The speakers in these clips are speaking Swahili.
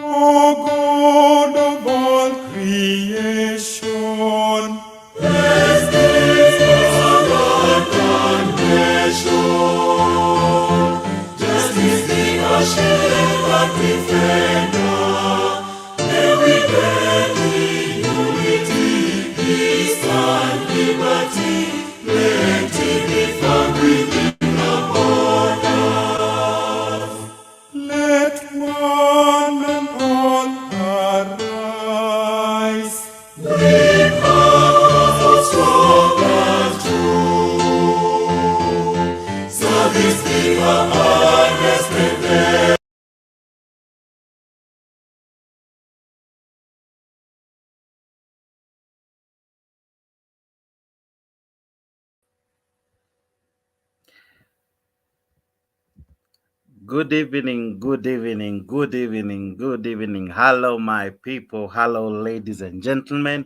O God of all creation, bless this our nation. Justice be our shield and defender. May we live in unity, peace and liberty. Plenty be found within our borders. Let one and all arise. We are strong and true. Service be our highest revenge. Good evening, good evening, good evening, good evening. Hello my people, hello ladies and gentlemen,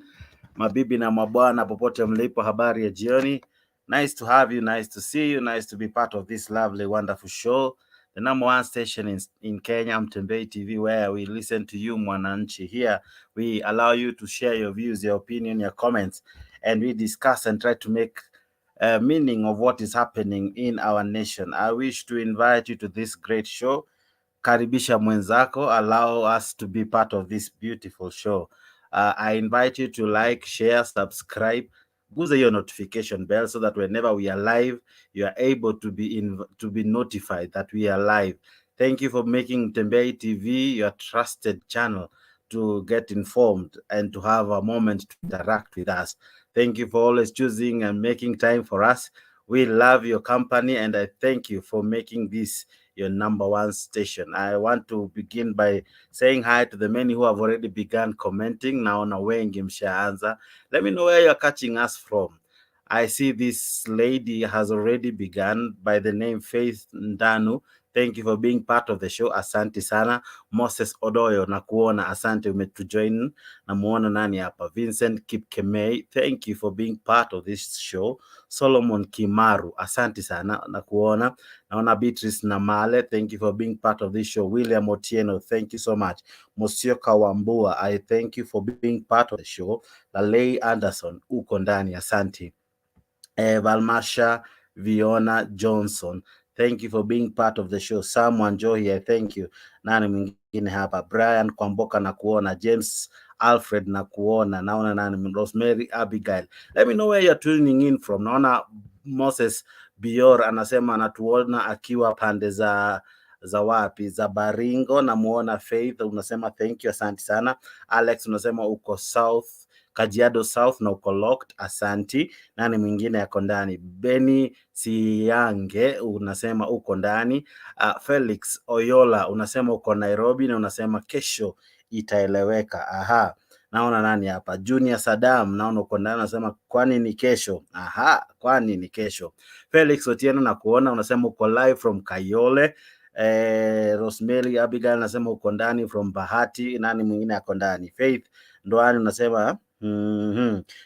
mabibi na mabwana popote mlipo, habari ya jioni. Nice to have you, nice to see you, nice to be part of this lovely, wonderful show. The number one station in Kenya, Mtembei TV, where we listen to you, Mwananchi. Here, we allow you to share your views, your opinion, your comments, and we discuss and try to make meaning of what is happening in our nation. I wish to invite you to this great show. Karibisha mwenzako, allow us to be part of this beautiful show. I invite you to like, share, subscribe, guza your notification bell so that whenever we are live, you are able to be notified that we are live. Thank you for making Tembei TV your trusted channel to get informed and to have a moment to interact with us. Thank you for always choosing and making time for us. We love your company, and I thank you for making this your number one station. I want to begin by saying hi to the many who have already begun commenting. Naona wengi mshaanza. Let me know where you're catching us from. I see this lady has already begun by the name Faith Ndanu. Thank you for being part of the show. Asante sana. Moses Odoyo nakuona, asante umetujoin. Namuona nani hapa? Vincent Kipkemei. Thank you for being part of this show. Solomon Kimaru, asante sana nakuona. Naona Beatrice Namale, thank you for being part of this show. William Otieno, thank you so much. Monsieur Kawambua, I thank you for being part of the show. Lalei Anderson, uko ndani, asante. Valmasha Viona Johnson, thank you for being part of the show. Sam Wanjohi, I thank you. Nani mwingine hapa? Brian Kwamboka na kuona. James Alfred na kuona. Naona nani? Rosemary Abigail. Let me know where you're tuning in from. Naona Moses Bior anasema anatuona akiwa pande za wapi? Za Baringo. Namuona Faith, unasema thank you, asante sana. Alex unasema uko South Kajiado South na uko locked, asanti. Nani mwingine yako ndani? Beni Siyange unasema uko ndani. Felix Oyola unasema uko Nairobi na unasema kesho itaeleweka. Aha. Naona nani hapa? Junior Saddam, naona uko ndani, unasema kwani ni kesho? Aha, kwani ni kesho. Felix Otieno na kuona, unasema uko live from Kayole. Rosemary Abigail unasema uko ndani from Bahati. Nani mwingine yako ndani? Faith Ndoani unasema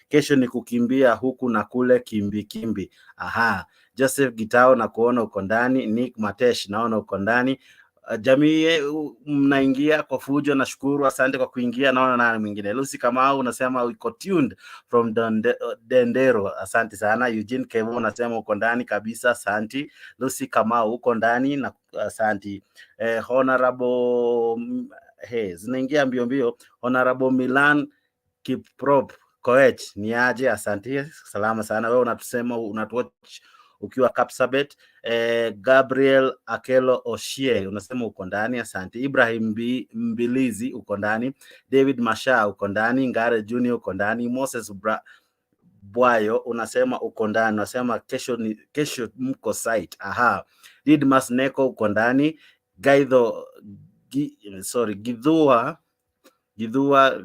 kesho ni kukimbia huku na kule kimbi. Aha. Joseph Gitao na kuona uko ndani. Nick Matesh naona uko ndani. Jamii mnaingia kwa fujo, nashukuru, asante kwa kuingia. Naona nani mwingine? Lucy Kamau unasema uko tuned from Dendero, asante sana. Eugene Kevo unasema uko ndani kabisa, asante. Lucy Kamau uko ndani na asante. Honorable zinaingia mbio. Honorable Milan Kiprop Koech ni aje? Asante, salama sana. Wewe unatusema unatuwatch ukiwa Kapsabet. Gabriel Akelo Oshie unasema uko ndani, asante. Ibrahim Mbilizi uko ndani. David Masha uko ndani. Ngare Junior uko ndani. Moses Bwayo unasema uko ndani, unasema kesho mko site. Aha. Didmas Neko uko ndani. Gidhua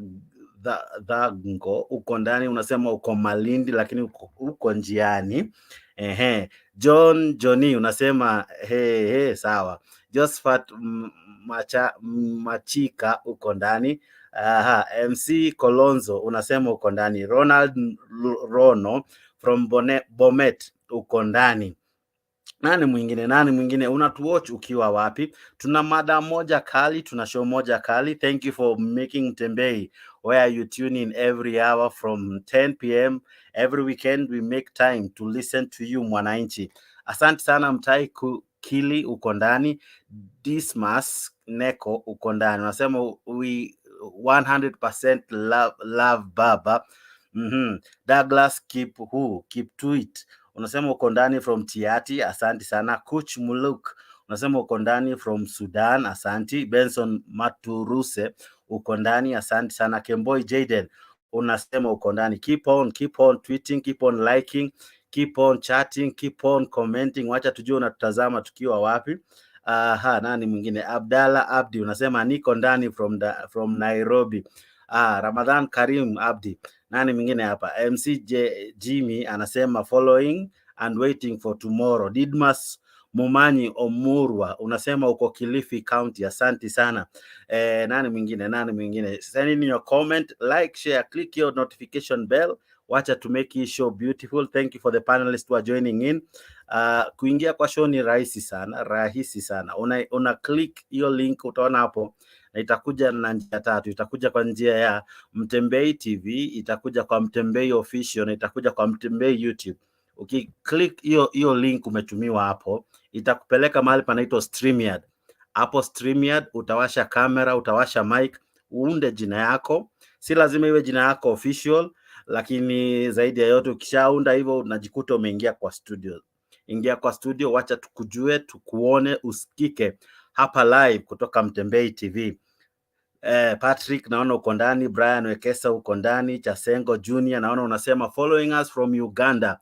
Dhago uko ndani, unasema uko Malindi lakini uko njiani. Johnny unasema sawa. Josephat Machika uko ndani. Aha. MC Kolonzo unasema uko ndani. Ronald Rono from Bomet uko ndani. Nani mwingine unatuwatch ukiwa wapi? Tuna mada moja kali, tuna show moja kali. Thank you for making Tembei where you tune in every hour from 10 p.m. every weekend. We make time to listen to you mwananchi. Asante sana Mtai Kili uko ndani, Dismas Neko uko ndani. Unasema we 100% love baba. Douglas keep to it. Unasema uko ndani from Tiati, asante sana. Kuch Muluk unasema uko ndani from Sudan, asante. Benson Maturuse uko ndani, asante sana. Kemboy Jaden unasema uko ndani. Keep on tweeting, keep on liking, keep on chatting, keep on commenting. Wacha tujue unatutazama tukiwa wapi. Nani mwingine? Abdalla Abdi unasema niko ndani from Nairobi. Ramadhan Karim Abdi. Nani mwingine hapa? Jimmy anasema following and waiting for tomorrow. Didmas Mumanyi Omurwa unasema uko Kilifi County, asante sana. Nani mwingine? Send in your comment, like, share, click your notification bell. Wacha to make hii show beautiful. Thank you for the panelists who are joining in. Kuingia kwa show ni rahisi sana. Una click hiyo link, utaona hapo, na itakuja na njia tatu. Itakuja kwa njia ya Mtembei TV, itakuja kwa Mtembei Official, na itakuja kwa Mtembei YouTube. Ukiclick hiyo link umetumiwa hapo, itakupeleka mahali panaitwa StreamYard. Hapo StreamYard utawasha kamera, utawasha mic, uunde jina yako. Si lazima iwe jina yako official, lakini zaidi ya yote ukishaunda hivyo unajikuta umeingia kwa studio. Ingia kwa studio, wacha tukujue, tukuone, usikike hapa live kutoka Mtembei TV. Patrick naona uko ndani, Brian Wekesa uko ndani, Chasengo Junior naona unasema following us from Uganda.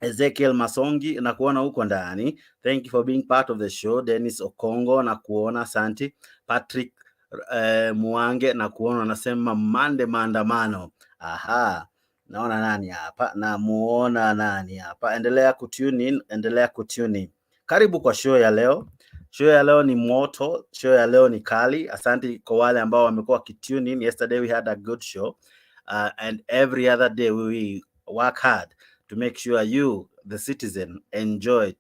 Ezekiel Masongi na kuona uko ndani. Thank you for being part of the show. Dennis Okongo na kuona, asante. Patrick Muange na kuona anasema maandamano. Naona nani hapa? Namuona nani hapa? Endelea kutune in. Karibu kwa show ya leo. Show ya leo ni moto, show ya leo ni kali. Asante kwa wale ambao wamekuwa kitune in. Yesterday we had a good show, and every other day we work hard to make sure you, the citizen, enjoy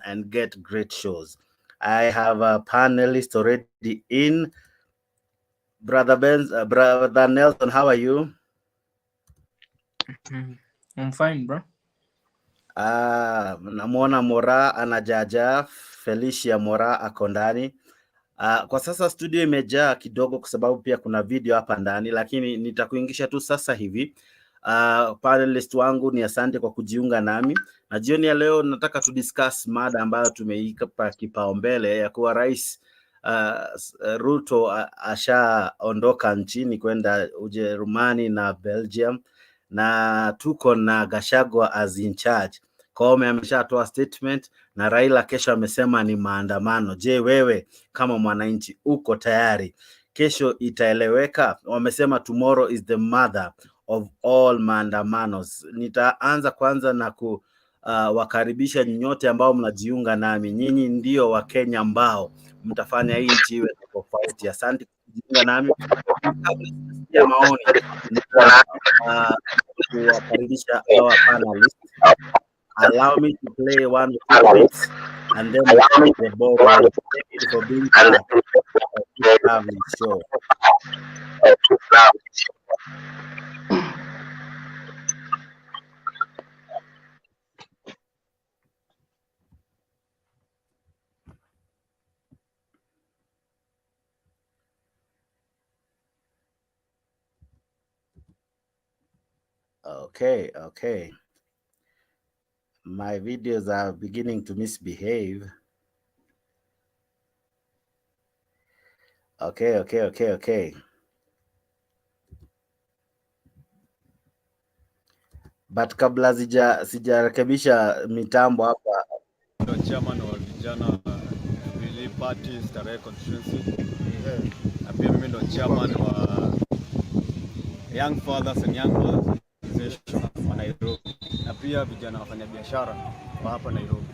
and get great shows. I have a panelist already in. Brother Nelson, how are you? I'm fine, bro. Namuona Mora anajaja, Felicia Mora ako ndani. Kwa sasa studio imejaa kidogo kwa sababu pia kuna video hapa ndani, lakini nitakuingisha tu sasa hivi. Panelist wangu ni asante kwa kujiunga nami. Na jioni ya leo nataka tu discuss mada ambayo tumeipa kipaumbele ya kuwa Rais Ruto ashaondoka nchini kwenda Ujerumani na Belgium, na tuko na Gachagua as in charge. Koome ameshatoa statement na Raila kesho amesema ni maandamano. Je, wewe kama mwananchi uko tayari? Kesho itaeleweka. Wamesema tomorrow is the mother of all maandamanos. Nitaanza kwanza na wakaribisha nyote ambao mnajiunga nami. Nyinyi ndio wa Kenya ambao mtafanya hii nchi iwe tofauti. Asante kujiunga nami. Ya maoni kuwakaribisha our panelists. Allow me to play one or two clips and then the ball rolls. Thank you for being part of this lovely show. Okay. My videos are beginning to misbehave. Okay. But kabla sijarekebisha mitambo hapa, chairman wa vijana Jubilee Party Starehe constituency. Na pia mimi ndo chairman wa Young Fathers and Young Mothers wa Nairobi. Na pia vijana wafanya biashara wa hapa Nairobi.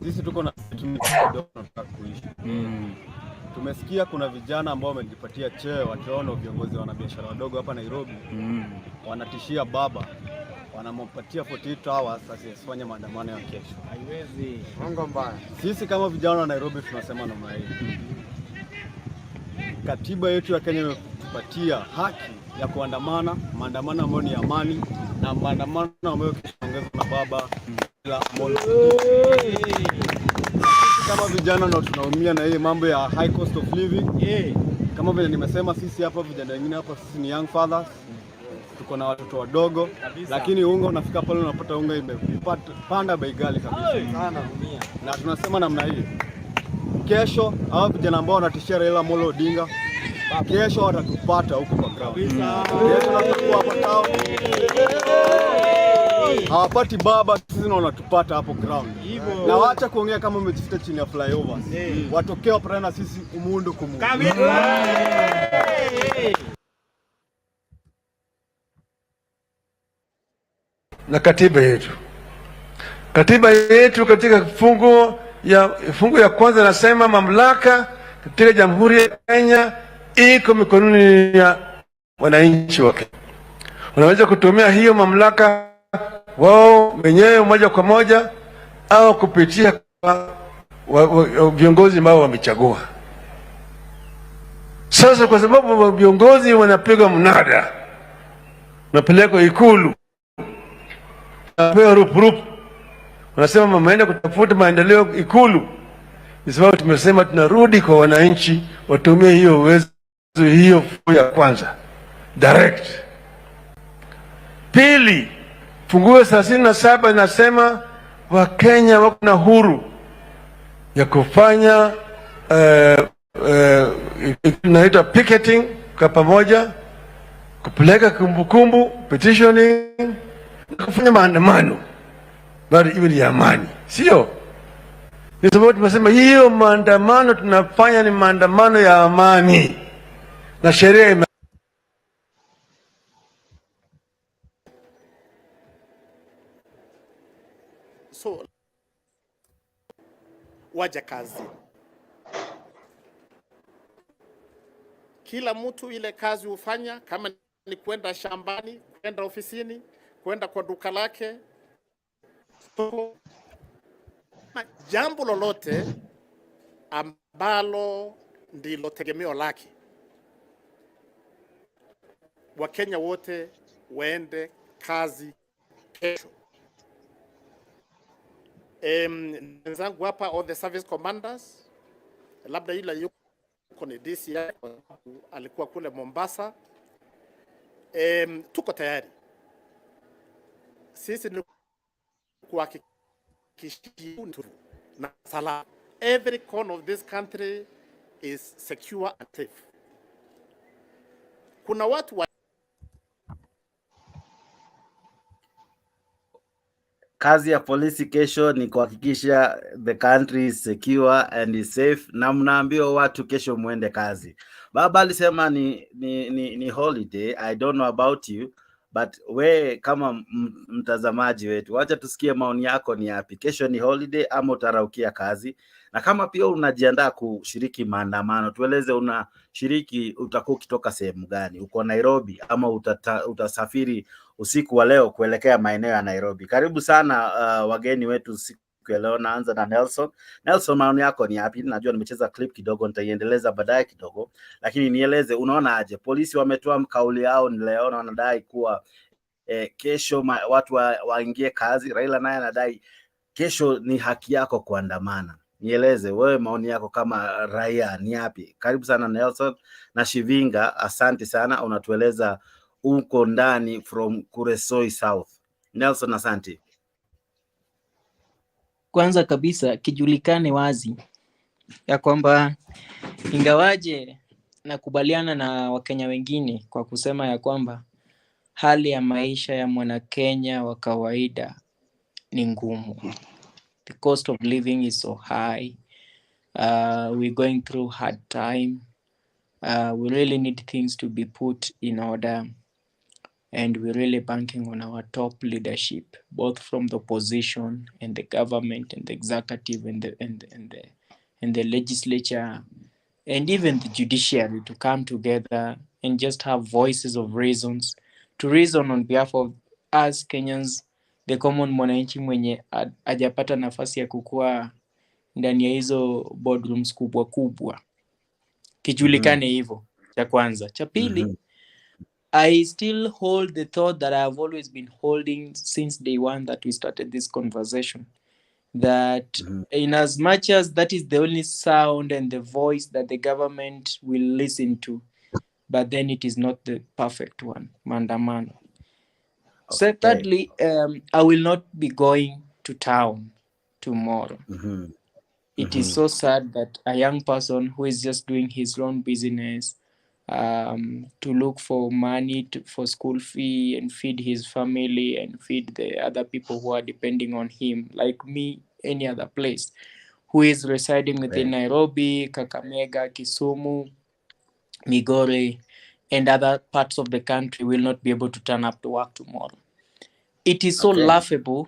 Sisi tuko na tunataka kuishi. Tumesikia kuna vijana ambao wamejipatia cheo wakiona viongozi wana biashara wadogo hapa Nairobi. Wanatishia baba, wanampatia 48 hours asifanye maandamano ya kesho. Haiwezi. Mungu mbaya. Sisi kama vijana wa Nairobi tunasema namna hii. Katiba yetu ya Kenya imetupatia haki ya kuandamana, maandamano ambayo ni amani na maandamano ambayo kishaongezwa na baba Raila Amolo. Kama vijana ndio tunaumia na hii mambo ya high cost of living. Kama vile nimesema, sisi hapa vijana wengine hapa sisi ni young fathers. Tuko na watoto wadogo, lakini unga unafika pale unapata unga imepanda bei ghali kabisa. Sana. Na tunasema namna hii. Kesho hao vijana ambao wanatishia Raila Amolo Odinga, kesho watatupata huko kwa ground. Kesho watakuwa hapa town. Hawapati baba, sisi na wanatupata hapo ground. Na waacha kuongea kama umejificha chini ya flyovers. Watokee wapatane na sisi umundo kumundo. Na katiba yetu. Katiba yetu katika fungu ya kwanza nasema mamlaka katika Jamhuri ya Kenya iko mikononi ya wananchi wake. Wanaweza kutumia hiyo mamlaka wao wenyewe moja kwa moja au kupitia kwa viongozi ambao wamechagua. Sasa kwa sababu viongozi wanapiga mnada, wanapeleka Ikulu, wanapewa rupurupu, wanasema mamaenda kutafuta maendeleo Ikulu. Ni sababu tumesema tunarudi kwa wananchi watumie hiyo uwezo, hiyo fungu ya kwanza direct. Pili, fungu 37 inasema Wakenya wako na huru ya kufanya inaitwa picketing kwa pamoja, kupeleka kumbukumbu, petitioning, na kufanya maandamano bado iwe ni amani, sio? Ni sababu tumesema hiyo maandamano tunafanya ni maandamano ya amani na sheria So waja kazi, kila mtu ile kazi hufanya, kama ni kwenda shambani, kwenda ofisini, kwenda kwa duka lake, soko, jambo lolote ambalo ndilo tegemeo lake. Wakenya wote waende kazi kesho. Wenzangu hapa, all the service commanders, labda ila yuko ni DCI alikuwa kule Mombasa. Tuko tayari sisi ni kuhakikisha na salama. Every corner of this country is secure and safe. Kuna watu Kazi ya polisi kesho ni kuhakikisha the country is secure and is safe, na mnaambiwa watu kesho muende kazi. Baba alisema ni holiday. I don't know about you, but we kama mtazamaji wetu, wacha tusikie maoni yako ni yapi. Kesho ni holiday ama utaraukia kazi? Na kama pia unajiandaa kushiriki maandamano, tueleze unashiriki, utakuwa ukitoka sehemu gani? Uko Nairobi ama utasafiri usiku wa leo kuelekea maeneo ya Nairobi? Karibu sana wageni wetu siku ya leo. Naanza na Nelson. Nelson, maoni yako ni yapi? Najua nimecheza clip kidogo, nitaiendeleza baadaye kidogo, lakini nieleze unaona aje? Polisi wametoa kauli yao ni leo na wanadai kuwa kesho watu waingie kazi. Raila naye anadai kesho ni haki yako kuandamana. Nieleze wewe maoni yako kama raia ni yapi? Karibu sana Nelson. Na Shivinga, asante sana, unatueleza uko ndani from Kuresoi South. Nelson, asante. Kwanza kabisa kijulikane wazi ya kwamba ingawaje nakubaliana na Wakenya wengine kwa kusema ya kwamba hali ya maisha ya Mwanakenya wa kawaida ni ngumu. The cost of living is so high. We're going through hard time. We really need things to be put in order. And we're really banking on our top leadership, both from the opposition and the government and the executive and the legislature and even the judiciary to come together and just have voices of reasons to reason on behalf of as Kenyans, the common mwananchi mwenye hajapata nafasi ya kukua ndani ya hizo boardrooms kubwa kubwa, kijulikane hivyo, cha kwanza. Cha pili, I still hold the thought that I have always been holding since day one that we started this conversation, that in as much as that is the only sound and the voice that the government will listen to, but then it is not the perfect one, Maandamano. So thirdly, I will not be going to town tomorrow. It is so sad that a young person who is just doing his own business to look for money for school fee and feed his family and feed the other people who are depending on him, like me, any other place, who is residing within Nairobi, Kakamega, Kisumu, Migori, and other parts of the country will not be able to turn up to work tomorrow. It is so laughable,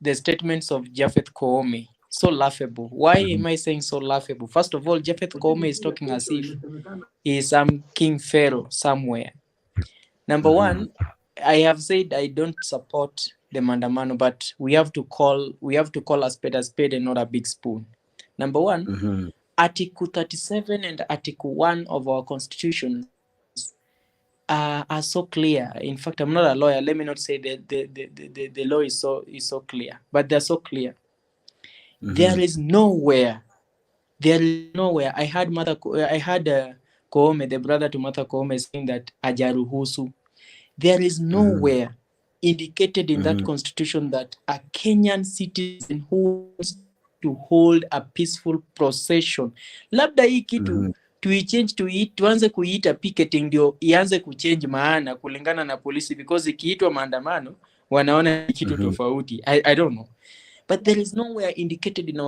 the statements of Japhet Koome. So laughable. Why am I saying so laughable? First of all, Japhet Koome is talking as if he is some King Pharaoh somewhere. Number one, I have said I don't support the Maandamano, but we have to call a spade and not a big spoon. Number one, Article 37 and Article 1 of our Constitution are so clear. In fact, I'm not a lawyer. Let me not say that the law is so clear, but they're so clear. There is nowhere. I had Koome, the brother to Martha Koome, saying that hajaruhusu. There is nowhere indicated in that constitution that a Kenyan citizen who wants to hold a peaceful procession, labda hii kitu tuanze kuiita picketing ndio ianze kuchange maana kulingana na polisi, because ikiitwa maandamano wanaona kitu tofauti. I don't know, but there is nowhere indicated in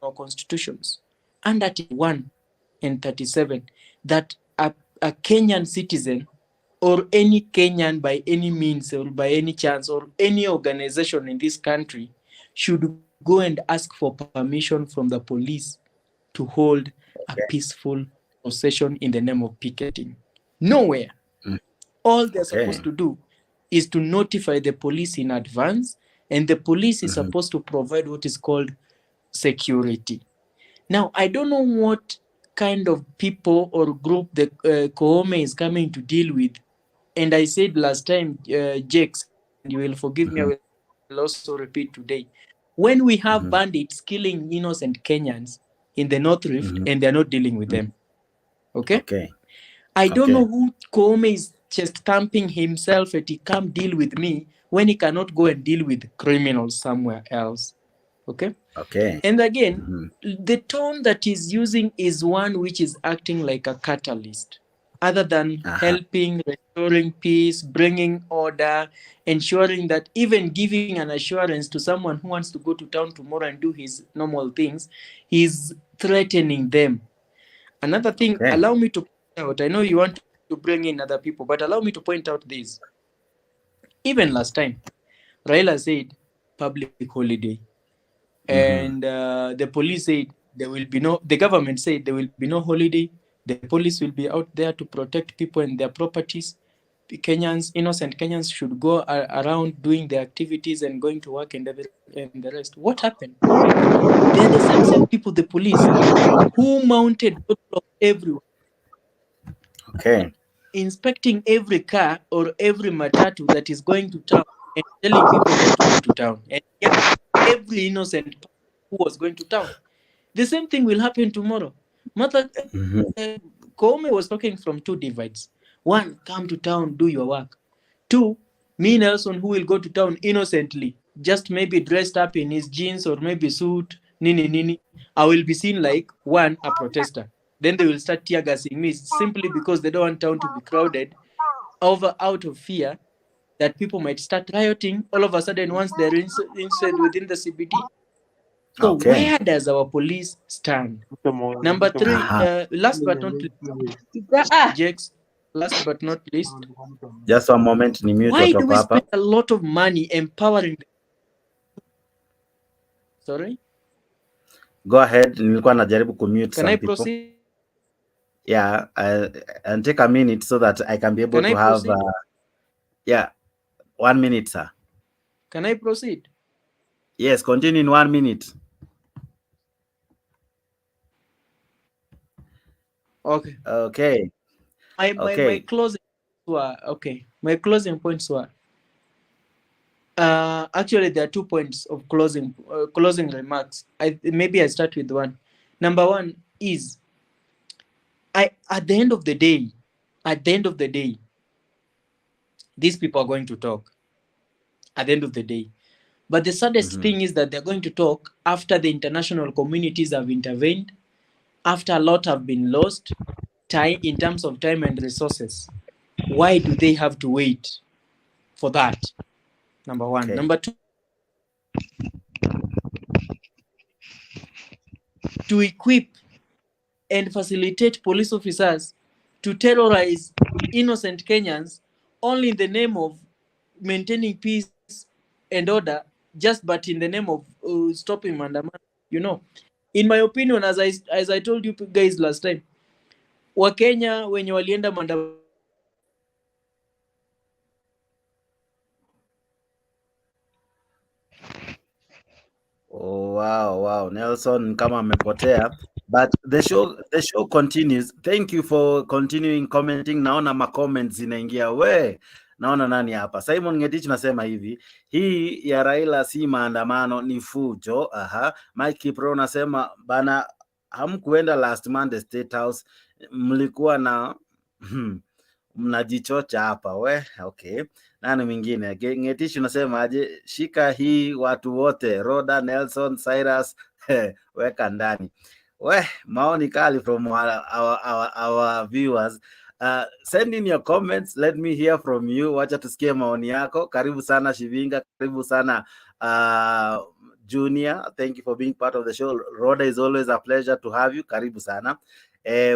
our constitutions under Article 1 and 37 that a Kenyan citizen or any Kenyan by any means or by any chance or any organization in this country should go and ask for permission from the police to hold a peaceful procession in the name of picketing. Nowhere. All they're supposed to do is to notify the police in advance, and the police is supposed to provide what is called security. Now, I don't know what kind of people or group the Koome is coming to deal with. And I said last time, Jakes, and you will forgive me, I will also repeat today. When we have bandits killing innocent Kenyans in the North Rift and they're not dealing with them, okay? I don't know who Koome is just thumping himself and he can't deal with me when he cannot go and deal with criminals somewhere else, okay? And again, the tone that he's using is one which is acting like a catalyst, other than helping, restoring peace, bringing order, ensuring that even giving an assurance to someone who wants to go to town tomorrow and do his normal things, he's threatening them. Another thing, allow me to point out, I know you want to bring in other people, but allow me to point out this. Even last time, Raila said public holiday. And the police said the government said there will be no holiday. The police will be out there to protect people and their properties. The innocent Kenyans should go around doing their activities and going to work and the rest. What happened? They are the same people, the police, who mounted roadblocks everywhere. Inspecting every car or every matatu that is going to town and telling people not to go to town. And yet, every innocent person who was going to town. The same thing will happen tomorrow. Koome was talking from two divides. One, come to town, do your work. Two, me Nelson, who will go to town innocently, just maybe dressed up in his jeans or maybe suit, nini. I will be seen like, one, a protester. Then they will start tear gassing me simply because they don't want town to be crowded out of fear that people might start rioting all of a sudden once they're inside within the CBD. So where does our police stand? Number three, last but not least, Jakes, last but not least, just one moment, why do we spend a lot of money empowering Sorry? Go ahead, nilikuwa najaribu kumute some people. Can I proceed? Yeah, and take a minute so that I can be able to have 1 minute, sir. Can I proceed? Yes, continue in 1 minute. Okay. Okay. My closing were okay. My closing points were actually there are 2 points of closing remarks. Maybe I start with one. Number one is at the end of the day, these people are going to talk at the end of the day. But the saddest thing is that they're going to talk after the international communities have intervened, after a lot have been lost, time in terms of time and resources. Why do they have to wait for that? Number one. Okay. Number two, to equip and facilitate police officers to terrorize innocent Kenyans only in the name of maintaining peace and order, just but in the name of stopping Maandamano. You know, in my opinion, as I told you guys last time, Wakenya wenye walienda Maandamano Oh, wow. Nelson kama amepotea. But the show continues. Thank you for continuing commenting. Naona ma comments zinaingia. Naona nani hapa? Simon Ngetich nasema hivi, hii ya Raila si maandamano, ni fujo. Mike Kipro nasema bana, hamkuenda last Monday State House, mlikuwa na mnajichocha hapa okay. Nani mwingine? Ngetish unasema aje? Shika hii watu wote, Roda, Nelson, Cyrus weka ndani. Maoni kali from our viewers. Send in your comments, let me hear from you. Wacha tusikie maoni yako. Karibu sana Shivinga, karibu sana Junior. Thank you for being part of the show. Roda, is always a pleasure to have you. Karibu sana.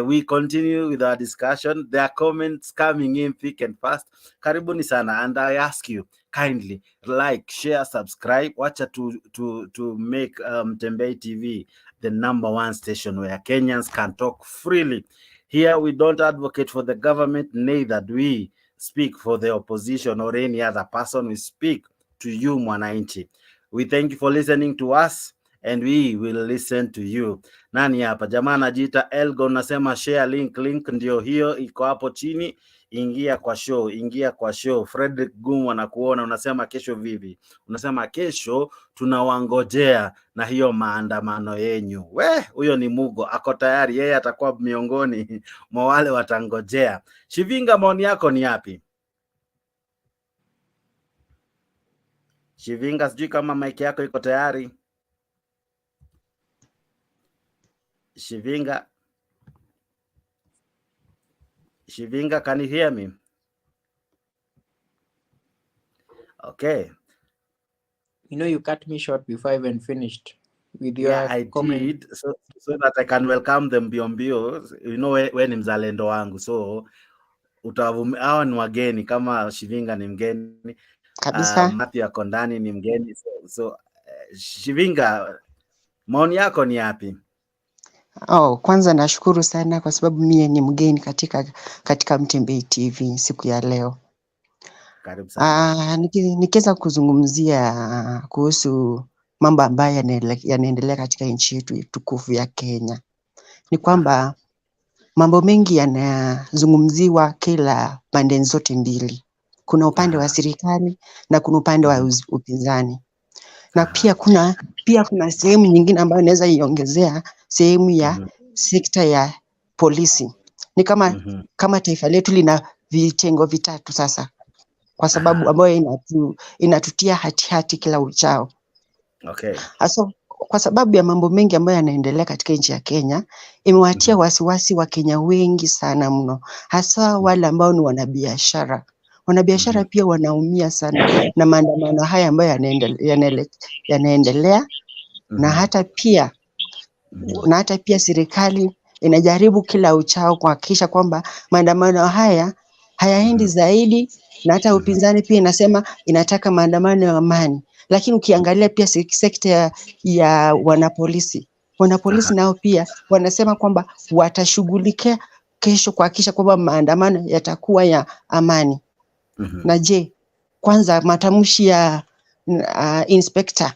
We continue with our discussion. There are comments coming in thick and fast. Karibuni sana, and I ask you kindly like, share, subscribe. Wacha to make Tembei TV the #1 station where Kenyans can talk freely. Here we don't advocate for the government, neither do we speak for the opposition or any other person. We speak to you, mwananchi. We thank you for listening to us, and we will listen to you. Nani hapa? Jamaa anajiita Elgo, nasema share link ndio hiyo iko hapo chini. Ingia kwa show. Frederick Gumu anakuona, unasema kesho vipi? Unasema kesho tunawangojea na hiyo maandamano yenyu. Huyo ni Mugo, ako tayari, yeye atakuwa miongoni mwa wale watangojea. Shivinga, maoni yako ni yapi? Shivinga, sijui kama mic yako iko tayari. Shivinga, can you hear me? Okay. You know, you cut me short before I even finished with your comment. I did, so that I can welcome them mbio. You know, when ni mzalendo wangu, so hawa ni wageni, kama Shivinga ni mgeni kabisa. Matthew ako ndani ni mgeni, so Shivinga, maoni yako ni yapi? Kwanza nashukuru sana kwa sababu mie ni mgeni katika Mtembei TV siku ya leo. Karibu sana. Nikiweza kuzungumzia kuhusu mambo ambayo yanaendelea katika nchi yetu tukufu ya Kenya, ni kwamba mambo mengi yanazungumziwa kila pande zote mbili. Kuna upande wa serikali na kuna upande wa upinzani. Na pia kuna sehemu nyingine ambayo naweza iongezea, sehemu ya sekta ya polisi. Ni kama taifa letu lina vitengo vitatu sasa, kwa sababu ambayo inatutia hati kila uchao. Okay. Hasa kwa sababu ya mambo mengi ambayo yanaendelea katika nchi ya Kenya, imewatia wasiwasi wa Kenya wengi sana mno, hasa wale ambao ni wanabiashara. Wanabiashara pia wanaumia sana na maandamano haya ambayo yanaendelea, na hata pia serikali inajaribu kila uchao kuhakikisha kwamba maandamano haya hayaendi zaidi, na hata upinzani pia inasema inataka maandamano ya amani. Lakini ukiangalia pia sekta ya wanapolisi nao pia wanasema kwamba watashughulikia kesho kuhakikisha kwamba maandamano yatakuwa ya amani. Na je, kwanza matamshi ya inspector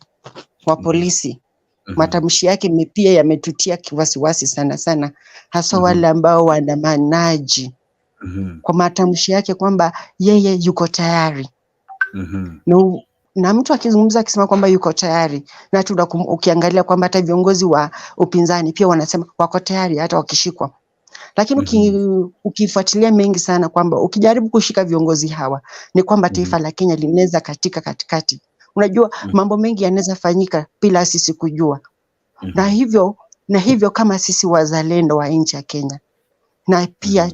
wa polisi, matamshi yake pia yametutia kiwasiwasi sana sana, hasa wale ambao waandamanaji, kwa matamshi yake kwamba yeye yuko tayari. Na mtu akizungumza akisema kwamba yuko tayari, na ukiangalia kwamba hata viongozi wa upinzani pia wanasema wako tayari hata wakishikwa. Lakini ukifuatilia mengi sana kwamba ukijaribu kushika viongozi hawa ni kwamba taifa la Kenya linaweza katikati. Unajua mambo mengi yanaweza fanyika bila sisi kujua. Na hivyo kama sisi wazalendo wa nchi ya Kenya, na pia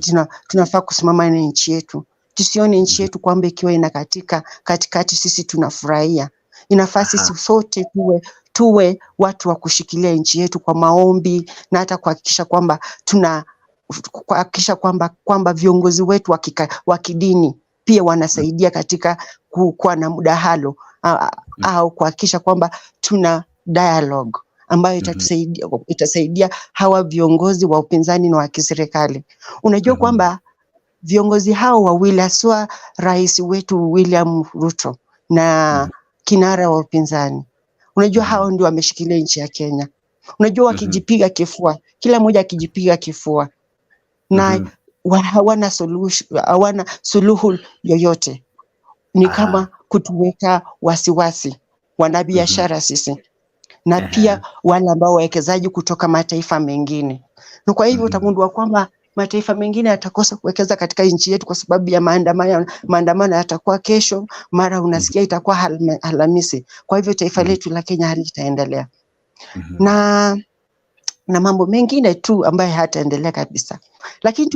tunafaa kusimama na nchi yetu. Tusione nchi yetu kwamba ikiwa ina katikati sisi tunafurahia. Inafaa sisi sote tuwe watu wa kushikilia nchi yetu kwa maombi, na hata kuhakikisha kwamba viongozi wetu wa kidini pia wanasaidia katika kuwa na mdahalo au kuhakikisha kwamba tuna dialogue ambayo itasaidia hawa viongozi wa upinzani na wa kiserikali. Unajua kwamba viongozi hao wawili, haswa rais wetu William Ruto na kinara wa upinzani, unajua hao ndio wameshikilia nchi ya Kenya. Unajua wakijipiga kifua, kila mmoja akijipiga kifua, na hawana suluhu yoyote, ni kama kutuweka wasiwasi wanabiashara sisi, na pia wale ambao wawekezaji kutoka mataifa mengine. Na kwa hivyo utagundua kwamba mataifa mengine yatakosa kuwekeza katika nchi yetu kwa sababu ya maandamano. Maandamano yatakuwa kesho, mara unasikia itakuwa Alhamisi. Kwa hivyo taifa letu la Kenya halitaendelea. Na mambo mengine tu ambayo hataendelea kabisa. Lakini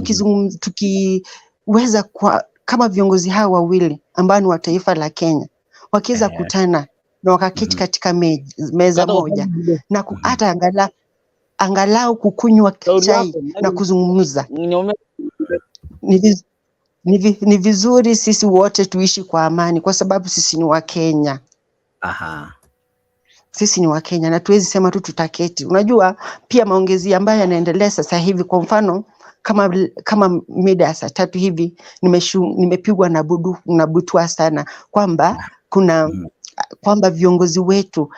tukiweza kama viongozi hao wawili ambao ni wa taifa la Kenya wakiweza kutana na wakaketi katika meza moja na hata angalau kukunywa chai na kuzungumza, ni vizuri sisi wote tuishi kwa amani, kwa sababu sisi ni Wakenya. Sisi ni Wakenya na tuwezi sema tu tutaketi. Unajua pia maongezi ambayo yanaendelea sasa hivi, kwa mfano kama mida ya saa 3 hivi nimepigwa na butwa sana kwamba kwamba viongozi wetu,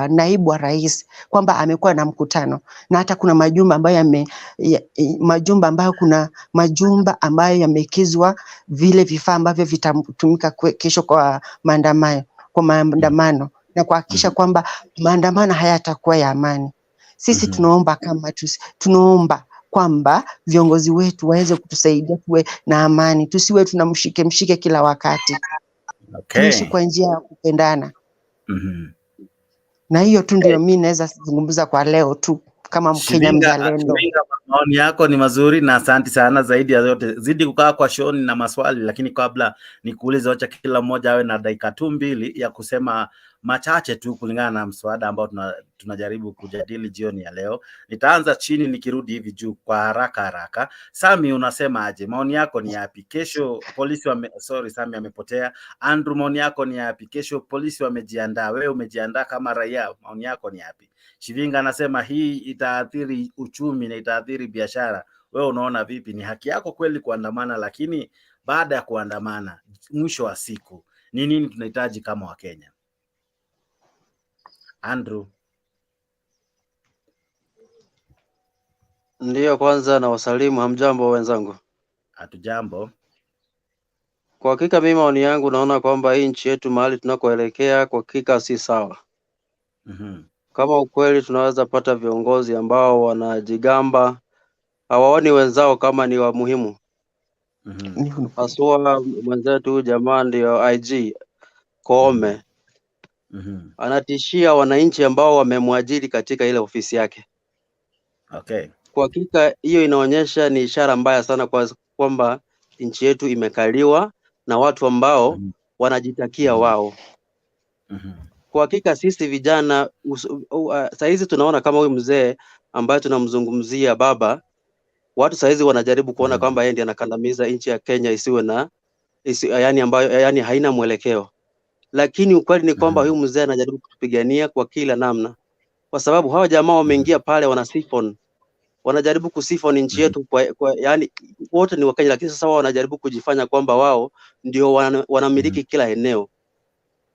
naibu wa rais, kwamba amekuwa na mkutano, na hata kuna majumba ambayo yamekizwa vile vifaa ambavyo vitatumika kesho kwa maandamano, na kuhakikisha kwamba maandamano hayatakuwa ya amani. Sisi tunaomba kwamba viongozi wetu waweze kutusaidia tuwe na amani, tusiwe tunamshike kila wakati. Tuishi kwa njia ya kupendana. Na hiyo tu ndio mimi naweza zungumza kwa leo tu kama Mkenya mzalendo. Maoni yako ni mazuri na asante sana. Zaidi ya yote zidi kukaa kwa shoni na maswali, lakini kabla nikuulize, wacha kila mmoja awe na dakika 2 ya kusema machache tu kulingana na mswada ambao tunajaribu kujadili jioni ya leo. Nitaanza chini nikirudi hivi juu kwa haraka. Sami, unasema aje? Maoni yako ni yapi? Kesho polisi Sami amepotea. Andrew, maoni yako ni yapi? Kesho polisi wamejiandaa, wewe umejiandaa kama raia, maoni yako ni yapi? Shivinga anasema hii itaathiri uchumi na itaathiri biashara. Wewe unaona vipi? Ni haki yako kweli kuandamana, lakini baada ya kuandamana, mwisho wa siku ni nini tunahitaji kama Wakenya? Andrew. Ndiyo, kwanza na wasalimu. Hamjambo wenzangu? Hatujambo. Kwa hakika mimi maoni yangu naona kwamba hii nchi yetu mahali tunakoelekea kwa hakika si sawa. Kama ukweli tunaweza pata viongozi ambao wanajigamba hawaoni wenzao kama ni wa muhimu. Haswa mwenzetu jamaa ndio IG Koome. Anatishia wananchi ambao wamemwajiri katika ile ofisi yake. Kwa hakika hiyo inaonyesha ni ishara mbaya sana kwamba nchi yetu imekaliwa na watu ambao wanajitakia wao. Kwa hakika sisi vijana saizi tunaona kama huyu mzee ambaye tunamzungumzia baba, watu saizi wanajaribu kuona kwamba yeye ndiye anakandamiza nchi ya Kenya yani haina mwelekeo. Lakini ukweli ni kwamba huyu mzee anajaribu kutupigania kwa kila namna, kwa sababu hawa jamaa wameingia pale wana siphon wanajaribu kusifa ni nchi yetu yani wote ni Wakenya, lakini sasa wao wanajaribu kujifanya kwamba wao ndio wanamiliki kila eneo.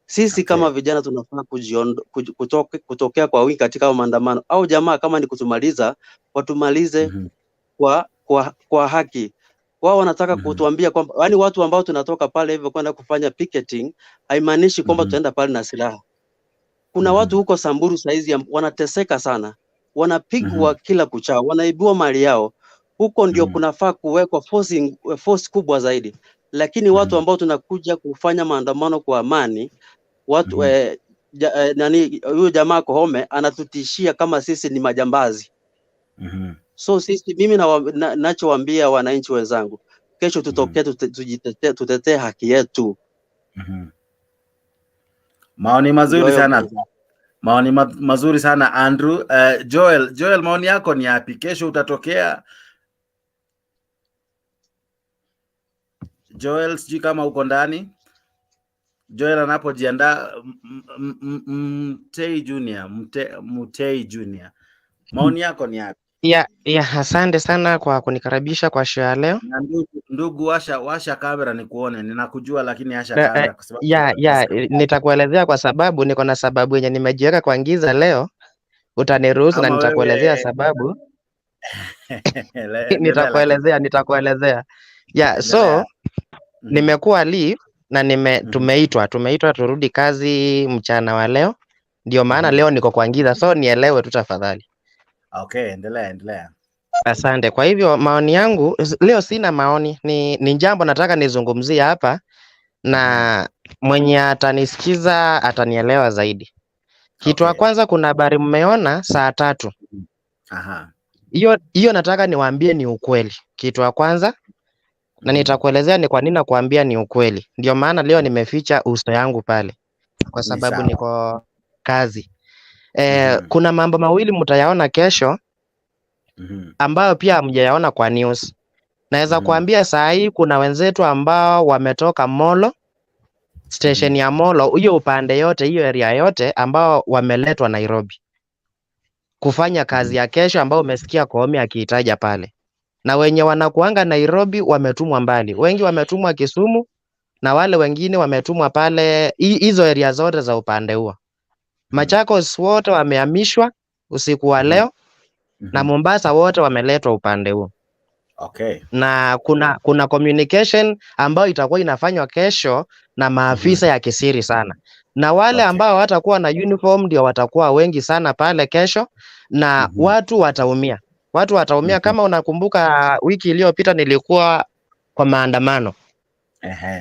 Sisi kama vijana tunafaa kutokea kwa wingi katika maandamano, au jamaa kama ni kutumaliza watumalize kwa haki. Wao wanataka kutuambia kwamba yani watu ambao tunatoka pale hivyo kwenda kufanya picketing haimaanishi kwamba tutaenda pale na silaha. Kuna watu huko Samburu saizi wanateseka sana, wanapigwa kila kuchao, wanaibiwa mali yao. Huko ndio kunafaa kuwekwa force kubwa zaidi, lakini watu ambao tunakuja kufanya maandamano kwa amani, watu huyu jamaa Koome anatutishia kama sisi ni majambazi. So sisi, mimi nachowaambia wananchi wenzangu, kesho tutokee tutetee haki yetu. Maoni mazuri sana. Maoni mazuri sana Andrew. Joel, maoni yako ni yapi? Kesho utatokea? Joel, sijui kama uko ndani. Joel anapojiandaa. Mutei Junior. Maoni yako ni yapi? Asante sana kwa kunikaribisha kwa show ya leo. Ndugu, washa kamera nikuone. Ninakujua lakini asha kamera kwa sababu nitakuelezea kwa sababu niko na sababu yenye nimejiweka kwa giza leo. Utaniruhusu na nitakuelezea sababu. Nitakuelezea. So nimekuwa leave na tumeitwa turudi kazi mchana wa leo. Ndio maana leo niko kwa giza, so nielewe tu tafadhali. Okay, endelea. Asante. Kwa hivyo maoni yangu leo, sina maoni, ni jambo nataka nizungumzie hapa na mwenye atanisikiza atanielewa zaidi. Kitu ya kwanza, kuna habari mmeona saa 3. Hiyo nataka niwaambie ni ukweli. Kitu ya kwanza, na nitakuelezea ni kwa nini nakuambia ni ukweli. Ndio maana leo nimeficha uso yangu pale, kwa sababu niko kazi. Kuna mambo mawili mtayaona kesho ambayo pia hamjayaona kwa news. Naweza kuambia saa hii kuna wenzetu ambao wametoka Molo, station ya Molo, hiyo upande yote, hiyo area yote, ambao wameletwa Nairobi kufanya kazi ya kesho, ambao umesikia Koome akiitaja pale. Na wenye wanakuanga Nairobi wametumwa mbali, wengi wametumwa Kisumu na wale wengine wametumwa pale hizo area zote za upande huo. Machakos wote wamehamishwa usiku wa leo na Mombasa wote wameletwa upande huo. Na kuna communication ambayo itakuwa inafanywa kesho na maafisa ya kisiri sana. Na wale ambao watakuwa na uniform ndio watakuwa wengi sana pale kesho, na watu wataumia. Kama unakumbuka wiki iliyopita nilikuwa kwa maandamano.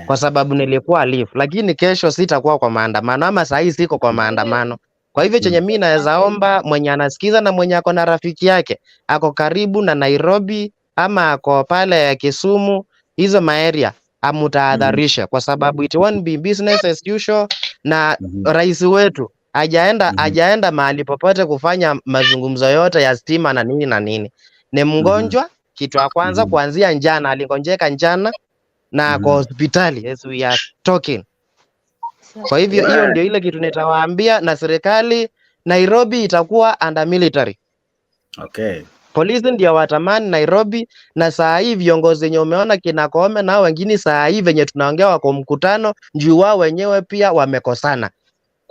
Kwa sababu nilikuwa leave, lakini kesho sitakuwa kwa maandamano, ama saa hii siko kwa maandamano. Kwa hivyo chenye mimi naweza omba mwenye anasikiza na mwenye ako na rafiki yake ako karibu na Nairobi ama ako pale Kisumu, hizo maeria, amutahadharisha, kwa sababu it won't be business as usual. Na rais wetu hajaenda mahali popote kufanya mazungumzo yote ya stima na nini. Ni mgonjwa. Kitu ya kwanza, kuanzia njana aligonjeka njana na kwa hospitali as we are talking. Kwa hivyo hiyo ndio ile kitu nitawaambia, na serikali Nairobi itakuwa under military. Polisi ndio watamani Nairobi, na saa hii viongozi wenye umeona kina Koome na wengine saa hii venye tunaongea wako mkutano, juu wao wenyewe pia wamekosana.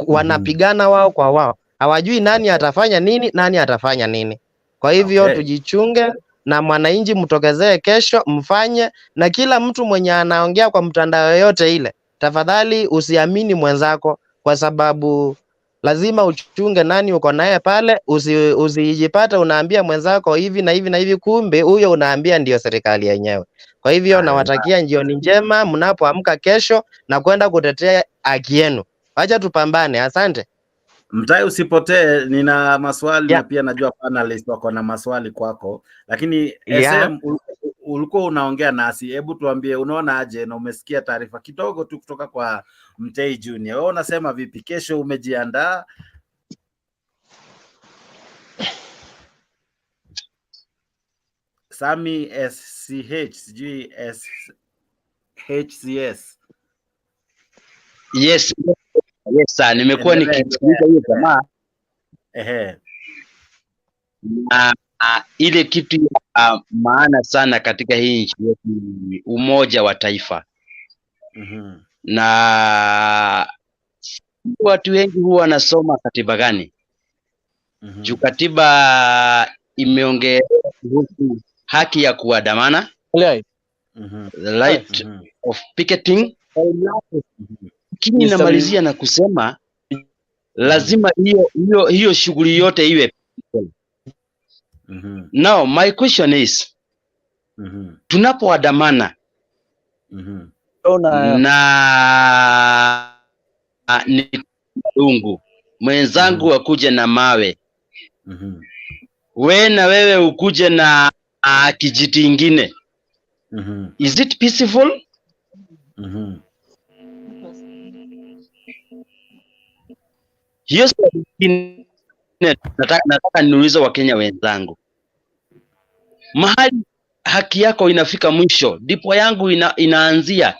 Wanapigana wao kwa wao. Hawajui nani atafanya nini. Kwa hivyo tujichunge, na mwananchi mtokezee kesho mfanye, na kila mtu mwenye anaongea kwa mtandao yote ile, tafadhali usiamini mwenzako, kwa sababu lazima uchunge nani uko naye pale. Usijipata unaambia mwenzako hivi na hivi na hivi, kumbe huyo unaambia ndio serikali yenyewe. Kwa hivyo nawatakia jioni njema mnapoamka kesho na kwenda kutetea haki yenu. Acha tupambane. Asante. Mtai, usipotee, nina maswali na pia najua panelists wako na maswali kwako, lakini SM ulikuwa unaongea nasi, hebu tuambie unaona aje, na umesikia taarifa kidogo tu kutoka kwa Mutei Junior. Wewe unasema vipi? Kesho umejiandaa? Sami SCH sijui HCS. Yes sir, nimekuwa nikisikiliza hiyo jamaa. Ehe. Na ile kitu ya maana sana katika hii nchi yetu ni umoja wa taifa. Na watu wengi huwa wanasoma katiba gani? Juu katiba imeongea kuhusu haki ya kuandamana, the right of picketing, lakini inamalizia na kusema lazima hiyo shughuli yote iwe. Now my question is, tunapoandamana na ni lungu mwenzangu akuje na mawe, we na wewe ukuje na kijiti ingine, is it peaceful? Hiyo swali lingine nataka niulize Wakenya wenzangu, mahali haki yako inafika mwisho ndipo yangu inaanzia.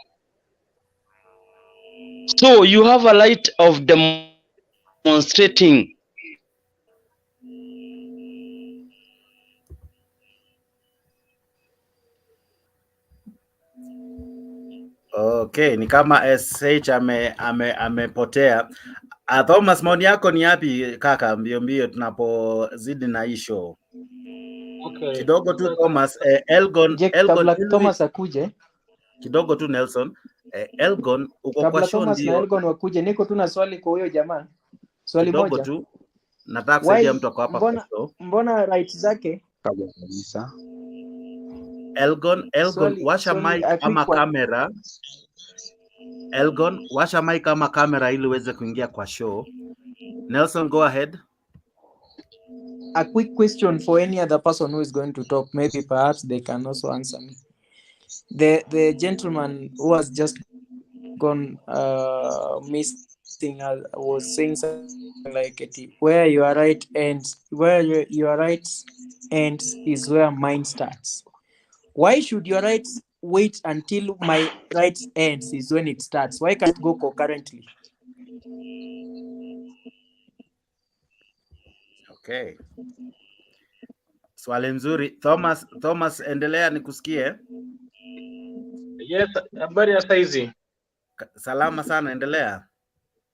So you have a right of demonstrating. Okay, ni kama SH amepotea. Thomas, maoni yako ni yapi kaka, mbio mbio tunapozidi na hii show? Okay. Kidogo tu Thomas, Elgon Thomas akuje. Kidogo tu Nelson. Elgon uko kwa show ndio. Thomas na Elgon wakuje, niko tu na swali kwa huyo jamaa. Swali kidogo moja. Tu. Nataka kusaidia mtu hapa kwa show. Mbona right zake? Kabisa. Elgon washa mic ama kamera. Elgon washa mic ama kamera ili uweze kuingia kwa show. Nelson, go ahead. A quick question for any other person who is going to talk. Maybe perhaps they can also answer me. The gentleman who has just gone missing was saying something like, where your right ends, where your rights ends is where mine starts. Why should your rights wait until my rights ends is when it starts? Why can't it go concurrently? Okay. Swali nzuri. Thomas endelea nikusikie. Yes, habari ya saizi. Salama sana, endelea.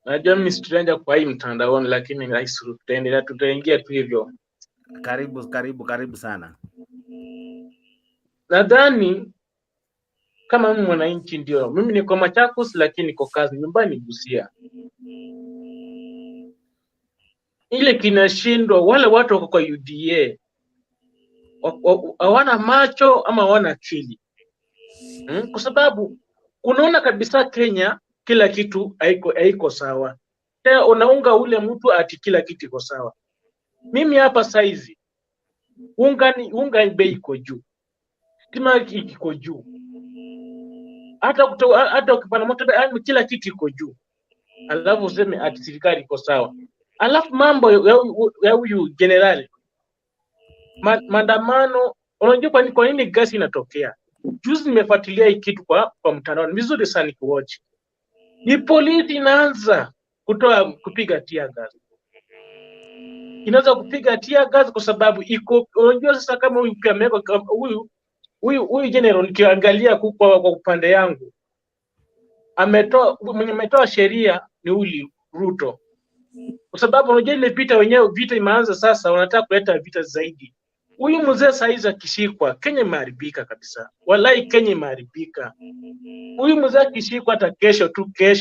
Najua mimi stranger kwa hii mtandaoni, lakini rahisi tutaendelea, tutaingia tu hivyo. Karibu sana. Nadhani kama mimi mwananchi, ndio mimi niko Machakos lakini niko kazi nyumbani Busia. Ile kinashindwa wale watu wako kwa UDA hawana macho ama hawana akili. Kwa sababu unaona kabisa Kenya kila kitu haiko sawa. Tena unaunga ule mtu ati kila kitu iko sawa. Mimi hapa saizi unga bei iko juu. Stima iko juu. Hata ukipanda moto kila kitu iko juu. Alafu useme ati serikali iko sawa. Alafu mambo ya huyu generali maandamano, unajua kwa nini gasi inatokea? Juzi nimefuatilia hii kitu kwa mtandao, ni vizuri sana kuwatch. Ni polisi inaanza kupiga tear gas. Inaanza kupiga tear gas kwa sababu unajua sasa kama huyu pia ameweka huyu general, nikiangalia kwa upande yangu ametoa sheria ni uli Ruto. Kwa sababu unajua ile vita imeanza sasa, wanataka kuleta vita zaidi. Huyu mzee saizi akishikwa, Kenya imeharibika kabisa. Wallahi Kenya imeharibika. Huyu mzee akishikwa hata kesho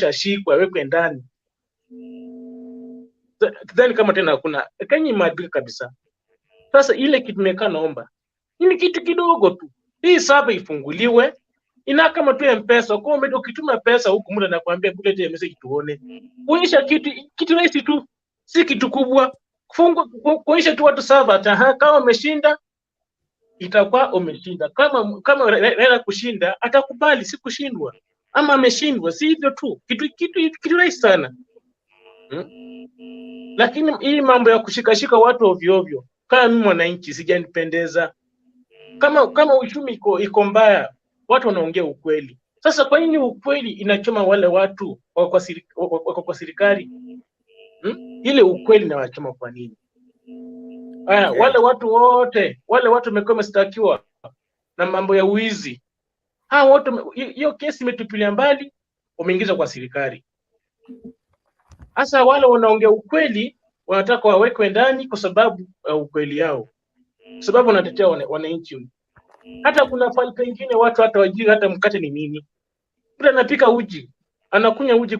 ashikwe awekwe ndani. Then kama tena hakuna, Kenya imeharibika kabisa. Sasa ile kitu nimekaa naomba. Ni kitu kidogo tu. Hii saba ifunguliwe. Ina kama tu M-Pesa, kwa hiyo ukituma pesa huku muda nakwambia bulete message tuone. Kuonyesha kitu rahisi tu, si kitu kubwa. Kuonyesha tu watu saba kama umeshinda itakuwa umeshinda. Kama Raila kushinda atakubali si kushindwa. Ama ameshindwa, si hivyo tu. Kitu rahisi sana. Lakini hii mambo ya kushikashika watu ovyo ovyo, kama mimi mwananchi sijanipendeza. Kama uchumi iko mbaya, watu wanaongea ukweli. Sasa kwa nini ukweli inachoma wale watu kwa serikali? Ile ukweli na wachoma kwa nini? Wale watu wote, wale watu wamekuwa wamestakiwa na mambo ya uizi. Hao wote hiyo kesi imetupilia mbali, wameingizwa kwa serikali. Sasa wale wanaongea ukweli wanataka wawekwe ndani kwa sababu ya ukweli yao. Kwa sababu wanatetea wananchi. Hata kuna pale pengine watu hata wajui hata mkate ni nini. Mtu anapika uji, anakunya uji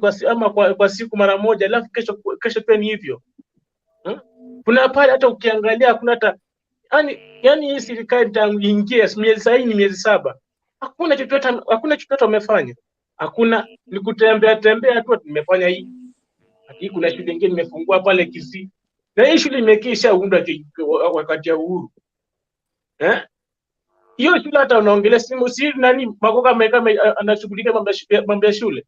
kwa siku mara moja, alafu kesho pia ni hivyo. Kuna pale hata ukiangalia hakuna hata yani hii serikali tangu ingie miezi 7. Hakuna chochote wamefanya. Hakuna, ni kutembea tu tumefanya hii. Hadi kuna shule nyingine nimefungua pale Kisii. Na hii shule imekisha undwa wakati ya uhuru. Hiyo shule hata unaongelea si nani Magoga anashughulika mambo ya shule.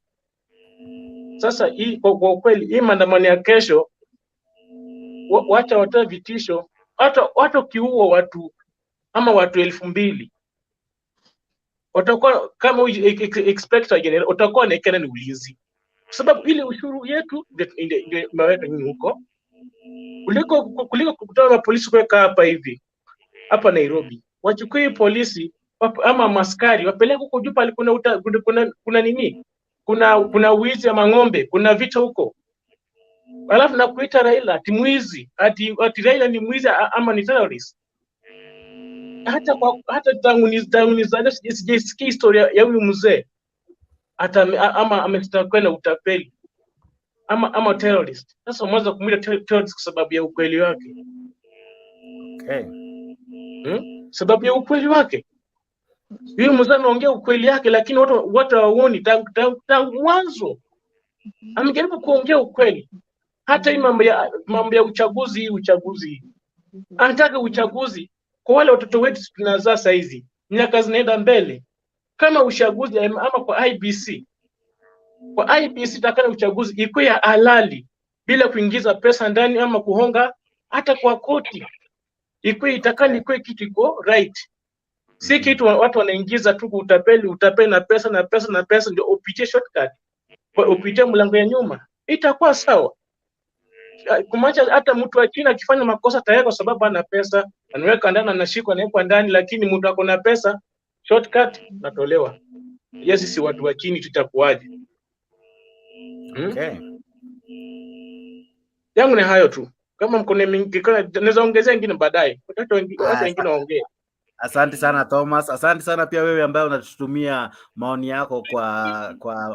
Sasa hii kwa kweli hii maandamano ya kesho wacha watoe vitisho, hata kiua watu ama watu 2,000 watakuwa kama expector general utakuwa na ikana ni ulinzi, kwa sababu ile ushuru yetu ndio imeweka nyinyi huko kuliko kutoa polisi kuweka hapa hivi hapa Nairobi. Wachukue polisi ama maskari wapeleke huko juu pale kuna nini, kuna wizi ya mang'ombe, kuna vita huko. Alafu na kuita Raila ati mwizi, ati Raila ni mwizi ama ni terrorist. Hata tangu nizaliwe sijasikia historia ya huyu mzee ama amestakiwa na utapeli ama terrorist. Sasa mwanzo kumwita terrorist kwa sababu ya ukweli wake. Sababu ya ukweli wake. Huyu mzee anaongea ukweli yake, lakini watu hawaoni tangu mwanzo. Amejaribu kuongea ukweli. Hata hii mambo ya uchaguzi. Anataka uchaguzi kwa wale watoto wetu tunazaa saizi. Miaka zinaenda mbele. Kama uchaguzi ama kwa IBC. Kwa IBC takana uchaguzi ikuwe ya halali bila kuingiza pesa ndani ama kuhonga hata kwa koti. Ikuwe kitu iko right. Si kitu watu wanaingiza tu utapeli na pesa ndio upitie shortcut. Kwa upitie mlango ya nyuma. Itakuwa sawa. Kumacha hata mtu wa China akifanya makosa tayari kwa sababu ana pesa, anaweka ndani, anashikwa anawekwa ndani, lakini mtu ako na pesa shortcut natolewa. Sisi watu wa chini tutakuwaje? Yangu ni hayo tu. Kama mkone mingi naweza ongezea nyingine baadaye. Watu wengine waongee. Asante sana Thomas. Asante sana pia wewe ambaye unatutumia maoni yako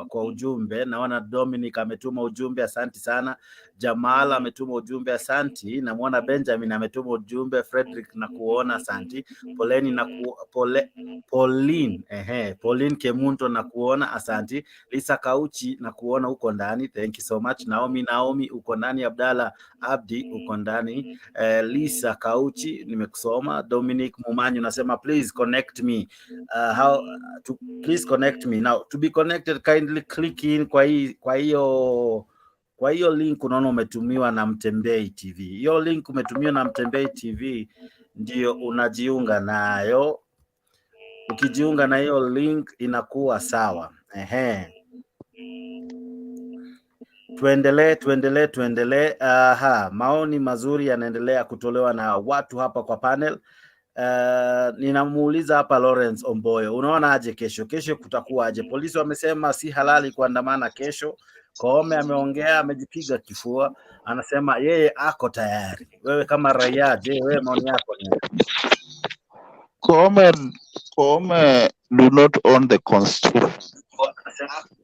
kwa ujumbe. Naona Dominic ametuma ujumbe, asante sana. Jamal ametuma ujumbe, asante. Namuona Benjamin ametuma ujumbe, Frederick na kuona, asante. Pauline Kemunto na kuona, asante. Lisa Kauchi na kuona uko ndani, thank you so much. Naomi uko ndani, Abdalla Abdi uko ndani, Lisa Kauchi nimekusoma. Dominic Mumanyu nasema please connect me. Please connect me. Now to be connected kindly click in kwa hiyo link unaona umetumiwa na Mtembei TV. Hiyo link umetumiwa na Mtembei TV ndio unajiunga nayo. Ukijiunga na hiyo link inakuwa sawa. Tuendelee. Maoni mazuri yanaendelea kutolewa na watu hapa kwa panel. Ninamuuliza hapa Lawrence Omboyo, unaona aje kesho kutakuwa aje? Polisi wamesema si halali kuandamana kesho. Koome ameongea, amejipiga kifua, anasema yeye ako tayari. Wewe kama raia, je, wewe maoni yako ni? Koome do not own the constitution.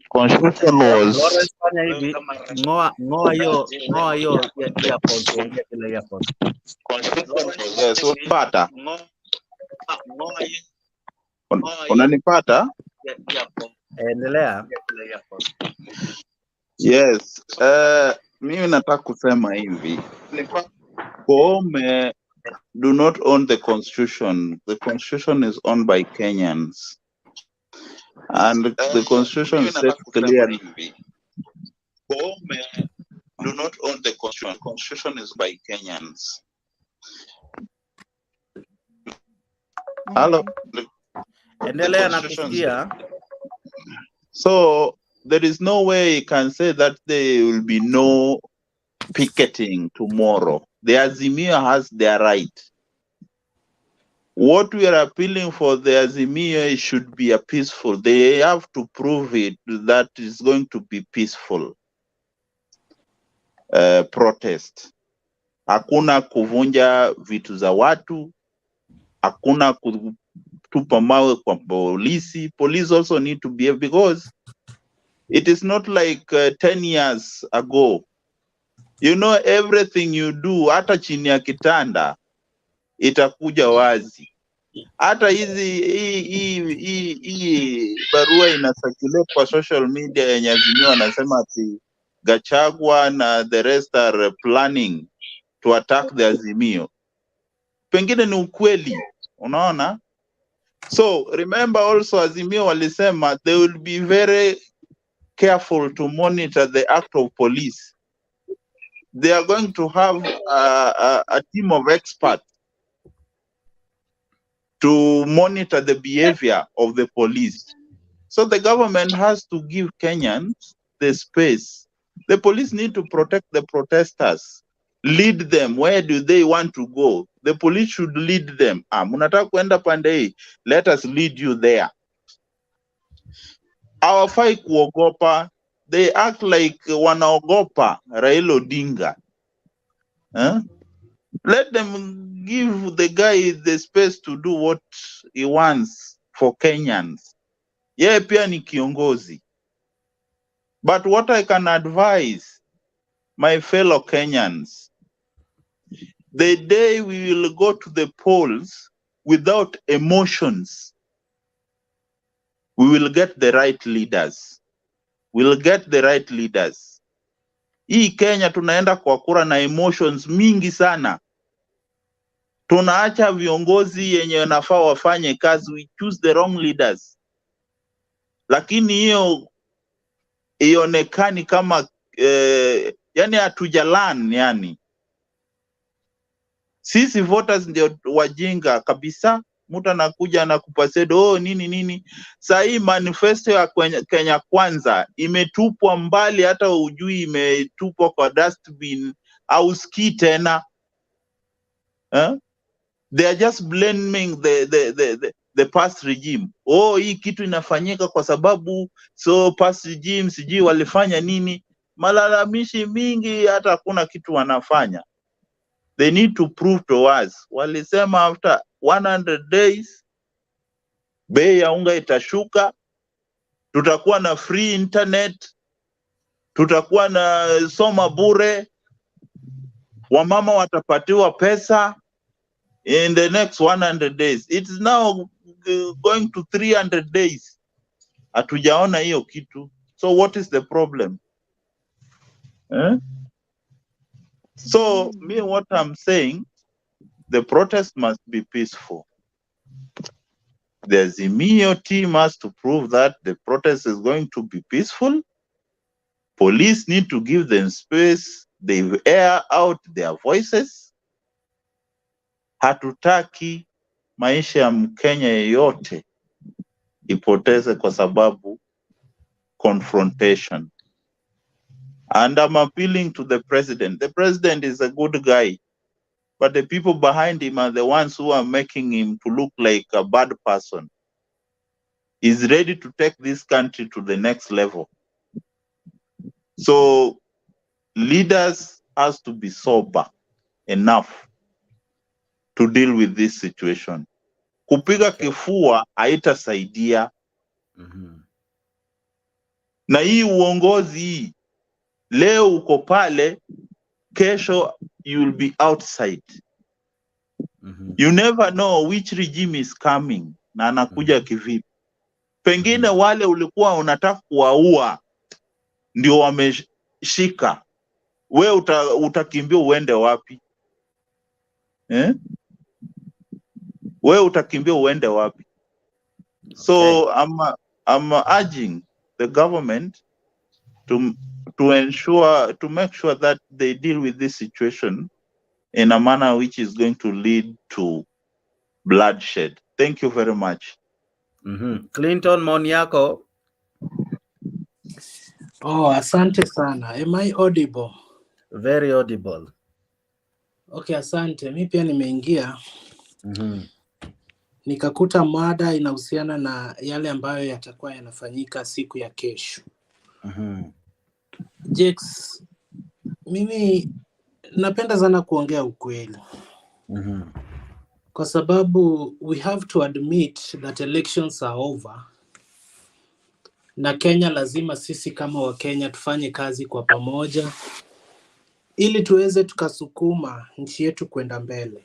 Constitution was Lawrence, fanya hivi, ngoa hiyo earphones, ongea bila earphones. Yes, unapata? Unanipata? Endelea. Yes, mimi nataka kusema hivi. Koome do not own the constitution. The constitution is owned by Kenyans. And the constitution says clearly, Koome do not own the constitution. The constitution is by Kenyans. Hello. Endelea na kusikia. So there is no way you can say that there will be no picketing tomorrow. The Azimio has their right. What we are appealing for the Azimio should be a peaceful. They have to prove it that it's going to be peaceful protest. Hakuna kuvunja vitu za watu, hakuna kutupa mawe kwa polisi. Police also need to behave, because it is not like 10 years ago. You know, everything you do, hata chini ya kitanda, itakuja wazi. Hata hii barua inasakilete kwa social media yenye Azimio wanasema ati Gachagua na the rest are planning to attack the Azimio. Pengine ni ukweli, unaona? So remember also Azimio walisema they will be very careful to monitor the act of police. They are going to have a team of experts to monitor the behavior of the police. So the government has to give Kenyans the space. The police need to protect the protesters, lead them. Where do they want to go? The police should lead them. Munataka kwenda pande hii, let us lead you there. Hawafai kuogopa. They act like wanaogopa Raila Odinga. Let them give the guy the space to do what he wants for Kenyans. Yeye pia ni kiongozi. But what I can advise my fellow Kenyans, the day we will go to the polls without emotions, we will get the right leaders. We'll get the right leaders. Hii Kenya tunaenda kwa kura na emotions mingi sana. Tunaacha viongozi yenye wanafaa wafanye kazi, we choose the wrong leaders. Lakini hiyo ionekani kama yani hatujalan yani. Sisi voters ndio wajinga kabisa. Mtu anakuja na kupasedo nini. Saa hii manifesto ya Kenya Kwanza imetupwa mbali, hata ujui imetupwa kwa dustbin au ski tena. They are just blaming the past regime. Hii kitu inafanyika kwa sababu past regime sijui walifanya nini. Malalamishi mingi, hata hakuna kitu wanafanya. They need to prove to us. Walisema after 100 days bei ya unga itashuka, tutakuwa na free internet, tutakuwa na soma bure, wamama watapatiwa pesa in the next 100 days. It is now going to 300 days. Hatujaona hiyo kitu. So what is the problem? So what I'm saying, the protest must be peaceful. The Azimio team has to prove that the protest is going to be peaceful. Police need to give them space. They air out their voices. Hatutaki maisha ya Mkenya yeyote ipoteze kwa sababu confrontation. And I'm appealing to the president. The president is a good guy, but the people behind him are the ones who are making him to look like a bad person. He's ready to take this country to the next level. So leaders has to be sober enough to deal with this situation. Kupiga kifua haitasaidia. Na hii uongozi leo uko pale, kesho you will be outside. You never know which regime is coming na anakuja kivipi. Pengine wale ulikuwa unataka kuwaua ndio wameshika. We utakimbia uende wapi? We utakimbia uende wapi? So I'm urging the government to make sure that they deal with this situation in a manner which is going to lead to bloodshed. Thank you very much. Clinton, maoni yako? Asante sana. Am I audible? Very audible. Okay, asante. Mi pia nimeingia nikakuta mada inahusiana na yale ambayo yatakuwa yanafanyika siku ya kesho. Jex, mimi napenda sana kuongea ukweli. Kwa sababu we have to admit that elections are over. Na Kenya lazima sisi kama wa Kenya tufanye kazi kwa pamoja ili tuweze tukasukuma nchi yetu kwenda mbele.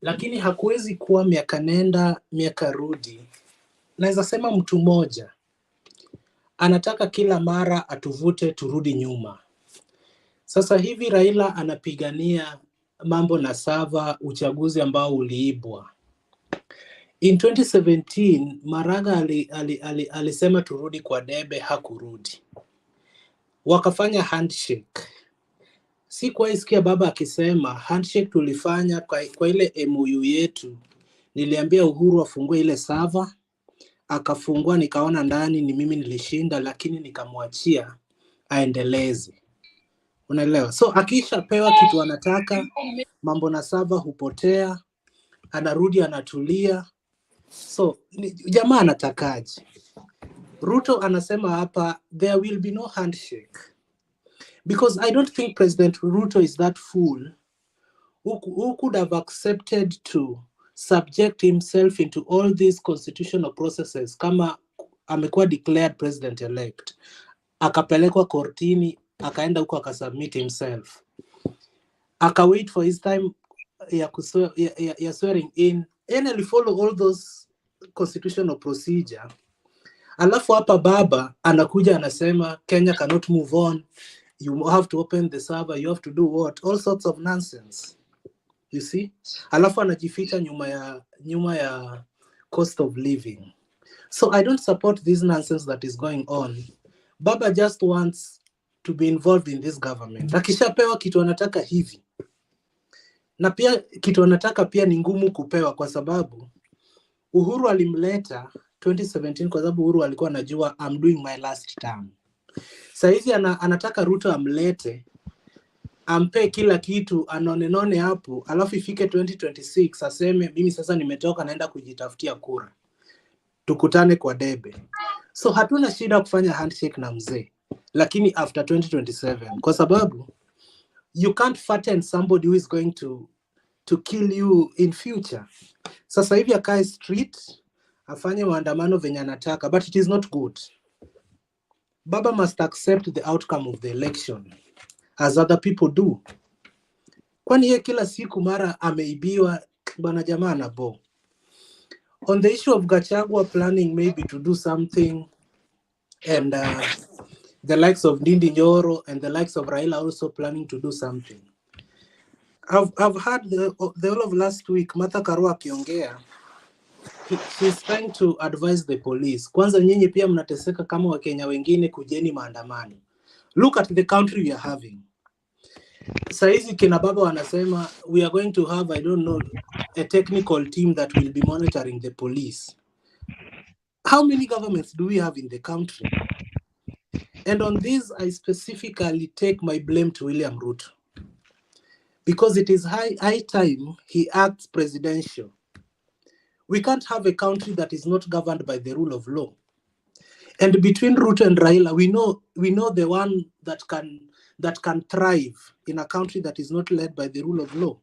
Lakini hakuwezi kuwa miaka nenda miaka rudi. Naweza sema mtu mmoja anataka kila mara atuvute turudi nyuma. Sasa hivi Raila anapigania mambo na sava, uchaguzi ambao uliibwa. In 2017 Maraga alisema turudi kwa debe, hakurudi. Wakafanya handshake. Sikuwahi sikia baba akisema handshake tulifanya kwa ile MOU yetu. Niliambia Uhuru afungue ile sava, akafungua, nikaona ndani ni mimi nilishinda, lakini nikamwachia aendeleze. Unaelewa? So akisha pewa kitu anataka, mambo na sava hupotea, anarudi anatulia. So jamaa anatakaje? Ruto anasema hapa there will be no handshake. Because I don't think President Ruto is that fool who could have accepted to subject himself into all these constitutional processes kama amekuwa declared president-elect. Akapelekwa kortini, akaenda huko akasubmit himself. Akawait for his time ya swearing in. And he'll follow all those constitutional procedure. Alafu hapa baba anakuja anasema Kenya cannot move on. You have to open the server, you have to do what? All sorts of nonsense. You see? Alafu anajificha nyuma ya cost of living. So I don't support this nonsense that is going on. Baba just wants to be involved in this government. Akishapewa kitu anataka hivi. Na pia kitu anataka pia ni ngumu kupewa kwa sababu Uhuru alimleta 2017 kwa sababu Uhuru alikuwa anajua I'm doing my last term. Saizi anataka Ruto amlete, ampe kila kitu, anone hapo, alafu ifike 2026 aseme mimi sasa nimetoka naenda kujitafutia kura. Tukutane kwa debe. So hatuna shida kufanya handshake na mzee, lakini after 2027 kwa sababu you can't fatten somebody who is going to kill you in future. Sasa hivi akae street, afanye maandamano venye anataka, but it is not good. Baba must accept the outcome of the election as other people do. Kwani yeye kila siku mara ameibiwa, bwana jamaa na bo. On the issue of Gachagua planning maybe to do something, and the likes of Ndindi Nyoro and the likes of Raila also planning to do something. I've heard the whole of last week Martha Karua akiongea. She's trying to advise the police. Kwanza nyinyi pia mnateseka kama Wakenya wengine, kujeni maandamano. Look at the country we are having. Saizi kina baba wanasema we are going to have, I don't know, a technical team that will be monitoring the police. How many governments do we have in the country? And on this, I specifically take my blame to William Ruto. Because it is high time he acts presidential. We can't have a country that is not governed by the rule of law. And between Ruto and Raila, we know the one that can thrive in a country that is not led by the rule of law.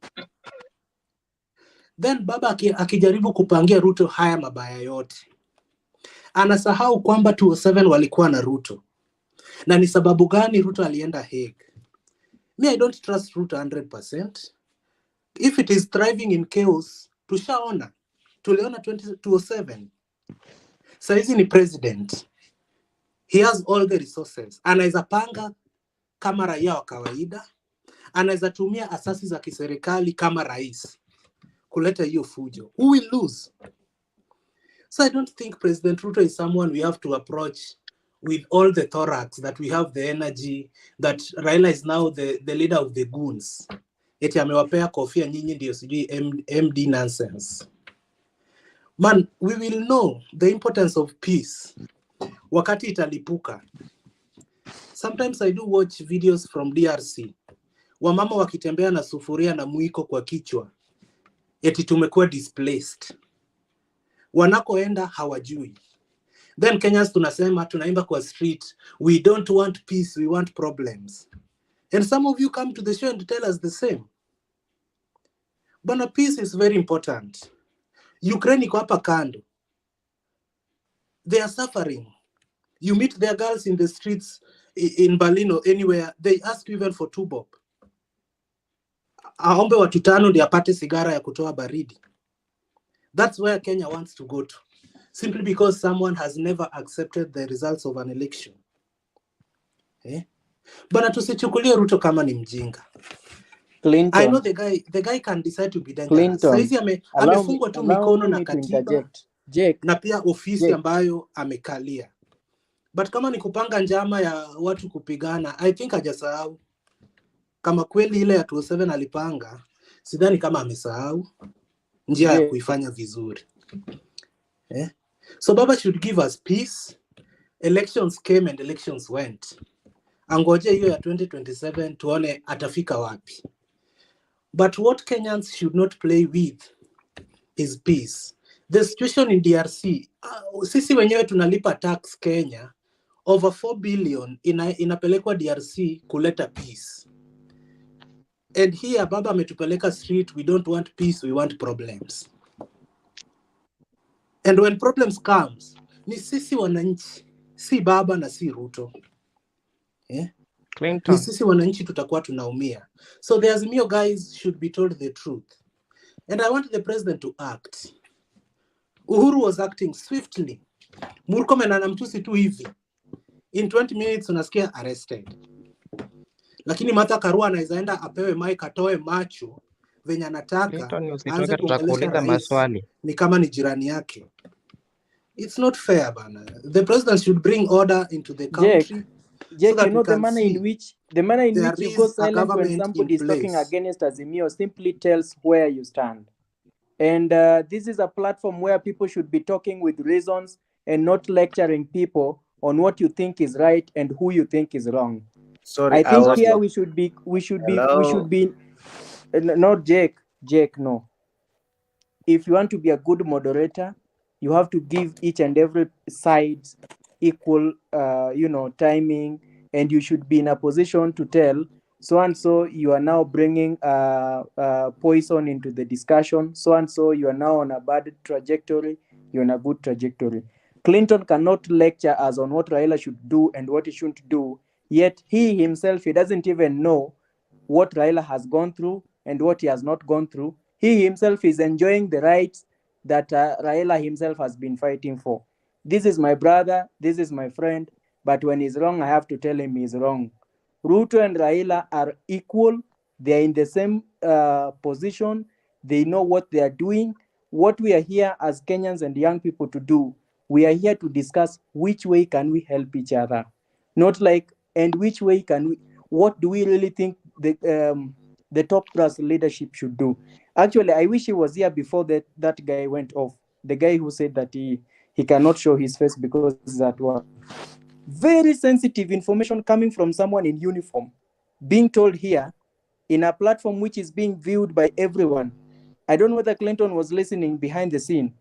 Then baba akijaribu kupangia Ruto haya mabaya yote, anasahau kwamba 2007 walikuwa na Ruto. Na ni sababu gani Ruto alienda Hague? Me, I don't trust Ruto 100%. If it is thriving in chaos, tushaona. Tuliona 2007. Saizi ni president. He has all the resources. Anaweza panga kama raia wa kawaida. Anaweza tumia asasi za kiserikali kama rais kuleta hiyo fujo. Who will lose? So I don't think President Ruto is someone we have to approach with all the thorax, that we have the energy, that Raila is now the leader of the goons. Eti amewapea kofia nyinyi ndio sijui MD nonsense. Man, we will know the importance of peace wakati italipuka. Sometimes I do watch videos from DRC wamama wakitembea na sufuria na mwiko kwa kichwa, eti tumekuwa displaced. Wanakoenda hawajui. Then Kenyans tunasema, tunaimba kwa street, we don't want peace, we want problems. And some of you come to the show and tell us the same. But peace is very important. Ukraine iko hapa kando. They are suffering. You meet their girls in the streets in Berlin or anywhere, they ask you even for 2 bob. Aombe watu 5 ndio apate sigara ya kutoa baridi. That's where Kenya wants to go to. Simply because someone has never accepted the results of an election. Bana tusichukulie Ruto kama ni mjinga. Clinton. I know the guy can decide to be dangerous. Saizi amefungwa tu mikono na katiba na pia ofisi ambayo amekalia. But kama ni kupanga njama ya watu kupigana, I think hajasahau. Kama kweli ile ya 2007 alipanga, sidhani kama amesahau njia ya kuifanya vizuri. So Baba should give us peace. Elections came and elections went. Angoje hiyo ya 2027 tuone atafika wapi. But what Kenyans should not play with is peace. The situation in DRC, sisi wenyewe tunalipa tax Kenya, over 4 billion inapelekwa DRC kuleta peace. And here Baba ametupeleka street, we don't want peace, we want problems. And when problems comes, ni sisi wananchi, si Baba na si Ruto. Ni sisi wananchi tutakuwa tunaumia. So the Azimio guys should be told the truth. And I want the president to act. Uhuru was acting swiftly. Murkomen anamtusi tu hivi. In 20 minutes unasikia arrested. Lakini Martha Karua anaweza apewe mic atoe macho venye anataka, aanze kuongelesha maswali. Ni kama ni jirani yake. It's not fair, bana. The president should bring order into the country. Jake, so you know the manner in which you go silent when somebody is talking against Azimio simply tells where you stand. And this is a platform where people should be talking with reasons and not lecturing people on what you think is right and who you think is wrong. Sorry, I think here we should be not Jake, no. If you want to be a good moderator, you have to give each and every side equal timing, and you should be in a position to tell so and so you are now bringing poison into the discussion, so and so you are now on a bad trajectory, you're on a good trajectory. Clinton cannot lecture us on what Raila should do and what he shouldn't do, yet he himself, he doesn't even know what Raila has gone through and what he has not gone through. He himself is enjoying the rights that Raila himself has been fighting for. This is my brother, this is my friend, but when he's wrong, I have to tell him he's wrong. Ruto and Raila are equal. They are in the same position. They know what they are doing. What we are here as Kenyans and young people to do, we are here to discuss which way can we help each other. Not like, and which way can we, what do we really think the top brass leadership should do? Actually, I wish he was here before that guy went off. The guy who said that he cannot show his face because that was very sensitive information coming from someone in uniform, being told here in a platform which is being viewed by everyone. I don't know whether Clinton was listening behind the scene.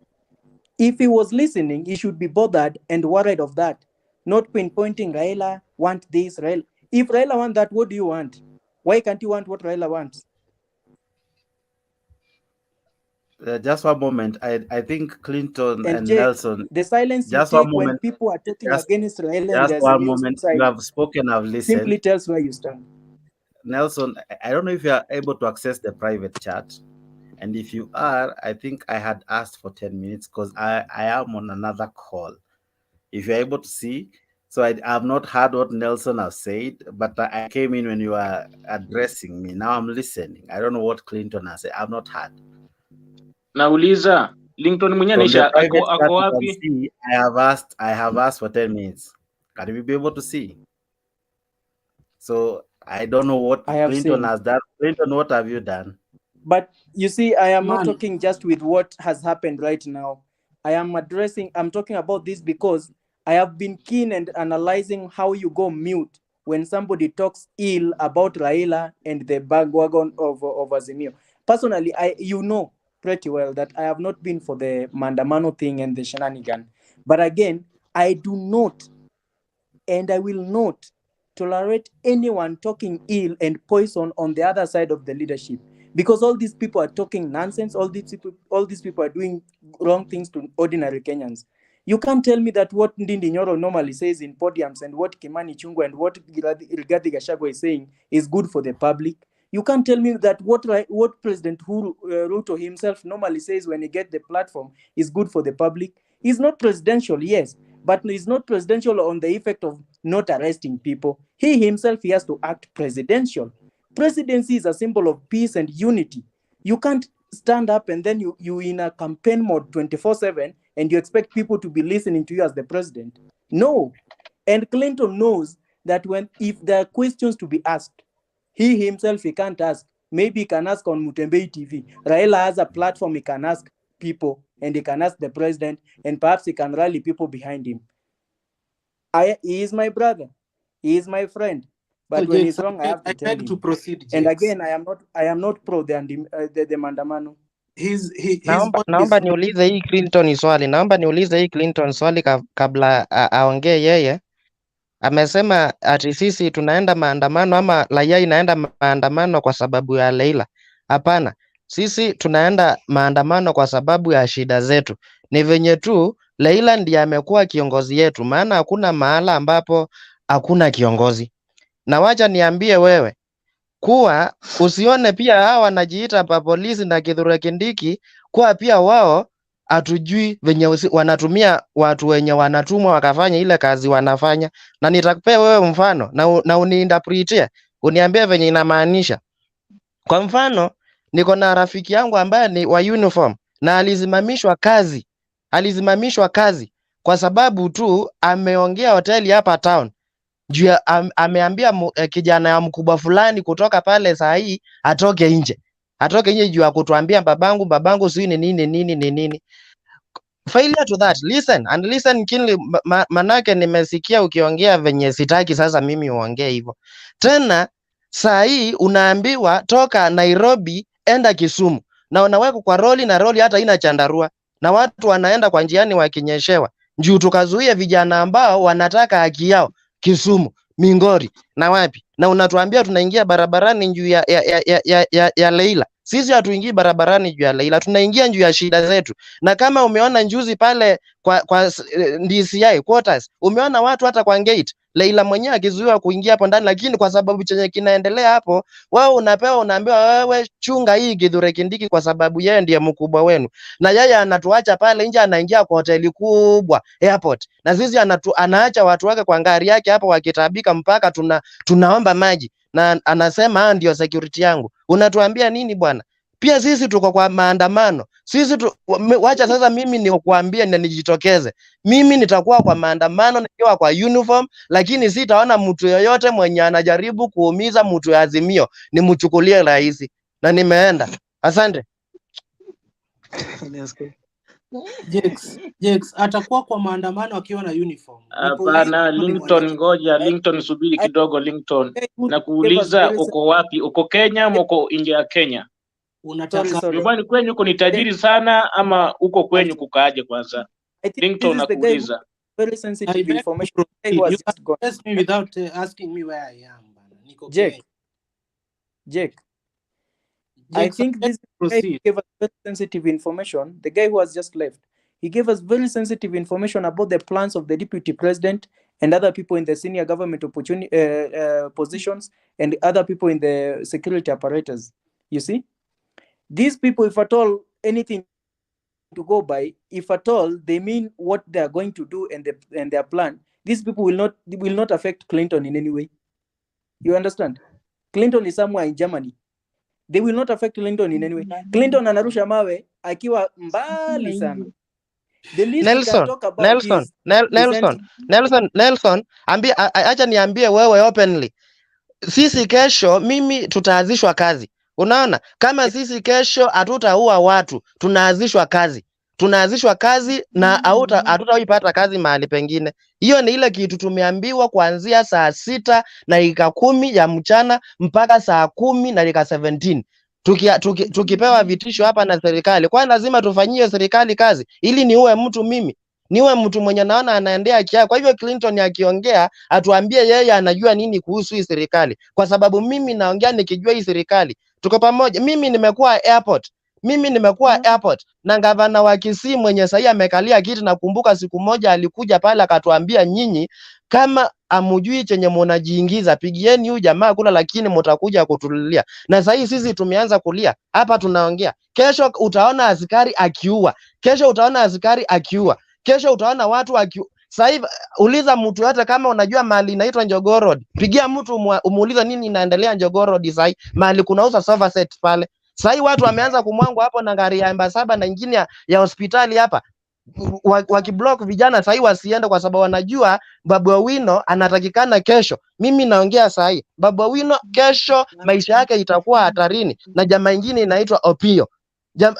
If he was listening, he should be bothered and worried of that, not pinpointing Raila want this, Raila. If Raila want that, what do you want? Why can't you want what Raila wants? Just one moment. I think Clinton and Jake, Nelson. The silence just you one take moment. when people are talking against Raila just and one moment. Side, you have spoken, I've listened. Simply tells where you stand. Nelson, I don't know if you are able to access the private chat. And if you are, I think I had asked for 10 minutes because I am on another call. If you're able to see, so I have not heard what Nelson has said, but I came in when you were addressing me. Now I'm listening. I don't know what Clinton has said. I've not heard. Nauliza Lincoln mwenye anaisha ako wapi? I have asked for 10 minutes. Can we be able to see? So I don't know what Clinton has done. Clinton, what have you done? But you see, I am not talking just with what has happened right now. I'm talking about this because I have been keen and analyzing how you go mute when somebody talks ill about Raila and the bandwagon of Azimio. Personally, you know pretty well that I have not been for the Maandamano thing and the shenanigan. But again, I do not and I will not tolerate anyone talking ill and poison on the other side of the leadership, because all these people are talking nonsense. All these people are doing wrong things to ordinary Kenyans. You can't tell me that what Ndindi Nyoro normally says in podiums and what Kimani Chungwa and what Rigathi Gachagua is saying is good for the public. You can't tell me that what President Ruto himself normally says when he gets the platform is good for the public. He's not presidential, yes, but he's not presidential on the effect of not arresting people. He himself, he has to act presidential. Presidency is a symbol of peace and unity. You can't stand up and then you in a campaign mode 24/7 and you expect people to be listening to you as the president. No. And Clinton knows that if there are questions to be asked, he himself, he can't ask. Maybe he can ask on Mutembei TV. Raila has a platform, he can ask people and he can ask the president, and perhaps he can rally people behind him. He is my brother. He is my friend. But when he's wrong, I have to tell him. To proceed, and again, I am not pro the Maandamano. Naomba niulize hii Clinton swali. Naomba niulize hii Clinton swali kabla aongee yeye. Amesema ati sisi tunaenda maandamano ama raia inaenda maandamano kwa sababu ya Raila. Hapana. Sisi tunaenda maandamano kwa sababu ya shida zetu. Ni venye tu Raila ndiye amekuwa kiongozi yetu, maana hakuna mahala ambapo hakuna kiongozi. Na wacha niambie wewe kuwa usione pia hawa wanajiita pa polisi na Kithure Kindiki kuwa pia wao hatujui venye wanatumia watu wenye wanatumwa wakafanya ile kazi wanafanya. Na nitakupea wewe mfano na uniinterpretie, uniambie venye inamaanisha. Kwa mfano, niko na rafiki yangu ambaye ni wa uniform na alizimamishwa kazi kwa sababu tu ameongea hoteli hapa town. Juu ameambia kijana ya mkubwa fulani kutoka pale saa hii atoke nje juu ya kutuambia babangu sio ni nini. Failure to that, listen keenly, manake nimesikia ukiongea venye sitaki sasa mimi uongee hivyo. Tena saa hii unaambiwa toka Nairobi enda Kisumu na unaweka kwa roli na roli hata ina chandarua na watu wanaenda kwa njiani wakinyeshewa. Juu tukazuia vijana ambao wanataka haki yao Kisumu, Mingori na wapi, na unatuambia tunaingia barabarani juu ya Raila. Sisi hatuingii barabarani juu ya Raila, tunaingia juu ya shida zetu. Na kama umeona njuzi pale kwa DCI quarters, umeona watu hata kwa gate Raila mwenyewe akizuiwa kuingia hapo ndani, lakini kwa sababu chenye kinaendelea hapo, wao unaambiwa wewe chunga hii Kithure Kindiki kwa sababu yeye ndiye mkubwa wenu. Na yeye anatuacha pale nje, anaingia kwa hoteli kubwa airport. Na sisi anaacha watu wake kwa ngari yake hapo wakitabika mpaka tunaomba maji. Na anasema ndio security yangu. Unatuambia nini bwana? Pia sisi tuko kwa maandamano. Wacha sasa mimi nikuambie na nijitokeze. Mimi nitakuwa kwa maandamano nikiwa kwa uniform, lakini sitaona mtu yoyote mwenye anajaribu kuumiza mtu ya Azimio nimchukulie rahisi. Na nimeenda. Asante. Jex atakuwa kwa maandamano akiwa na uniform. Hapana, Linton subiri kidogo Linton. Na kuuliza uko wapi? Uko Kenya ama uko nje ya Kenya? Unataka nyumbani kwenyu uko ni tajiri sana ama uko kwenyu kukaaje kwanza? Linton nakuuliza. Very sensitive information. You asked me without asking me where I am. Niko Jake. I think this guy gave us very sensitive information. The guy who has just left, he gave us very sensitive information about the plans of the deputy president and other people in the senior government positions and other people in the security apparatus. You see, these people, if at all anything to go by, if at all they mean what they are going to do and their plan, these people will not affect Clinton in any way. You understand? Clinton is somewhere in Germany. They will not affect Clinton in any way. Clinton anarusha mawe akiwa mbali sana. The least we can talk about Nelson, acha niambie wewe openly. Sisi kesho mimi tutaanzishwa kazi. Unaona? Kama sisi kesho hatutaua watu, tunaanzishwa kazi. tunaanzishwa kazi na hatutaipata kazi mahali pengine. Hiyo ni ile kitu tumeambiwa kuanzia saa 6:10 ya mchana mpaka saa 10:17. Tukipewa vitisho hapa na serikali, kwa lazima tufanyie serikali kazi ili niue mtu mimi? Niwe mtu mwenye naona anaendea kia. Kwa hivyo Clinton akiongea atuambie yeye anajua nini kuhusu hii serikali, kwa sababu mimi naongea nikijua hii serikali. Tuko pamoja. Mimi nimekuwa airport na gavana wa Kisii mwenye sasa amekalia kiti. Nakumbuka siku moja alikuja pale akatuambia, nyinyi kama amujui chenye mnajiingiza, pigieni huyu jamaa kula, lakini mtakuja kutulilia. Na sasa sisi tumeanza kulia hapa, tunaongea. Kesho utaona askari akiua, kesho utaona watu sasa hivi. Uliza mtu yote kama unajua mahali inaitwa Njogoo Road, pigia mtu umuuliza nini inaendelea Njogoo Road sasa hivi, mahali kunauza sofa set pale. Sasa hivi watu wameanza kumwangwa hapo na gari ya Embasaba na nyingine ya hospitali hapa, wakiblock vijana sasa hivi wasiende, kwa sababu wanajua Babu Owino anatakikana kesho. Mimi naongea sasa hivi, Babu Owino kesho maisha yake itakuwa hatarini, na jamaa nyingine inaitwa Opio.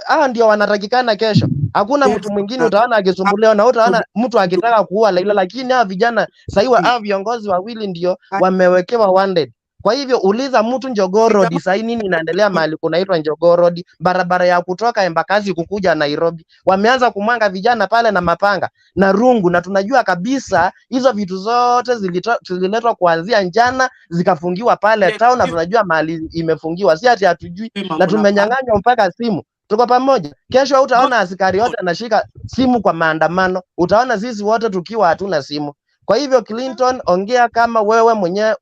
Hao ndio wanatakikana kesho. Hakuna mtu mwingine utaona akisumbuliwa, na utaona mtu akitaka kuua Raila, lakini hao vijana sasa hivi, hao viongozi wawili ndio wamewekewa wanted. Kwa hivyo uliza mtu Njogoo Road sasa nini inaendelea mahali kunaitwa Njogoo Road, barabara ya kutoka Embakasi kukuja Nairobi. Wameanza kumwanga vijana pale na mapanga na rungu, na tunajua kabisa hizo vitu zote zililetwa kuanzia njana zikafungiwa pale town, na tunajua mahali imefungiwa, si ati hatujui, na tumenyang'anywa mpaka simu. Tuko pamoja. Kesho utaona askari yote anashika simu kwa maandamano, utaona sisi wote tukiwa hatuna simu. Kwa hivyo Clinton, ongea kama wewe mwenyewe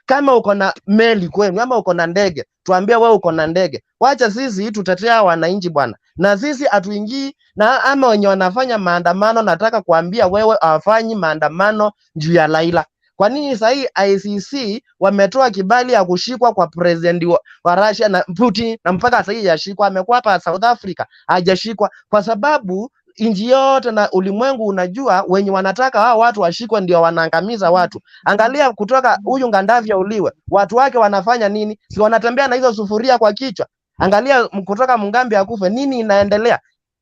kama uko na meli kwenu ama uko na ndege, tuambie wewe uko na ndege. Wacha sisi tutetea wananchi bwana. Na sisi hatuingii na ama wenye wanafanya maandamano, nataka kuambia wewe hawafanyi maandamano juu ya Raila. Kwa nini sasa hii ICC wametoa kibali ya kushikwa kwa president wa Russia na Putin, na mpaka sasa hii yashikwa? Amekuwa hapa South Africa hajashikwa, kwa sababu inji yote na ulimwengu unajua wenye wanataka hao watu washikwe ndio wanaangamiza watu. Angalia kutoka huyu Ngandavya uliwe, watu wake wanafanya nini? Si wanatembea na hizo sufuria kwa kichwa? Angalia kutoka Mugambi akufe, nini inaendelea?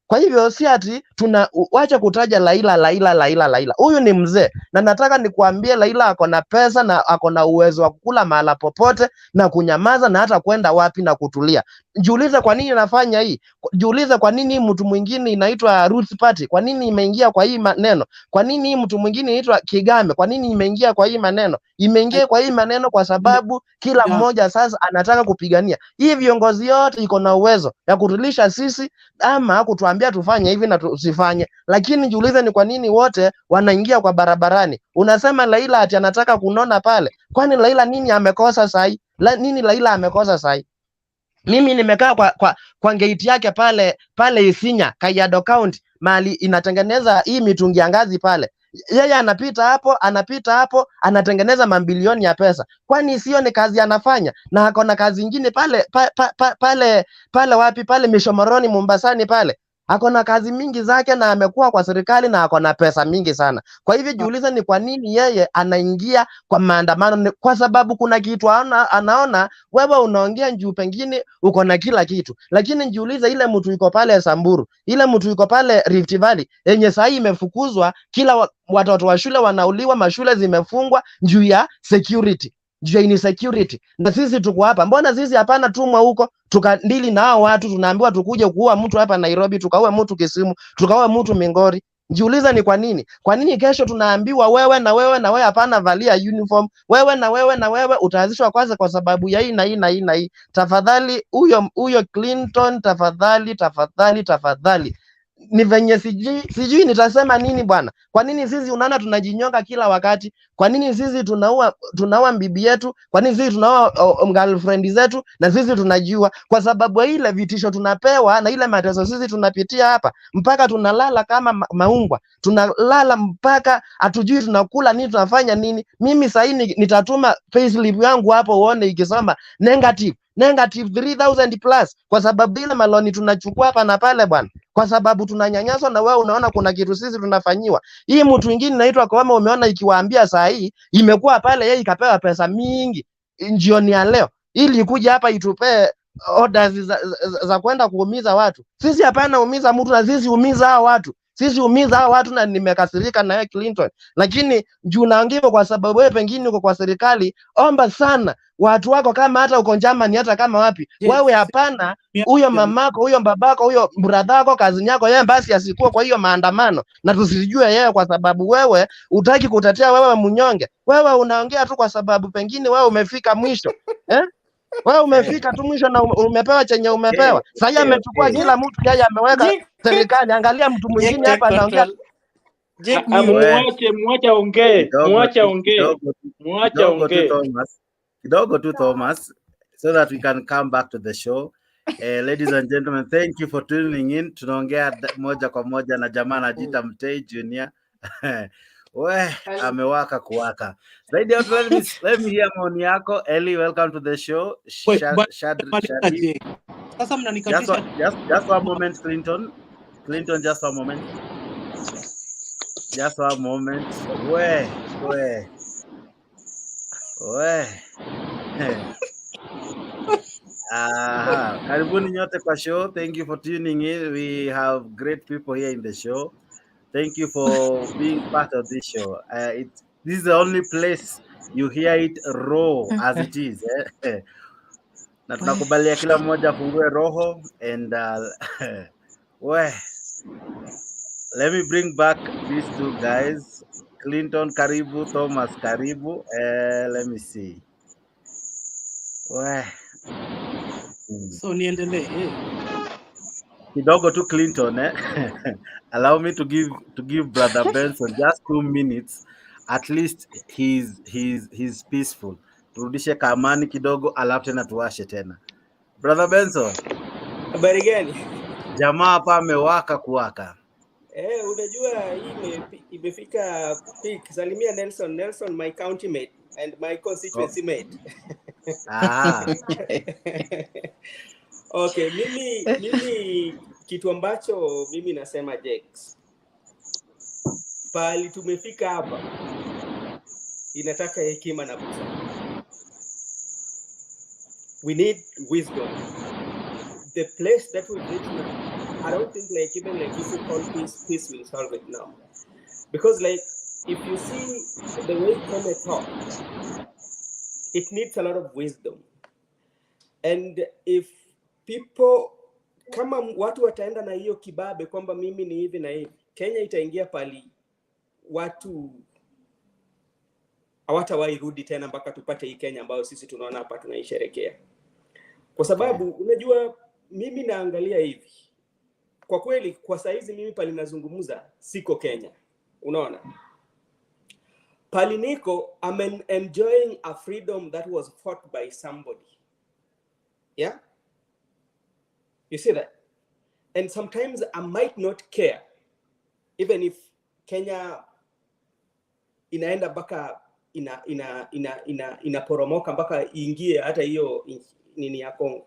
Kwa hivyo si ati wacha kutaja Raila. Huyu ni mzee, na nataka nikuambie Raila ako na pesa na ako na uwezo wa kukula mahala popote na kunyamaza na hata kwenda wapi na kutulia. Jiulize kwa nini nafanya hii. Jiulize kwa nini mtu mwingine inaitwa Roots Party, kwa nini imeingia kwa hii maneno? Kwa nini mtu mwingine inaitwa Kigame, kwa nini imeingia kwa hii maneno? Imeingia kwa hii maneno kwa sababu kila mmoja sasa anataka kupigania. Hii viongozi yote iko na uwezo ya kutulisha sisi ama kutuambia tufanye hivi na tusifanye, lakini jiulize ni kwa nini wote wanaingia kwa barabarani. Unasema Raila ati anataka kunona pale. Kwani Raila nini amekosa sahi? Nini Raila amekosa sahi? Mimi nimekaa kwa gate yake pale Isinya, Kajiado County, mali inatengeneza hii mitungi ya ngazi pale. Yeye anapita hapo anatengeneza mabilioni ya pesa. Kwani sio ni kazi anafanya? Na ako na kazi nyingine pale wapi pale Mishomoroni Mombasani pale. Ako na kazi mingi zake na amekuwa kwa serikali na ako na pesa mingi sana. Kwa hivyo jiulize ni kwa nini yeye anaingia kwa maandamano. Kwa sababu kuna kitu anaona wewe unaongea juu pengine uko na kila kitu. Lakini jiulize ile mtu yuko pale Samburu, ile mtu yuko pale Rift Valley yenye sasa imefukuzwa, kila watoto wa shule wanauliwa, mashule zimefungwa juu ya security. Juu ya insecurity. Na sisi tuko hapa. Mbona sisi hapana tumwa huko tukadili na hao watu? Tunaambiwa tukuje kuua mtu hapa Nairobi, tukaue mtu Kisumu, tukaue mtu Mingori. Jiuliza ni kwa nini? Kwa nini kesho tunaambiwa wewe na wewe hapana valia uniform, wewe na wewe utaanzishwa kwanza kwa sababu ya hii na hii. Tafadhali huyo Clinton, tafadhali. Ni venye sijui nitasema nini bwana. Kwa nini sisi unaona tunajinyonga kila wakati? Kwa nini sisi tunaua bibi yetu? Kwa nini sisi tunaua girlfriend zetu na sisi tunajua? Kwa sababu ile vitisho tunapewa na ile mateso sisi tunapitia hapa, mpaka tunalala kama maungwa. Tunalala mpaka hatujui tunakula nini, tunafanya nini. Mimi sasa nitatuma payslip yangu hapo uone ikisoma negative 3000 plus, kwa sababu ile maloni tunachukua hapa na pale bwana, kwa sababu tunanyanyaswa. Na wewe unaona kuna kitu sisi tunafanyiwa. Hii mtu mwingine inaitwa Koome, umeona ikiwaambia saa hii imekuwa pale, yeye ikapewa pesa mingi jioni ya leo ili kuja hapa itupee orders za kwenda kuumiza watu. Sisi hapana umiza mtu, na sisi umiza hao watu. Sisi umiza hao watu, na nimekasirika na Clinton. Lakini juu naangiwa kwa sababu wewe pengine uko kwa serikali, omba sana watu wako, kama hata uko Germany, hata kama wapi, wewe hapana, huyo mamako, huyo babako, huyo bradhako, kazi yako yeye basi asikuwa kwa hiyo maandamano, na tusijue yeye, kwa sababu wewe utaki kutetea wewe mnyonge. Wewe unaongea tu kwa sababu pengine wewe umefika mwisho. Wewe umefika tu mwisho na umepewa chenye umepewa. Sasa amechukua kila mtu, yeye ameweka serikali. Angalia mtu mwingine hapa anaongea. Muache ongee. Kidogo tu Thomas, so that we can come back to the show. Ladies and gentlemen, thank you for tuning in. Tunaongea moja kwa moja na jamaa anajiita Mtei Junior. We amewaka kuwaka. Zaidi ya let me hear maoni yako. Eli, welcome to the show. Shadi. Sasa mnanikatisha. Just one moment, Clinton, just one moment. Just one moment. We. Karibuni nyote kwa show. Thank you for tuning in. We have great people here in the show. Thank you for being part of this show. This is the only place you hear it raw as it is. Na tunakubalia kila mmoja afungue roho and let me bring back these two guys. Clinton karibu, Thomas karibu. Let me see. So niendelee. Kidogo tu Clinton, allow me to give Brother Benson just 2 minutes. At least he's peaceful. Turudishe kamani kidogo, alafu tena tuwashe tena. Brother Benson. Habari gani? Jamaa hapa amewaka kuwaka. Unajua hii imefika peak. Salimia Nelson my county mate and my constituency mate. Okay, mimi kitu ambacho mimi nasema Jex, pali tumefika hapa inataka hekima na busara. We need wisdom. The place that we reach now, I don't think like even like if you call peace will solve it now. Because like if you see the way Koome talk, it needs a lot of wisdom. And if people kama watu wataenda na hiyo kibabe kwamba mimi ni hivi na hivi, Kenya itaingia pali watu hawatawahi rudi tena mpaka tupate hii Kenya ambayo sisi tunaona hapa tunaisherekea. Kwa sababu unajua mimi naangalia hivi. Kwa kweli kwa saizi mimi pali nazungumuza siko Kenya. Unaona? Pali niko I'm enjoying a freedom that was fought by somebody. Yeah? You see that? And sometimes I might not care, even if Kenya inaenda baka inaporomoka mpaka iingie hata hiyo nini ya Kongo.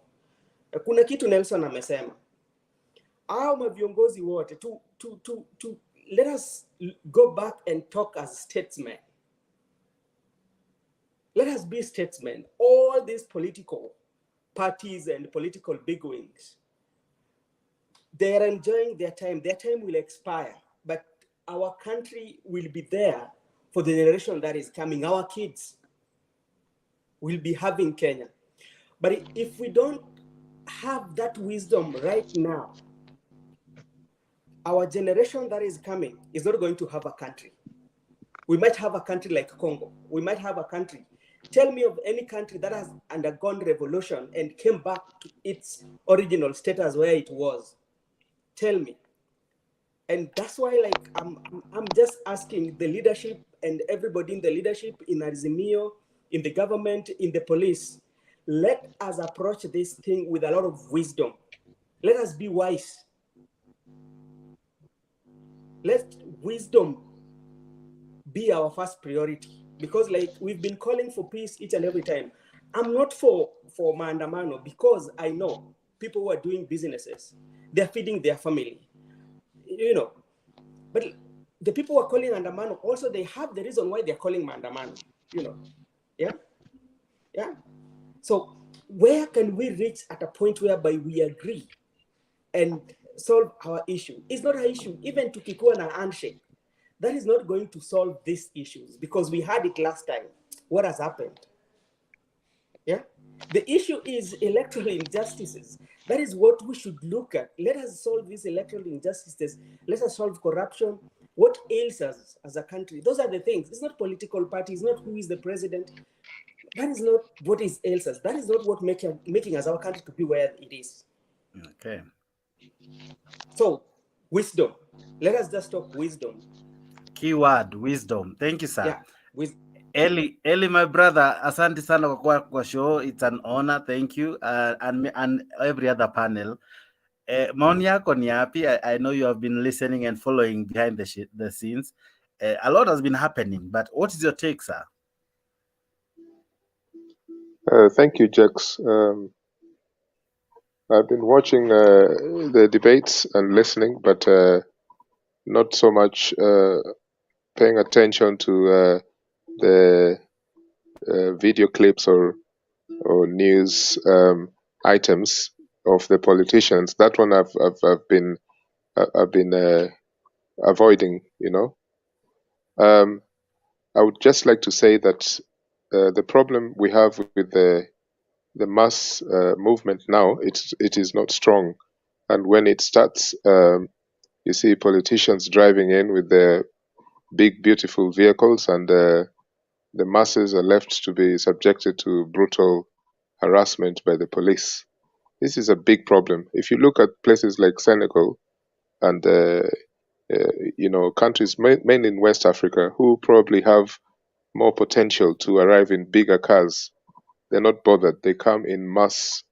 Kuna kitu Nelson amesema. Au maviongozi wote to let us go back and talk as statesmen. Let us be statesmen. All these political parties and political bigwigs, they are enjoying their time. Their time will expire, but our country will be there for the generation that is coming. Our kids will be having Kenya. But if we don't have that wisdom right now, our generation that is coming is not going to have a country. We might have a country like Congo. We might have a country. Tell me of any country that has undergone revolution and came back to its original status where it was. Tell me. And that's why, like, I'm just asking the leadership and everybody in the leadership, in Azimio, in the government, in the police, let us approach this thing with a lot of wisdom. Let us be wise. Let wisdom be our first priority. Because like we've been calling for peace each and every time. I'm not for Maandamano because I know people who are doing businesses, they're feeding their family, you know. But the people who are calling Maandamano also, they have the reason why they're calling Maandamano, you know. Yeah. So where can we reach at a point whereby we agree and solve our issue? It's not an issue. Even to Kikuan and handshake, that is not going to solve these issues because we had it last time. What has happened? Yeah. The issue is electoral injustices. That is what we should look at. Let us solve these electoral injustices. Let us solve corruption. What ails us as a country? Those are the things. It's not political parties, not who is the president. That is not what is ails us. That is not what making us our country to be where it is. Okay. So, wisdom. Let us just talk wisdom. Keyword, wisdom. Thank you, sir. Yeah. Eli, my brother, asante sana kwa show. It's an honor. Thank you. And every other panel. Maoni yako ni yapi? I know you have been listening and following behind the scenes. A lot has been happening, but what is your take, sir? Thank you, Jax. I've been watching the debates and listening, but not so much paying attention to the video clips or news items of the politicians. That one I've been avoiding. You know, I would just like to say that the problem we have with the mass movement now, it is not strong, and when it starts, you see politicians driving in with their big beautiful vehicles, and the masses are left to be subjected to brutal harassment by the police. This is a big problem. If you look at places like Senegal and you know, countries mainly in West Africa who probably have more potential to arrive in bigger cars, they're not bothered. They come in mass.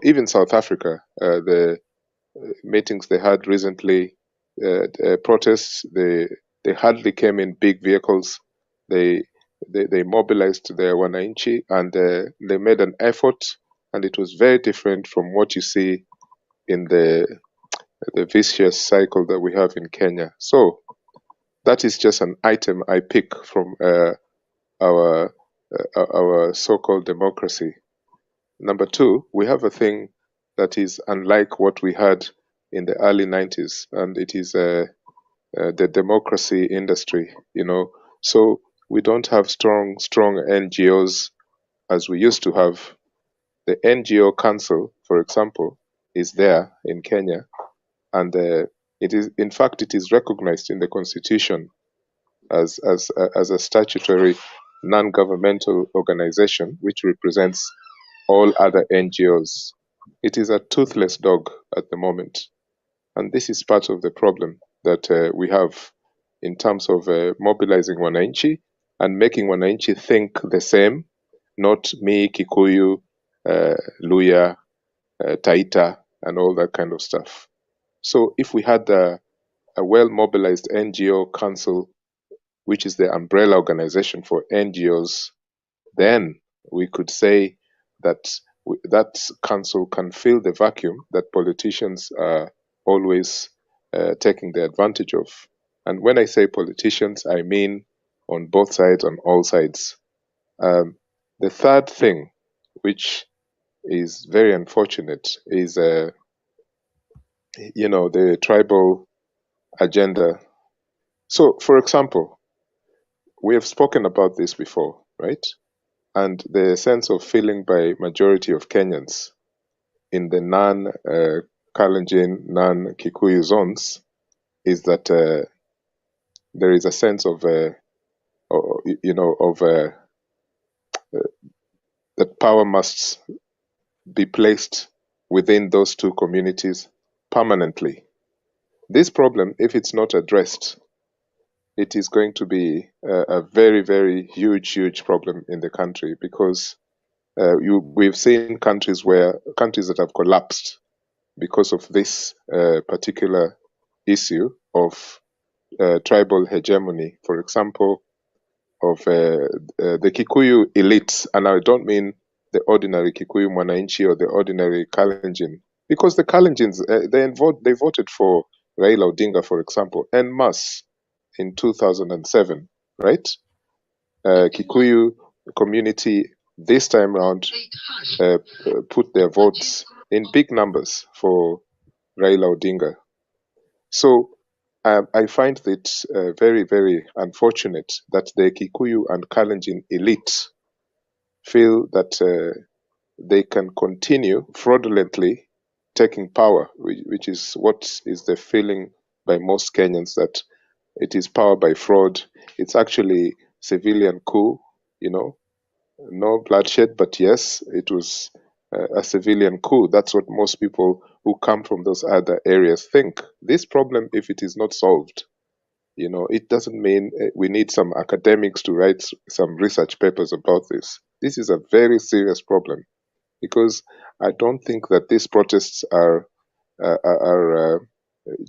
Even South Africa, the meetings they had recently, protests, they hardly came in big vehicles. They mobilized their wananchi, and they made an effort, and it was very different from what you see in the vicious cycle that we have in Kenya. So that is just an item I pick from our so-called democracy. Number two, we have a thing that is unlike what we had in the early 90s, and it is the democracy industry, you know. So we don't have strong NGOs as we used to have. The NGO Council, for example, is there in Kenya, and it is, in fact, it is recognized in the constitution as a statutory non-governmental organization which represents all other NGOs. It is a toothless dog at the moment, and this is part of the problem that we have in terms of mobilizing wananchi and making wananchi think the same, not me, Kikuyu, Luya, Taita, and all that kind of stuff. So if we had a well-mobilized NGO council, which is the umbrella organization for NGOs, then we could say that that council can fill the vacuum that politicians are always taking the advantage of. And when I say politicians, I mean on both sides, on all sides. The third thing, which is very unfortunate, is you know, the tribal agenda. So, for example, we have spoken about this before, right? And the sense of feeling by majority of Kenyans in the non-Kalenjin, non-Kikuyu zones is that there is a sense of, you know, of that power must be placed within those two communities permanently. This problem, if it's not addressed, it is going to be a very, very huge problem in the country, because we've seen countries that have collapsed because of this particular issue of tribal hegemony. For example, of the Kikuyu elites, and I don't mean the ordinary Kikuyu mwananchi or the ordinary Kalenjin, because the Kalenjins they voted for Raila Odinga, for example, en masse in 2007, right? Kikuyu community this time around put their votes in big numbers for Raila Odinga. So I find it very, very unfortunate that the Kikuyu and Kalenjin elite feel that they can continue fraudulently taking power, which is what is the feeling by most Kenyans, that it is power by fraud. It's actually civilian coup, no bloodshed, but yes, it was a civilian coup. That's what most people who come from those other areas think. This problem, if it is not solved, it doesn't mean we need some academics to write some research papers about this. This is a very serious problem, because I don't think that these protests are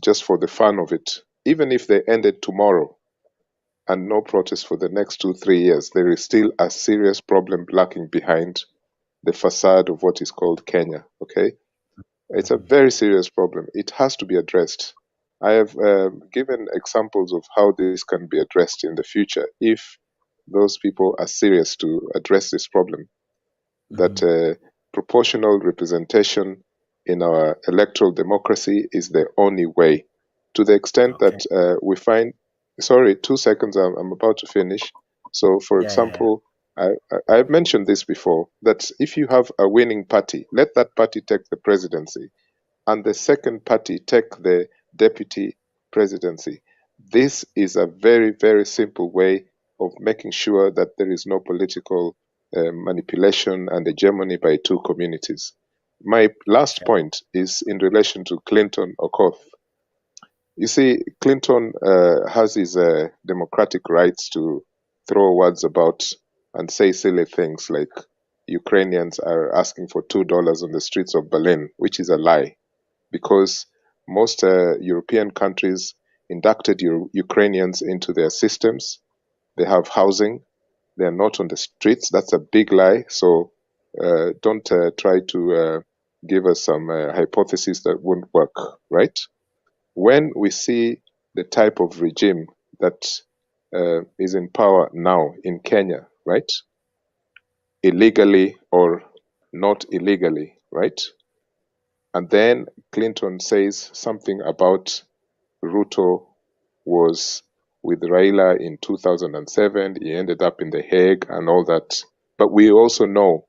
just for the fun of it. Even if they ended tomorrow and no protest for the next 2-3 years, there is still a serious problem lurking behind the facade of what is called Kenya. Okay, it's a very serious problem. It has to be addressed. I have given examples of how this can be addressed in the future if those people are serious to address this problem. That proportional representation in our electoral democracy is the only way. To the extent that we find, sorry, 2 seconds, I'm about to finish. So, for example, I've mentioned this before, that if you have a winning party, let that party take the presidency, and the second party take the deputy presidency. This is a very, very simple way of making sure that there is no political manipulation and hegemony by two communities. My last point is in relation to Clinton Okoth. You see, Clinton has his democratic rights to throw words about and say silly things like Ukrainians are asking for $2 on the streets of Berlin, which is a lie, because most European countries inducted Ukrainians into their systems. They have housing. They are not on the streets. That's a big lie. So don't try to give us some hypotheses that won't work, right? When we see the type of regime that is in power now in Kenya, right? Illegally or not illegally, right? And then Clinton says something about Ruto was with Raila in 2007. He ended up in The Hague and all that. But we also know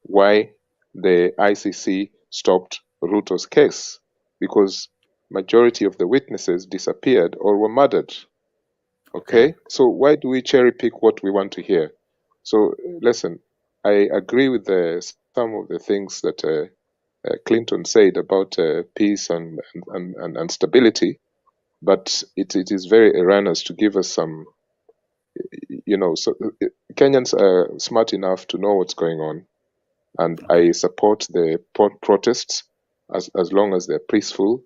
why the ICC stopped Ruto's case, because majority of the witnesses disappeared or were murdered. Okay? So why do we cherry pick what we want to hear? So listen, I agree with some of the things that Clinton said about peace and stability, but it is very erroneous to give us some, so Kenyans are smart enough to know what's going on, and I support the protests as long as they're peaceful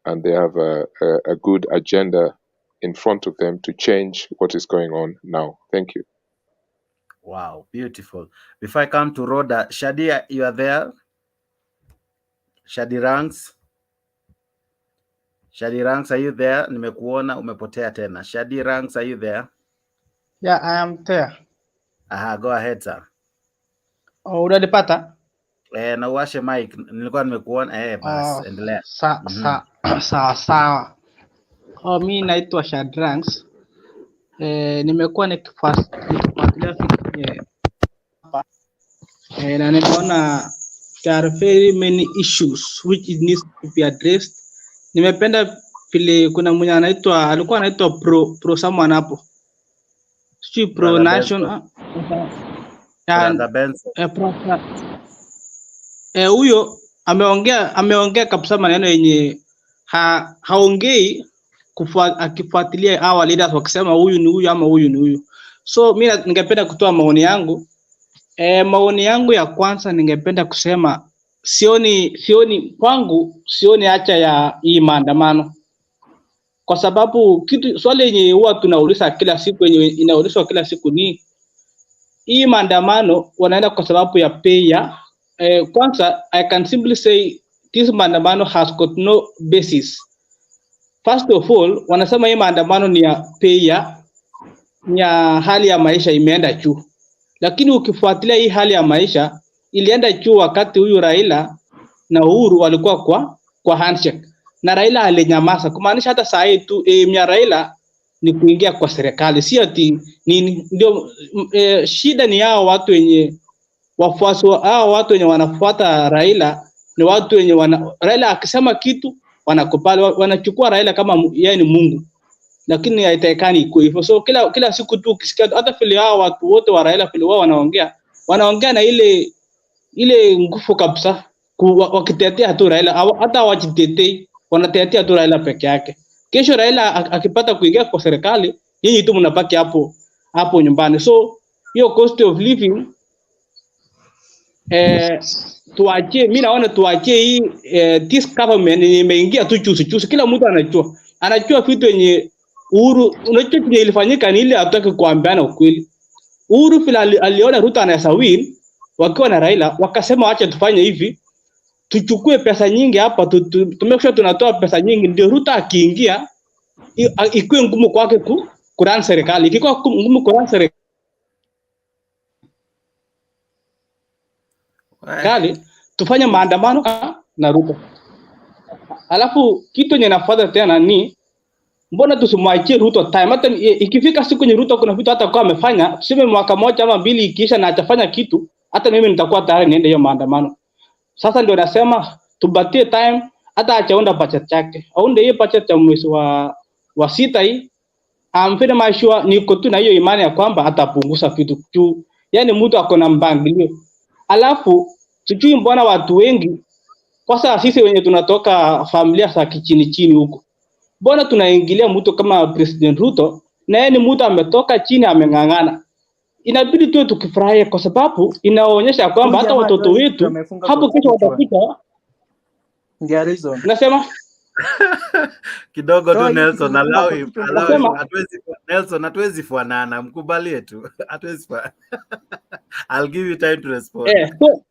and they have a good agenda in front of them to change what is going on now. Thank you. Wow, beautiful. Before I come to Rhoda, Shadi, you are there? Shadi Ranks? Shadi Ranks, are you there? Nimekuona umepotea tena. Shadi Ranks, are you there? Yeah, I am there. Aha, go ahead, sir. Oh, unanipata? Na uwashe mic. Nilikuwa nimekuona bas, endelea. Sawa. Mimi naitwa Shadranks. Nimekuwa nikifuatilia hapa. Na nimeona there are very many issues which it needs to be addressed. Nimependa vile kuna mwenye alikuwa anaitwa pro someone hapo. Si pro national. Huyo ameongea kabisa maneno yenye haongei akifuatilia hawa leaders wakisema huyu ni huyu ama huyu ni huyu. So mimi ningependa kutoa maoni yangu. Maoni yangu ya kwanza ningependa kusema sioni kwangu hacha ya hii maandamano. Kwa sababu swali yenye huwa tunauliza kila siku, yenye inaulizwa kila siku ni hii maandamano wanaenda kwa sababu ya paya. Kwanza I can simply say this maandamano has got no basis. First of all, wanasema hii maandamano ni ya paya, ni ya hali ya maisha imeenda juu. lakini ukifuatilia hii hali ya maisha ilienda juu wakati huyu Raila na Uhuru walikuwa kwa handshake, na Raila alinyamaza, kumaanisha hata saa hii tu ya Raila ni kuingia kwa serikali, si ati ndio. Shida ni hao watu wenye wafuasi hao, watu wenye wanafuata Raila ni watu wenye Raila akisema kitu wanakubali, wanachukua Raila kama yeye ni Mungu, lakini haitakani iko hivyo. So kila siku tu ukisikia hata vile hao watu wote wa Raila vile wao wanaongea na ile nguvu kabisa, wakitetea tu Raila, hata wajitetei, wanatetea tu Raila peke yake. Kesho Raila akipata kuingia kwa serikali, nyinyi tu mnabaki hapo nyumbani. So hiyo cost of living tuachie, mimi naona tuachie hii this government imeingia tu chusi, kila mtu anajua vitu yenye Uhuru, unajua kile ilifanyika ni ile hataki kuambiana ukweli. Uhuru vile aliona Ruto anaweza win wakiwa na Raila, wakasema acha tufanye hivi, tuchukue pesa nyingi hapa, tumekisha tunatoa pesa nyingi, ndio Ruto akiingia ikuwe ngumu kwake kuran serikali. Ikikuwa ngumu kuran serikali, tufanye maandamano na Ruto. Alafu kitu yenye nafuata tena ni mbona tusimwachie Ruto time, hata ikifika siku yenye Ruto kuna vitu hata kwa amefanya, tuseme mwaka moja ama mbili ikiisha na atafanya kitu, hata mimi nitakuwa tayari niende hiyo maandamano. Sasa ndio nasema tubatie time, hata achaunda budget yake, aunde hiyo budget ya mwezi wa sita hii, amfene mashua niko tu na hiyo imani ya kwamba atapunguza vitu juu, yani mtu akona mpangilio. Alafu sijui mbona watu wengi kwa sasa sisi wenye tunatoka familia za chini huko, mbona tunaingilia mtu kama President Ruto na yeye ni mtu ametoka chini ameng'ang'ana. Inabidi tu tukifurahia kwa sababu inaonyesha kwamba hata watoto wetu hapo kesho watapita. Ndio reason nasema kidogo tu Nelson, hatuwezi fuanana, mkubalie tu, hatuwezi I'll give you time to respond.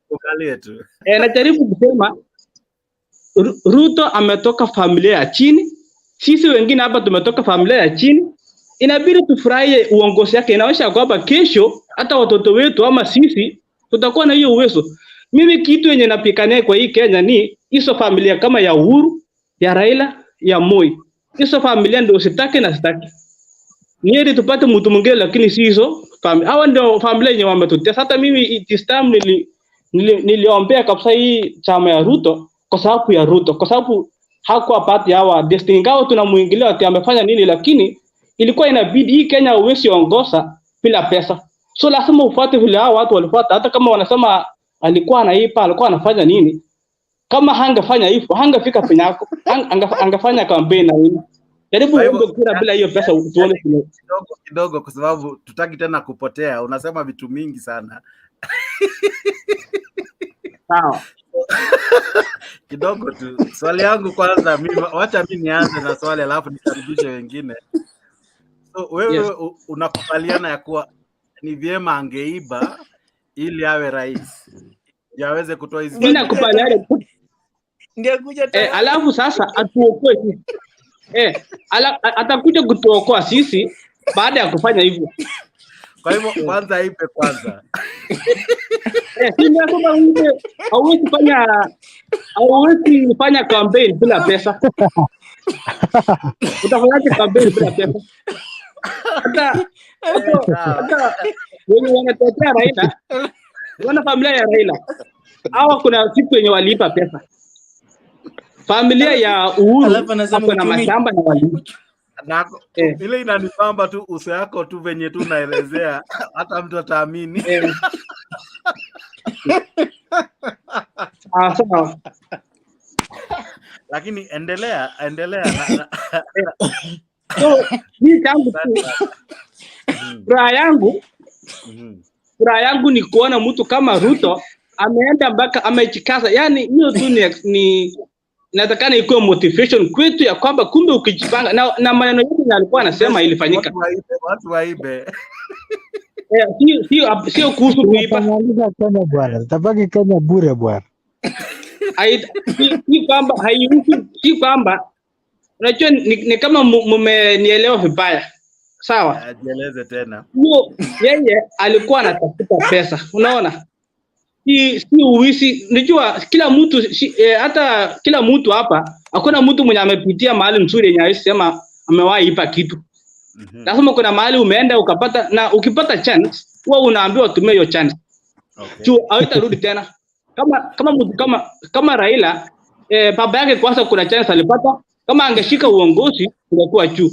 Mkubalie tu. Najaribu kusema Ruto ametoka familia ya chini, sisi wengine hapa tumetoka familia ya chini. Inabidi tufurahie uongozi yake, inaonyesha kwamba kesho hata watoto wetu ama sisi tutakuwa na hiyo uwezo. Mimi kitu yenye napikania kwa hii Kenya ni hizo familia kama ya Uhuru, ya Raila, ya Moi. Hizo familia ndio sitaki na sitaki. Niende tupate mtu mwingine, lakini si hizo familia. Hawa ndio familia yenye wametutesa. Hata mimi this time niliombea kabisa hii chama ya Ruto kwa sababu ya Ruto, kwa sababu hakuwa pati hawa destiny ngao tunamuingilia ati amefanya nini, lakini ilikuwa inabidi hii Kenya uwezi ongoza bila pesa. So lazima ufuate vile hao watu walifuata, hata kama wanasema alikuwa anaipa, alikuwa anafanya nini. Kama hangefanya hivyo, hangefika penyako, angefanya campaign na nini. Jaribu uombe kura bila hiyo pesa tuone kidogo kwa sababu tutaki tena kupotea. Unasema vitu mingi sana. Sawa. Kidogo tu. Swali yangu kwanza, wacha mimi nianze na swali alafu nikarudishe wengine. So wewe unakubaliana ya kuwa ni vyema angeiba ili awe rais, yaweze kutoa hizi? Mimi nakubaliana. Ndio kuja alafu sasa atuokoe sisi. Atakuja kutuokoa sisi baada ya kufanya hivyo. Kwa hivyo kwanza ipe kwanza. Sisi kama wewe hauwezi fanya campaign bila pesa. Utafanyaje campaign bila pesa? Hata wewe wanatetea Raila, wana familia ya Raila. Hawa kuna siku yenye walipa pesa. Familia ya Uhuru hapo na mashamba na walipa. Ile inanipamba tu uso yako tu venye tu naelezea, hata mtu ataamini. Sawa. Lakini endelea. So hii tangu furaha yangu ni kuona mtu kama Ruto ameenda mpaka amejikaza. Yani hiyo tu ni natakana ikuwe motivation kwetu ya kwamba kumbe ukijipanga na maneno yote alikuwa anasema ilifanyika. Watu waibe. Sio kuhusu kuiba. Kenya bwana, tabaki Kenya bure bwana. Si kwamba unajua ni kama mmenielewa vibaya. Sawa? Jieleze tena. Huyo yeye alikuwa anatafuta pesa. Unaona? Si uwisi. Unajua kila mtu hata kila mtu hapa hakuna mtu mwenye amepitia mahali mzuri yenye alisema amewahi ipa kitu. Lazima kuna mahali umeenda ukapata, na ukipata chance wewe unaambiwa utumie hiyo chance. Okay. Haitarudi tena. Kama Raila baba yake kwanza kuna chance alipata, kama angeshika uongozi ungekuwa juu.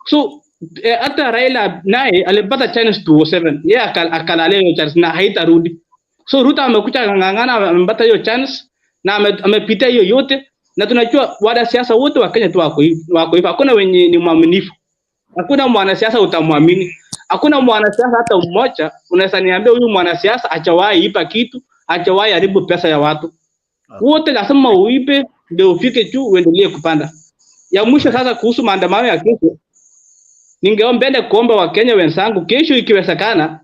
So hata Raila naye alipata chance 207. Yeye akalalia hiyo chance na haitarudi. So Ruto amekuja ngangana, amepata hiyo chance na amepitia hiyo yote, na tunajua wanasiasa wote wa Kenya tu wako hivi. Hakuna wenye ni mwaminifu. Hakuna mwanasiasa utamwamini. Hakuna mwanasiasa hata mmoja unaweza niambia huyu mwanasiasa achawahi ipa kitu, achawahi haribu pesa ya watu. Wote lazima uipe ndio ufike juu uendelee kupanda. Ya mwisho sasa kuhusu maandamano ya kesho. Ningeomba kuomba Wakenya wenzangu kesho ikiwezekana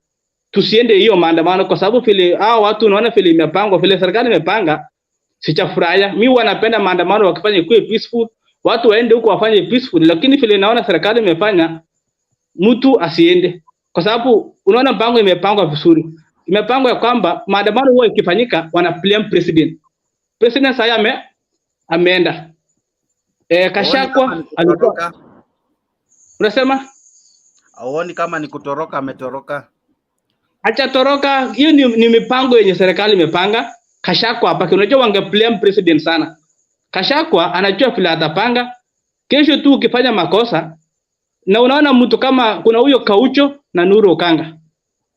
tusiende hiyo maandamano, kwa sababu vile hao watu unaona vile imepangwa, vile serikali imepanga, sichafurahia. Mimi wanapenda maandamano wakifanya kuwe peaceful, watu waende huko wafanye peaceful, lakini vile naona serikali imefanya mtu asiende, kwa sababu unaona mpango imepangwa vizuri. Imepangwa ya kwamba maandamano huwa ikifanyika wana blame president. President sasa ameenda. Gachagua alikuwa. Unasema? Auoni kama ni kutoroka ametoroka? Acha toroka, hiyo ni mipango yenye serikali imepanga. Gachagua hapa unajua wange blame president sana. Gachagua anajua vile atapanga. Kesho tu ukifanya makosa, na unaona mtu kama kuna huyo Kaucho na Nuru Okanga.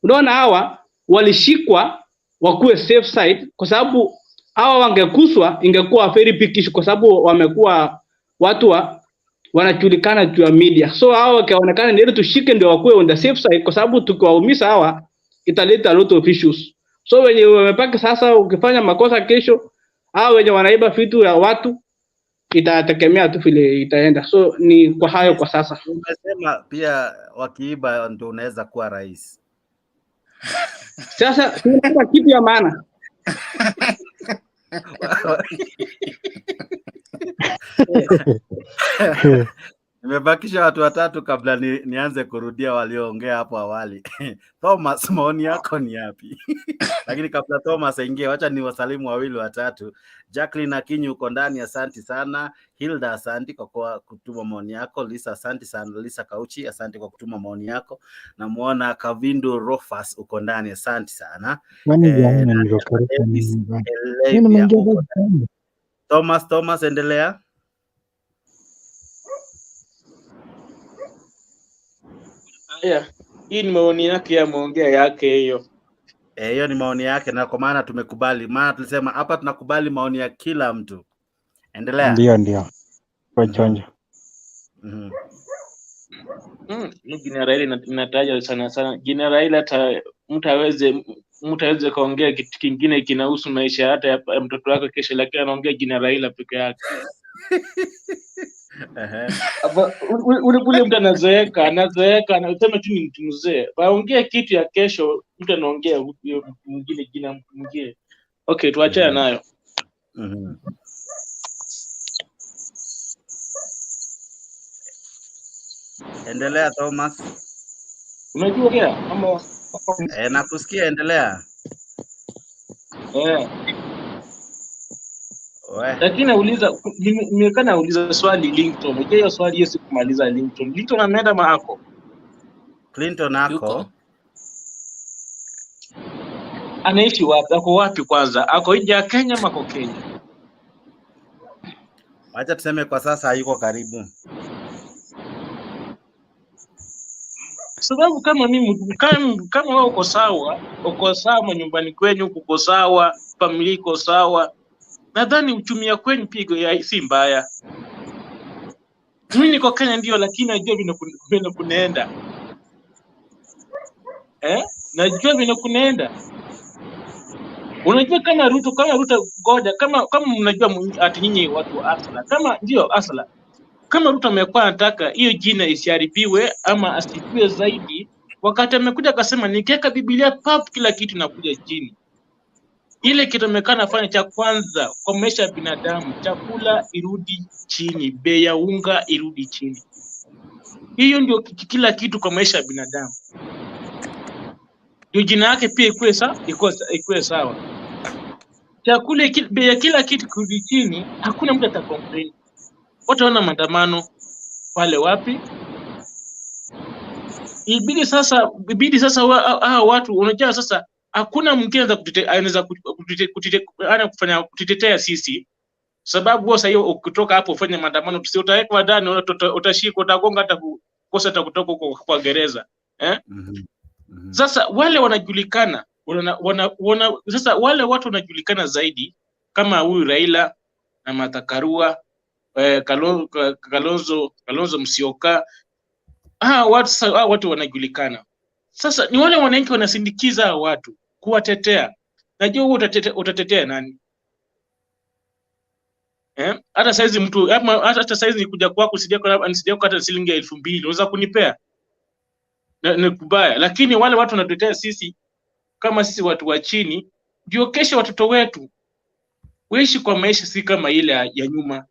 Unaona hawa walishikwa wakuwe safe side, kwa sababu hawa wangekuswa ingekuwa very big issue, kwa sababu wamekuwa watu wanajulikana juu ya media. So hawa wakaonekana ndio tushike ndio wakuwe on the safe side, kwa sababu tukiwaumiza hawa italeta a lot of issues. So wenye wamepaka sasa, ukifanya makosa kesho, hawa wenye wanaiba vitu ya watu itategemea tu vile itaenda. So ni kwa hayo kwa sasa. Umesema pia wakiiba ndio unaweza kuwa rais. Sasa tunataka kitu ya maana. Nimebakisha watu watatu kabla nianze kurudia walioongea hapo awali. Thomas, maoni yako ni yapi? Lakini kabla Thomas aingie, wacha ni wasalimu wawili watatu. Jacqueline Akinyi uko ndani, asante sana. Hilda, asante kwa kutuma maoni yako. Lisa, asante sana. Lisa Kauchi, asante kwa kutuma maoni yako. Namuona Kavindu Rofas uko ndani, asante sana. Thomas, endelea. Yeah. Hii ni maoni yake ya muongea yake hiyo. Hiyo ni maoni yake, na kwa maana tumekubali. Maana tulisema hapa tunakubali maoni ya kila mtu. Endelea. Ndio. Kwa chonjo. Jina Raila inataja sana. Jina Raila hata mtu aweze kaongea kitu kingine kinahusu maisha hata ya mtoto wake kesho, lakini anaongea jina Raila peke yake. Ule mtu anazeeka anasema tu ni mtu mzee. Baongea kitu ya kesho, mtu anaongea mwingine jina mtu mwingine. Okay, tuachane nayo. Endelea Thomas. Unajua kia ama nakusikia, endelea. Lakini nauliza swali Linton. Je, hiyo swali hiyo sikumaliza Linton. Linton ameenda maako. Clinton ako. Anaishi wapi? Ako wapi kwanza? Ako nje ya Kenya ama ako Kenya? Acha tuseme kwa sasa hayuko karibu. Sababu kama mimi kama wewe uko sawa nyumbani kwenu, uko sawa, familia iko sawa, nadhani uchumi ya kwenu pia si mbaya. Mimi niko Kenya ndio, lakini najua vile kunaenda. Najua vile kunaenda. Unajua kama Ruto ngoja, kama mnajua ati nyinyi watu wa Asla, kama ndio Asla, kama Ruto amekuwa anataka hiyo jina isiharibiwe ama asifiwe zaidi, wakati amekuja akasema nikiweka Biblia kila kitu inakuja chini. Ile kitu amekana fanya cha kwanza kwa maisha ya binadamu, chakula irudi chini, bei ya unga irudi chini. Hiyo ndio kila kitu kwa maisha ya binadamu. Ndio jina yake pia ikuwe sawa. Chakula bei ya kila kitu kurudi chini, hakuna mtu atacomplain. Watu wana maandamano pale wapi? Ibidi sasa watu unajua sasa hakuna mwingine anaweza kufanya sisi, sababu sasa hiyo ukitoka hapo ufanye maandamano utawekwa ndani, utashikwa, utagonga, hata kukosa hata kutoka huko kwa gereza Sasa wale wanajulikana sasa wale watu wanajulikana zaidi kama huyu Raila na Martha Karua, Kalonzo Musyoka. Watu wanajulikana. Sasa ni wale wananchi wanasindikiza watu kuwatetea. Najua wewe utatetea nani? Hata saizi mtu hata saizi nikuja kwako nisije hata shilingi 2000 unaweza kunipea? Ni kubaya, lakini wale watu wanatetea sisi kama sisi watu wa chini, ndio kesho watoto wetu waishi kwa maisha si kama ile ya nyuma.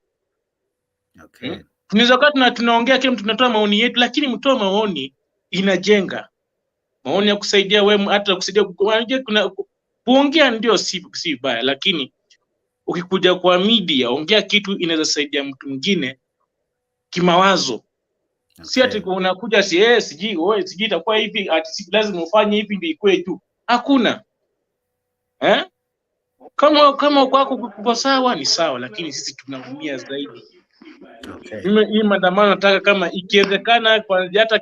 Okay. Tunaweza kuwa tunaongea kile mtu tunatoa maoni yetu, lakini mtoa maoni inajenga. Maoni ya kusaidia wewe, hata kusaidia kuongea ndio si baya, lakini ukikuja kwa media ongea kitu inaweza saidia mtu mwingine kimawazo. Okay. Si ati unakuja siji itakuwa hivi, ati lazima ufanye hivi ndio ikuwe tu. Hakuna. Kama kwako kuko sawa ni sawa, lakini sisi tunaumia zaidi. Okay. Hii maandamano nataka kama ikiwezekana kwa hata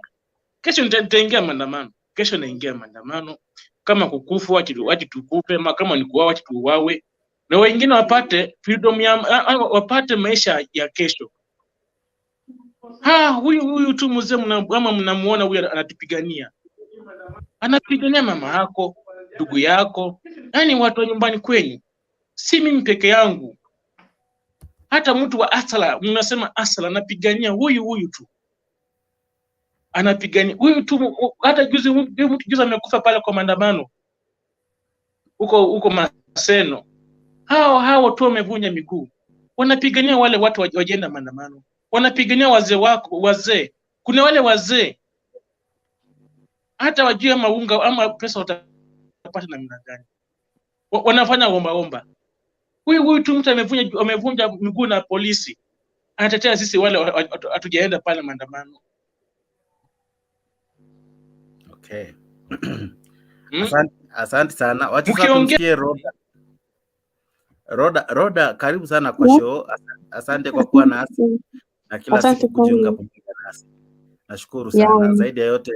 kesho nitaingia maandamano. Kesho naingia maandamano. Kama kukufu watu tukufe, kama ni kuuawa watu tuuawe. Na wengine wapate freedom wapate maisha ya kesho. Huyu tu mzee ama mnamuona huyu anatupigania. Anapigania mama yako, ndugu yako, yani watu wa nyumbani kwenyu. Si mimi peke yangu. Hata mtu wa Asala, mnasema Asala anapigania huyu tu. Anapigania huyu tu, hata juzi amekufa pale kwa maandamano. Huko Maseno. Hao tu wamevunja miguu. Wanapigania wale watu wajenda maandamano. Wanapigania wazee. Kuna wale wazee hata wajue maunga ama pesa watapata namna gani. Wanafanya omba. Huyu tu mtu amevunja miguu na polisi. Anatetea sisi wale hatujaenda pale maandamano. Okay. Asante sana. Wacha sasa tumsikie Roda, karibu sana kwa show. Asante kwa kuwa nasi na kila siku kujiunga pamoja nasi. Nashukuru sana. Zaidi ya yote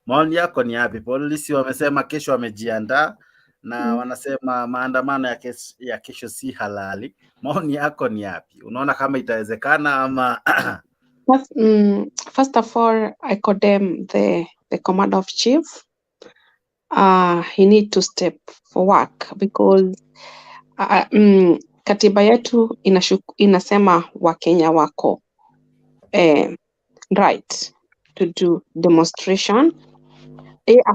maoni yako ni yapi? Polisi wamesema kesho wamejiandaa na wanasema maandamano ya kesho si halali. Maoni yako ni yapi? Unaona kama itawezekana ama First of all, I condemn the commander of chief. He need to step for work because katiba yetu inasema Wakenya wako right to do demonstration.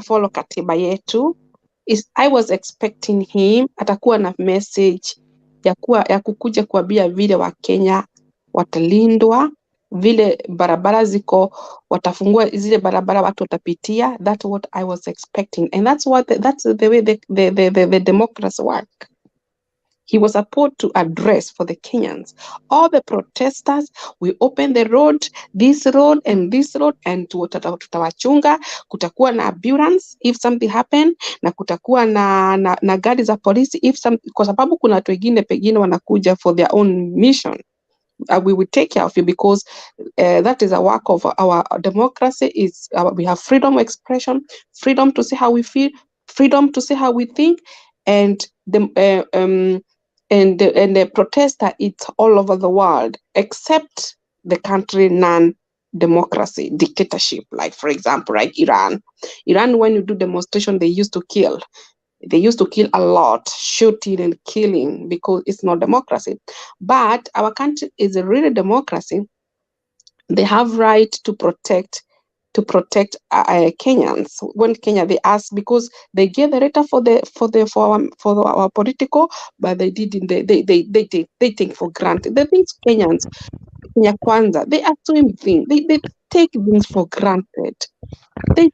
Follow katiba yetu. I was expecting him atakuwa na message ya kukuja kuambia vile Wakenya watalindwa, vile barabara ziko watafungua zile barabara watu watapitia. That's what I was expecting, and that's the way the democracy work. He was supposed to address for the Kenyans. All the protesters, we open the road, this road and this road, and tutawachunga, kutakuwa na ambulance if something happen, na kutakuwa na gari za polisi if something, kwa sababu kuna watu wengine pengine wanakuja for their own mission. We will take care of you because that is a work of our democracy. We have freedom of expression, freedom to say how we feel, freedom to say how we think, and the protester, it's all over the world except the country non-democracy dictatorship, like for example, like Iran, when you do demonstration, they used to kill a lot, shooting and killing, because it's not democracy. But our country is a real democracy. They have right to protect Kenyans. When Kenya, they ask, because they gave the data for our political, but they didn't. They take for granted. The things Kenyans, Kenya Kwanza, they are doing things. They take things for granted. They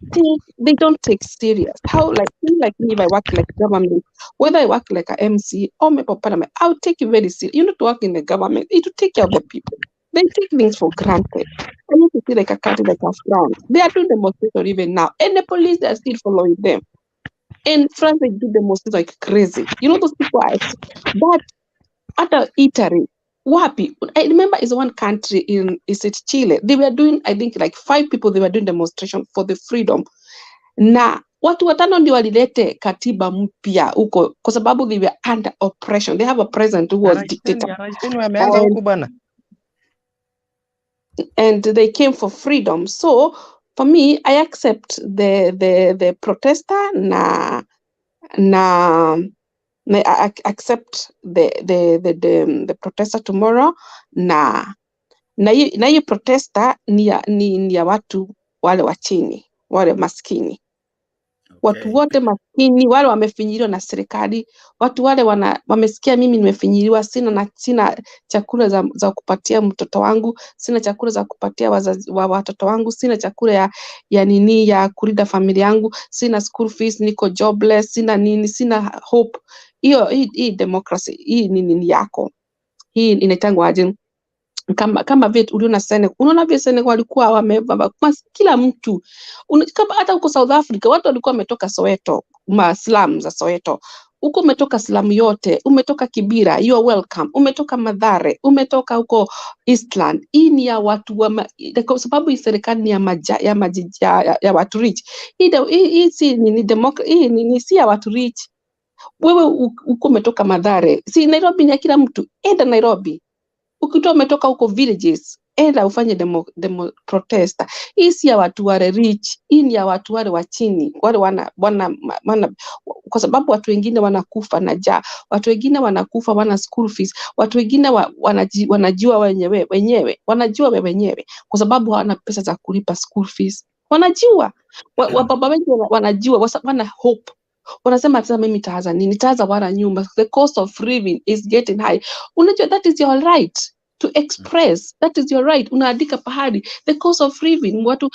don't take serious. How like me, if I work like government, whether I work like a MC or member of parliament, I'll take it very serious. You need to work in the government, you need to take care of the people. They take things for granted. I need to see like a country like a France. They are doing demonstration even now, and the police, they are still following them. In France, they do demonstration like crazy. You know those people are. But at Italy, wapi? I remember is one country is it Chile? They were doing, I think like 5 people, they were doing demonstration for the freedom. Na watu watano ndio walilete katiba mpya huko kwa sababu they were under oppression. They have a president who was dictator. And they came for freedom. So for me, I accept the protester I accept the protester tomorrow na hiyo protester ni ya watu wale wa chini, wale maskini. Watu wote maskini, wale wamefinyiliwa na serikali, watu wale wamesikia mimi nimefinyiliwa, sina chakula za kupatia mtoto wangu, sina chakula za kupatia watoto wangu, sina chakula ya kulinda familia yangu, sina school fees, niko jobless, sina nini, sina hope. Hii democracy, hii nini yako. Hii inaitangwa aje? Kama vile unaona vile Senegal walikuwa wamevaa kila mtu, kama hata huko South Africa watu walikuwa wametoka Soweto, slum za Soweto, huko umetoka slum yote, umetoka Kibira, you are welcome, umetoka Mathare, umetoka huko Eastland. Hii ni ya watu kwa sababu hii serikali ni ya watu rich. Hii si ni democracy, hii ni si ya watu rich. Wewe huko umetoka Mathare, si Nairobi ni ya kila mtu, enda Nairobi. Ukitoa umetoka huko villages, enda ufanye demo protesta. Hii si ya watu wale rich, hii ni ya watu wale wa chini, wale wana kwa sababu watu wengine wanakufa na njaa, watu wengine wanakufa wana school fees, watu wengine wanajua wenyewe kwa sababu hawana pesa za kulipa school fees. Wanajua baba wengi wanajua, wana hope. Wanasema sasa mimi nitaanza nini? Nitaanza wana nyumba. The cost of living is getting high. Unajua that is your right to express. That is your right. Unaandika pahali the cost of living. Watu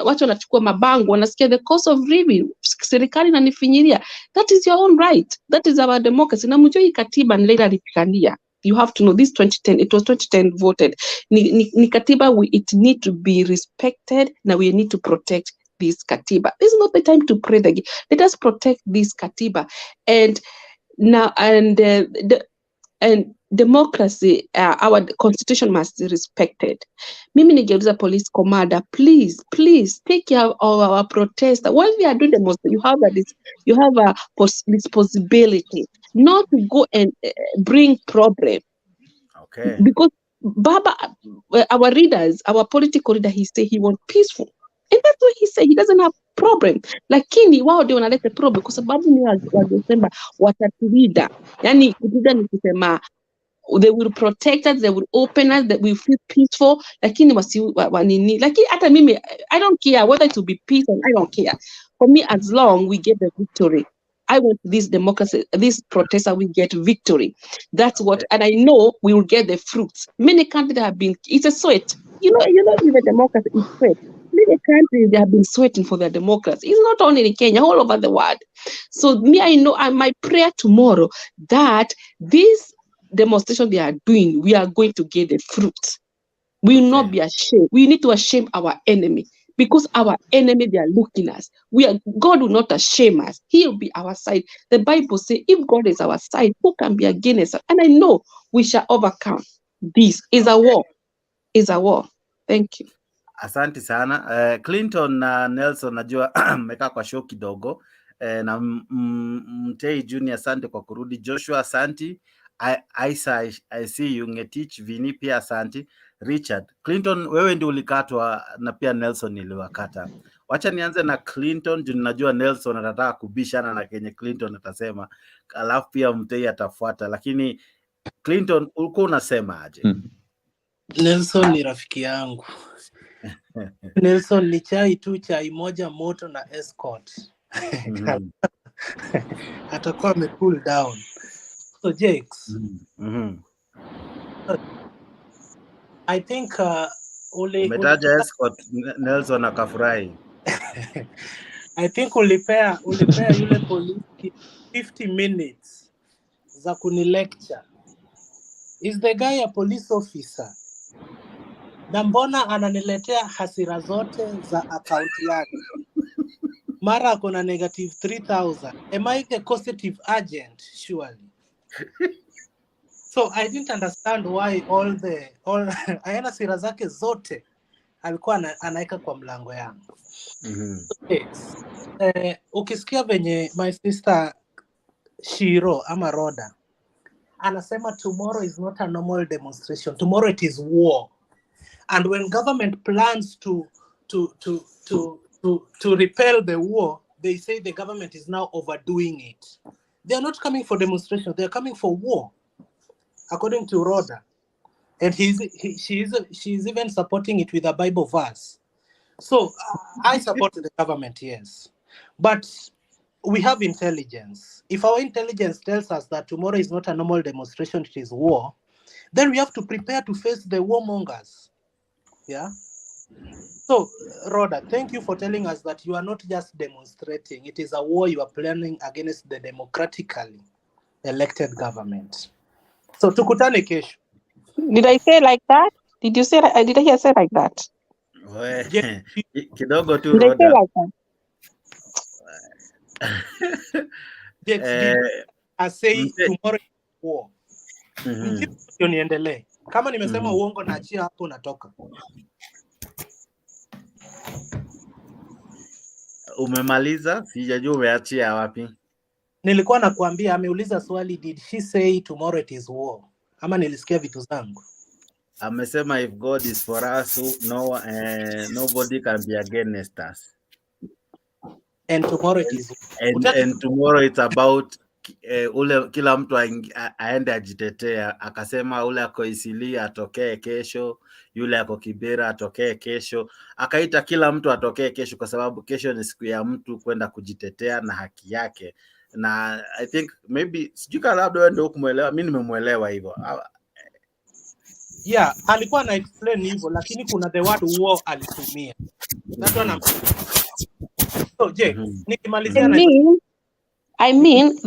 watu wanachukua mabango, wanasikia the cost of living. Serikali inanifinyilia. That is your own right. That is our democracy. Na mjua hii katiba ni Raila alipigania. You have to know this 2010, it was 2010 voted. Ni katiba, it need to be respected. Now we need to protect this katiba. This is not the time to pray the game. Let us protect this katiba, and democracy. Our constitution must be respected. Mimi ningeuliza police commander, please take care of our protester. While we are doing the most, you have a responsibility not to go and bring problem. Okay. Because Baba, our leaders, our political leader, he say he wants peaceful. And that's what he said. He doesn't have problem. Lakini wao ndio wanaleta problem kwa sababu ni walisema watatulinda. Yani kulinda ni kusema they will protect us, they will open us, that we feel peaceful. Lakini wanini. Lakini hata mimi, I don't care whether it will be peaceful. I don't care. For me, as long we get the victory. I want this democracy, this protester will get victory. That's what, and I know we will get the fruits. Many countries have been, it's a sweat. You know, even democracy is sweat. Many countries, they have been sweating for their democracy. It's not only in Kenya, all over the world. So me, I know, and my prayer tomorrow that this demonstration they are doing, we are going to get the fruits. We will not be ashamed. We need to shame our enemy. Because our enemy, they are looking at us. God will not shame us. He will be our side. The Bible says, if God is our side, who can be against us? And I know we shall overcome. This is a war. Is a war. Thank you. Asante sana. Clinton na Nelson, najua mmekaa kwa show kidogo. Na Mtei Junior, asante kwa kurudi. Joshua, asante. I see you. Ngetich Vini pia asante. Richard, Clinton, wewe ndio ulikatwa na pia Nelson niliwakata. Wacha nianze na Clinton, juu najua Nelson atataka kubishana na kenye Clinton atasema, alafu pia Mtei atafuata. Lakini Clinton, ulikuwa unasema aje? Nelson ni rafiki yangu. Nelson ni chai moja moto na escort. Atakuwa cool down. So Jakes, I think umetaja escort Nelson akafurahi. I think ulipea yule polisi 50 minutes za kunilecture. Is the guy a police officer? Na mbona ananiletea hasira zote za account yake? Mara kuna negative 3,000. Am I the causative agent? Surely. So I didn't understand why all ayana hasira zake zote alikuwa anaeka kwa mlango yangu. Yes. Ukisikia venye my sister Shiro ama Roda anasema tomorrow is not a normal demonstration, tomorrow it is war. And when government plans to repel the war, they say the government is now overdoing it. They are not coming for demonstration, they are coming for war, according to Roda. And she is even supporting it with a Bible verse. So I support the government, yes. But we have intelligence. If our intelligence tells us that tomorrow is not a normal demonstration, it is war, then we have to prepare to face the warmongers. Yeah. So, Rhoda, thank you for telling us that you are not just demonstrating. It is a war you are planning against the democratically elected government. So, tukutane kesho. Did I say like that? Did you say? Did I hear say like that? Kidogo tu Did I say Rhoda. like that? I say tomorrow is war. Ndio niendelee. Kama nimesema uongo naachia hapo natoka. Umemaliza? Sijajua umeachia wapi. Nilikuwa nakuambia ameuliza swali, did she say tomorrow it is war? Ama nilisikia vitu zangu. Amesema if God is for us, nobody can be against us. And tomorrow it is and tomorrow it's about ule kila mtu aende ajitetea. Akasema ule ako Isili atokee kesho, yule ako Kibera atokee kesho. Akaita kila mtu atokee kesho kwa sababu kesho ni siku ya mtu kwenda kujitetea na haki yake. Na I think maybe sijui kama labda wewe ndio ukumuelewa, mimi nimemuelewa hivyo. Yeah, alikuwa na explain hivyo lakini kuna the word war alitumia. That's what I'm saying. So, Jay, nikimalizia I mean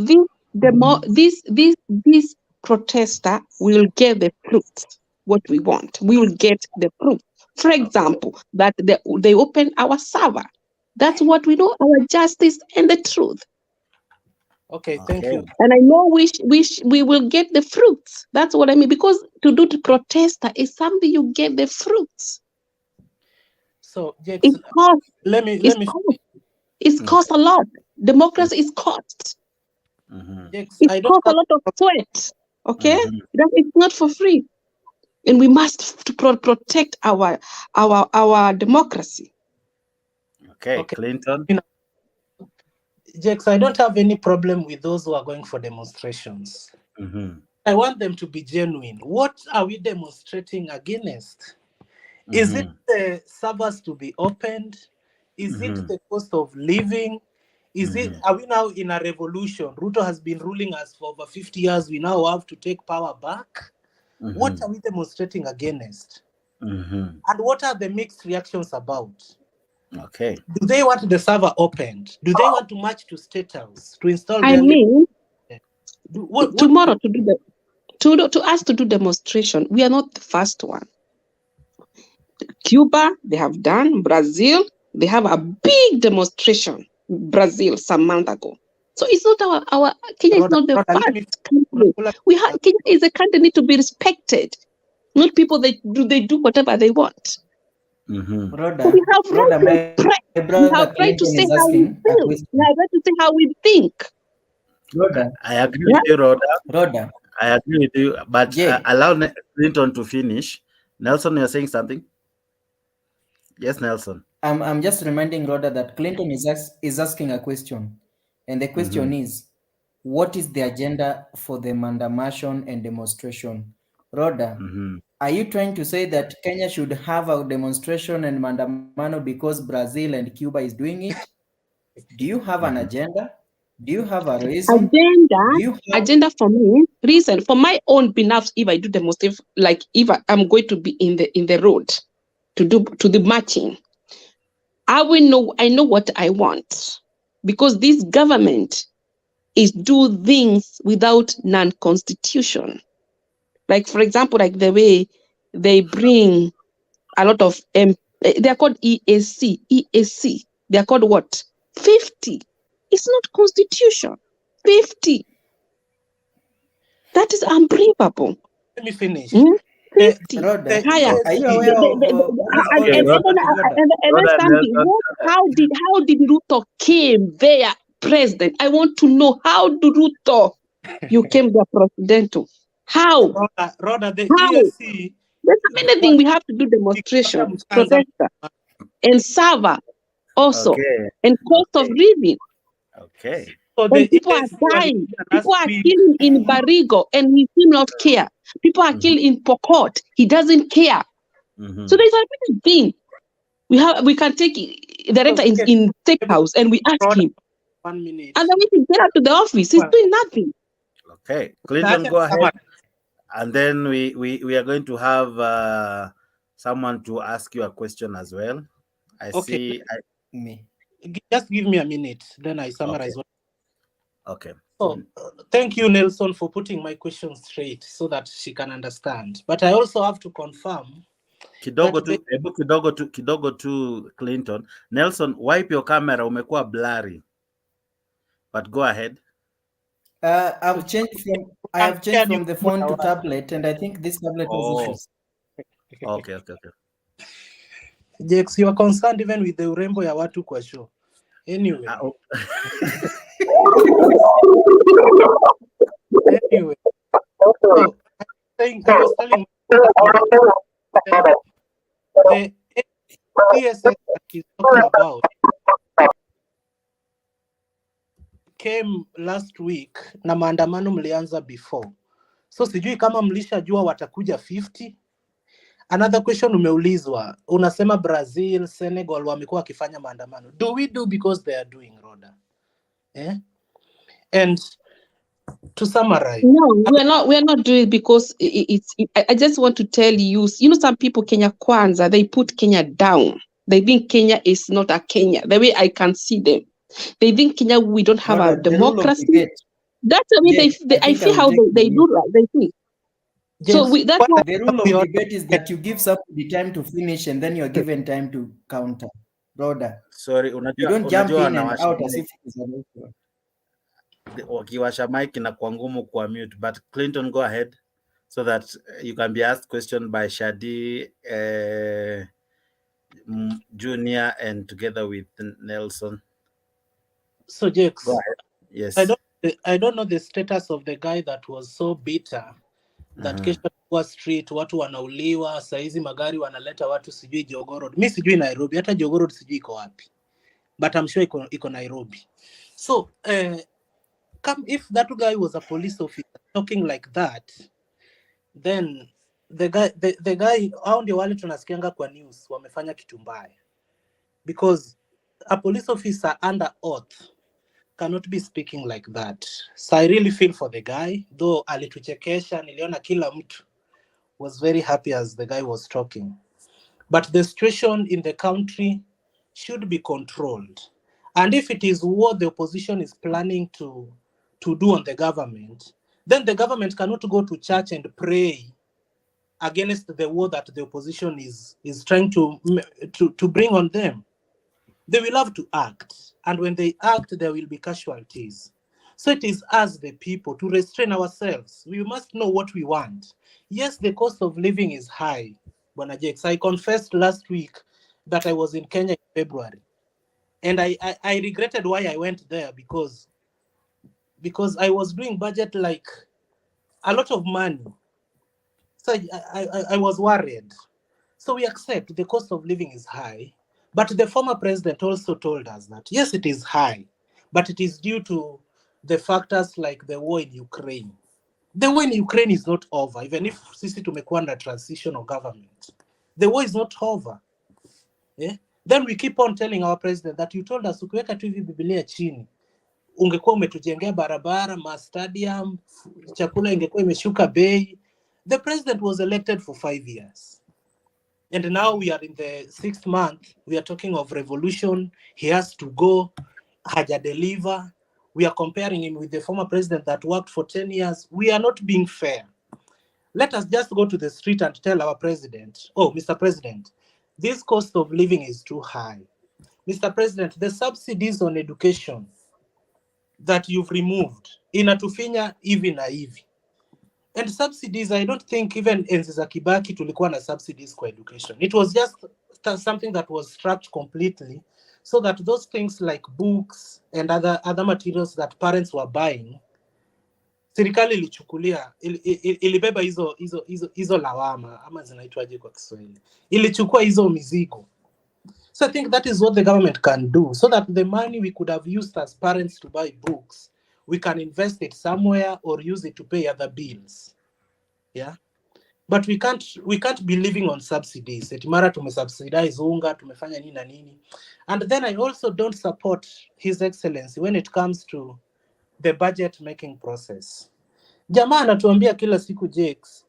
this protester will get the fruit what we want. We will get the fruit. For example, that they open our server. That's what we know, our justice and the truth. Okay, thank you. And I know we will get the fruits. That's what I mean, because to do the protester is something you get the fruits. So it costs. It costs a lot. Democracy is cost. It costs a lot of sweat. Okay, that is not for free, and we must protect our democracy. Okay, Clinton. Jax, I don't have any problem with those who are going for demonstrations. I want them to be genuine. What are we demonstrating against? Is it the servers to be opened? Is it the cost of living? Is it? Are we now in a revolution? Ruto has been ruling us for over 50 years. We now have to take power back. What are we demonstrating against? And what are the mixed reactions about? Okay. Do they want the server opened? Do they want to march to State House to install? I mean, tomorrow to us to do demonstration, we are not the first one. Cuba, they have done. Brazil, they have a big demonstration. Brazil, some month ago. So it's not our Kenya is not the first country. Kenya is a country need to be respected. Not people they do whatever they want. Rhoda, we have right to say how we feel. We have right to say how we think. Rhoda, I agree with you, Rhoda. I agree with you, but allow Clinton to finish. Nelson, you're saying something? Yes, Nelson. I'm just reminding Rhoda that Clinton is asking a question, and the question is, what is the agenda for the Maandamano and demonstration? Rhoda, are you trying to say that Kenya should have a demonstration and Maandamano because Brazil and Cuba is doing it? Do you have an agenda? Do you have a reason? Agenda for me, reason for my own behalf. If I do demonstrate, like if I'm going to be in the road to the marching, I know what I want, because this government is do things without non-constitution. Like, for example, like the way they bring a lot of they're called EAC. They're called what? 50. It's not constitution. 50. That is unbelievable. Let me finish. 50. Rhoda, Higher. are you aware of what is called how did Ruto came there president? I want to know, how did Ruto you came there president? How? Rhoda, the How? EAC. There's so many things we have to do, demonstration, protester, and server also, and cost of living. Okay. So and people are dying. People are killing in Barigo, and he will not care. People are killed in Pokot. He doesn't care. So there's a big thing. We can take the director in Tech House and we ask him. 1 minute. And then we can get out to the office. He's doing nothing. Okay, Clinton, go ahead. And then we are going to have someone to ask you a question as well. Just give me a minute, then I summarize. Okay. So, thank you, Nelson, for putting my question straight so that she can understand. But I also have to confirm. Kidogo tu Clinton. Nelson, wipe your camera, umekuwa blurry. But go ahead. I have changed from the phone to tablet, and I think this tablet has issues. Okay. Jex, you are concerned even with the urembo ya watu kwa show. Anyway. Anyway. So, I was telling the PSS that he's talking about came last week na maandamano mlianza before. So sijui kama mlishajua watakuja 50. Another question umeulizwa, unasema Brazil, Senegal wamekuwa wakifanya maandamano. Do we do because they are doing, Rhoda? And to summarize, no, we are not doing it because I just want to tell you, some people Kenya Kwanza, they put Kenya down. They think Kenya is not a Kenya. The way I can see them, they think Kenya, we don't have a democracy. That's the way I see how they do that. They think. Yes. So that's what the rule of debate is, that you give somebody time to finish and then you're given time to counter. Rhoda, sorry, you don't jump in and out as if it's an issue. Wakiwasha mic na kwa ngumu kwa mute, but Clinton, go ahead so that you can be asked question by Shadi Junior and together with Nelson. So Jex, go ahead. Yes. I don't know the status of the guy that was so bitter that kesho kwa street watu wanauliwa, saizi magari wanaleta watu sijui Jogoo. Mimi sijui Nairobi, hata Jogoo sijui iko wapi. But I'm sure iko Nairobi. So if that guy was a police officer talking like that, then the guy hao ndio wale tunasikianga kwa news wamefanya kitu mbaya, because a police officer under oath cannot be speaking like that. So I really feel for the guy, though alituchekesha, niliona kila mtu was very happy as the guy was talking. But the situation in the country should be controlled. And if it is what the opposition is planning to do on the government, then the government cannot go to church and pray against the war that the opposition is trying to bring on them. They will have to act. And when they act, there will be casualties. So it is us, the people, to restrain ourselves. We must know what we want. Yes, the cost of living is high. Bwana Jex, I confessed last week that I was in Kenya in February. And I regretted why I went there, because I was doing budget like a lot of money. So I was worried. So we accept the cost of living is high. But the former president also told us that, yes, it is high, but it is due to the factors like the war in Ukraine. The war in Ukraine is not over, even if sisi tumekuwa na transitional government. The war is not over. Yeah? Then we keep on telling our president that you told us ukiweka tu hivi Biblia chini, ungekuwa umetujengea barabara, ma stadium, chakula ingekuwa imeshuka bei. The president was elected for 5 years. And now we are in the 6th month. We are talking of revolution. He has to go. Haja deliver. We are comparing him with the former president that worked for 10 years. We are not being fair. Let us just go to the street and tell our president, oh, Mr. President, this cost of living is too high. Mr. President, the subsidies on education that you've removed inatufinya hivi na hivi. And subsidies, I don't think even enzi za Kibaki tulikuwa na subsidies for education. It was just something that was struck completely so that those things like books and other materials that parents were buying, serikali ilichukulia, ilibeba hizo lawama, ama zinaitwaje kwa Kiswahili, ilichukua hizo mizigo. So I think that is what the government can do, so that the money we could have used as parents to buy books, we can invest it somewhere or use it to pay other bills. Yeah, but we can't be living on subsidies. Eti mara tumesubsidize unga, tumefanya nini na nini. And then I also don't support His Excellency when it comes to the budget making process. Jamaa anatuambia kila siku Jakes,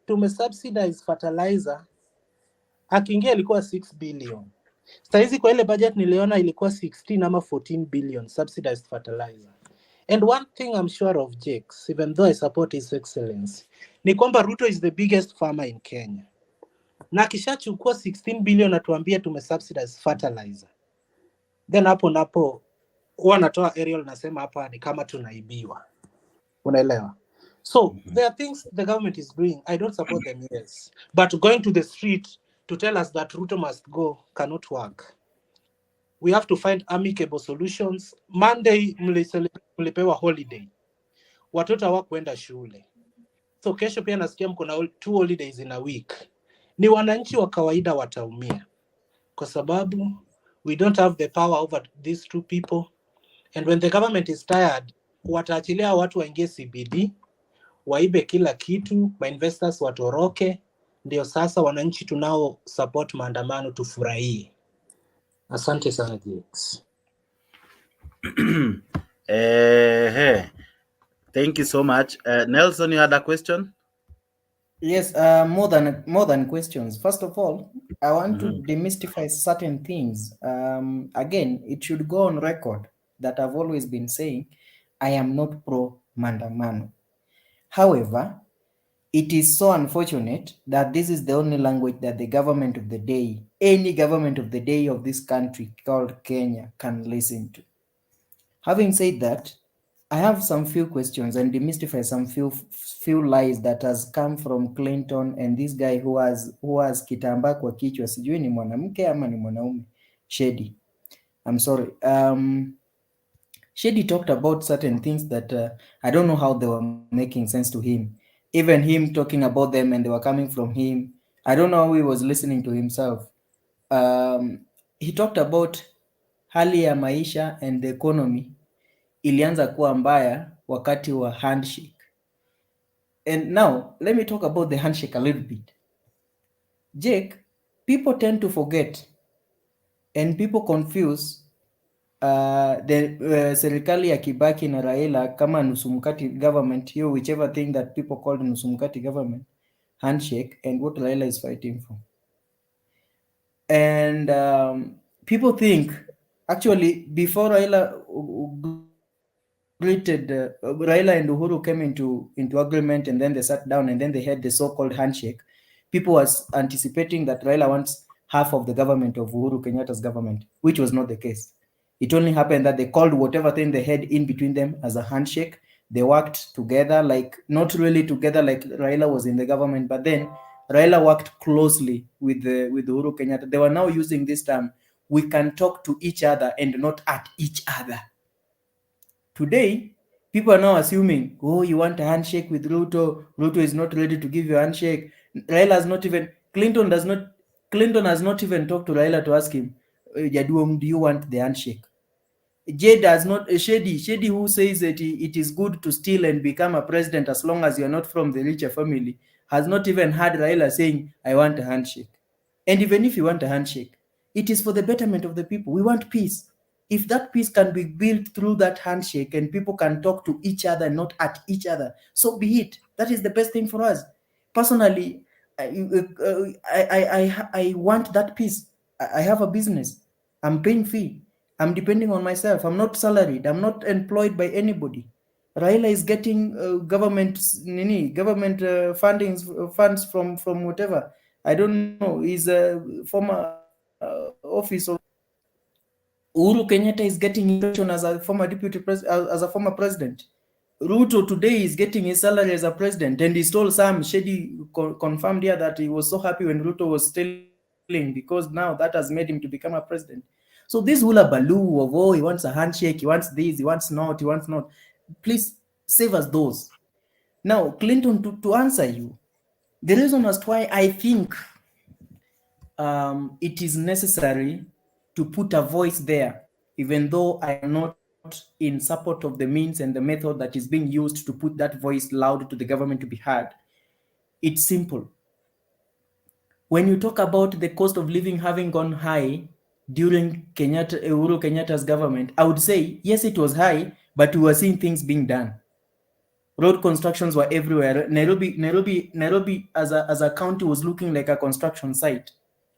tumesubsidize fertilizer, akiingia ilikuwa 6 billion. Saizi kwa ile budget niliona ilikuwa 16 ama 14 billion subsidized fertilizer. And one thing I'm sure of, Jakes, even though I support His Excellency, ni kwamba Ruto is the biggest farmer in Kenya. Na akishachukua 16 billion atuambia tumesubsidize fertilizer, then hapo napo wanatoa aerial nasema hapa ni kama tunaibiwa. Unaelewa? So there are things the government is doing. I don't support them, yes. But going to the street to tell us that Ruto must go cannot work. We have to find amicable solutions. Monday mlipewa holiday, watoto hawakwenda shule. So kesho pia nasikia mko na 2 holidays in a week. Ni wananchi wa kawaida wataumia, kwa sababu we don't have the power over these 2 people. And when the government is tired, wataachilia watu waingie CBD, waibe kila kitu, ma investors watoroke, ndio sasa wananchi tunao support maandamano tufurahie. Asante sana Jakes. Thank you so much. Nelson, you had a question? Yes, more than questions. First of all, I want to demystify certain things. Again, it should go on record that I've always been saying I am not pro Maandamano. However, it is so unfortunate that this is the only language that the government of the day, any government of the day of this country called Kenya, can listen to. Having said that, I have some few questions and demystify some few lies that has come from Clinton and this guy who has kitambaa kwa kichwa, sijui ni mwanamke ama ni mwanaume, Shady. I'm sorry. Shady talked about certain things that I don't know how they were making sense to him. Even him talking about them and they were coming from him. I don't know how he was listening to himself. He talked about hali ya maisha and the economy ilianza kuwa mbaya wakati wa handshake. And now, let me talk about the handshake a little bit. Jake, people tend to forget and people confuse the serikali ya Kibaki na Raila kama nusumkati government, hiyo whichever thing that people call nusumkati government, handshake, and what Raila is fighting for. And people think, actually, before Raila Raila and Uhuru came into agreement and then they sat down and then they had the so-called handshake, people was anticipating that Raila wants half of the government of Uhuru Kenyatta's government, which was not the case. It only happened that they called whatever thing they had in between them as a handshake. They worked together, like not really together like Raila was in the government, but then Raila worked closely with Uhuru Kenyatta. They were now using this term, we can talk to each other and not at each other. Today, people are now assuming, oh, you want a handshake with Ruto. Ruto is not ready to give you a handshake. Raila has not even, Clinton has not even talked to Raila to ask him, Jaduong, do you want the handshake? Jade has not, Shady who says that it is good to steal and become a president as long as you're not from the richer family, has not even heard Raila saying, I want a handshake. And even if you want a handshake, it is for the betterment of the people. We want peace. if that peace can be built through that handshake and people can talk to each other, not at each other, so be it. That is the best thing for us. Personally, I want that peace. I have a business. I'm paying fee. I'm depending on myself. I'm not salaried. I'm not employed by anybody. Raila is getting government funds from whatever. I don't know. He's a former office of Uhuru Kenyatta is getting his pension as a former as a former president. Ruto today is getting his salary as a president, and he told Sam Shady confirmed here that he was so happy when Ruto was stealing because now that has made him to become a president. So this hula baloo of, oh, he wants a handshake, he wants this, he wants not. Please save us those. Now, Clinton, to answer you, the reason as to why I think it is necessary to put a voice there, even though I am not in support of the means and the method that is being used to put that voice loud to the government to be heard. It's simple. When you talk about the cost of living having gone high during Uhuru Kenyatta's government, I would say, yes, it was high, but we were seeing things being done. Road constructions were everywhere. Nairobi as a county was looking like a construction site.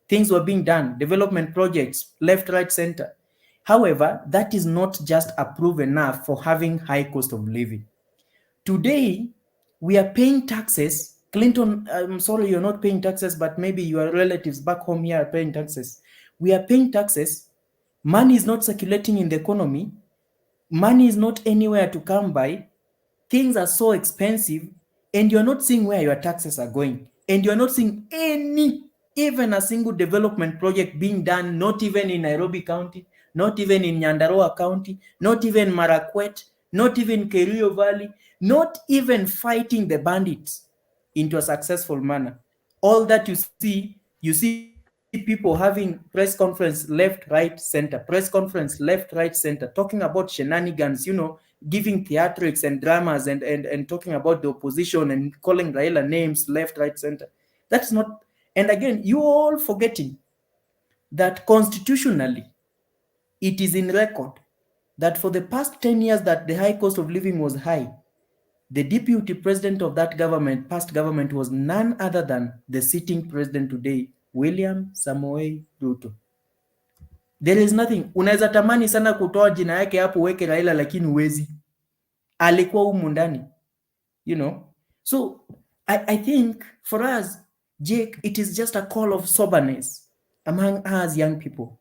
Things were being done, development projects, left, right, center. However, that is not just a proof enough for having high cost of living. Today, we are paying taxes. Clinton, I'm sorry, you're not paying taxes, but maybe your relatives back home here are paying taxes. We are paying taxes. Money is not circulating in the economy. Money is not anywhere to come by. Things are so expensive, and you're not seeing where your taxes are going. And you're not seeing even a single development project being done, not even in Nairobi County, not even in Nyandarua County, not even Marakwet, not even Kerio Valley, not even fighting the bandits into a successful manner. All that you see people having press conference left, right, center, press conference left, right, center, talking about shenanigans, giving theatrics and dramas and talking about the opposition and calling Raila names left, right, center. That's not, and again, you all forgetting that constitutionally, it is in record that for the past 10 years that the high cost of living was high, the deputy president of that government, past government, was none other than the sitting president today, William Samoei Ruto. There is nothing. Unaweza tamani sana kutoa jina yake hapo weke Raila, lakini uwezi. Alikuwa humu ndani. So I think for us, Jake, it is just a call of soberness among us young people.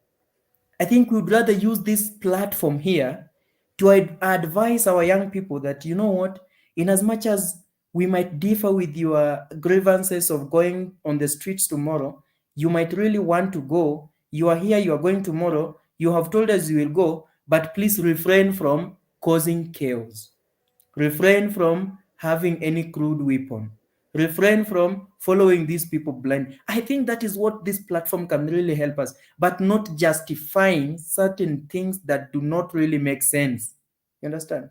I think we'd rather use this platform here to advise our young people that, you know what, in as much as we might differ with your grievances of going on the streets tomorrow, you might really want to go. You are here, you are going tomorrow. You have told us you will go, but please refrain from causing chaos. Refrain from having any crude weapon. Refrain from following these people blind. I think that is what this platform can really help us, but not justifying certain things that do not really make sense. You understand?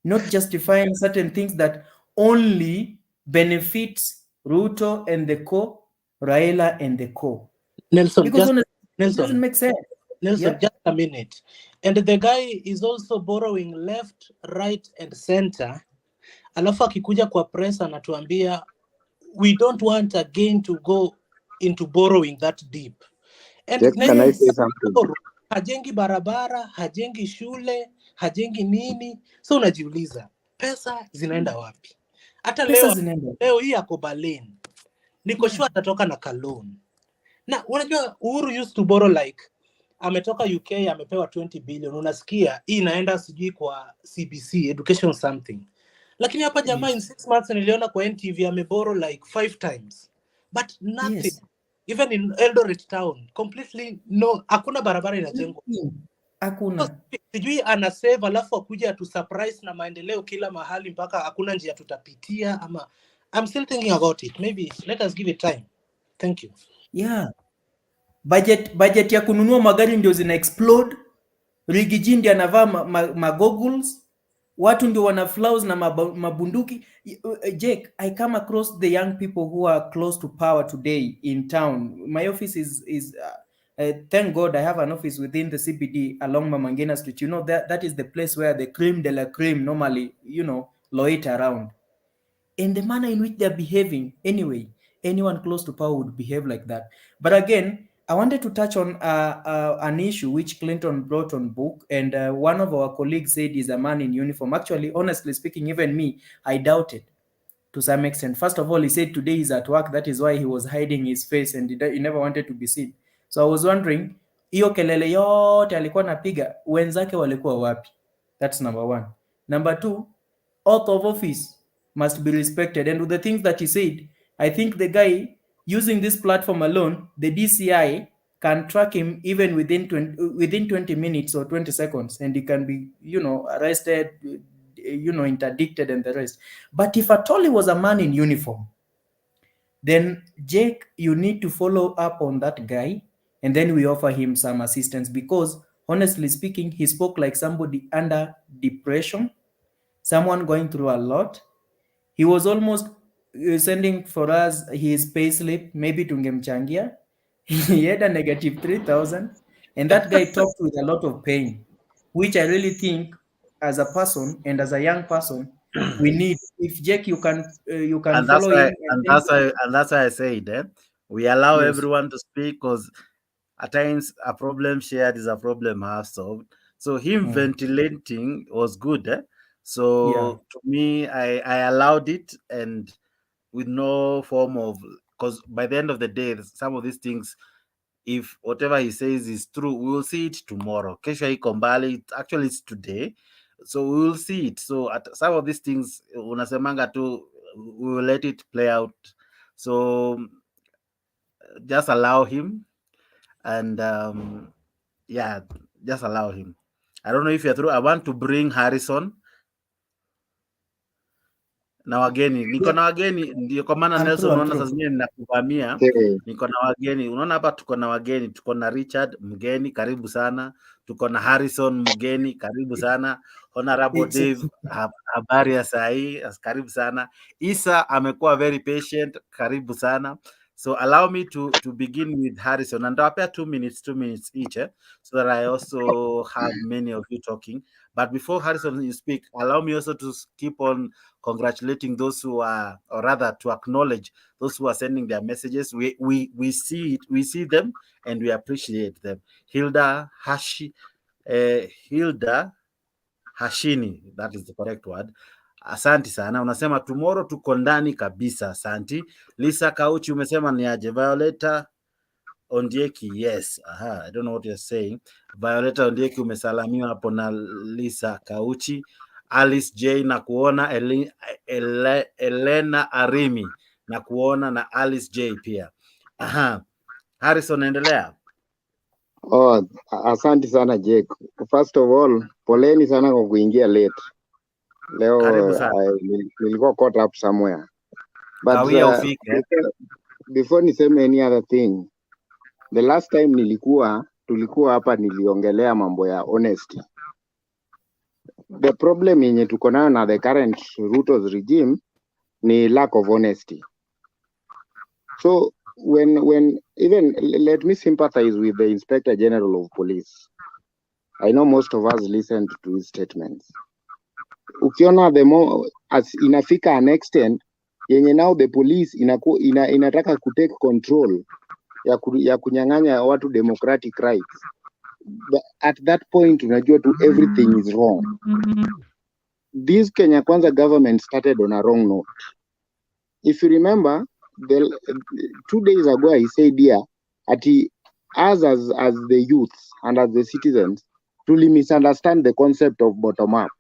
Not justifying certain things that only benefits Ruto and the co, Raila and the co. Nelson, because honestly, it doesn't make sense. Nelson, Yeah. just a minute. And the guy is also borrowing left, right, and center. Alafu akikuja kwa press anatuambia we don't want again to go into borrowing that deep. And Jack, can I say something? Hajengi barabara, hajengi shule, hajengi nini. So unajiuliza, pesa zinaenda wapi? Hata leo hii ako Berlin. Niko sure atatoka na Cologne. Na unajua Uhuru used to borrow like ametoka UK amepewa 20 billion, unasikia hii inaenda sijui kwa CBC education something, lakini hapa jamaa in 6 months niliona kwa NTV ameborrow like 5 times but nothing. Even in Eldoret town completely no, hakuna barabara inajengwa, hakuna. Sijui ana save alafu akuja to surprise na maendeleo kila mahali mpaka hakuna njia tutapitia ama. I'm still thinking about it. Maybe let us give it time. Thank you. Yeah. Budget ya kununua magari ndio zina explode. Rigiji ndio anavaa magoggles. Watu ndio wana flaws na mabunduki. Jake, I come across the young people who are close to power today in town. My office is Thank God I have an office within the CBD along Mamangina Street. You know, that is the place where the creme de la creme normally, you know, loiter around. And the manner in which they're behaving, anyway, anyone close to power would behave like that. But again, I wanted to touch on an issue which Clinton brought on book, and one of our colleagues said he's a man in uniform. Actually, honestly speaking, even me, I doubt it to some extent. First of all, he said today he's at work. That is why he was hiding his face and he never wanted to be seen. So I was wondering, hiyo kelele yote alikuwa napiga, wenzake walikuwa wapi? That's number one. Number two, oath of office must be respected. And with the things that he said, I think the guy using this platform alone, the DCI can track him even within 20 minutes or 20 seconds, and he can be, you know, arrested, you know, interdicted and the rest. But if at all he was a man in uniform, then Jake, you need to follow up on that guy, and then we offer him some assistance, because honestly speaking, he spoke like somebody under depression, someone going through a lot. He was almost sending for us his pay slip, maybe tungemchangia. He had a negative 3,000, and that guy talked with a lot of pain, which I really think, as a person and as a young person, we need. If Jake, you can And that's follow why, him, and that's why I said, we allow Yes. everyone to speak, because at times a problem shared is a problem half solved. So him ventilating was good. So to me, I allowed it, and with no form of, because by the end of the day, some of these things, if whatever he says is true, we will see it tomorrow. Kesho iko mbali, actually it's today, so we will see it. So at some of these things unasemanga tu, we will let it play out. So just allow him, and yeah, just allow him. I don't know if you're through. I want to bring Harrison na wageni, niko na wageni, ndio kwa maana Nelson, unaona sasa zingine ninakuvamia. Niko na wageni, unaona hapa tuko na wageni, tuko na Richard mgeni, karibu sana. Tuko na Harrison mgeni, karibu sana. Honorable Dave, habari ya saa hii, karibu sana. Isa amekuwa very patient, karibu sana. So allow me to begin with Harrison, and I'll pay 2 minutes each, so that I also have many of you talking. But before Harrison you speak, allow me also to keep on congratulating those who are, or rather to acknowledge those who are sending their messages. We see them, and we appreciate them. Hilda Hashini, that is the correct word. Asanti sana. Unasema tomorrow tuko ndani kabisa. Asanti. Lisa Kauchi umesema ni aje? Violeta Ondieki, yes. I don't know what you're saying. Violeta Ondieki umesalamiwa hapo na Lisa Kauchi. Alice J na kuona, Elena Arimi na kuona, na Alice J pia. Harrison, endelea. Asante sana Jake. First of all, poleni sana kwa kuingia late. Leo nilikuwa caught up somewhere. But before niseme any other thing, the last time tulikuwa hapa niliongelea mambo ya honesty. The problem yenye tuko nayo na the current Ruto's regime ni lack of honesty. So when even, let me sympathize with the Inspector General of Police. I know most of us listened to his statements. Ukiona the more as inafika an extent yenye now the police inataka kutake control ya kunyang'anya watu democratic rights. But at that point unajua tu everything is wrong. This Kenya Kwanza government started on a wrong note. If you remember, 2 days ago I said here, as the youth and as the citizens, truly misunderstand the concept of bottom up.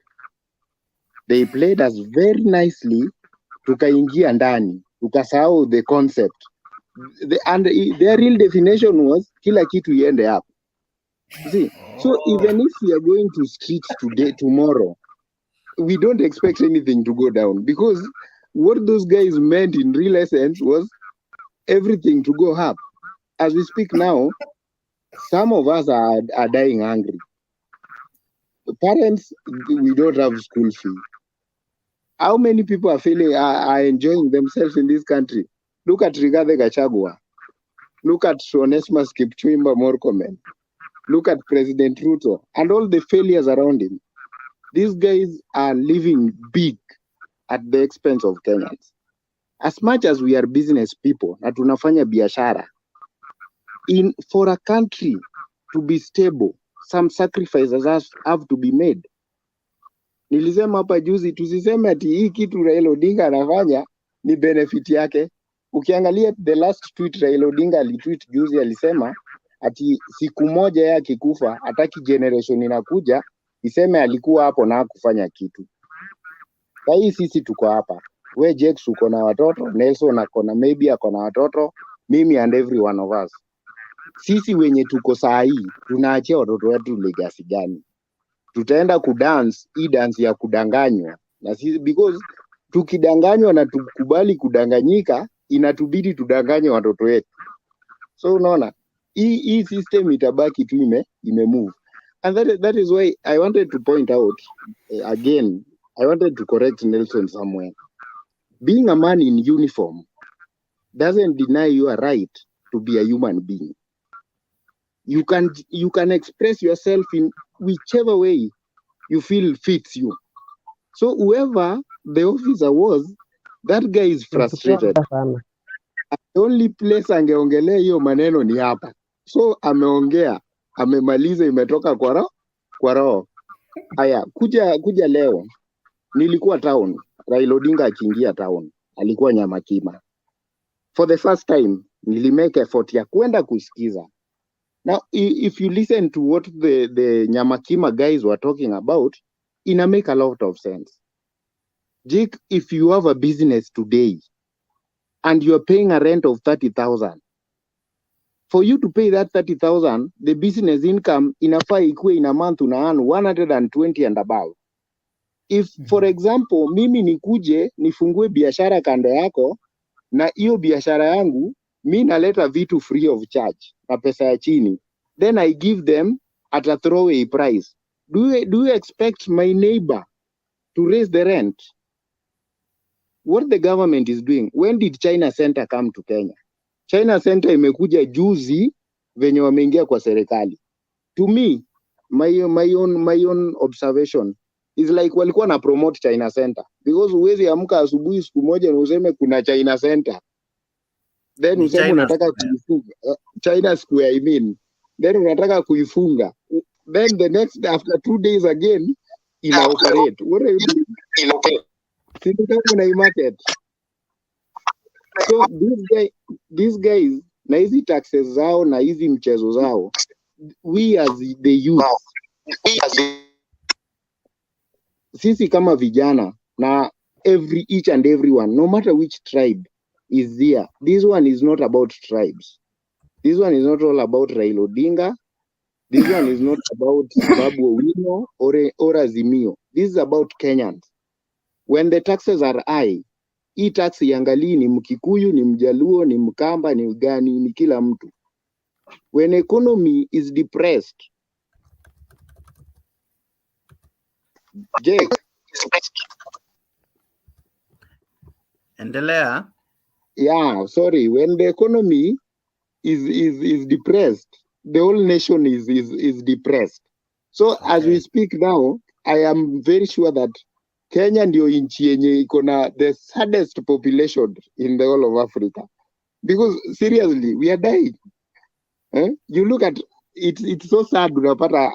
They played us very nicely, tukaingia ndani, tukasahau the concept. And their real definition was kila kitu iende up. See, so even if we are going to streets tomorrow, we don't expect anything to go down, because what those guys meant in real essence was everything to go up. As we speak now, some of us are dying hungry. The parents, we don't have school fee. How many people are enjoying themselves in this country? Look at Gachagua. Look at Onesmus Kipchumba Murkomen. Look at President Ruto and all the failures around him. These guys are living big at the expense of Kenyans. As much as we are business people, na tunafanya biashara, for a country to be stable, some sacrifices have to be made. Nilisema hapa juzi, tusiseme ati hii kitu Raila Odinga anafanya ni benefit yake. Ukiangalia the last tweet Raila Odinga alitweet juzi, alisema ati siku moja yeye akikufa hataki generation inakuja iseme alikuwa hapo na hakufanya kitu. Kwa hii sisi tuko hapa. We Jex uko na watoto, Nelson akona maybe akona watoto, mimi and every one of us. Sisi wenye tuko saa hii tunaachia watoto wetu legacy gani? Tutaenda kudance, hii dance ya kudanganywa. Na sisi because tukidanganywa na tukubali kudanganyika, inatubidi tudanganye watoto wetu. So unaona, hii system itabaki tu ime-move. And that is why I wanted to point out again, I wanted to correct Nelson somewhere. Being a man in uniform doesn't deny your right to be a human being. You can express yourself in whichever way you feel fits you. So whoever the officer was, that guy is frustrated. The only place angeongelea hiyo maneno ni hapa. So ameongea, amemaliza, imetoka kwa roho. Aya, kuja leo. Nilikuwa town, Raila Odinga akiingia town, alikuwa Nyamakima. For the first time, nilimake effort ya kwenda kusikiza. Now, if you listen to what the Nyamakima guys were talking about, it make a lot of sense. Jake, if you have a business today and you're paying a rent of 30,000, for you to pay that 30,000, the business income inafaa ikuwe in a month una earn 120 and above. If, for example, mimi nikuje nifungue biashara kando yako, na hiyo biashara yangu, mi naleta vitu free of charge, na pesa ya chini, then I give them at a throwaway price. Do you expect my neighbor to raise the rent? What the government is doing, when did China Center come to Kenya? China Center imekuja juzi venye wameingia kwa serikali. To me, my own observation is like walikuwa na promote China Center, because uwezi amka asubuhi siku moja na useme kuna China Center, then useme unataka kuifunga China Square, I mean, then unataka kuifunga, then the next after 2 days again inaoperate. What are you doing? Sisi market. So these guys na hizi taxes zao na hizi mchezo zao, we as the youth, sisi kama vijana na each and everyone, no matter which tribe is there, this one is not about tribes. This one is not all about Raila Odinga. This one is not about Babu Owino or Azimio. This is about Kenyans. When the taxes are high, hii tax iangalii ni Mkikuyu, ni Mjaluo, ni Mkamba, ni Ugani, ni kila mtu. When economy is depressed, Jake, endelea. Yeah, sorry. When the economy is depressed, the whole nation is depressed. So okay. As we speak now, I am very sure that Kenya ndio nchi yenye iko na the saddest population in the whole of Africa. Because seriously, we are dying. You look at it's so sad unapata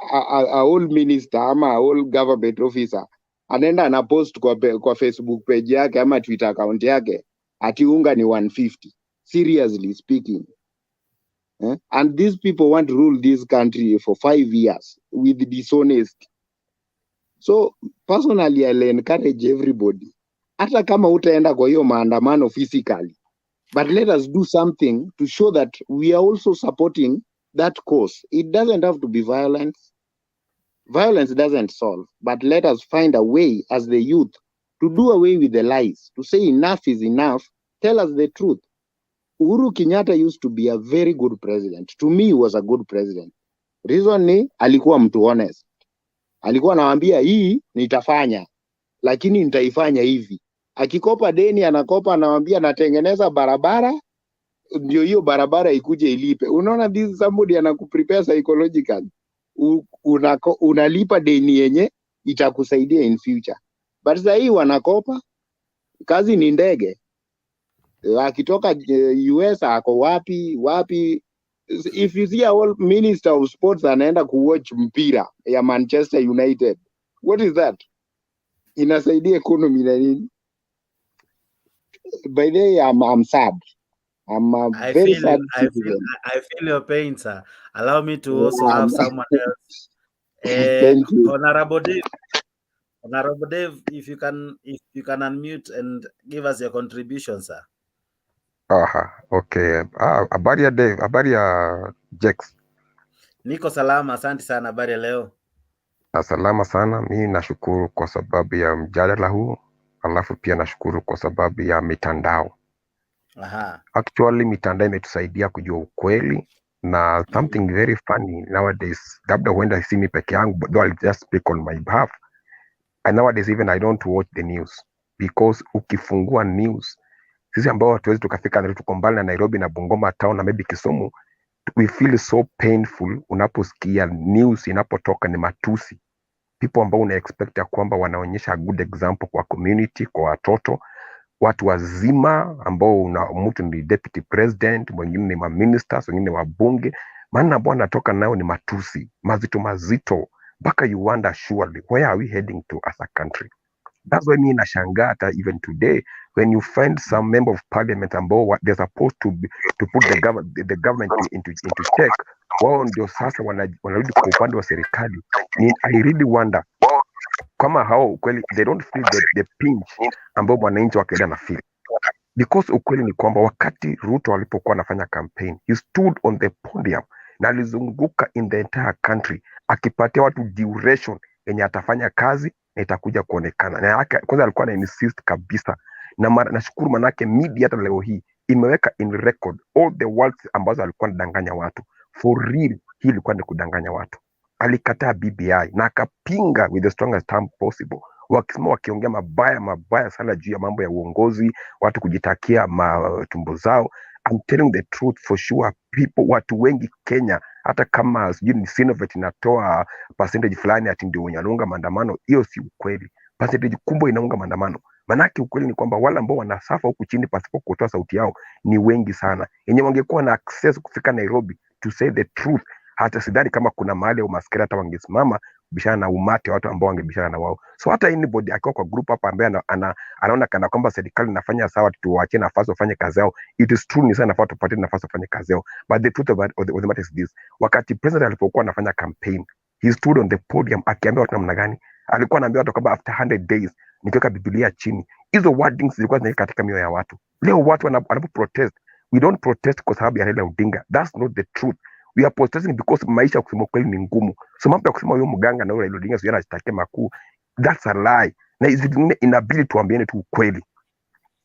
a old minister ama a old government officer anaenda ana post kwa Facebook page yake ama Twitter account yake ati unga ni 150. Seriously speaking. And these people want to rule this country for 5 years with dishonesty. So personally, I'll encourage everybody, hata kama utaenda kwa hiyo maandamano physically, but let us do something to show that we are also supporting that cause. It doesn't have to be violence. Violence doesn't solve, but let us find a way as the youth to do away with the lies, to say enough is enough, tell us the truth. Uhuru Kenyatta used to be a very good president. To me, he was a good president. Reason ni, alikuwa mtu honest. Alikuwa anawaambia hii nitafanya, lakini nitaifanya hivi. Akikopa deni anakopa anawaambia natengeneza barabara, ndio hiyo barabara ikuje ilipe. Unaona, this somebody anakuprepare psychologically. Unalipa deni yenye itakusaidia in future. But sasa hii wanakopa, kazi ni ndege. Akitoka US ako wapi. If you see our minister of sports anaenda kuwatch mpira ya Manchester United, what is that? Inasaidia economy na nini? By the way, I'm sad. I'm a very sad citizen. I feel your pain, sir. Allow me to also have someone else. Thank you. Honorable Dave, if you can unmute and give us your contribution, sir. Okay. Habari ya Dave, habari ya Jex. Niko salama, asante sana. Habari ya leo? Salama sana. Mimi nashukuru kwa sababu ya mjadala huu, alafu pia nashukuru kwa sababu ya mitandao. Actually mitandao imetusaidia kujua ukweli na something very funny nowadays. Labda huenda si mimi peke yangu, though I'll just speak on my behalf. And nowadays even I don't watch the news because ukifungua news, sisi ambao hatuwezi tukafika na tuko mbali na Nairobi na Bungoma town na maybe Kisumu, we feel so painful unaposikia news inapotoka ni matusi. People ambao una expect ya kwamba wanaonyesha a good example kwa community, kwa watoto, watu wazima ambao mtu ni deputy president, mwingine ni ministers, wengine ni wabunge, maana ambao anatoka nao ni matusi mazito mpaka you wonder surely where are we heading to as a country. That's why mimi nashangaa hata even today when you find some member of parliament ambao they're supposed to put the government into check, wao ndio sasa wanarudi kwa upande wa serikali. I really wonder kama hao ukweli they don't feel the pinch ambao mwananchi wa Kenya na feel. Because ukweli ni kwamba wakati Ruto alipokuwa anafanya campaign, he stood on the podium na alizunguka in the entire country akipatia watu duration yenye atafanya kazi na itakuja kuonekana. Na kwanza alikuwa na insist kabisa, na nashukuru manake media hata leo hii imeweka in record all the words ambazo alikuwa anadanganya watu. For real, hii ilikuwa ni kudanganya watu. Alikataa BBI na akapinga with the strongest term possible, wakiongea mabaya sana juu ya mambo ya uongozi, watu kujitakia matumbo zao. I'm telling the truth for sure, people, watu wengi Kenya, hata kama sijui ni Sinovet inatoa percentage fulani ati ndio wenye wanaunga maandamano, hiyo si ukweli. Percentage kubwa inaunga maandamano. Manake ukweli ni kwamba wale ambao wanasafa huku chini pasipo kutoa sauti yao ni wengi sana. Yenye wangekuwa na access kufika Nairobi to say the truth, hata sidhani kama kuna mahali ya umaskini hata wangesimama bishana na umati wa watu ambao wangebishana na wao. So hata anybody akiwa kwa group hapa ambaye anaona kana kwamba serikali inafanya sawa, tuwaachie nafasi wafanye kazi yao, it is true, ni sana nafasi tupatie nafasi wafanye kazi yao. But the truth of the matter is this: wakati president alipokuwa anafanya campaign, he stood on the podium akiambia watu namna gani, alikuwa anaambia watu kwamba after 100 days nikiweka Biblia chini. Hizo wordings zilikuwa zinaweka katika mioyo ya watu. Leo watu wanapo protest, we don't protest kwa sababu ya Raila Odinga. That's not the truth. We are protesting because maisha kusema kweli ni ngumu. So mambo ya kusema huyo mganga na Raila Odinga sio anajitakia makuu, that's a lie. Na hizi zingine inabidi tuambiane tu ukweli.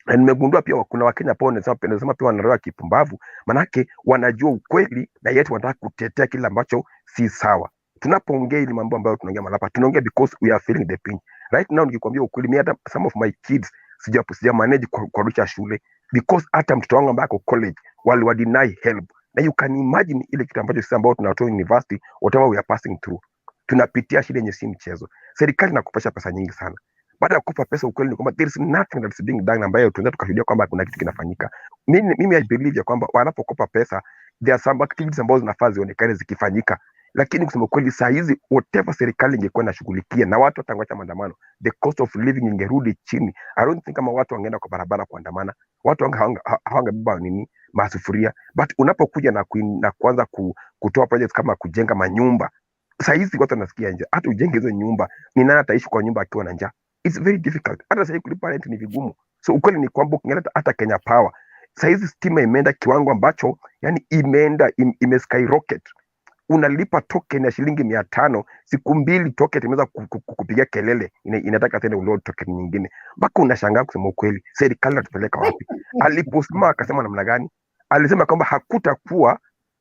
Na nimegundua pia kuna Wakenya pao wanasema pia wanaroa kipumbavu, manake wanajua ukweli na yetu wanataka kutetea kile ambacho si sawa. Tunapoongea ili mambo ambayo tunaongea malapa, tunaongea because we are feeling the pain. Right now nikikwambia ukweli, mimi hata some of my kids sija manage kurudisha shule because hata mtoto wangu ambaye ako college wali deny help. Na you can imagine ile kitu ambacho sisi ambao tunatoa university, whatever we are passing through, tunapitia shida yenye si mchezo. Serikali inakupesha pesa nyingi sana. Baada ya kukupa pesa, ukweli ni kwamba there is nothing that is being done ambayo tunaweza tukashuhudia kwamba kuna kitu kinafanyika. Mimi I believe ya kwamba wanapokopa pesa, there are some activities ambazo zinafaa zionekane zikifanyika. Lakini kusema kweli saa hizi whatever serikali ingekuwa inashughulikia na watu watangoacha maandamano, the cost of living ingerudi chini. I don't think kama watu wangeenda kwa barabara kuandamana, watu hawangebeba nini masufuria. But unapokuja na kuanza kutoa projects kama kujenga manyumba, saa hizi watu wanasikia nje, hata ujenge hizo nyumba, ni nani ataishi kwa nyumba akiwa na njaa? It's very difficult. Hata sasa kulipa rent ni vigumu. So ukweli ni kwamba ukiangalia hata Kenya Power, saa hizi stima imeenda kiwango ambacho yani ime skyrocket. Unalipa token ya shilingi 500, siku mbili token imeweza kupiga kelele, inataka tena uload token nyingine. Mpaka unashangaa kusema ukweli, serikali inatupeleka wapi? Aliposema akasema namna gani? Alisema kwamba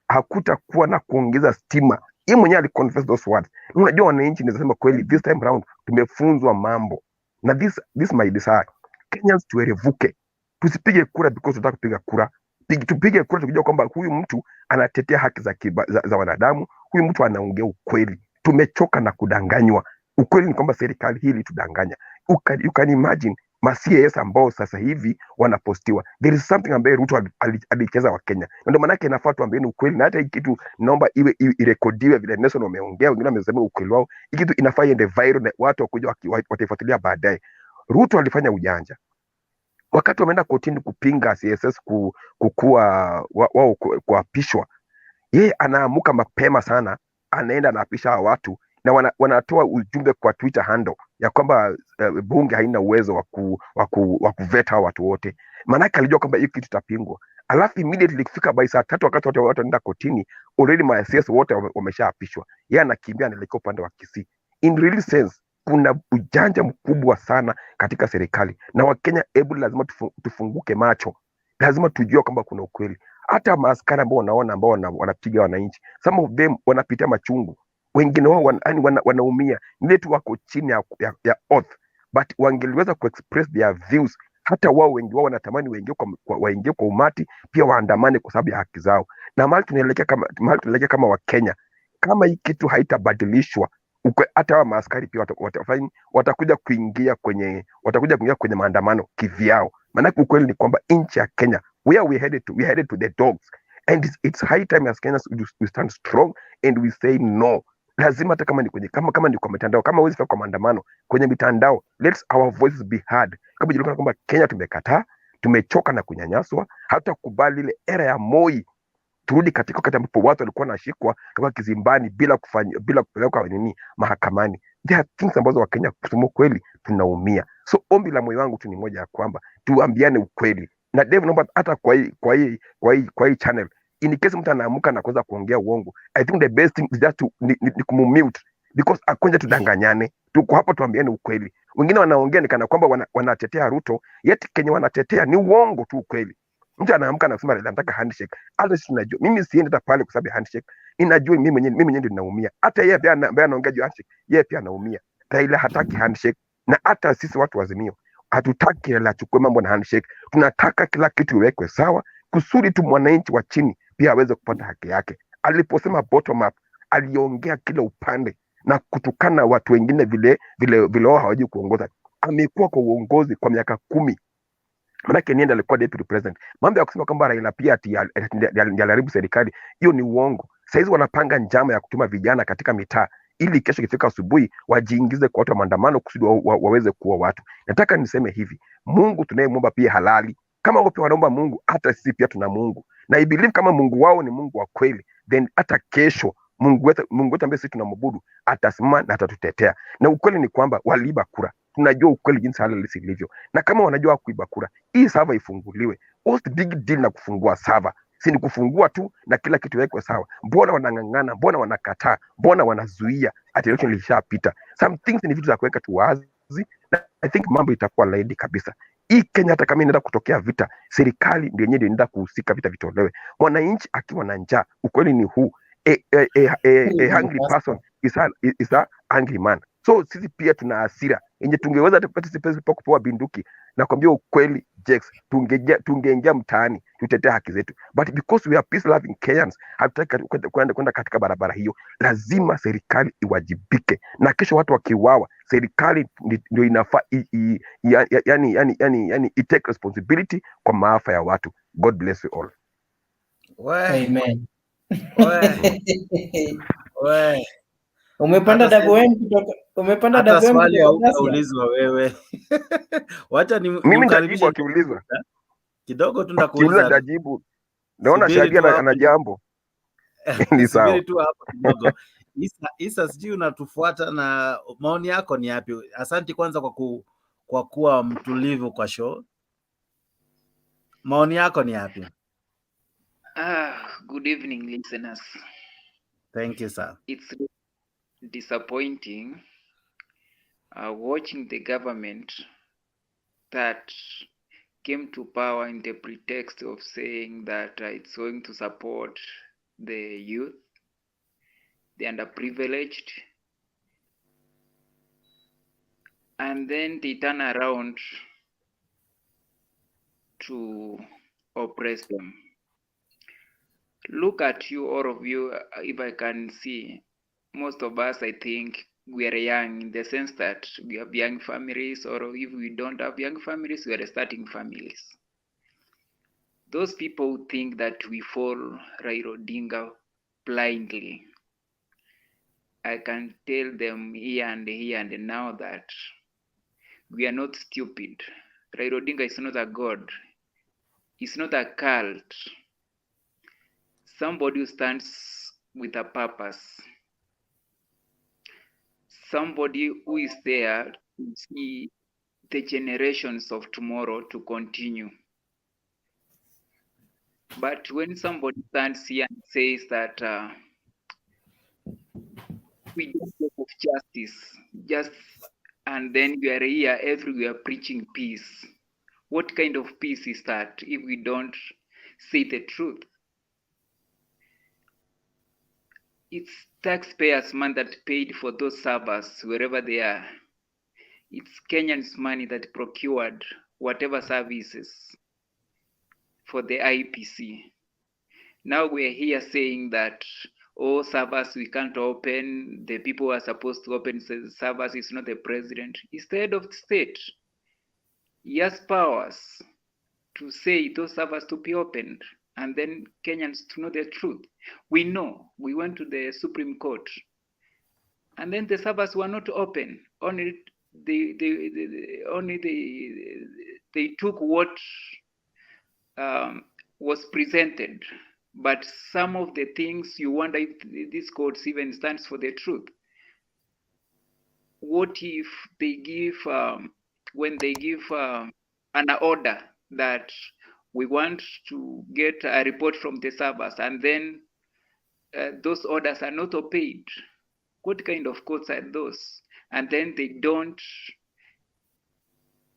hakutakuwa na kuongeza stima. Yeye mwenyewe aliconfess those words. Unajua wananchi nisema kweli, this time round tumefunzwa mambo. Na this my desire, Kenyans tuerevuke. Tusipige kura because tunataka kupiga kura. tupige kura tukijua kwamba huyu mtu anatetea haki za wanadamu, huyu mtu anaongea ukweli. Tumechoka na kudanganywa. Ukweli ni kwamba serikali hii ilitudanganya. You can imagine ma-CAS ambao sasa hivi wanapostiwa. There is something ambaye Ruto alicheza wa Kenya. Ndio maana yake inafaa tuambieni ukweli, na hata hii kitu naomba irekodiwe vile Nelson wameongea, wengine wamesema ukweli wao. Hii kitu inafaa iende viral na watu wakuja wataifuatilia baadaye. Ruto alifanya ujanja. Wakati wameenda kotini kupinga CSS wao kuapishwa, yeye anaamuka mapema sana, anaenda anaapisha watu na wanatoa ujumbe kwa Twitter handle ya kwamba bunge haina uwezo wa kuveta watu wote. Maanake alijua kwamba hii kitu itapingwa. Alafu immediately ikifika by saa 3 wakati watu wanaenda kotini, already CS wote wameshaapishwa. Yeye anakimbia anaelekea upande wa Kisii. In real sense, kuna ujanja mkubwa sana katika serikali, na Wakenya lazima tufunguke macho. Lazima tujue kwamba kuna ukweli. Hata maaskari ambao wanapiga wananchi, some of them wanapitia machungu, wengine wao wanaumia, ni tu wako chini ya oath, but wangeliweza kuexpress their views. Hata wao wengi wao wanatamani waingie kwa umati, pia waandamane kwa sababu ya haki zao. Na mahali tunaelekea kama Wakenya, kama hii kitu haitabadilishwa, hata wa maaskari pia watakuja kuingia kwenye maandamano kivyao. Maana ukweli ni kwamba nchi ya Kenya, where we headed to the dogs, and it's high time as Kenyans we stand strong and we say no. Lazima hata kama ni kwa mitandao, kama huwezi fika kwa maandamano kwenye mitandao, let's our voices be heard. Kama julikana kwamba Kenya tumekataa, tumechoka na kunyanyaswa, hata kubali ile era ya Moi turudi katika wakati ambapo watu walikuwa wanashikwa kama kizimbani bila kupelekwa mahakamani. There are things ambazo Wakenya kusema kweli tunaumia. So ombi la moyo wangu tu ni moja, ya kwamba tuambiane ukweli. Na Dave, naomba hata kwa hii channel, in case mtu anaamuka na kuanza kuongea uongo, I think the best thing is just to kumute, because akonje tudanganyane. Tuko hapa tuambiane ukweli. Wengine wanaongea ni kana kwamba wanatetea Ruto, yet Kenya wanatetea ni uongo tu ukweli. Mtu anaamka na kusema Raila anataka handshake. Hata sisi tunajua, mimi siende hata pale kwa sababu ya handshake. Ninajua mimi mwenyewe ndio ninaumia. Hata yeye pia ambaye anaongea juu handshake, yeye pia anaumia. Raila hataki handshake, na hata sisi watu wazimio hatutaki Raila achukue mambo na handshake. Tunataka kila kitu iwekwe sawa, kusudi tu mwananchi wa chini pia aweze kupata haki yake. Aliposema bottom up, aliongea kila upande na kutukana watu wengine vile wao hawajui kuongoza. Amekuwa kwa uongozi kwa miaka 10. Manake nienda alikuwa deputy president. Mambo ya kusema kwamba Raila pia aliharibu serikali, hiyo ni uongo. Saizi wanapanga njama ya kutuma vijana katika mitaa ili kesho kifika asubuhi wajiingize kwa watu wa maandamano kusudi waweze kuua watu. Nataka niseme hivi, Mungu tunayemwomba pia halali. Kama wao pia wanaomba Mungu, hata sisi pia tuna Mungu. Na I believe kama Mungu wao ni Mungu wa kweli, then hata kesho Mungu wetu ambaye sisi tunamwabudu atasimama na atatutetea. Na ukweli ni kwamba waliiba kura. Tunajua ukweli jinsi hali halisi ilivyo. Na kama wanajua kuiba kura, hii server ifunguliwe. What's the big deal na kufungua server? Si ni kufungua tu na kila kitu wekwe sawa. Mbona wanang'ang'ana? Mbona wanakataa? Mbona wanazuia? Ati election ilishapita. Some things ni vitu za kuweka tu wazi, na I think mambo itakuwa laini kabisa. Hii Kenya hata kama inaenda kutokea vita, serikali ndio yenyewe inaenda kuhusika, vita vitolewe. Mwananchi akiwa na njaa, ukweli ni huu. A hungry person is a angry man. So sisi pia tuna hasira yenye tungeweza hata kupata sipesi pa kupewa binduki na kwambia ukweli Jex, tungeingia mtaani tutetee haki zetu, but because we are peace loving Kenyans hatutaki kwenda katika barabara hiyo. Lazima serikali iwajibike, na kesho watu wakiuawa, serikali ndio inafaa yani take responsibility kwa maafa ya watu. God bless you all. Amen. Umepanda WM kutoka swali hautaulizwa wewe. Wacha mimi nitajibu akiulizwa. Kidogo tu ndakuuliza. Nitajibu. Naona Shadia ana jambo. Ni sawa. Subiri tu hapo kidogo. Isa sijui unatufuata na maoni yako ni yapi? Asante kwanza kwa kuwa mtulivu kwa show. Maoni yako ni yapi? Good evening, listeners. Thank you, sir. It's disappointing watching the government that came to power in the pretext of saying that it's going to support the youth, the underprivileged, and then they turn around to oppress them. look at you, all of you, if I can see, most of us, I think, we are young in the sense that we have young families, or if we don't have young families, we are starting families. Those people who think that we follow Raila Odinga blindly, I can tell them here and now that we are not stupid. Raila Odinga is not a god. It's not a cult. Somebody who stands with a purpose. Somebody who is there to see the generations of tomorrow to continue. But when somebody stands here and says that we just talk of justice, and then we are here everywhere preaching peace, what kind of peace is that if we don't say the truth? It's taxpayers' money that paid for those servers wherever they are. It's Kenyans' money that procured whatever services for the IPC. Now we're here saying that, oh, servers we can't open, the people who are supposed to open servers is not the president, it's the head of the state. He has powers to say those servers to be opened, and then Kenyans to know the truth. We know, we went to the Supreme Court, and then the servers were not open. Only they took what was presented, but some of the things you wonder if this court even stands for the truth. What if they give when they give an order that we want to get a report from the servers, and then those orders are not obeyed? What kind of courts are those? And then they don't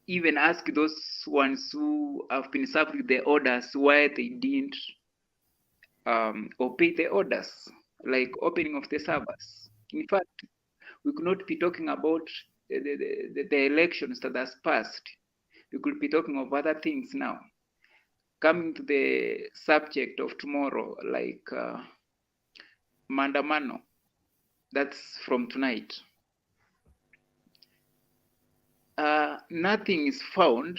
even ask those ones who have been served with the orders why they didn't obey the orders, like opening of the servers. In fact, we could not be talking about the elections that has passed. We could be talking of other things now. Coming to the subject of tomorrow, like Maandamano, that's from tonight. Nothing is found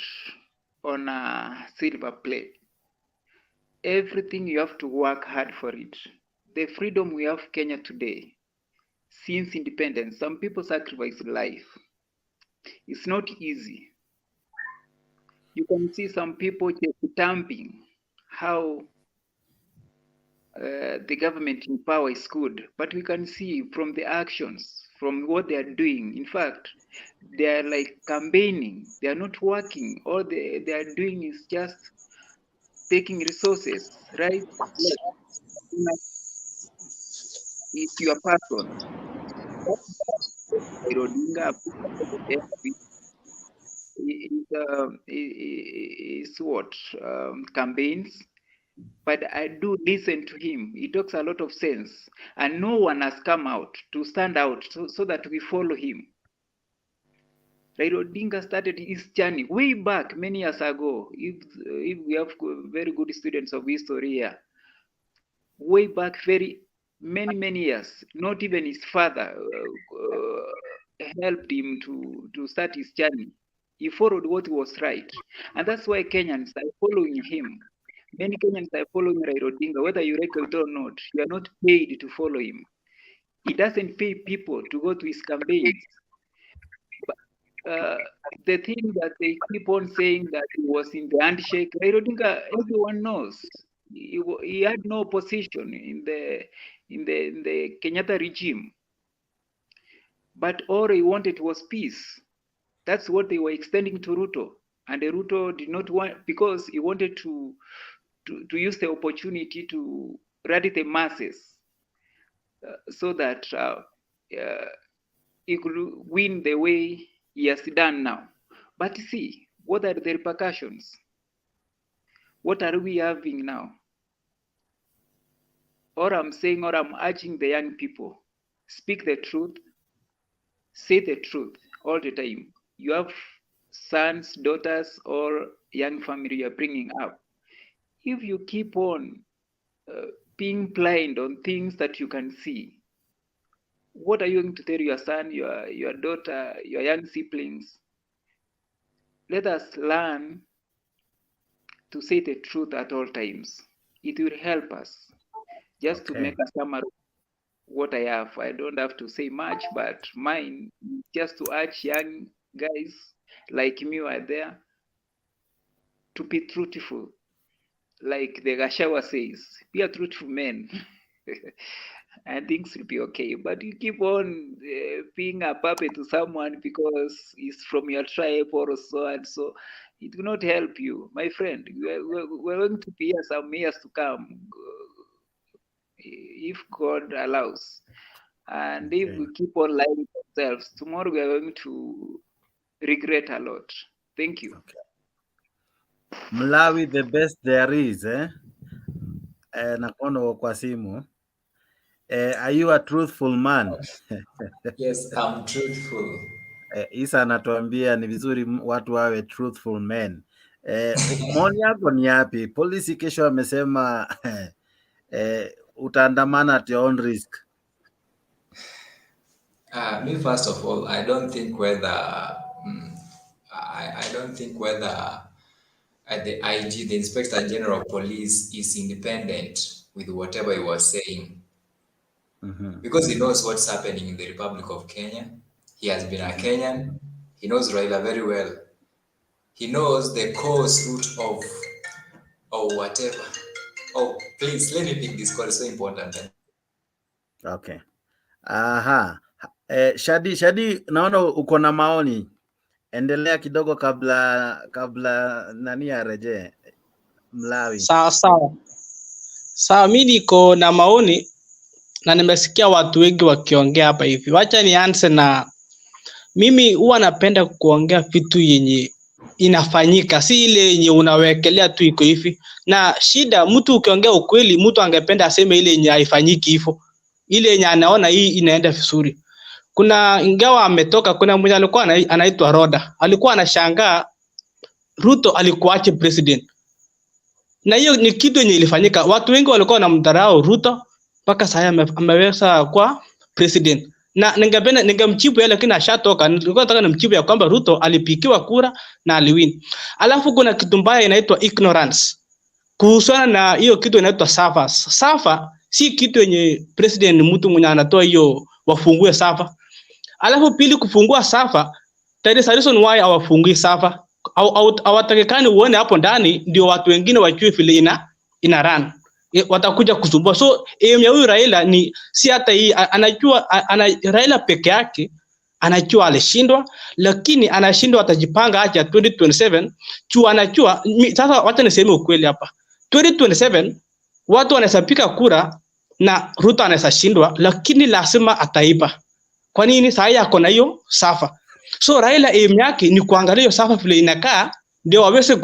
on a silver plate. Everything you have to work hard for it. The freedom we have Kenya today, since independence, some people sacrifice life. It's not easy. You can see some people just stamping how the government in power is good, but we can see from the actions, from what they are doing. In fact, they are like campaigning. They are not working. All they are doing is just taking resources, right? It's your person. Is what campaigns, but I do listen to him. He talks a lot of sense, and no one has come out to stand out so that we follow him. Raila Odinga started his journey way back many years ago. If we have very good students of history here, way back many years, not even his father helped him to start his journey. He followed what was right, and that's why Kenyans are following him. Many Kenyans are following Raila Odinga, whether you like it or not. You are not paid to follow him. He doesn't pay people to go to his campaigns. But the thing that they keep on saying that he was in the handshake, Raila Odinga, everyone knows. He had no position in the Kenyatta regime, but all he wanted was peace. That's what they were extending to Ruto, and Ruto did not want, because he wanted to use the opportunity to rally the masses so that he could win the way he has done now. But see, what are the repercussions? What are we having now? Or I'm saying, or I'm urging the young people, speak the truth, say the truth all the time. You have sons, daughters, or young family you're bringing up. If you keep on being blind on things that you can see. What are you going to tell your son, your daughter, your young siblings? Let us learn to say the truth at all times. It will help us. Just to make a summary of what I have, I don't have to say much, but mine just to urge young guys like me who are there to be truthful. Like the Gachagua says, be a truthful man. And things will be okay. But you keep on being a puppet to someone because he's from your tribe or so and so, it will not help you, my friend. We're going to be here some years to come, if God allows. And if we keep on lying to ourselves, tomorrow we are going to regret a lot. Thank you. Mlawi, the best there is, nakono kwa simu. Are you a truthful man? Yes, I'm truthful. Isa anatuambia ni vizuri watu wawe truthful men. Maoni yako ni yapi? Polisi kesho amesema utaandamana at your own risk. Me, first of all, I don't think whether the IG, the Inspector General of Police, is independent with whatever he was saying. Because he knows what's happening in the Republic of Kenya. He has been a Kenyan. He knows Raila very well. He knows the cause root of whatever. Oh, please, let me pick this call. It's so important. Okay. Aha. Shadi, naona uko na maoni. Endelea kidogo kabla nani arejee. Mlawi. Sawa, mimi niko na maoni na nimesikia watu wengi wakiongea hapa hivi. Wacha nianze na mimi huwa napenda kuongea vitu yenye inafanyika, si ile yenye unawekelea tu iko hivi. Na shida, mtu ukiongea ukweli, mtu angependa aseme ile yenye haifanyiki hivyo. Ile yenye anaona hii inaenda vizuri. Kuna ingawa ametoka, kuna mmoja alikuwa anaitwa Roda. Alikuwa anashangaa Ruto alikuwaje president. Na hiyo ni kitu yenye ilifanyika. Watu wengi walikuwa wanamdharau Ruto mpaka sasa ameweza kwa president. Na ningemchipu yeye, lakini ashatoka. Nilikuwa nataka nimchipu ya kwamba Ruto alipikiwa kura na aliwin. Alafu kuna kitu mbaya inaitwa ignorance. Kuhusiana na hiyo kitu inaitwa safa. Safa si kitu yenye president ni mtu mwenye anatoa hiyo wafungue safa. Alafu pili, kufungua safa, there is a reason why hawafungi safa. Hawatakikani uone hapo ndani ndio watu wengine wajue vile ina run. Watakuja kusumbua. So ya huyu Raila ni si hata hii anajua Raila peke yake anajua alishindwa, lakini anashindwa atajipanga aje 2027 tu anajua. Sasa wacha niseme ukweli hapa. 2027 watu wanasapika kura na Ruto anaweza shindwa, lakini lazima ataiba. Kwa nini? Sasa yako na hiyo safa. So Raila yake ni kuangalia hiyo safa vile inakaa ndio waweze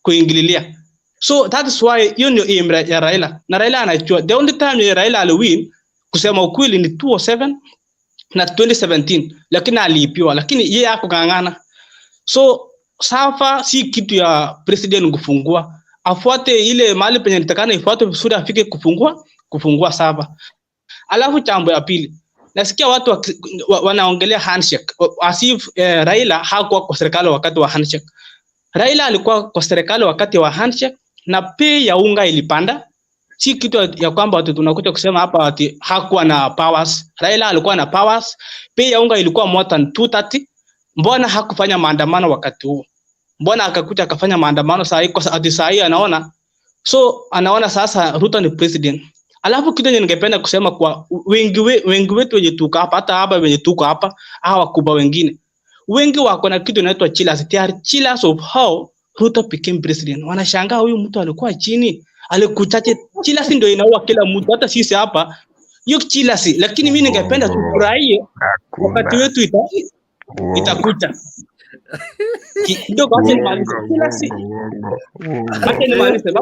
kuingililia. So that is why hiyo ndio ya Raila. Na Raila anajua the only time Raila aliwin kusema ukweli ni 2007 na 2017, lakini aliipiwa, lakini yeye yako kangana. So safa si kitu ya president kufungua. Afuate ile mahali penye nitakana ifuate vizuri, afike kufungua safa. Alafu jambo ya pili, nasikia watu wanaongelea handshake as if Raila hakuwa kwa serikali wakati wa handshake. Raila alikuwa kwa serikali wakati wa handshake na bei ya unga ilipanda. Si kitu ya kwamba watu tunakuja kusema hapa ati hakuwa na powers. Raila alikuwa na powers. Bei ya unga ilikuwa more than 230. Mbona hakufanya maandamano wakati huo? Mbona akakuja akafanya maandamano saa hii? Kwa ati saa hii anaona sasa Ruto ni president. Alafu kitu ningependa kusema kwa wengi wetu wenye tuko hapa, hata hapa wenye tuko hapa, hawa wakubwa wengine, wengi wako na kitu inaitwa chillers. They are chillers of how Ruto became president. Wanashangaa huyu mtu alikuwa chini, alikuchache. Chillers ndio inaua kila mtu, hata sisi hapa hiyo chillers. Lakini mimi ningependa tufurahie wakati wetu itakuja. Kidogo acha nimalize chillers. Acha nimalize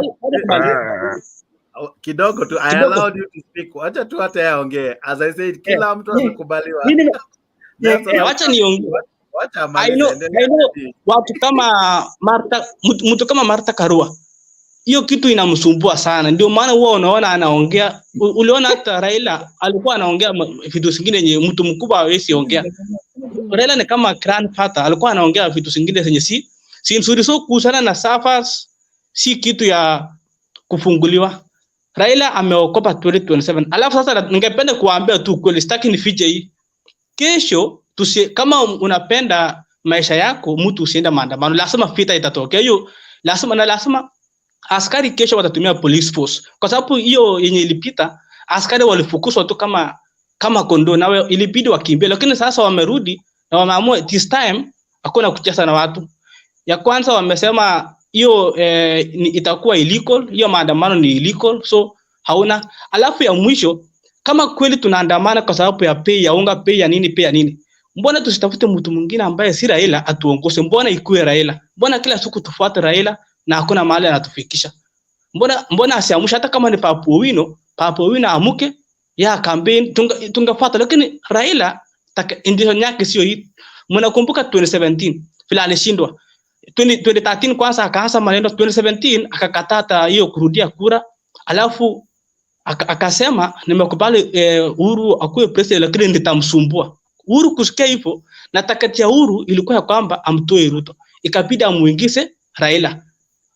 kidogo tu. I allowed you to speak. Acha tu hata yaongee. As I said, kila mtu amekubaliwa. Wacha niongee. I know watu kama Martha, mtu kama Martha Karua hiyo kitu inamsumbua sana, ndio maana huwa unaona anaongea. Uliona hata Raila alikuwa anaongea vitu zingine yenye mtu mkubwa hawezi ongea. Raila ni kama grandfather, alikuwa anaongea vitu zingine zenye si nzuri. So kuhusiana na SAFAs si kitu ya kufunguliwa. Raila ameokopa 2027. Alafu sasa ningependa kuambia tu kweli, sitaki nifiche hii. Kesho kama unapenda maisha yako, mtu usienda maandamano, lazima vita itatokea. Hiyo lazima askari kesho watatumia police force, kwa sababu hiyo yenye ilipita askari walifukuzwa tu kama kondoo, na ilibidi wakimbie. Lakini sasa wamerudi na wameamua this time hakuna kucheza na watu. Ya kwanza wamesema hiyo itakuwa illegal, hiyo maandamano ni illegal, so hauna. Alafu ya mwisho, kama kweli tunaandamana kwa sababu ya pay ya unga, pay ya nini, mbona tusitafute mtu mwingine ambaye si Raila atuongoze? Mbona ikuwe Raila? Mbona kila siku tufuate Raila na hakuna mahali anatufikisha? Mbona asiamusha? Hata kama ni Papu Owino amuke ya campaign tungefuata. Lakini Raila intention yake sio hii. Mnakumbuka 2017 vile alishindwa 2013, kwanza akaanza maneno 2017 akakatata hiyo kurudia kura, alafu akasema nimekubali Uhuru akuwe president, lakini nitamsumbua. Uhuru kusikia hivyo, na takati ya Uhuru ilikuwa kwamba amtoe Ruto, ikabidi amuingize Raila.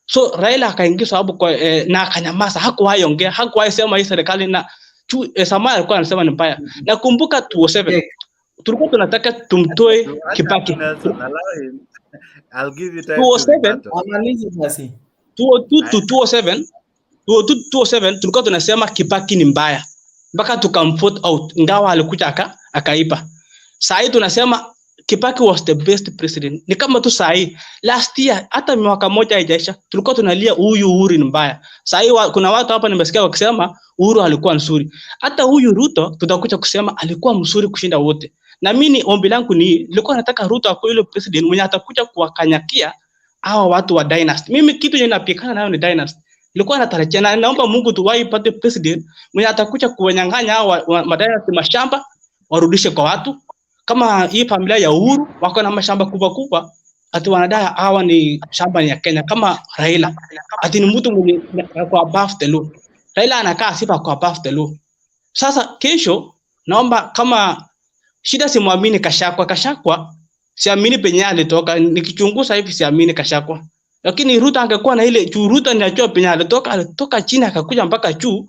So Raila akaingia sababu na akanyamaza, hakuwahi ongea, hakuwahi sema hii serikali na Samaya alikuwa anasema ni mbaya. Nakumbuka 2007 tulikuwa tunataka tumtoe Kibaki. I'll give you time 2007 2007 tulikuwa tunasema Kibaki ni mbaya, mpaka tukamvote out, ingawa alikuja akaipa. Sasa hii tunasema Kibaki was the best president. Ni kama tu sasa hii last year, hata mwaka mmoja haijaisha, tulikuwa tunalia huyu Uhuru ni mbaya. Sasa hii kuna watu hapa nimesikia wakisema Uhuru alikuwa nzuri. Hata huyu Ruto tutakuja kusema alikuwa mzuri kushinda wote. Na mimi ombi langu nilikuwa nataka Ruto akuwe yule president mwenye atakuja kuwakanyakia hawa watu wa dynasty. Mimi kitu yenye napikana nayo ni dynasty. Nilikuwa natarajia na naomba Mungu tuwahi pate president mwenye atakuja kuwanyang'anya hawa madynasty mashamba warudishe kwa watu. Kama hii familia ya Uhuru wako na mashamba kubwa, ati wanadai hawa ni shamba ya Kenya, kama Raila ati ni mtu mwenye kwa above the law. Raila anakaa sifa kwa above the law. Sasa kesho naomba, kama shida simwamini Gachagua, siamini penye alitoka, nikichunguza hivi siamini Gachagua. Lakini Ruto angekuwa na ile Ruto anajua penye alitoka chini akakuja mpaka juu,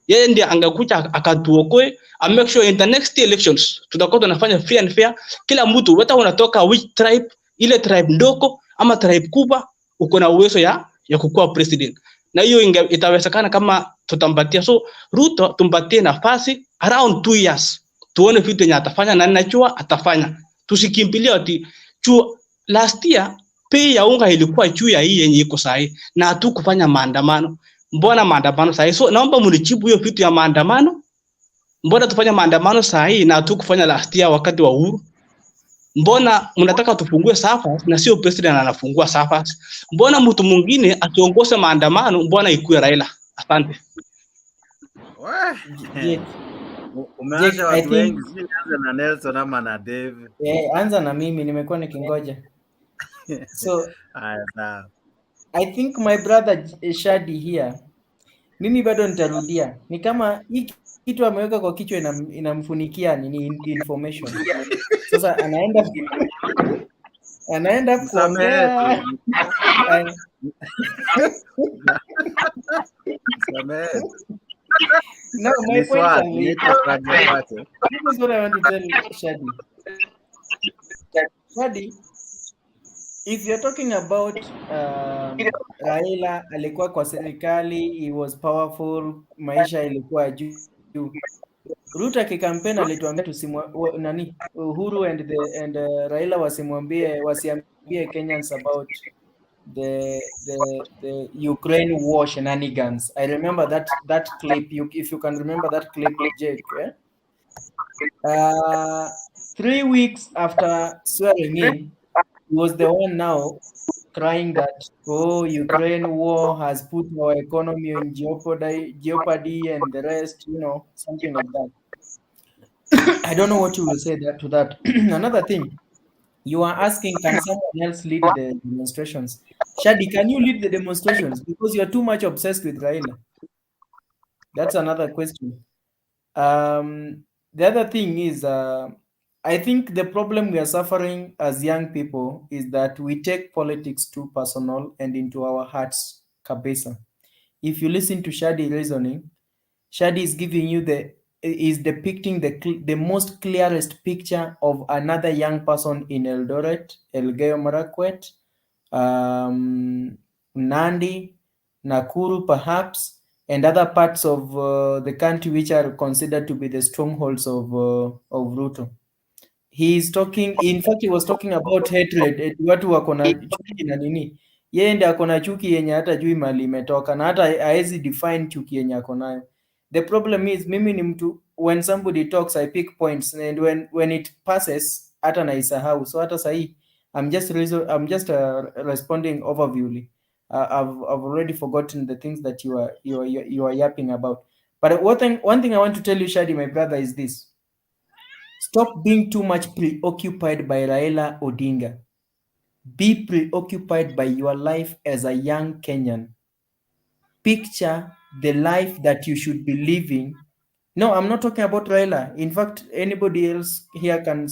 yeye ndiye angekuja akatuokoe. I make sure in the next elections tutakuwa tunafanya fair and fair. Kila mtu hata unatoka which tribe, ile tribe ndogo ama tribe kubwa, uko na uwezo ya kukuwa president. Na hiyo itawezekana kama tutampatia. So Ruto tumpatie nafasi around 2 years. Tuone vitu yenye atafanya, na ninajua atafanya. Tusikimbilie ati last year pay ya unga ilikuwa juu ya hii yenye iko sahi na hatukufanya maandamano. Mbona maandamano sahi? So naomba mnijibu hiyo vitu ya maandamano. Mbona tufanya maandamano sahi na hatukufanya last year wakati wa Uhuru? Mbona mnataka tufungue SAFAs na sio president anafungua SAFAs? Mbona mtu mwingine atongoze maandamano, mbona ikuwe Raila? Asante. Umeacha watu wengi, anza na Nelson ama na Dave. Anza na mimi, nimekuwa nikingoja. So I think my brother Shadi here, mimi bado nitarudia, ni kama hii kitu ameweka kwa kichwa inamfunikia ni information. Sasa anaenda kuongea. No, my point is this is what I want to tell Shadi. Shadi, if you're talking about Raila alikuwa kwa serikali, he was powerful, maisha ilikuwa juu. Ruto kikampeni alituambia Uhuru and Raila wasiambie Kenyans about the Ukraine war shenanigans. I remember that clip. If you can remember that clip, Jake. 3 weeks after swearing in, he was the one now crying that, Ukraine war has put our economy in jeopardy and the rest, something like that. I don't know what you will say to that. Another thing, you are asking, can someone else lead the demonstrations? Shadi, can you lead the demonstrations? Because you're too much obsessed with Raila. That's another question. The other thing is, I think the problem we are suffering as young people is that we take politics too personal and into our hearts, kabisa. If you listen to Shadi reasoning, Shadi is giving you is depicting the most clearest picture of another young person in Eldoret, Elgeyo Marakwet, Nandi, Nakuru perhaps, and other parts of the country which are considered to be the strongholds of Ruto. He is talking, in fact he was talking about hatred, watu wako na chuki na nini. Yeye ndiye ako na chuki yenye hata jui mali imetoka na hata haezi define chuki yenye ako nayo. The problem is mimi ni mtu, when somebody talks I pick points, and when it passes hata naisahau. So hata sahi I'm just responding overviewly. I've already forgotten the things that you are yapping about. But one thing I want to tell you, Shadi, my brother, is this. Stop being too much preoccupied by Raila Odinga. Be preoccupied by your life as a young Kenyan. Picture the life that you should be living. No, I'm not talking about Raila. In fact, anybody else here can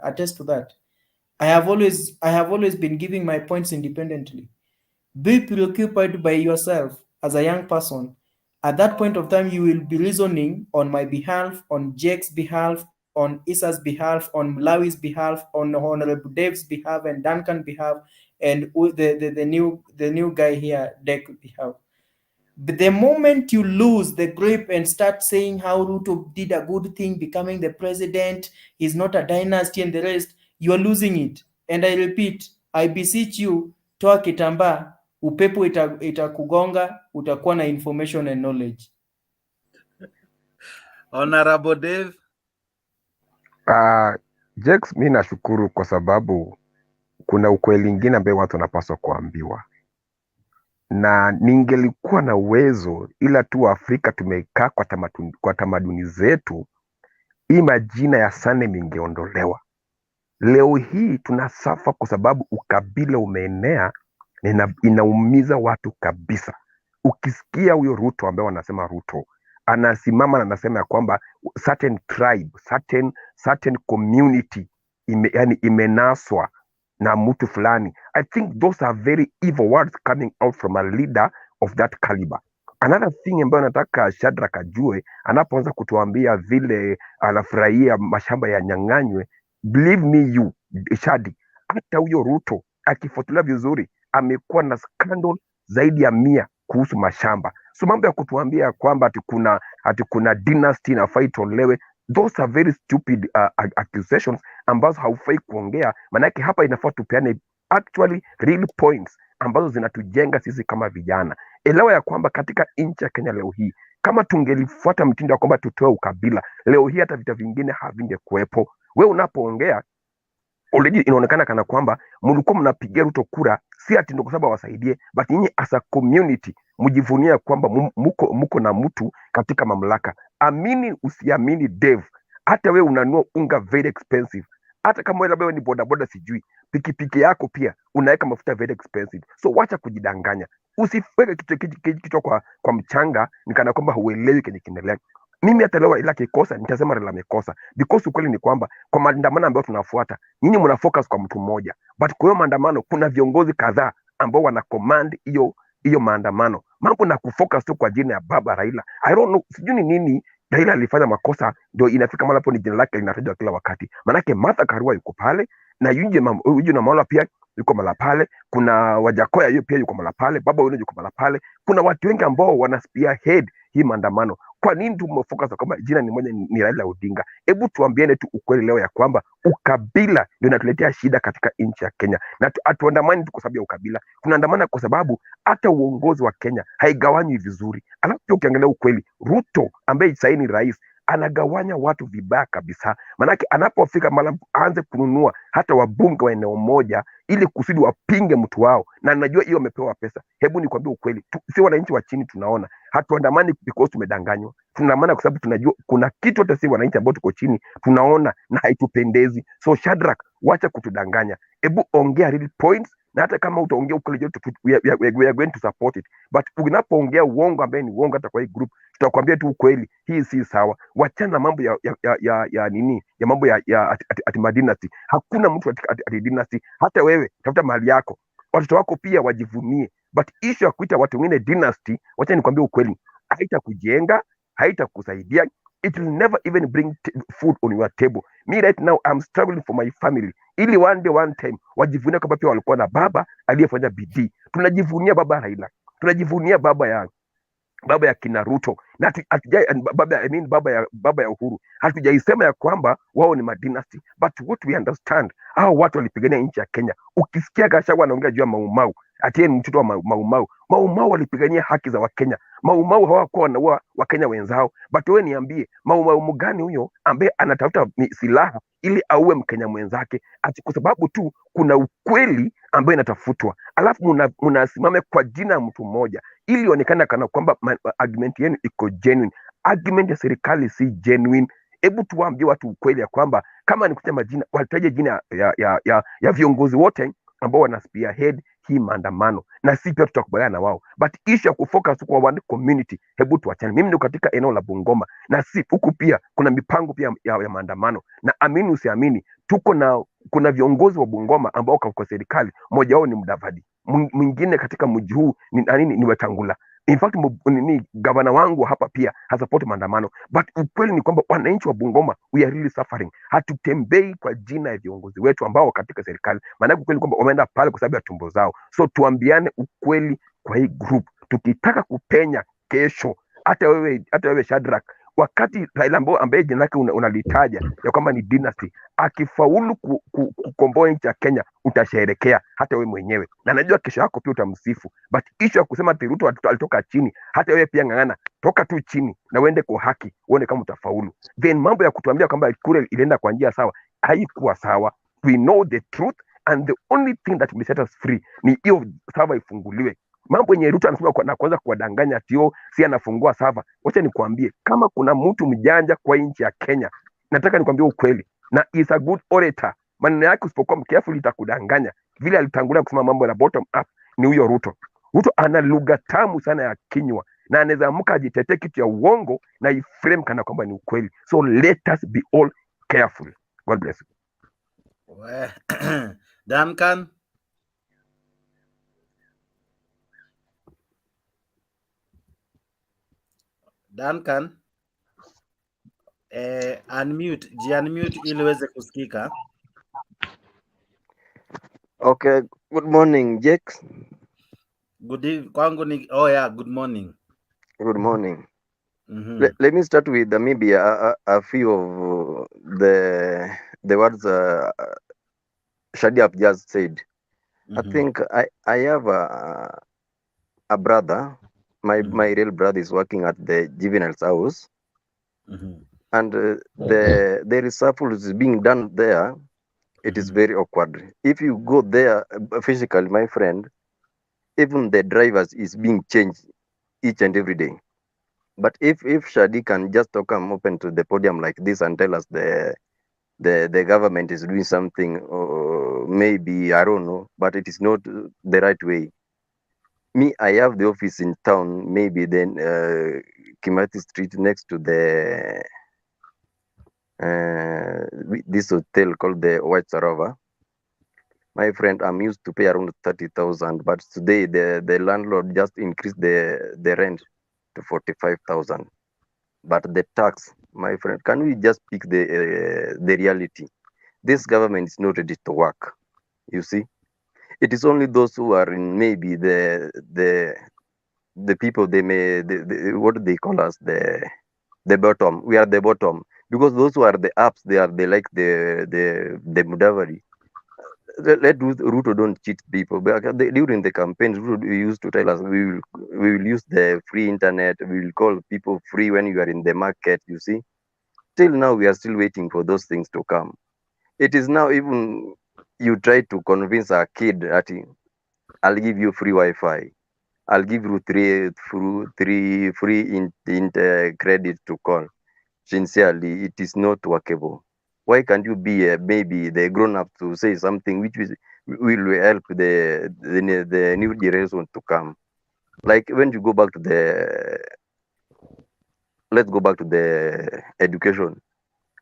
attest to that. I have always been giving my points independently. Be preoccupied by yourself as a young person. At that point of time, you will be reasoning on my behalf, on Jake's behalf, on Issa's behalf, on Malawi's behalf, on Honorable Dave's behalf, and Duncan's behalf, and the new guy here, Deck's behalf. But the moment you lose the grip and start saying how Ruto did a good thing, becoming the president, he's not a dynasty and the rest, you are losing it. And I repeat, I beseech you, toa kitambaa, upepo itakugonga, utakuwa na information and knowledge. Honorable Dave. Jex, mi nashukuru kwa sababu kuna ukweli ingine ambaye watu wanapaswa kuambiwa, na ningelikuwa na uwezo, ila tu Afrika tumekaa kwa tamaduni zetu, hii majina ya surname ingeondolewa. Leo hii tunasafa kwa sababu ukabila umeenea na inaumiza watu kabisa. Ukisikia huyo Ruto ambaye wanasema Ruto anasimama na anasema ya kwamba certain tribe, certain community imenaswa na mtu fulani, I think those are very evil words coming out from a leader of that caliber. Another thing ambayo nataka Shadrack ajue, anapoanza kutuambia vile anafurahia mashamba ya nyang'anywe, believe me you Shadi, hata huyo Ruto akifuatilia vizuri amekuwa na scandal zaidi ya 100 kuhusu mashamba. So mambo ya kutuambia kwamba ati kuna dynasty na fight olewe, those are very stupid accusations ambazo haufai kuongea. Manake hapa inafaa tupeane actually real points ambazo zinatujenga sisi kama vijana. Elewa ya kwamba katika nchi ya Kenya leo hii, kama tungelifuata mtindo wa kwamba tutoe ukabila, leo hii hata vita vingine havingekuwepo. Wewe unapoongea already inaonekana kana kwamba mlikuwa mnapigia Ruto kura si ati ndio kwa sababu wasaidie, but nyinyi as a community mjivunia kwamba muko na mtu katika mamlaka. Amini usiamini Dave, hata wewe unanua unga very expensive, hata kama wewe ni bodaboda sijui, pikipiki yako pia unaweka mafuta very expensive. So wacha kujidanganya, usifeke kitu kwa mchanga nikana kwamba huelewi kenye kinaendelea. Mimi hata leo ila kikosa nitasema Raila amekosa, because ukweli ni kwamba kwa maandamano ambayo tunafuata, nyinyi mna focus kwa mtu mmoja, but kwa hiyo maandamano kuna viongozi kadhaa ambao wana command hiyo maandamano. Mambo na kufocus tu kwa jina ya baba Raila, I don't know, sijui ni nini Raila alifanya makosa ndio inafika mahali hapo ni jina lake linatajwa kila wakati. Manake Martha Karua yuko pale, na Eugene Wamalwa pia yuko mala pale, kuna Wajakoya hiyo pia yuko mala pale, baba wenu yuko mala pale, kuna watu wengi ambao wana spearhead hii maandamano. Kwa nini tumefocus kama jina ni moja ni Raila Odinga? Hebu tuambiane tu ukweli leo ya kwamba ukabila ndio inatuletea shida katika nchi ya Kenya, na atuandamani tu kwa sababu ya ukabila. Tunaandamana kwa sababu hata uongozi wa Kenya haigawanywi vizuri. Alafu ukiangalia ukweli, Ruto ambaye sasa ni rais anagawanya watu vibaya kabisa. Manake anapofika mala aanze kununua hata wabunge wa eneo moja ili kusudi wapinge mtu wao, na najua hiyo amepewa pesa. Hebu nikwambie ukweli, si wananchi wa chini tunaona, hatuandamani because tumedanganywa. Tunaandamana kwa sababu tunajua kuna kitu hata si wananchi ambao tuko chini tunaona na haitupendezi. So Shadrack, wacha kutudanganya. Hebu ongea real points na hata kama utaongea ukweli we are going to support it, but unapoongea uongo ambaye ni uongo hata kwa hii group tutakwambia tu ukweli, hii si sawa. Wachana mambo ya nini ya mambo ya ati madynasty. Hakuna mtu ati dynasty. Hata wewe tafuta mali yako, watoto wako pia wajivunie, but issue ya kuita watu wengine dynasty, wacha nikwambie ukweli, haitakujenga, haitakusaidia. It will never even bring food on your table. Me right now I'm struggling for my family, ili one time wajivunia kwamba pia walikuwa na baba aliyefanya bidii. Tunajivunia baba Raila, tunajivunia baba ya kina Ruto, na baba ya Uhuru. Hatujaisema ya kwamba wao ni madynasty, but what we understand, hao watu walipigania nchi ya Kenya. Ukisikia Gachagua anaongea juu ya Maumau, ati ni mtoto wa Maumau walipigania haki za Wakenya. Maumau hawakuwa wanaua Wakenya wenzao, but wewe niambie, Maumau mgani huyo ambaye anatafuta silaha ili auwe Mkenya mwenzake, ati kwa sababu tu kuna ukweli ambayo inatafutwa, alafu mnasimame kwa jina ya mtu mmoja ili onekana kana kwamba argument yenu iko genuine. Argument ya serikali si genuine. Hebu tuwaambie watu ukweli ya kwamba kama ni kusema majina, wataje jina ya viongozi wote ambao wana spearhead hii maandamano, na si pia tutakubaliana na wao, but issue ya kufocus kwa one community, hebu tuachane. Mimi niko katika eneo la Bungoma, na si huku pia kuna mipango pia ya maandamano, na amini usiamini, kuna viongozi wa Bungoma ambao kwa serikali, mmoja wao ni Mudavadi, mwingine katika mji huu ni Wetangula. In fact gavana wangu hapa pia hasupport maandamano, but ukweli ni kwamba wananchi wa Bungoma we are really suffering. Hatutembei kwa jina ya viongozi wetu ambao katika serikali, maana ukweli kwamba wameenda pale kwa sababu ya tumbo zao. So tuambiane ukweli kwa hii group, tukitaka kupenya kesho. Hata wewe Shadrack, wakati Raila ambaye jina lake unalitaja ya kwamba ni dynasty, akifaulu kukomboa nchi ya Kenya, utasherekea hata wewe mwenyewe, na najua kesho yako pia utamsifu. But issue ya kusema ati Ruto alitoka chini, hata wewe pia ng'ang'ana, toka tu chini na uende kwa haki, uone kama utafaulu. Then mambo ya kutuambia kwamba kule ilienda kwa njia sawa, haikuwa sawa. We know the truth, and the only thing that will set us free ni hiyo sava ifunguliwe. Mambo yenye Ruto anasema na kuanza kuwadanganya ati si anafungua sava. Wacha nikwambie, kama kuna mtu mjanja kwa nchi ya Kenya, nataka nikwambie ukweli, na is a good orator. Maneno yake usipokuwa mkiafu litakudanganya. Vile alitangulia kusema mambo ya bottom up, ni huyo Ruto. Ruto ana lugha tamu sana ya kinywa, na anaweza amka ajitetee kitu ya uongo na iframe kana kwamba ni ukweli. So let us be all careful. God bless you. Duncan. Duncan, unmute ili uweze kusikika. Okay, good morning, Jake. Kwangu ni good morning. Good morning. Let me start with maybe a few of the words Shadi have just said. I think I have a brother. My real brother is working at the juvenile's house, and the reshuffle is being done there. It is very awkward. If you go there physically, my friend, even the drivers is being changed each and every day. But if Shadi can just come open to the podium like this and tell us the government is doing something, or maybe I don't know, but it is not the right way. Me, I have the office in town, maybe then Kimati Street next to the this hotel called the White Sarova. My friend, I'm used to pay around 30,000, but today the landlord just increased the rent to 45,000. But the tax, my friend, can we just pick the reality? This government is not ready to work. You see, it is only those who are in maybe the people, they may what do they call us, the bottom. We are the bottom, because those who are the ups, they like the Mudavadi. Let Ruto don't cheat people. During the campaign, Ruto used to tell us we will use the free internet. We will call people free when you are in the market. You see, till now we are still waiting for those things to come. It is now even you try to convince a kid that I'll give you free Wi-Fi. I'll give you three free credit to call. Sincerely, it is not workable. Why can't you be maybe the grown up to say something which will help the new generation to come. Like when you go back to let's go back to the education.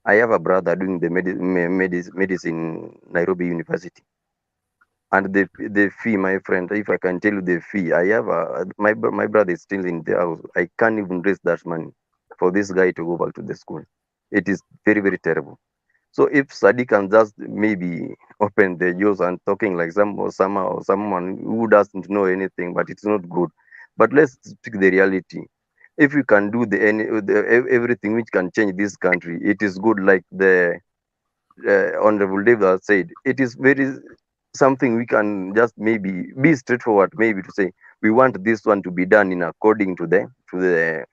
I have a brother doing the medicine Nairobi University, and the fee, my friend, if I can tell you the fee, I have my brother is still in the house. I can't even raise that money for this guy to go back to the school. It is very, very terrible. So if Sadi can just maybe open the jaws and talking like someone who doesn't know anything, but it's not good. But let's speak the reality. If we can do everything which can change this country, it is good. Like the Honorable David said, it is very something we can just maybe be straightforward, maybe to say we want this one to be done in according to the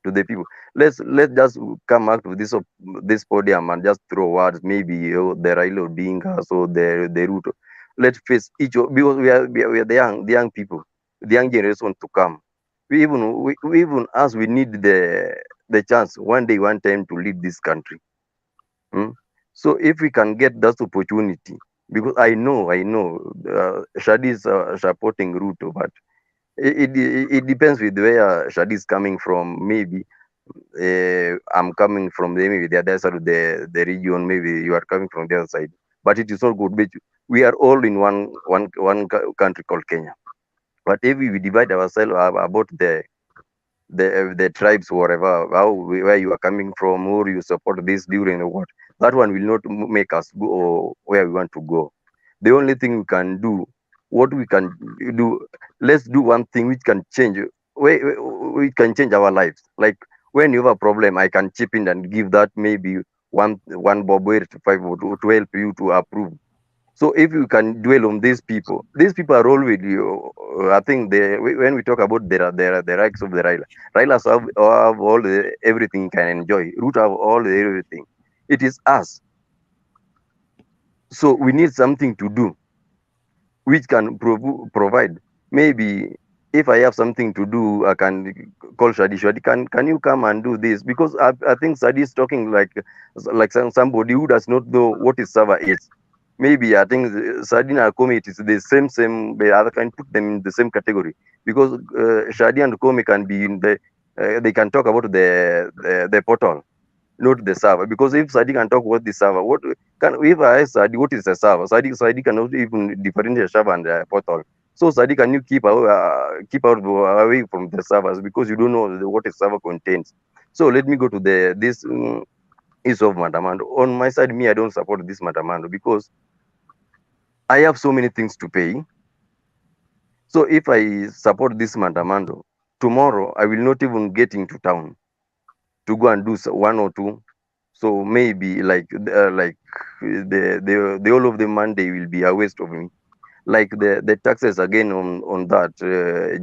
people. Let's just come out with this podium and just throw words, maybe the Raila Odinga, so the Ruto. Let's face each because we are the young people, the young generation to come. We even as we need the chance one day, one time to lead this country. So if we can get that opportunity, because I know Shadi is supporting Ruto, but it depends with where Shadi is coming from. Maybe I'm coming from maybe the other side of the region. Maybe you are coming from the other side, but it is not good. But we are all in one country called Kenya. But if we divide ourselves about the tribes, whatever, where you are coming from, or you support this during the war, that one will not make us go where we want to go. The only thing we can do, what we can do, let's do one thing which can change, we can change our lives. Like when you have a problem, I can chip in and give that maybe one bob to 5 to help you to approve. So if you can dwell on these people are all with you. I think when we talk about the rights of the Raila have all everything you can enjoy. Root have all everything. It is us. So we need something to do which can provide. Maybe if I have something to do, I can call Shadi. Shadi, can you come and do this? Because I think Shadi is talking like somebody who does not know what his server is. Maybe I think Shadi and Koome, it is the same. But I can put them in the same category because Shadi and Koome can be in they can talk about the portal, not the server. Because if Sadi can talk about the server, if I ask Sadi what is a server, Sadi cannot even differentiate server and portal. So Sadi, can you keep out away from the servers because you don't know what a server contains. So let me go to this issue of Maandamano. On my side, me, I don't support this Maandamano because I have so many things to pay. So if I support this Maandamano, tomorrow I will not even get into town to go and do one or two. So maybe like the whole of the Monday will be a waste of me. Like the taxes again on that,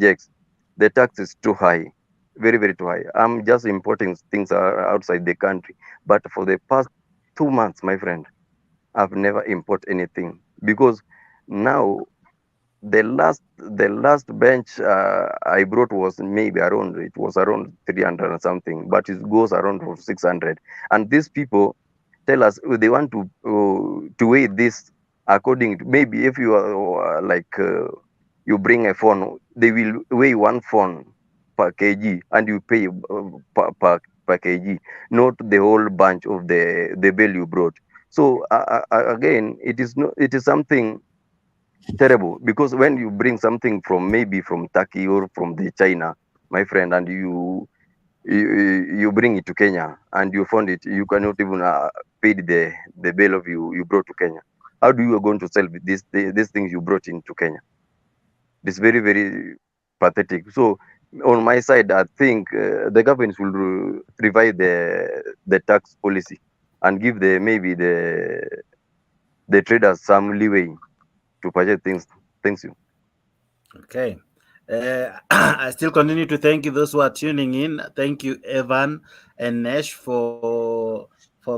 Jex, the tax is too high, very, very too high. I'm just importing things outside the country, but for the past 2 months, my friend, I've never imported anything because now the last bench I brought was maybe around 300 and something, but it goes around 600. And these people tell us they want to weigh this according to, maybe if you are you bring a phone, they will weigh one phone per kg and you pay per kg, not the whole bunch of the bill you brought. So again, it is something terrible because when you bring something from maybe from Turkey or from the China, my friend, and you bring it to Kenya and you found it, you cannot even pay the bill of you brought to Kenya. How do you going to sell these things you brought into Kenya? It's very, very pathetic. So on my side, I think the government will revise the tax policy and give maybe the traders some leeway to purchase things. Thanks you. Okay. I still continue to thank you those who are tuning in. Thank you, Evan and Nesh, for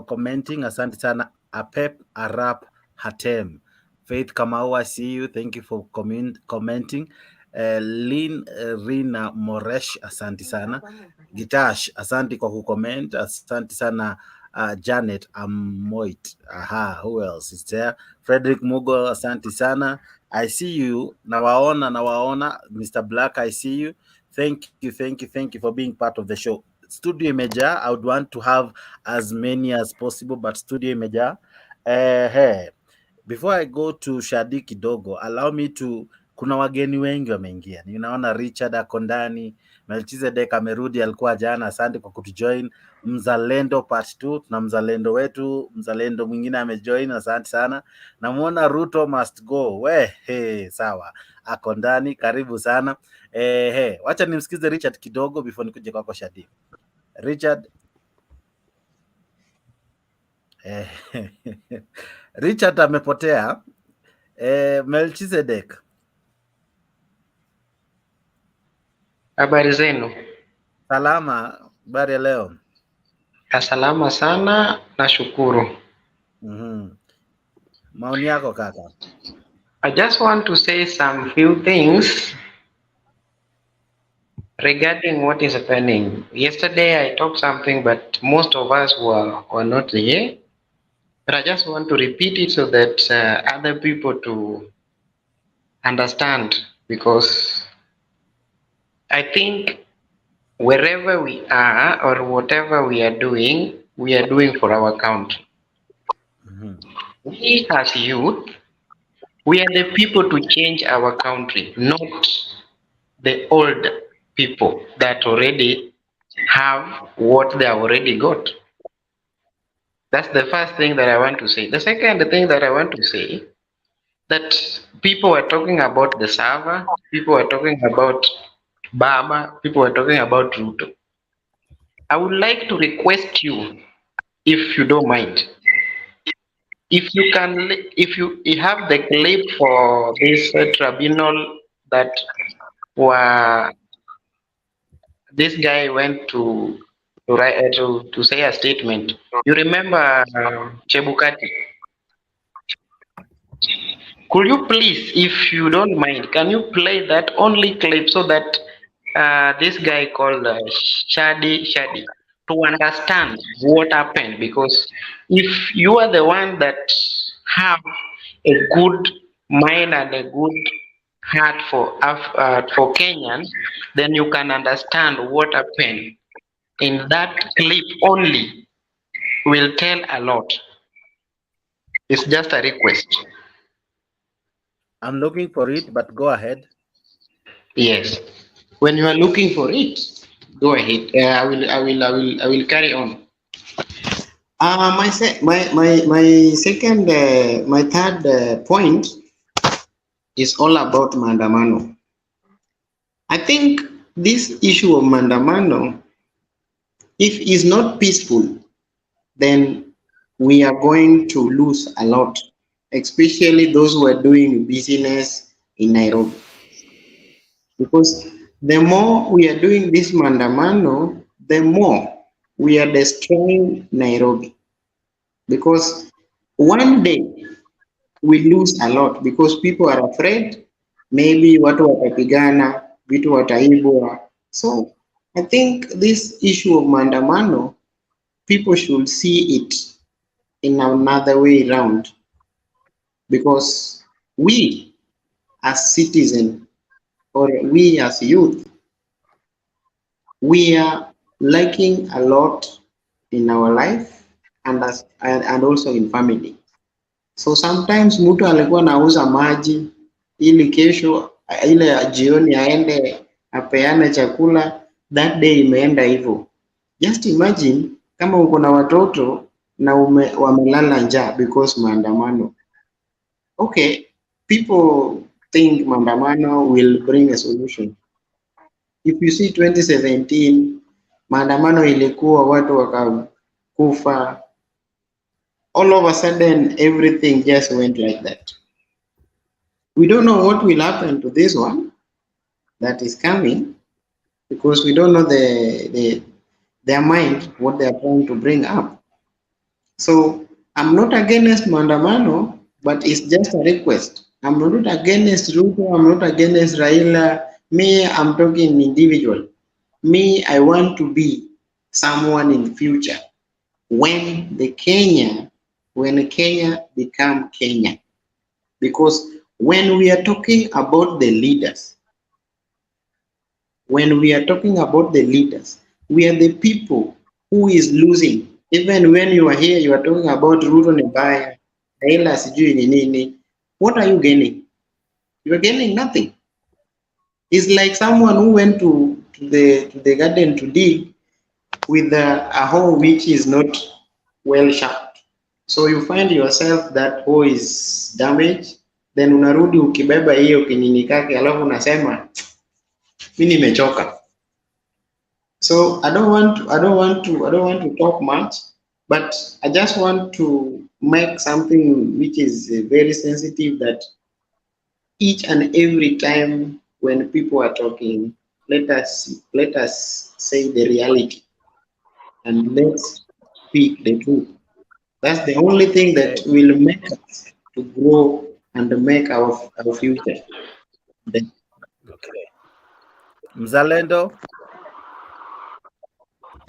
commenting. Asante sana. Apep Arap Hatem. Faith Kamau, I see you. Thank you for commenting. Lynn Rina Moresh, asante sana. Gitash, asante kwa kucomment. Asante sana Janet Amoit. Aha, who else is there? Frederick Mugo, asante sana. I see you. Nawaona. Mr. Black, I see you. Thank you for being part of the show. Studio Imejaa, I would want to have as many as possible, but Studio Imejaa. Hey, before I go to Shadi kidogo, allow me to, kuna wageni wengi wameingia. Ninaona Richard ako ndani, Melchizedek amerudi, alikuwa jana. Asante kwa kutujoin. Mzalendo part 2, tuna mzalendo wetu, mzalendo mwingine amejoin, asante sana. Namuona Ruto must go. Sawa. Ako ndani, karibu sana. Wacha nimsikize Richard kidogo before nikuje kwako Shadi. Richard. Richard amepotea. Melchizedek. Habari zenu? Salama, habari ya leo? Salama sana, nashukuru. Maoni yako kaka? I just want to say some few things regarding what is happening. Yesterday I talked something, but most of us were not here. But I just want to repeat it so that other people to understand, because I think wherever we are or whatever we are doing for our country. We as youth, we are the people to change our country, not the old people that already have what they have already got. That's the first thing that I want to say. The second thing that I want to say, that people are talking about the server, people are talking about Baba, people are talking about Ruto. I would like to request you, if you don't mind, if you can, if you have the clip for this tribunal that this guy went to say a statement. You remember Chebukati? Could you please, if you don't mind, can you play that only clip so that this guy called Shadi to understand what happened? Because if you are the one that have a good mind and a good heart for Kenyans, then you can understand what happened. In that clip only will tell a lot. It's just a request. I'm looking for it, but go ahead. Yes. When you are looking for it, go ahead. I will carry on. My third point is all about Maandamano. I think this issue of Maandamano, if it's not peaceful, then we are going to lose a lot, especially those who are doing business in Nairobi. Because the more we are doing this Maandamano, the more we are destroying Nairobi. Because one day we lose a lot because people are afraid, maybe watu watapigana, vitu wataibwa. So I think this issue of Maandamano, people should see it in another way around, because we as citizens or we as youth, we are lacking a lot in our life and also in family. So sometimes mtu alikuwa nauza maji ili kesho ile jioni aende apeane chakula, that day imeenda hivyo. Just imagine kama uko na watoto na wamelala njaa because Maandamano. Okay, people think Maandamano will bring a solution. If you see 2017, Maandamano ilikuwa watu wakakufa. All of a sudden, everything just went like that. We don't know what will happen to this one that is coming, because we don't know their mind, what they are trying to bring up. So I'm not against Maandamano, but it's just a request. I'm not against Ruto, I'm not against Raila. Me, I'm talking individual. Me, I want to be someone in the future. when Kenya become Kenya. Because when we are talking about the leaders, we are the people who is losing. Even when you are here, you are talking about Ruto Nebaya, Raila sijui ni nini. What are you gaining? You are gaining nothing. It's like someone who went to the garden to dig with a hoe which is not well sharp. So you find yourself that hoe is damaged, then unarudi ukibeba hiyo kinini kake, alafu unasema mimi nimechoka. So I don't want to talk much, but I just want to make something which is very sensitive, that each and every time when people are talking, let us say the reality and let's speak the truth. That's the only thing that will make us to grow and make our future. Okay. Mzalendo.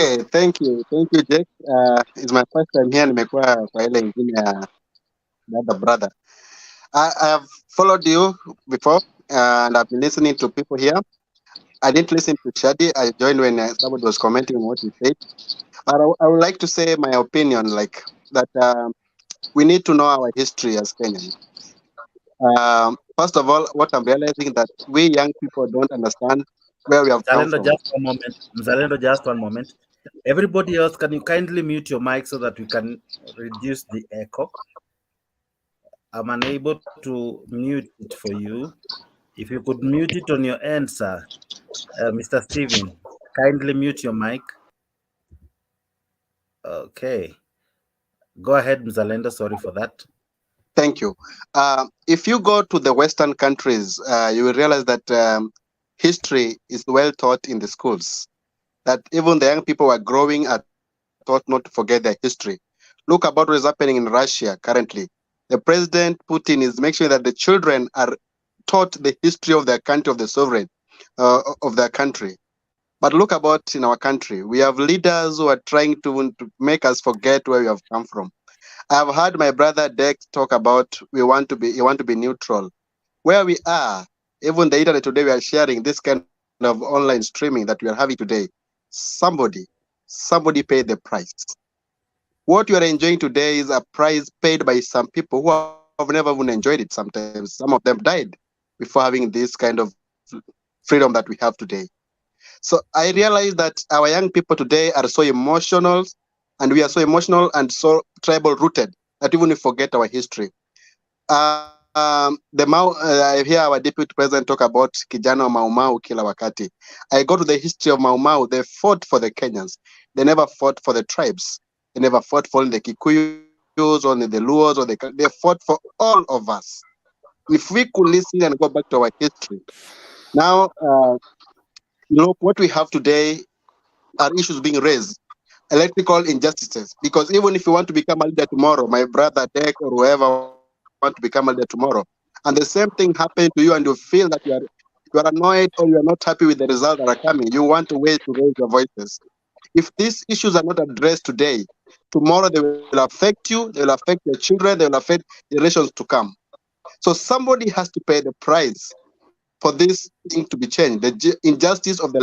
Okay, thank you, Jake. It's my first time here. Nimekuwa kwa ile ingine ya brother. I have followed you before, and I've been listening to people here. I didn't listen to Shadi. I joined when somebody was commenting on what he said. But I would like to say my opinion, like that we need to know our history as Kenyans. First of all, what I'm realizing that we young people don't understand where we have come from. Mzalendo, just one moment. Everybody else, can you kindly mute your mic so that we can reduce the echo? I'm unable to mute it for you. If you could mute it on your end, sir. Mr. Steven, kindly mute your mic. Okay. Go ahead, Mzalendo. Sorry for that. Thank you. If you go to the Western countries, you will realize that history is well taught in the schools. That even the young people are growing are taught not to forget their history. Look about what is happening in Russia currently. The President Putin is making sure that the children are taught the history of their country, of the sovereign of their country. But look about in our country, we have leaders who are trying to make us forget where we have come from. I've heard my brother Dex talk about you want to be neutral. Where we are, even the internet today, we are sharing this kind of online streaming that we are having today. Somebody paid the price. What you are enjoying today is a price paid by some people who have never even enjoyed it. Sometimes some of them died before having this kind of freedom that we have today. So I realize that our young people today are so emotional, and we are so emotional and so tribal rooted that even we forget our history. I hear our deputy president talk about Kijana Mau Mau kila wakati. I go to the history of Mau Mau. They fought for the Kenyans. They never fought for the tribes. They never fought for the Kikuyus or the Luos, they fought for all of us. If we could listen and go back to our history. Now, look, what we have today are issues being raised, electrical injustices. Because even if you want to become a leader tomorrow, my brother Dek or whoever want to become a leader tomorrow, and the same thing happened to you, and you feel that you are annoyed or you are not happy with the results that are coming, you want a way to raise your voices. If these issues are not addressed today, tomorrow they will affect you, they will affect your children, they will affect generations to come. So somebody has to pay the price for this thing to be changed, the injustice of the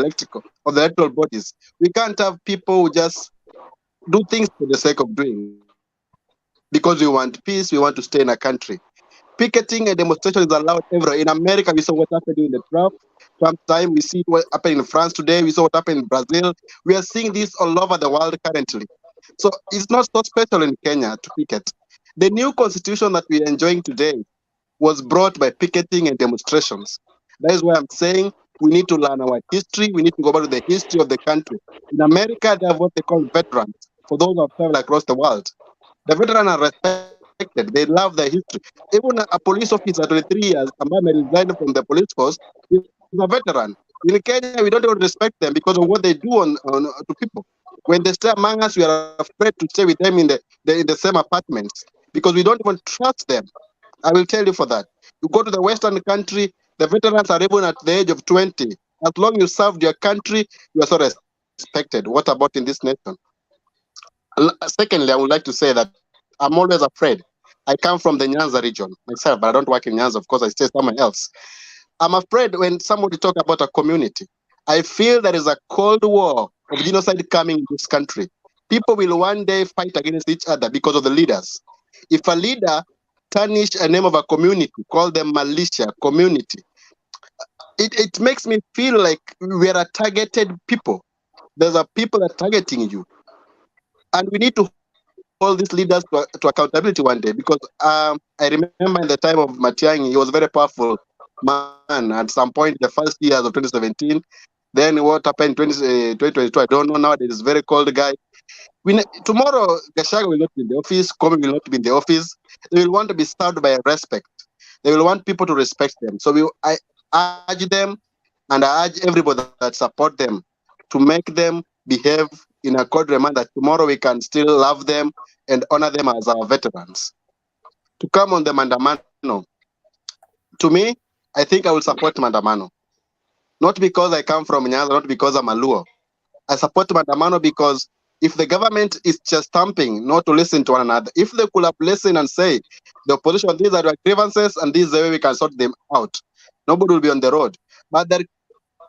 electoral bodies. We can't have people who just do things for the sake of doing. Because we want peace, we want to stay in a country. Picketing and demonstration is allowed everywhere. In America, we saw what happened in the Trump time. We see what happened in France today. We saw what happened in Brazil. We are seeing this all over the world currently. So it's not so special in Kenya to picket. The new constitution that we are enjoying today was brought by picketing and demonstrations. That is why I'm saying we need to learn our history. We need to go back to the history of the country. In America, they have what they call veterans, for those who have traveled across the world. The veterans are respected. They love their history. Even a police officer, 23 years, a man resigned from the police force, is a veteran. In Kenya, we don't even respect them because of what they do to people. When they stay among us, we are afraid to stay with them in the same apartments because we don't even trust them. I will tell you for that. You go to the Western country, the veterans are even at the age of 20. As long as you served your country, you are so respected. What about in this nation? Secondly, I would like to say that I'm always afraid. I come from the Nyanza region myself, but I don't work in Nyanza. Of course, I stay somewhere else. I'm afraid when somebody talk about a community, I feel there is a cold war of genocide coming in this country. People will one day fight against each other because of the leaders. If a leader tarnish a name of a community, call them militia community, it makes me feel like we are a targeted people. There's a people that are targeting you. And we need to hold these leaders to accountability one day, because I remember in the time of Matiang'i, he was a very powerful man at some point in the first years of 2017. Then what happened in 2022, I don't know now. There is a very cold guy. Tomorrow, Gachagua will not be in the office, Koome will not be in the office. They will want to be served by respect. They will want people to respect them. So I urge them, and I urge everybody that support them to make them behave in a cordial manner, that tomorrow we can still love them and honor them as our veterans. To come on the Maandamano, to me, I think I will support Maandamano. Not because I come from Nyanza, not because I'm a Luo. I support Maandamano because if the government is just stamping not to listen to one another, if they could have listened and say, the opposition, these are our grievances and this is the way we can sort them out, nobody will be on the road. But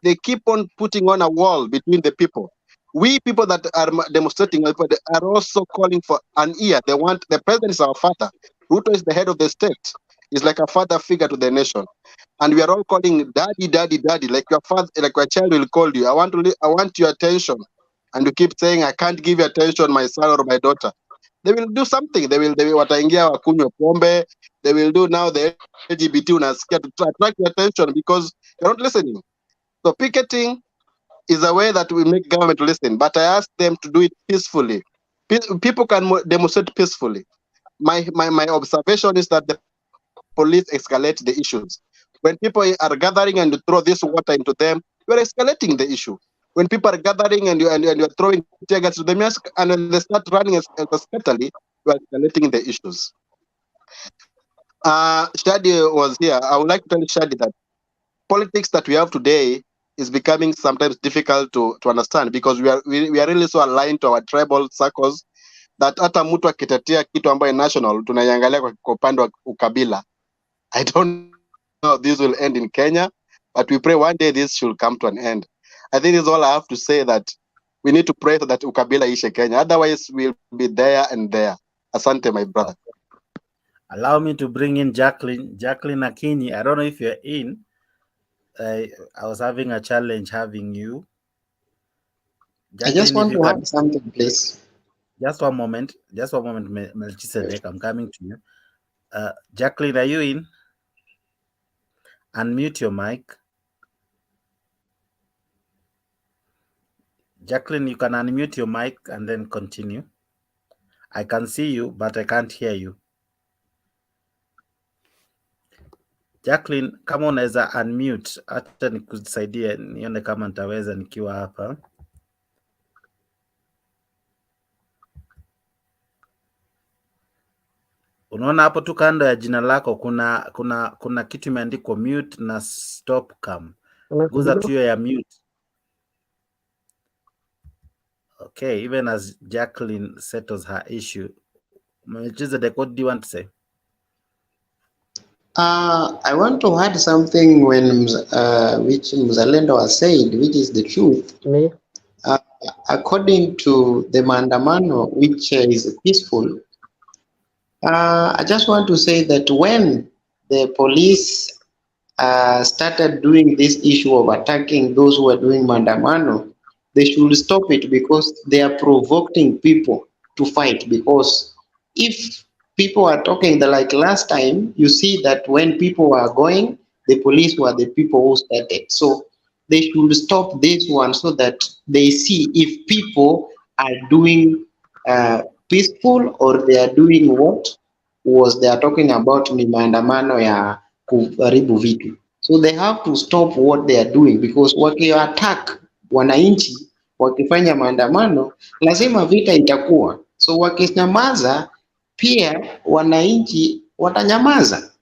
they keep on putting on a wall between the people. We people that are demonstrating are also calling for an ear. They want, the president is our father. Ruto is the head of the state. He's like a father figure to the nation. And we are all calling daddy, daddy, daddy, like your father, like your child will call you. I want your attention. And you keep saying, I can't give you attention, my son or my daughter. They will do something. They will wataingia wakunywe pombe. They will do now the LGBT unasikia to attract your attention because you're not listening. So picketing is a way that we make government listen, but I ask them to do it peacefully. People can demonstrate peacefully. My observation is that the police escalate the issues. When people are gathering and you throw this water into them, you are escalating the issue. When people are gathering and you're throwing tear gas to them, and when they start running escapately, you are escalating the issues. Shadi was here. I would like to tell Shadi that politics that we have today is becoming sometimes difficult to understand, because we are really so aligned to our tribal circles that hata mtu akitetea kitu ambayo national tunaiangalia kwa upande wa ukabila. I don't know this will end in Kenya, but we pray one day this should come to an end. I think is all I have to say, that we need to pray so that ukabila ishe Kenya. Otherwise we'll be there and there. Asante, my brother. Allow me to bring in Jacqueline Akinyi. I don't know if you're in. I was having a challenge having you. Jacqueline, I just want to add something, please. Just one moment, Melchizedek. I'm coming to you. Jacqueline, are you in? Unmute your mic. Jacqueline, you can unmute your mic and then continue. I can see you, but I can't hear you. Jacqueline, kama unaweza unmute, hata nikusaidie nione kama nitaweza nikiwa hapa. Unaona hapo tu kando ya jina lako kuna kitu imeandikwa mute na stop cam. Guza tu ya mute. Okay, even as Jacqueline settles her issue. Melchizedek, what do you want to say? I want to add something which Mzalendo has said, which is the truth. According to the Maandamano, which is peaceful, I just want to say that when the police started doing this issue of attacking those who are doing Maandamano, they should stop it, because they are provoking people to fight. Because if people are talking, like last time, you see that when people were going, the police were the people who started. So they should stop this one, so that they see if people are doing peaceful, or they are doing what was they are talking about ni maandamano ya kuharibu vitu. So they have to stop what they are doing, because waki-attack wananchi wakifanya maandamano, lazima vita itakuwa. So wakinyamaza, pia wananchi watanyamaza.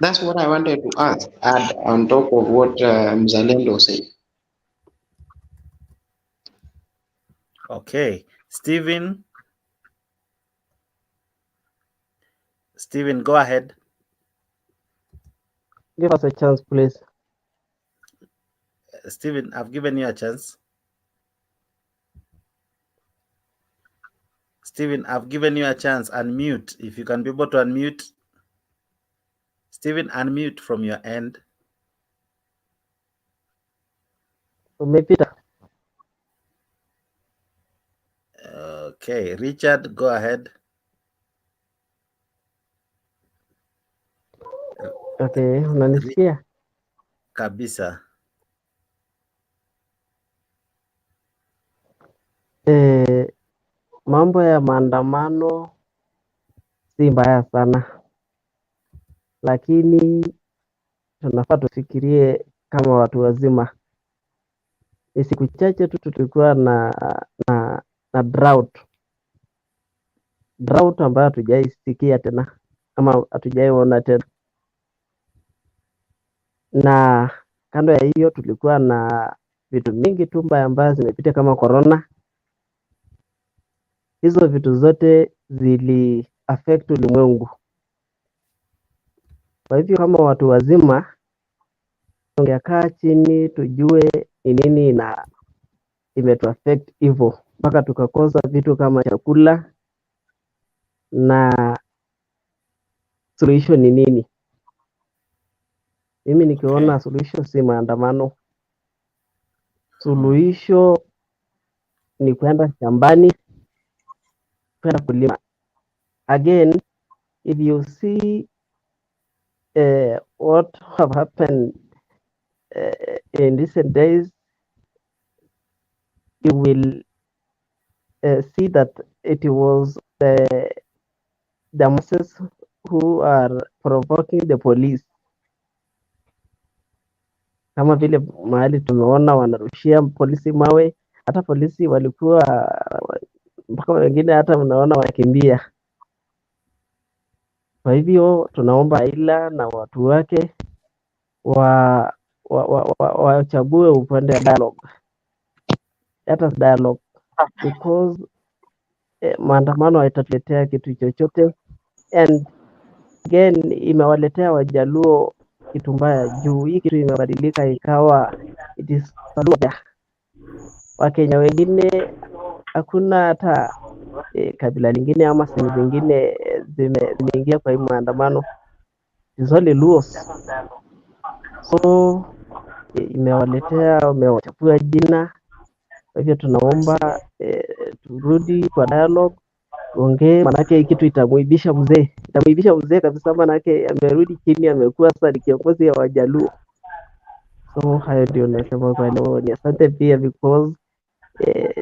That's what I wanted to add on top of what Mzalendo said. Okay, Stephen, go ahead. Give us a chance, please. Stephen, I've given you a chance. Stephen, I've given you a chance. Unmute. If you can be able to unmute. Stephen, unmute from your end. Umepita. Okay, Richard, go ahead. Okay, unanisikia? Kabisa. Mambo ya maandamano si mbaya sana, lakini tunafaa tufikirie kama watu wazima. Ni siku chache tu tulikuwa na drought ambayo hatujaisikia tena ama hatujaiona tena, na kando ya hiyo tulikuwa na vitu mingi tu mbaya ambayo zimepita kama corona. Hizo vitu zote zili affect ulimwengu. Kwa hivyo kama watu wazima tungekaa chini tujue ni nini na imetu affect hivyo mpaka tukakosa vitu kama chakula, na suluhisho ni nini. Mimi nikiona suluhisho si maandamano. Suluhisho ni kwenda shambani, kwenda kulima. Again, if you see what have happened in recent days, you will see that it was the masses who are provoking the police. Kama vile mahali tumeona wanarushia polisi mawe, hata polisi walikuwa mpaka wengine hata unaona wakimbia. Kwa hivyo tunaomba Raila na watu wake wachague upande wa dialogue. Let us dialogue, because maandamano haitatuletea kitu chochote, and again imewaletea Wajaluo kitu mbaya juu hii kitu imebadilika ikawa it is lugha. Wakenya wengine hakuna hata kabila lingine ama sehemu zingine zimeingia kwa hii maandamano. It's only Luos. So imewachafua jina. Kwa hivyo tunaomba turudi kwa dialogue, tuongee, manake kitu itamuibisha mzee kabisa, manake amerudi chini, amekuwa sasa ni kiongozi ya Wajaluo. So hayo ndio nasema kwa leo. Ni asante pia because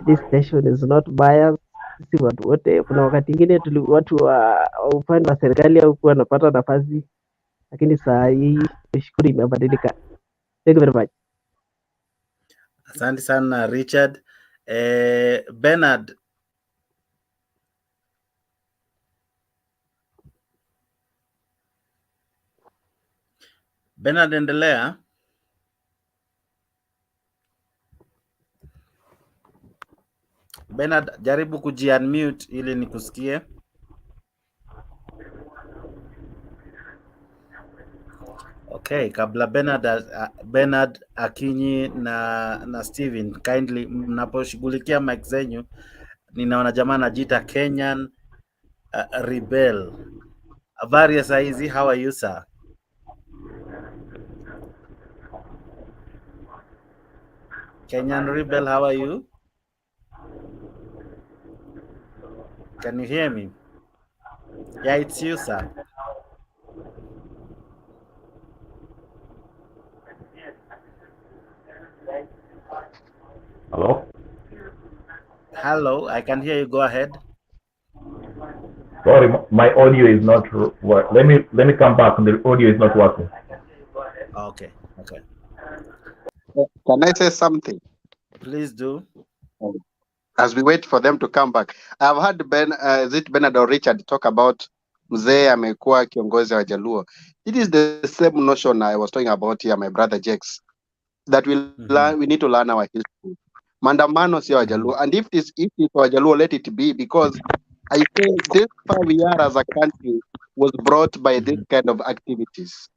this station is not biased. Sisi watu wote, kuna wakati ingine watu wa upande wa serikali au kuwa napata nafasi, lakini saa hii shukuru imebadilika. Thank you very much. Asante sana Richard. Bernard. Bernard, endelea. Bernard, jaribu kuji-unmute ili nikusikie. Okay, kabla Bernard Akinyi na Steven, kindly mnaposhughulikia mic zenyu, ninaona jamaa anajiita Kenyan Rebel. Habari saa hizi, how are you sir? Kenyan Rebel, how are you? Can you hear me? Yeah, it's you sir. Hello? Hello, I can hear you. Go ahead. Sorry, my audio is not let me come back. The audio is not working. Okay. Can I say something? Please do. As we wait for them to come back, I've heard Bernard or Richard talk about mzee amekuwa kiongozi wa Jaluo. It is the same notion I was talking about here, my brother Jakes, that we need to learn our history. Maandamano sio Wajaluo. And if it's Wajaluo, let it be, because I think this far we are as a country was brought by this kind of activities.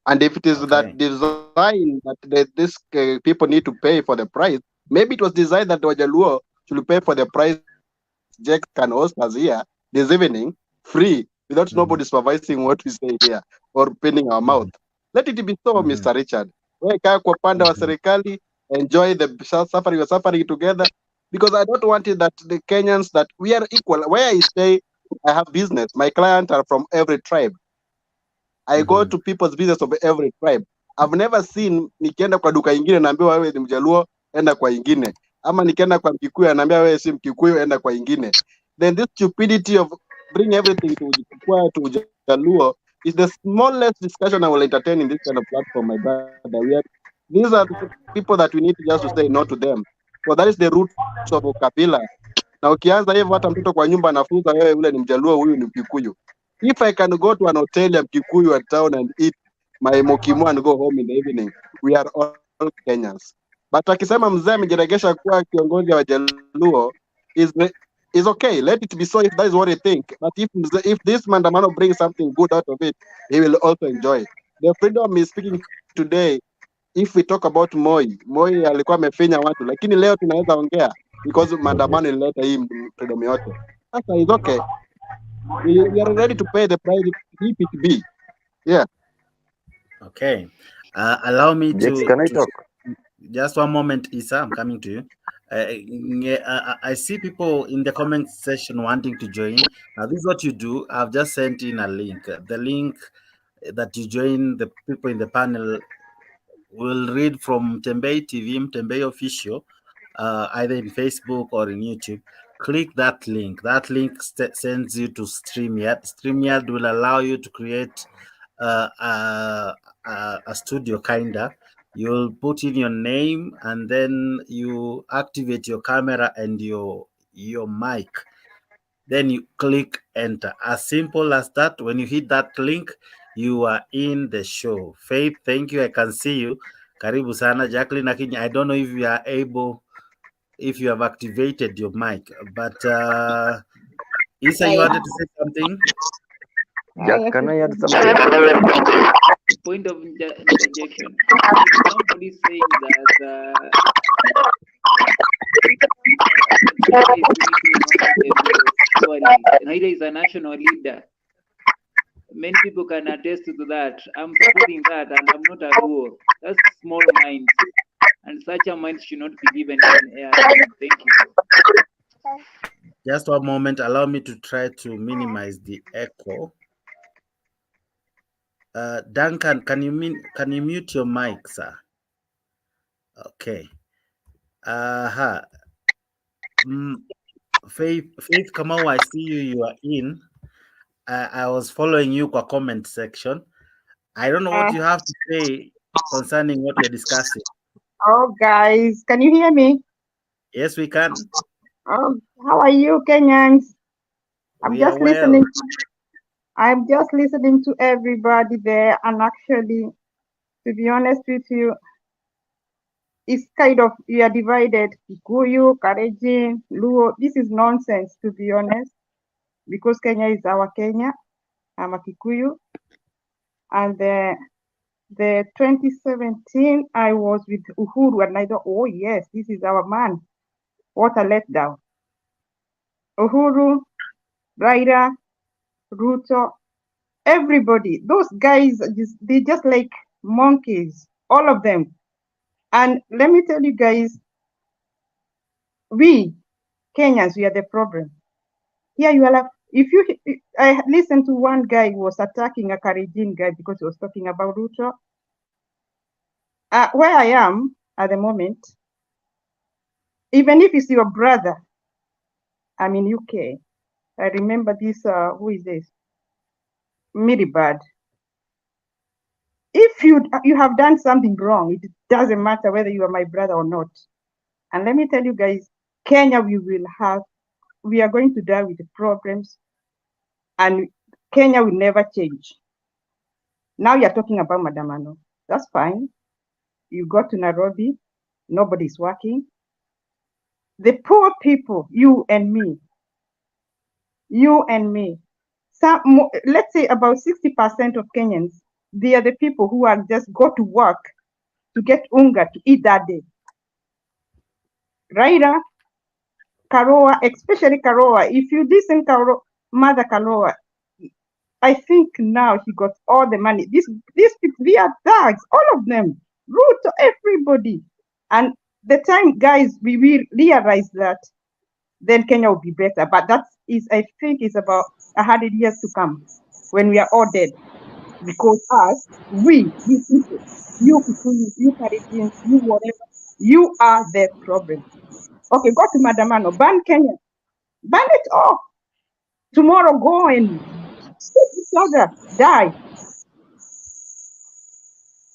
And if it is that design that this people need to pay for the price, maybe it was designed that Wajaluo should pay for the price Jack can host us here this evening, free, without nobody supervising what we say here or pinning our mouth. Let it be so, Mr. Richard. Kaa kwa upande wa serikali, enjoy the suffering, we're suffering together, because I don't want it that the Kenyans, that we are equal. Where I stay, I have business. My clients are from every tribe. I go to people's business of every tribe. I've never seen nikienda kwa duka ingine naambiwa wewe ni Mjaluo, enda kwa ingine. Ama nikienda kwa Mkikuyu anaambia wewe si Mkikuyu, enda kwa ingine. Then this stupidity of bring everything to Jaluo is the smallest discussion I will entertain in this kind of platform, my brother. These are the people that we need to just to say no to them. So that is the roots of ukabila. Na ukianza hivyo hata mtoto kwa nyumba anafunza wewe ule ni Mjaluo, huyu ni Mkikuyu. If I can go to an hotel ya Mkikuyu at town and eat my mokimo and go home in the evening, we are all Kenyans. But akisema mzee amejiregesha kuwa kiongozi wa Jaluo is okay. Let it be so if that is what you think. But if this Maandamano brings something good out of it, he will also enjoy. The freedom is speaking today. If we talk about Moi alikuwa amefinya watu, lakini leo tunaweza ongea because Maandamano ilileta hii freedom yote. Sasa is okay. We are ready to pay the price if it be. Yeah. Okay. Allow me Jex, can I talk? Just one moment, Isa. I'm coming to you. I see people in the comment section wanting to join. Now, this is what you do. I've just sent in a link. The link that you join the people in the panel will read from Tembei TV, Tembei Official, either in Facebook or in YouTube. Click that link. That link sends you to StreamYard. StreamYard will allow you to create a studio, kinda. You'll put in your name and then you activate your camera and your mic. Then you click enter. As simple as that. When you hit that link, you are in the show. Faith, thank you. I can see you. Karibu sana. Jacqueline Akinyi, I don't know if you are able, if you have activated your mic, but Isa, you wanted to say something? Jack, can I add something? Point of interjection. Somebody saying that Raila is a national leader. Many people can attest to that. I'm supporting that, and I'm not a Luo. That's small minds, and such a mind should not be given in air. Thank you. Just one moment. Allow me to try to minimize the echo. Duncan, can you mute your mic, sir? Okay. Faith Kamau, I see you are in. I was following you kwa comment section. I don't know what you have to say concerning what we're discussing. Oh, guys, can you hear me? Yes, we can. Oh, how are you, Kenyans? I'm just listening to everybody there, and actually, to be honest with you, it's kind of, you are divided. Kikuyu, Kalenjin, Luo. This is nonsense, to be honest, because Kenya is our Kenya. I'm a Kikuyu. And the 2017, I was with Uhuru, and I thought, oh yes, this is our man. What a letdown. Uhuru, Raila, Ruto, everybody, those guys, they just like monkeys, all of them. And let me tell you guys, we Kenyans, we are the problem. Here you are, I listened to one guy who was attacking a Kalenjin guy because he was talking about Ruto. Where I am at the moment, even if it's your brother, I'm in UK. I remember this, who is this? Miribad. If you have done something wrong, it doesn't matter whether you are my brother or not. And let me tell you guys, Kenya, we are going to die with the problems, and Kenya will never change. Now you're talking about Maandamano. That's fine. You go to Nairobi, nobody's working. The poor people, you and me. Let's say about 60% of Kenyans, they are the people who are just go to work to get unga to eat that day. Raila, Karoa, especially Karoa. If you listen Mother Karoa, I think now he got all the money. These people, we are thugs, all of them. Ruto, everybody. And the time, guys, we will realize that then Kenya will be better. But that is, I think, is about 100 years to come when we are all dead. Because us, you people, you Kikuyu, you Caribbeans, you whatever, you are the problem. Okay, go to Maandamano, ban Kenya, ban it off. Tomorrow go and shoot each other, die.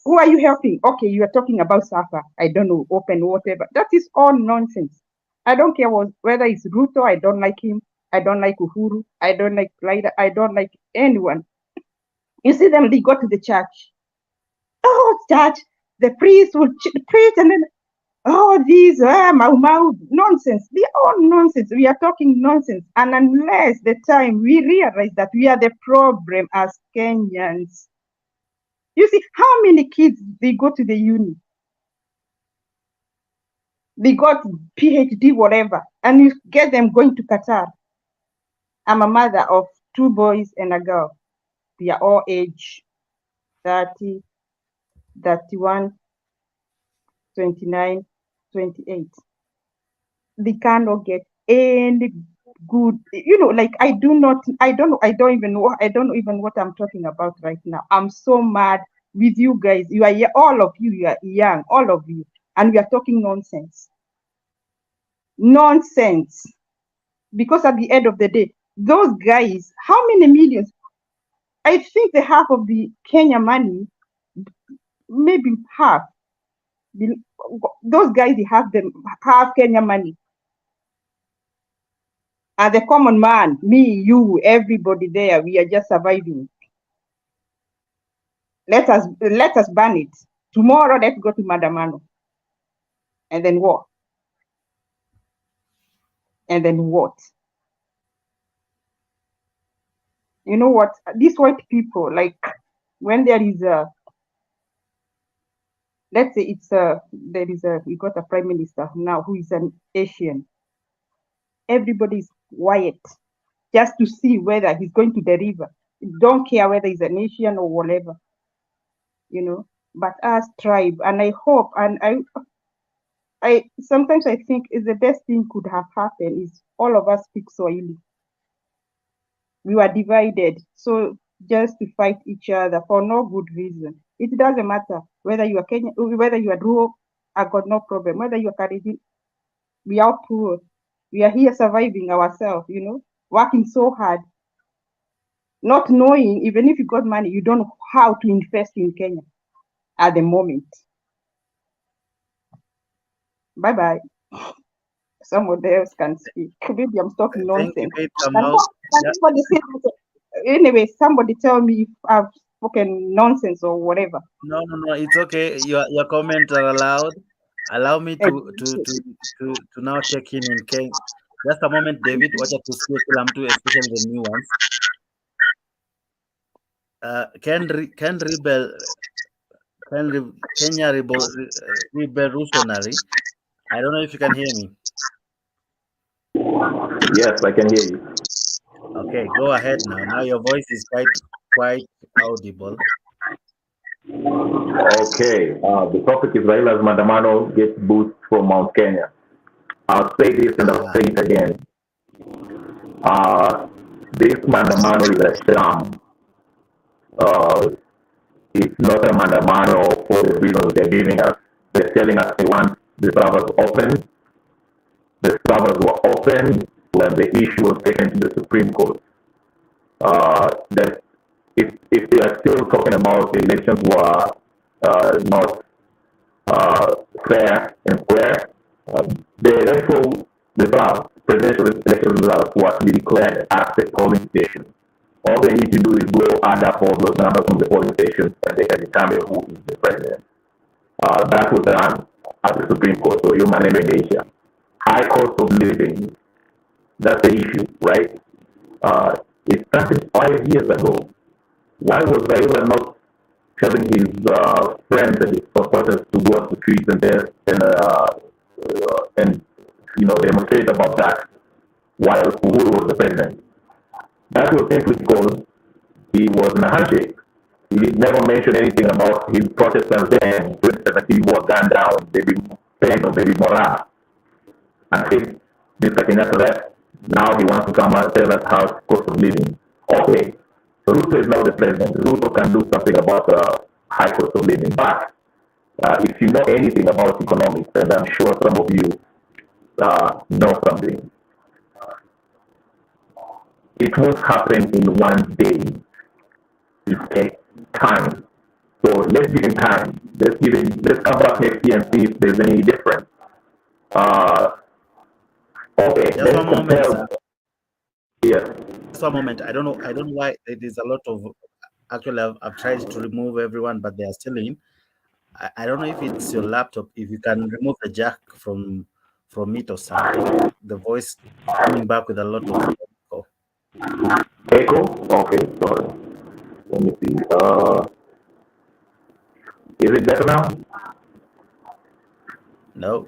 Who are you helping? Okay, you are talking about Safa. I don't know, open, whatever. That is all nonsense. I don't care whether it's Ruto, I don't like him. I don't like Uhuru. I don't like Raila. I don't like anyone. You see them, they go to the church. Oh, church, the priest will preach and then, oh, these mau nonsense. They are all nonsense. We are talking nonsense. And unless the time we realize that we are the problem as Kenyans. You see, how many kids, they go to the uni? They got PhD, whatever, and you get them going to Qatar. I'm a mother of 2 boys and a girl. They are all age 30, 31, 29, 28. They cannot get any good, like I don't even know what I'm talking about right now. I'm so mad with you guys. You are all of you, you are young, all of you, and we are talking nonsense. Nonsense. Because at the end of the day, those guys, how many millions? I think the half of the Kenya money, maybe half. Those guys, they have half Kenya money. And the common man, me, you, everybody there, we are just surviving. Let us ban it. Tomorrow, let's go to Maandamano. And then what? And then what? You know what? These white people, like, when there is let's say we got a prime minister now who is an Asian. Everybody is quiet just to see whether he's going to deliver. Don't care whether he's an Asian or whatever, But as tribe, and I hope, and I sometimes I think is the best thing could have happened is all of us speak Swahili. We were divided, so just to fight each other for no good reason. It doesn't matter whether you are Kenyan, whether you are Luo, I got no problem. Whether you are Caribbean, we are poor. We are here surviving ourselves, working so hard, not knowing, even if you got money, you don't know how to invest in Kenya at the moment. Bye-bye. Someone else can speak. Maybe I'm talking nonsense. Anyway, somebody tell me if I've spoken nonsense or whatever. No, it's okay. Your comments are allowed. Allow me to now check in Kenya. Just a moment, David. Watch out to speak, especially the new ones. Kenya Revolutionary. I don't know if you can hear me. Yes, I can hear you. Okay, go ahead now. Now your voice is quite audible. Okay, the topic is Raila's Maandamano gets boost from Mount Kenya. I'll say this and I'll say it again. This Maandamano is a sham. It's not a Maandamano for the reasons they're giving us. They're telling us they want the servers open. The servers were open when the issue was taken to the Supreme Court. That if they are still talking about the elections were not fair and square, the presidential election results were to be declared at the polling station. All they need to do is go add up all those numbers from the polling station and they can determine who is the president. That was done at the Supreme Court, so human Asia. high cost of living. That's the issue, right? It started 5 years ago. Why was Raila not telling his friends and his supporters to go on the streets and demonstrate about that while Uhuru was the president? That was simply because he was in a handshake. He never mentioned anything about his protest plans then. 2017 was gunned down, baby Pen or baby Mora. And if Mr. Kenyatta left, now he wants to come and tell us how it's cost of living. Okay, Ruto is now the president. Ruto can do something about high cost of living. But if you know anything about economics, and I'm sure some of you know something, it won't happen in one day. It takes time. So let's give him time. Let's come back next year and see if there's any difference. Okay, Just let's one moment, compare. sir. Yes. Just one moment. I don't know why it is a lot of. Actually, I've tried to remove everyone, but they are still in. I don't know if it's your laptop. If you can remove the jack from it or something. The voice coming back with a lot of echo. Echo? Okay, sorry. Let me see. Is it better now? No.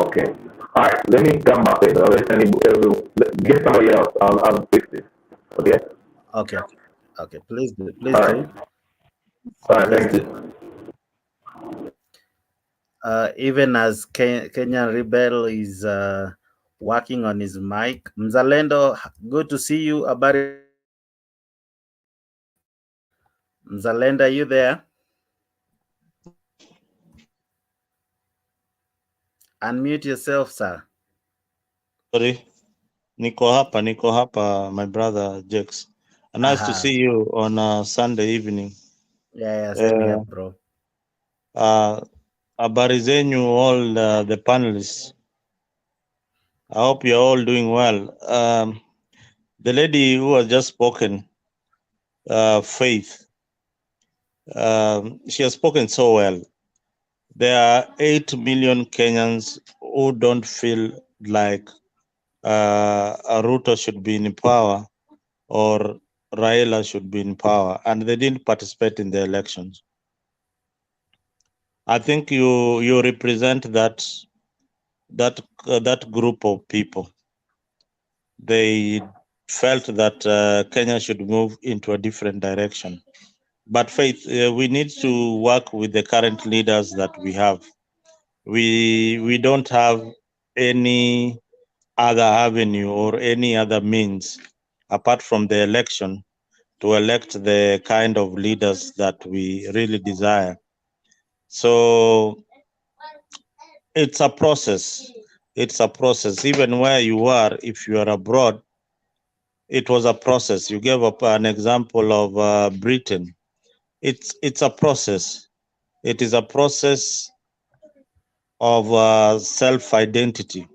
Okay. All right. Let me come back in. Get somebody else. I'll fix this. Okay. Okay. Please do. Please All do. right. All right. Thank you. Even as Kenyan Rebel is working on his mic. Mzalendo, good to see you. Habari. Mzalendo, are you there? Unmute yourself, sir. Sorry. Niko hapa, my brother Jex. Nice to see you on Sunday evening. Yeah, same here, bro. Habari zenyu all the panelists. I hope you're all doing well. The lady who has just spoken, Faith, she has spoken so well. There are 8 million Kenyans who don't feel like Ruto should be in power or Raila should be in power, and they didn't participate in the elections. I think you represent that group of people. They felt that Kenya should move into a different direction. But Faith, we need to work with the current leaders that we have. We don't have any other avenue or any other means apart from the election to elect the kind of leaders that we really desire. So it's a process. It's a process. Even where you are, if you are abroad, it was a process. You gave up an example of Britain. It's a process. It is a process of self-identity.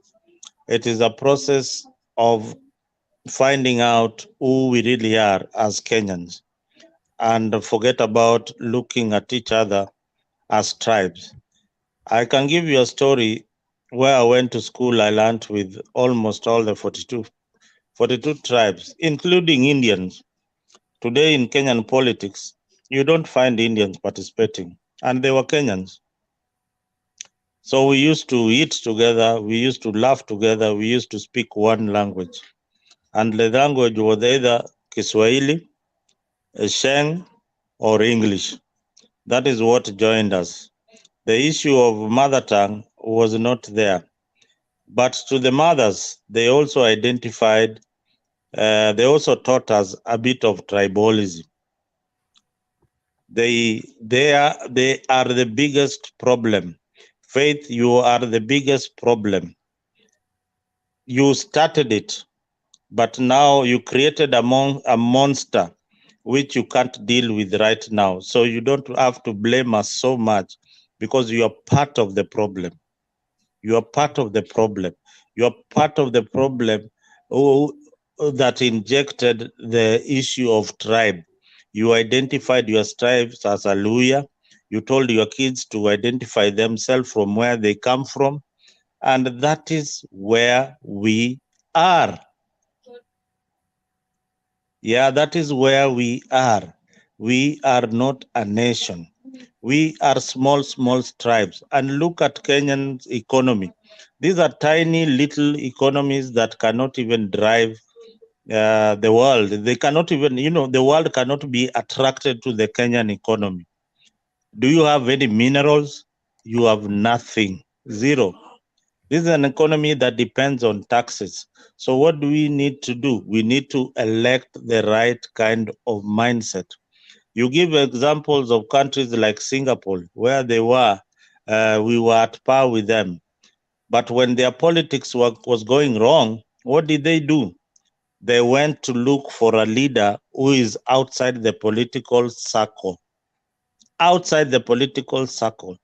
It is a process of finding out who we really are as Kenyans, and forget about looking at each other as tribes. I can give you a story. Where I went to school, I learned with almost all the 42 tribes, including Indians. Today in Kenyan politics, you don't find Indians participating, and they were Kenyans. So we used to eat together, we used to laugh together, we used to speak one language. And the language was either Kiswahili, Sheng, or English. That is what joined us. The issue of mother tongue was not there. But to the mothers, they also identified, they also taught us a bit of tribalism. They are the biggest problem. Faith, you are the biggest problem. You started it, but now you created a monster which you can't deal with right now. So you don't have to blame us so much because you are part of the problem. You are part of the problem. You are part of the problem that injected the issue of tribe. You identified your tribes as a Luya. You told your kids to identify themselves from where they come from. And that is where we are. Yeah, that is where we are. We are not a nation. We are small tribes. And look at Kenyan's economy. These are tiny little economies that cannot even drive the world. They cannot even, the world cannot be attracted to the Kenyan economy. Do you have any minerals? You have nothing. Zero. This is an economy that depends on taxes. So what do we need to do? We need to elect the right kind of mindset. You give examples of countries like Singapore, where we were at par with them. But when their politics was going wrong, what did they do? They went to look for a leader who is outside the political circle. Outside the political circle.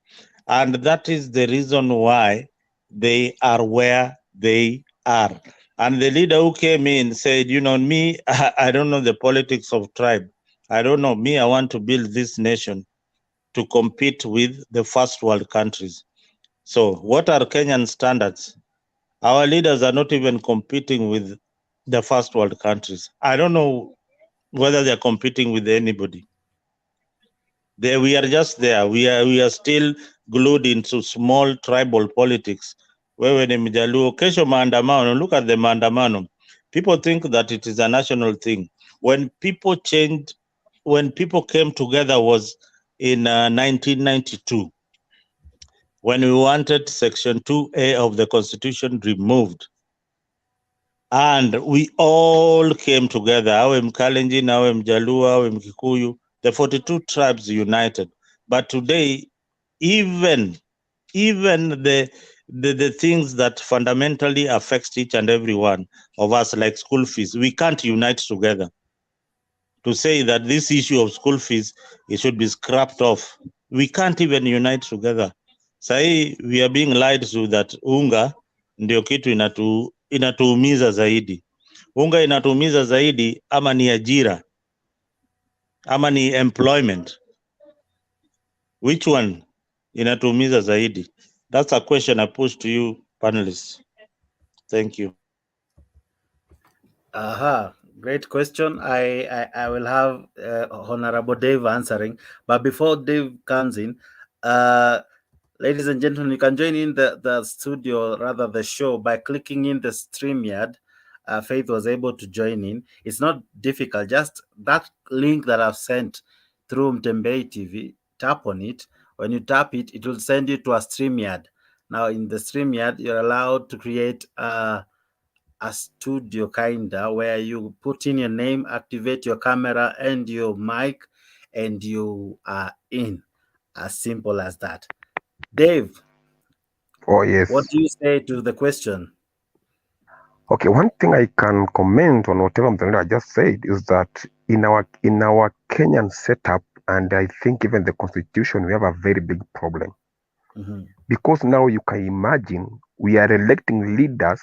And that is the reason why they are where they are. And the leader who came in said, me, I don't know the politics of tribe. I don't know. Me, I want to build this nation to compete with the first world countries. So what are Kenyan standards? Our leaders are not even competing with the first world countries. I don't know whether they're competing with anybody. We are just there. We are still glued into small tribal politics. Wewe ni Mjaluo, kesho maandamano. Look at the maandamano. People think that it is a national thing. When people came together was in 1992, when we wanted Section 2A of the Constitution removed. And we all came together, awe Mkalenjin, awe Mjaluo, awe Mkikuyu, the 42 tribes united. But today, even the things that fundamentally affects each and every one of us, like school fees, we can't unite together to say that this issue of school fees, it should be scrapped off. We can't even unite together. Sahi, we are being lied to that unga ndio kitu inatuumiza zaidi. Unga inatuumiza zaidi ama ni ajira ama ni employment? Which one inatuumiza zaidi? That's a question I pose to you, panelists. Thank you. Great question. I will have Honorable Dave answering. But before Dave comes in, ladies and gentlemen, you can join in the studio, rather the show, by clicking in the StreamYard. Faith was able to join in. It's not difficult. Just that link that I've sent through Mtembei TV, tap on it. When you tap it, it will send you to a StreamYard. Now, in the StreamYard, you're allowed to create a studio kinda where you put in your name, activate your camera and your mic, and you are in. As simple as that. Dave. Oh yes. What do you say to the question? Okay, one thing I can comment on whatever Mzalendo just said is that in our Kenyan setup, and I think even the constitution, we have a very big problem. Mm-hmm. Because now you can imagine we are electing leaders,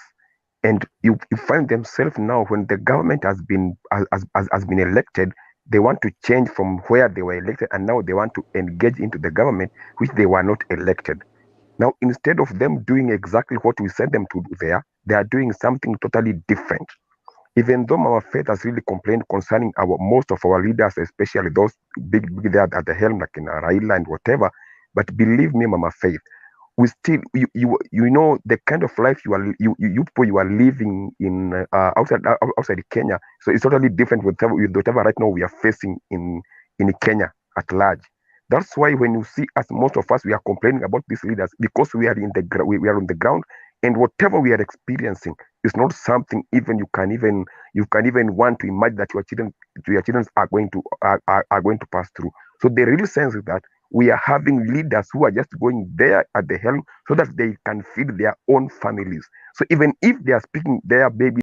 and you find themselves now when the government has been elected, they want to change from where they were elected, and now they want to engage into the government which they were not elected. Now, instead of them doing exactly what we sent them to do there, they are doing something totally different. Even though Mama Faith has really complained concerning most of our leaders, especially those big there at the helm, like in Raila and whatever, but believe me, Mama Faith, we still you know the kind of life you are living in outside Kenya. So it's totally different with whatever right now we are facing in Kenya at large. That's why when you see us, most of us, we are complaining about these leaders because we are we are on the ground, and whatever we are experiencing is not something even you can even want to imagine that your children are going to pass through. So the real sense is that we are having leaders who are just going there at the helm so that they can feed their own families. So even if they are speaking their baby.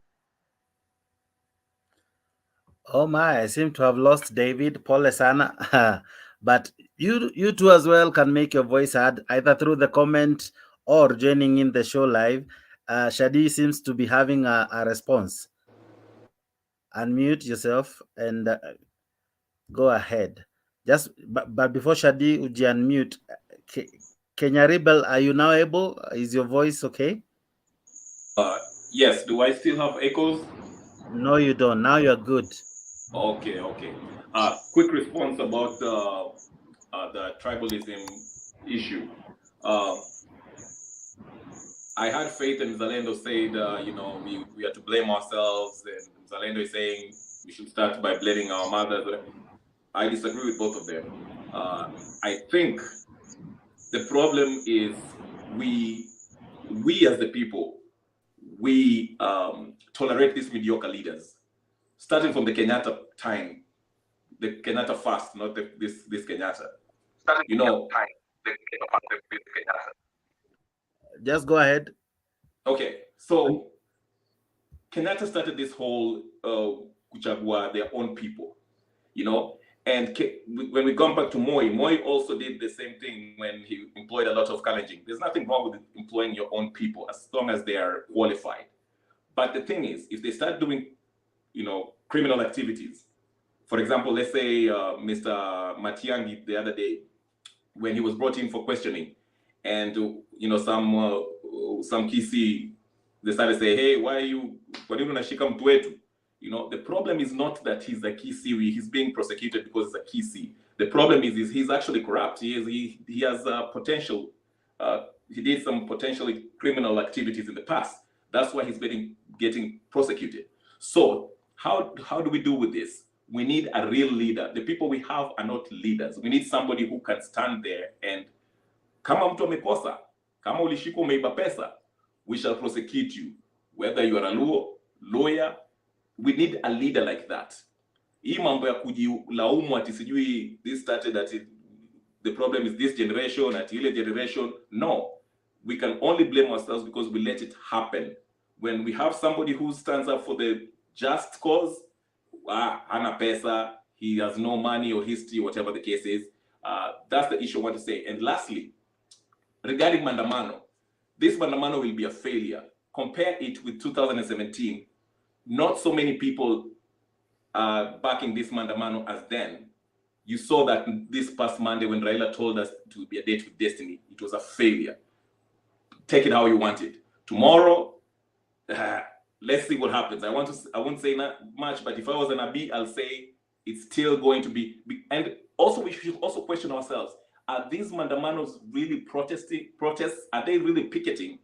Oh my, I seem to have lost David. Pole sana. But you two as well can make your voice heard either through the comment or joining in the show live. Shadi seems to be having a response. Unmute yourself and go ahead. Just but before Shadi uji unmute, Kenya Rebel, are you now able? Is your voice okay? Yes. Do I still have echoes? No, you don't. Now you're good. Okay. Quick response about the tribalism issue. I had faith in Zalendo said, we are to blame ourselves, and Zalendo is saying we should start by blaming our mothers. I disagree with both of them. I think the problem is we as the people, we tolerate these mediocre leaders, starting from the Kenyatta time, the Kenyatta fast, not this Kenyatta. Just go ahead. Okay, so Kenyatta started this whole Gachagua, their own people, and when we come back to Moi also did the same thing when he employed a lot of Kalenjin. There's nothing wrong with employing your own people as long as they are qualified. But the thing is, if they start doing, criminal activities, for example, let's say Mr. Matiang'i the other day, when he was brought in for questioning, and some Kisi decided to say, hey, why are you unashika mtu wetu? The problem is not that he's a Kisi, he's being prosecuted because he's a Kisi. The problem is he's actually corrupt. He has potential. He did some potentially criminal activities in the past. That's why he's getting prosecuted. So how do we do with this? We need a real leader. The people we have are not leaders. We need somebody who can stand there and, kama mtu amekosa, kama ulishikwa umeiba pesa, we shall prosecute you. Whether you are a lawyer, we need a leader like that. Hii mambo ya kujilaumu ati sijui this started that the problem is this generation, at ile generation. No, we can only blame ourselves because we let it happen. When we have somebody who stands up for the just cause, hana pesa, he has no money or history, whatever the case is. That's the issue I want to say. And lastly, regarding Maandamano, this Maandamano will be a failure. Compare it with 2017. Not so many people are backing this Maandamano as then. You saw that this past Monday when Raila told us it would be a date with destiny, it was a failure. Take it how you want it. Tomorrow, let's see what happens. I won't say not much, but if I was an Abi, I'll say it's still going to be. And also, we should also question ourselves: are these Maandamanos really protests? Are they really picketing,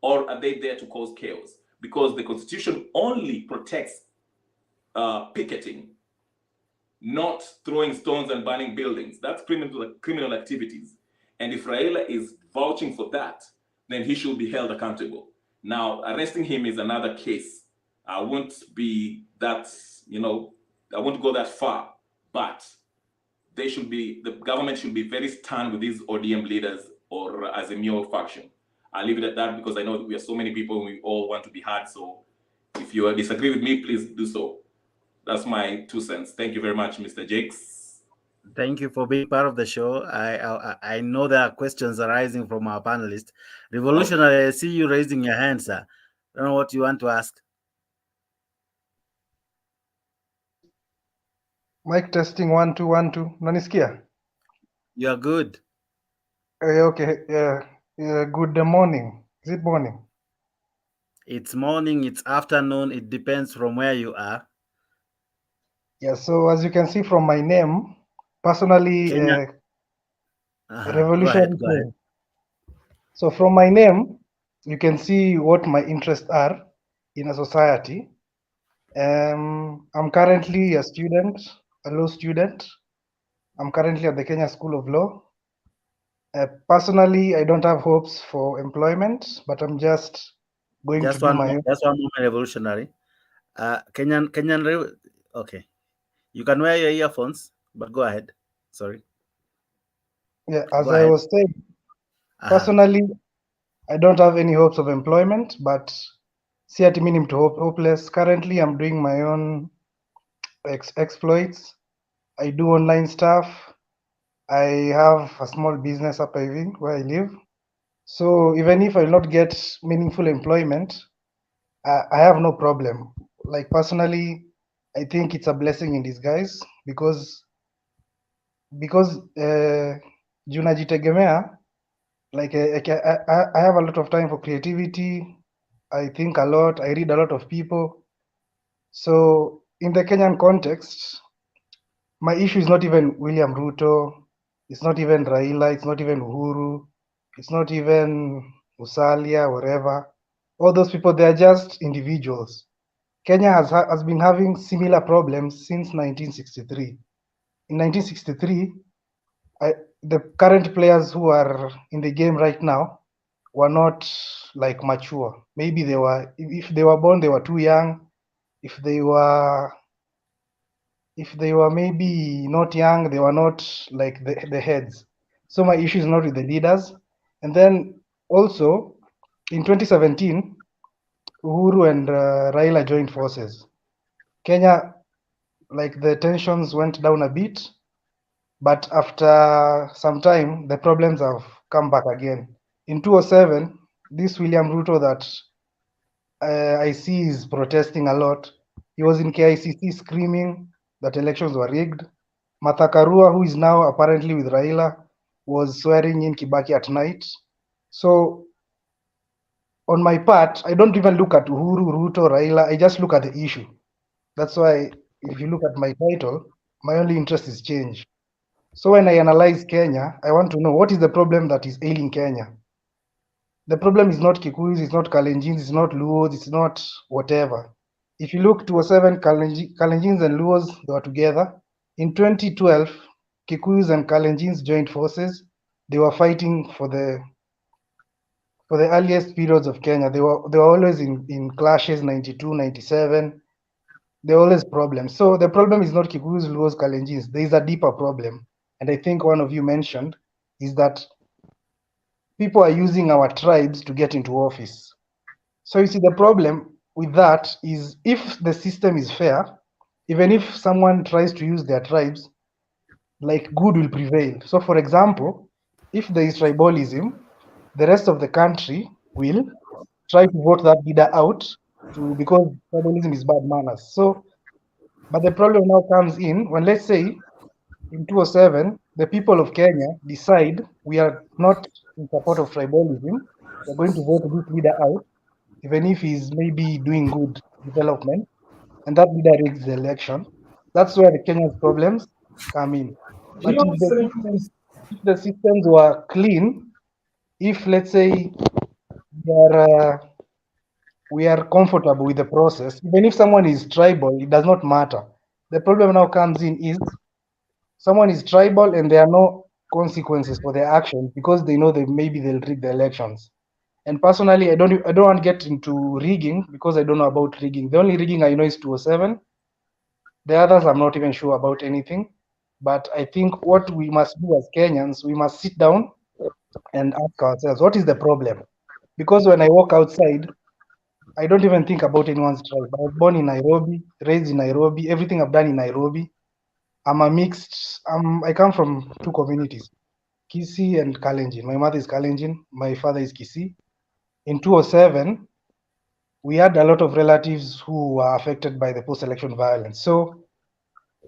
or are they there to cause chaos? Because the Constitution only protects picketing, not throwing stones and burning buildings. That's criminal activities. And if Raila is vouching for that, then he should be held accountable. Now, arresting him is another case. I won't be that, I won't go that far, but the government should be very stern with these ODM leaders or as a mere faction. I'll leave it at that because I know we are so many people and we all want to be heard. So if you disagree with me, please do so. That's my 2 cents. Thank you very much, Mr. Jakes. Thank you for being part of the show. I know there are questions arising from our panelists. Revolutionary, I see you raising your hand, sir. I don't know what you want to ask. Mic testing 1 2 1 2. Nanisikia? You are good. Okay. Good morning. Is it morning? It's morning. It's afternoon. It depends from where you are. Yeah. So as you can see from my name, personally, revolutionary. Go ahead. So from my name, you can see what my interests are in a society. I'm currently a student, a law student. I'm currently at the Kenya School of Law. Personally, I don't have hopes for employment, but I'm just going to do my own. Just one moment, revolutionary. Kenyan, okay. You can wear your earphones, but go ahead. Sorry. Yeah, as I was saying, personally, I don't have any hopes of employment, but see at minimum to hopeless. Currently, I'm doing my own exploits. I do online stuff. I have a small business up where I live. So even if I not get meaningful employment, I have no problem. Like personally, I think it's a blessing in disguise because because juu najitegemea, like I have a lot of time for creativity. I think a lot. I read a lot of people. So in the Kenyan context, my issue is not even William Ruto. It's not even Raila. It's not even Uhuru. It's not even Musalia, whatever. All those people, they are just individuals. Kenya has been having similar problems since 1963. In 1963, the current players who are in the game right now were not like mature. Maybe they were, if they were born, they were too young. If they were maybe not young, they were not like the heads. So my issue is not with the leaders. And then also in 2017, Uhuru and Raila joined forces. Kenya, like the tensions went down a bit, but after some time, the problems have come back again. In 2007, this William Ruto that I see is protesting a lot. He was in KICC screaming that elections were rigged. Martha Karua, who is now apparently with Raila, was swearing in Kibaki at night. So on my part, I don't even look at Uhuru, Ruto, Raila. I just look at the issue. That's why if you look at my title, my only interest is change. So when I analyze Kenya, I want to know what is the problem that is ailing Kenya. The problem is not Kikuyus, it's not Kalenjins, it's not Luos, it's not whatever. If you look to 07, Kalenjins and Luos, they were together. In 2012, Kikuyus and Kalenjins joined forces. They were fighting for the earliest periods of Kenya. They were always in clashes, 92, 97. There are always problems. So the problem is not Kikuyus, Luos, Kalenjins. There is a deeper problem. And I think one of you mentioned is that people are using our tribes to get into office. So you see, the problem with that is if the system is fair, even if someone tries to use their tribes, like good will prevail. So for example, if there is tribalism, the rest of the country will try to vote that leader out because tribalism is bad manners. So, but the problem now comes in when, let's say, in 2007, the people of Kenya decide we are not in support of tribalism. We're going to vote this leader out, even if he's maybe doing good development, and that leader rigs the election. That's where the Kenya's problems come in. But if the systems were clean, if let's say we are comfortable with the process, even if someone is tribal, it does not matter. The problem now comes in is someone is tribal and there are no consequences for their actions because they know that maybe they'll rig the elections. And personally, I don't want to get into rigging because I don't know about rigging. The only rigging I know is 207. The others I'm not even sure about anything. But I think what we must do as Kenyans, we must sit down and ask ourselves, what is the problem? Because when I walk outside, I don't even think about anyone's tribe. I was born in Nairobi, raised in Nairobi, everything I've done in Nairobi. I'm a mixed, I come from two communities, Kisii and Kalenjin. My mother is Kalenjin, my father is Kisii. In 2007, we had a lot of relatives who were affected by the post-election violence. So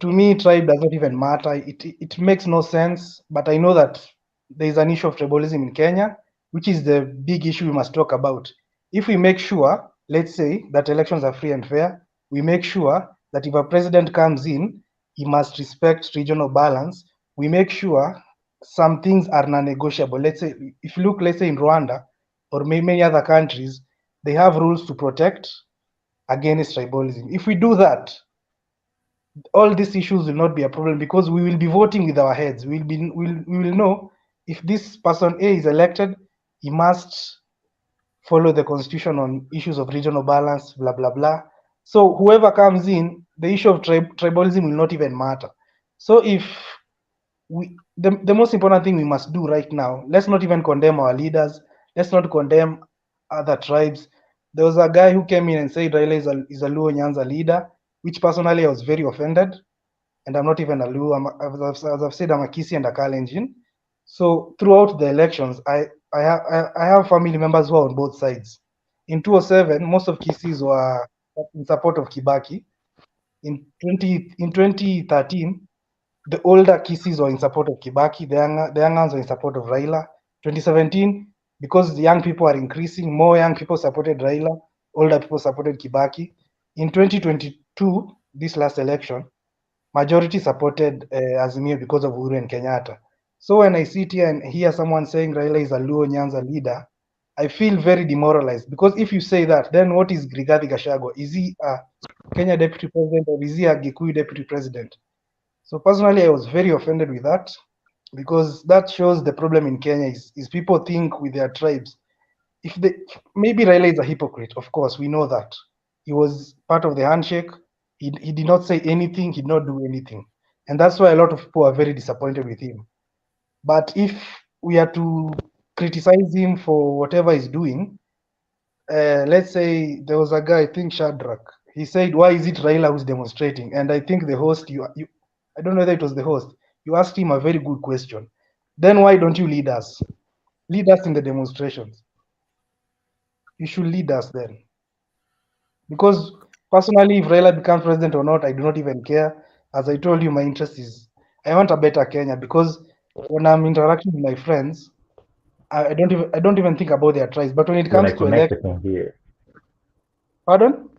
to me, tribe does not even matter. It makes no sense, but I know that there is an issue of tribalism in Kenya, which is the big issue we must talk about. If we make sure, let's say, that elections are free and fair, we make sure that if a president comes in, he must respect regional balance. We make sure some things are non-negotiable. Let's say, if you look, let's say in Rwanda or many other countries, they have rules to protect against tribalism. If we do that, all these issues will not be a problem because we will be voting with our heads. We will know if this person A is elected, he must follow the constitution on issues of regional balance, blah blah blah. So whoever comes in, the issue of tribalism will not even matter. So if the most important thing we must do right now, let's not even condemn our leaders. Let's not condemn other tribes. There was a guy who came in and said Raila is a Luo Nyanza leader, which personally I was very offended. And I'm not even a Luo. As I've said, I'm a Kisii and a Kalenjin. So throughout the elections, I have family members who are on both sides. In 2007, most of Kisiis were in support of Kibaki. In 2013, the older Kisis were in support of Kibaki, the young ones were in support of Raila. 2017, because the young people are increasing, more young people supported Raila, older people supported Kibaki. In 2022, this last election, majority supported Azimio because of Uhuru and Kenyatta. So when I sit here and hear someone saying Raila is a Luo Nyanza leader, I feel very demoralized, because if you say that, then what is Rigathi Gachagua? Is he a Kenya deputy president, or is he a Gikuyu deputy president? So personally, I was very offended with that, because that shows the problem in Kenya is people think with their tribes. If they, maybe Raila is a hypocrite, of course, we know that. He was part of the handshake. He did not say anything, he did not do anything. And that's why a lot of people are very disappointed with him. But if we are to criticize him for whatever he's doing, let's say there was a guy, I think Shadrach, he said, why is it Raila who's demonstrating? And I think the host, I don't know whether it was the host, you asked him a very good question. Then why don't you lead us? Lead us in the demonstrations. You should lead us then. Because personally, if Raila becomes president or not, I do not even care. As I told you, my interest is, I want a better Kenya, because when I'm interacting with my friends, I don't even think about their tribes. But when it comes to election, here. Pardon?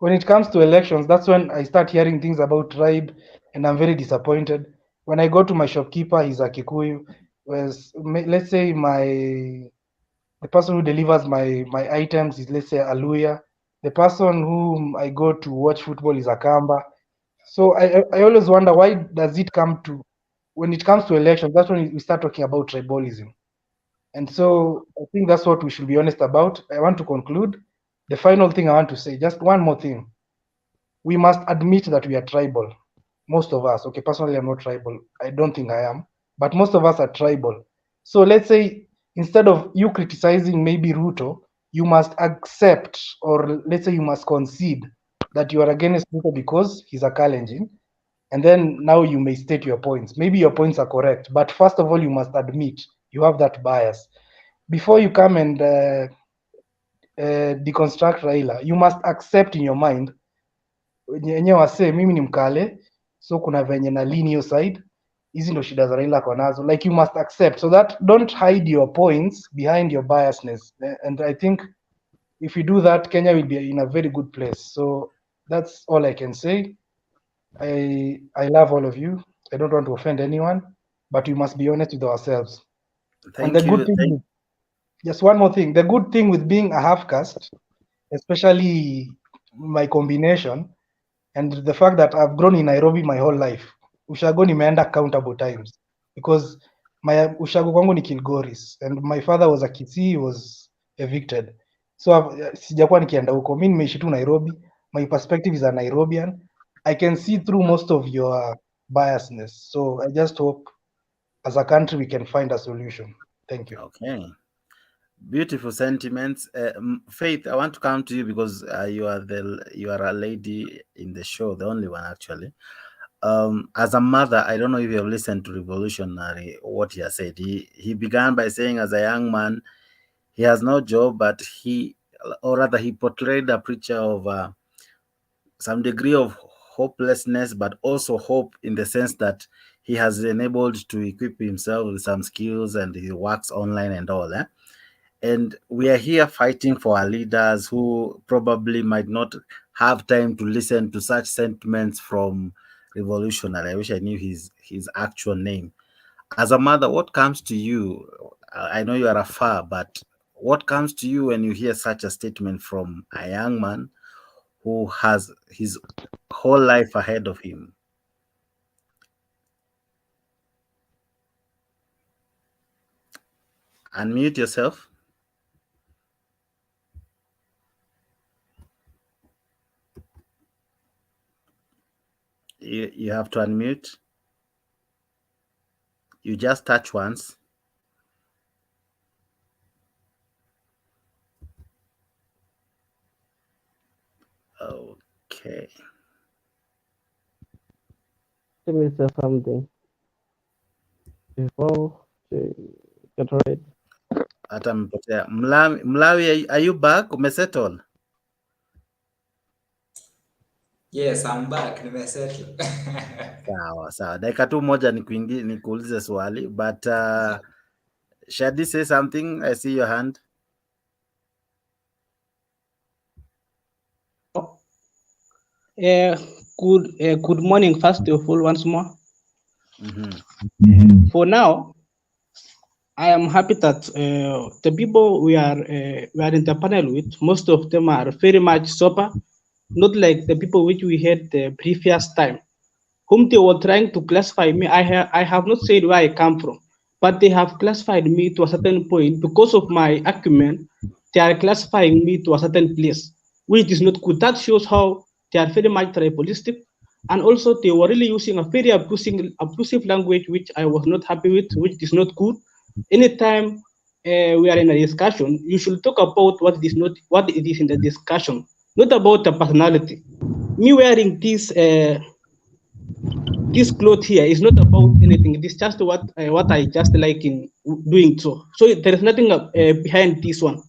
When it comes to elections, that's when I start hearing things about tribe, and I'm very disappointed. When I go to my shopkeeper, he's a Kikuyu. Whereas, let's say the person who delivers my items is, let's say, a Luya. The person whom I go to watch football is a Kamba. So I always wonder, why does it come to, when it comes to elections, that's when we start talking about tribalism. And so I think that's what we should be honest about. I want to conclude. The final thing I want to say, just one more thing. We must admit that we are tribal. Most of us, okay, personally, I'm not tribal. I don't think I am, but most of us are tribal. So let's say, instead of you criticizing maybe Ruto, you must accept, or let's say you must concede that you are against Ruto because he's a Kalenjin. And then now you may state your points. Maybe your points are correct, but first of all, you must admit you have that bias. Before you come and deconstruct Raila, you must accept in your mind, wenyewe wasee, mimi ni Mkale, so kuna venye na lean hiyo side, hizi ndo shida za Raila kwa nazo. Like, you must accept, so that don't hide your points behind your biasness. And I think if you do that, Kenya will be in a very good place. So that's all I can say. I love all of you. I don't want to offend anyone, but we must be honest with ourselves. And the good thing, just one more thing, the good thing with being a half caste, especially my combination, and the fact that I've grown in Nairobi my whole life, ushago nimeenda countable times, because my ushago kwangu ni Kilgoris, and my father was a Kisii, was evicted, so sijakuwa nikienda huko. Mimi nimeishi tu Nairobi. My perspective is a Nairobian. I can see through most of your biasness, so I just hope as a country we can find a solution. Thank you. Okay, beautiful sentiments. Faith, I want to come to you, because you are a lady in the show, the only one actually. As a mother, I don't know if you have listened to Revolutionary, what he has said. He began by saying, as a young man, he has no job, but he portrayed a picture of some degree of hopelessness, but also hope, in the sense that he has enabled to equip himself with some skills, and he works online and all that. And we are here fighting for our leaders who probably might not have time to listen to such sentiments from Revolutionary. I wish I knew his actual name. As a mother, what comes to you? I know you are afar, but what comes to you when you hear such a statement from a young man who has his whole life ahead of him? Unmute yourself. You have to unmute. You just touch once. Okay. Let me say something before she get ready. Hata mpotea. Mlawi, are you back? Umesettle? Yes, I'm back. Nimesettle. Sawa. Dakika tu moja nikuulize swali, but Shadi, say something. I see your hand. Good morning, first of all, once more. For now, I am happy that the people we are in the panel with, most of them are very much sober, not like the people which we had the previous time, whom they were trying to classify me. I have not said where I come from, but they have classified me to a certain point because of my acumen. They are classifying me to a certain place, which is not good. That shows how they are very much tribalistic, and also they were really using a very abusive language, which I was not happy with, which is not good. Anytime we are in a discussion, you should talk about what it is in the discussion, not about the personality. Me wearing this cloth here is not about anything. It is just what I just like in doing so. So there is nothing behind this one.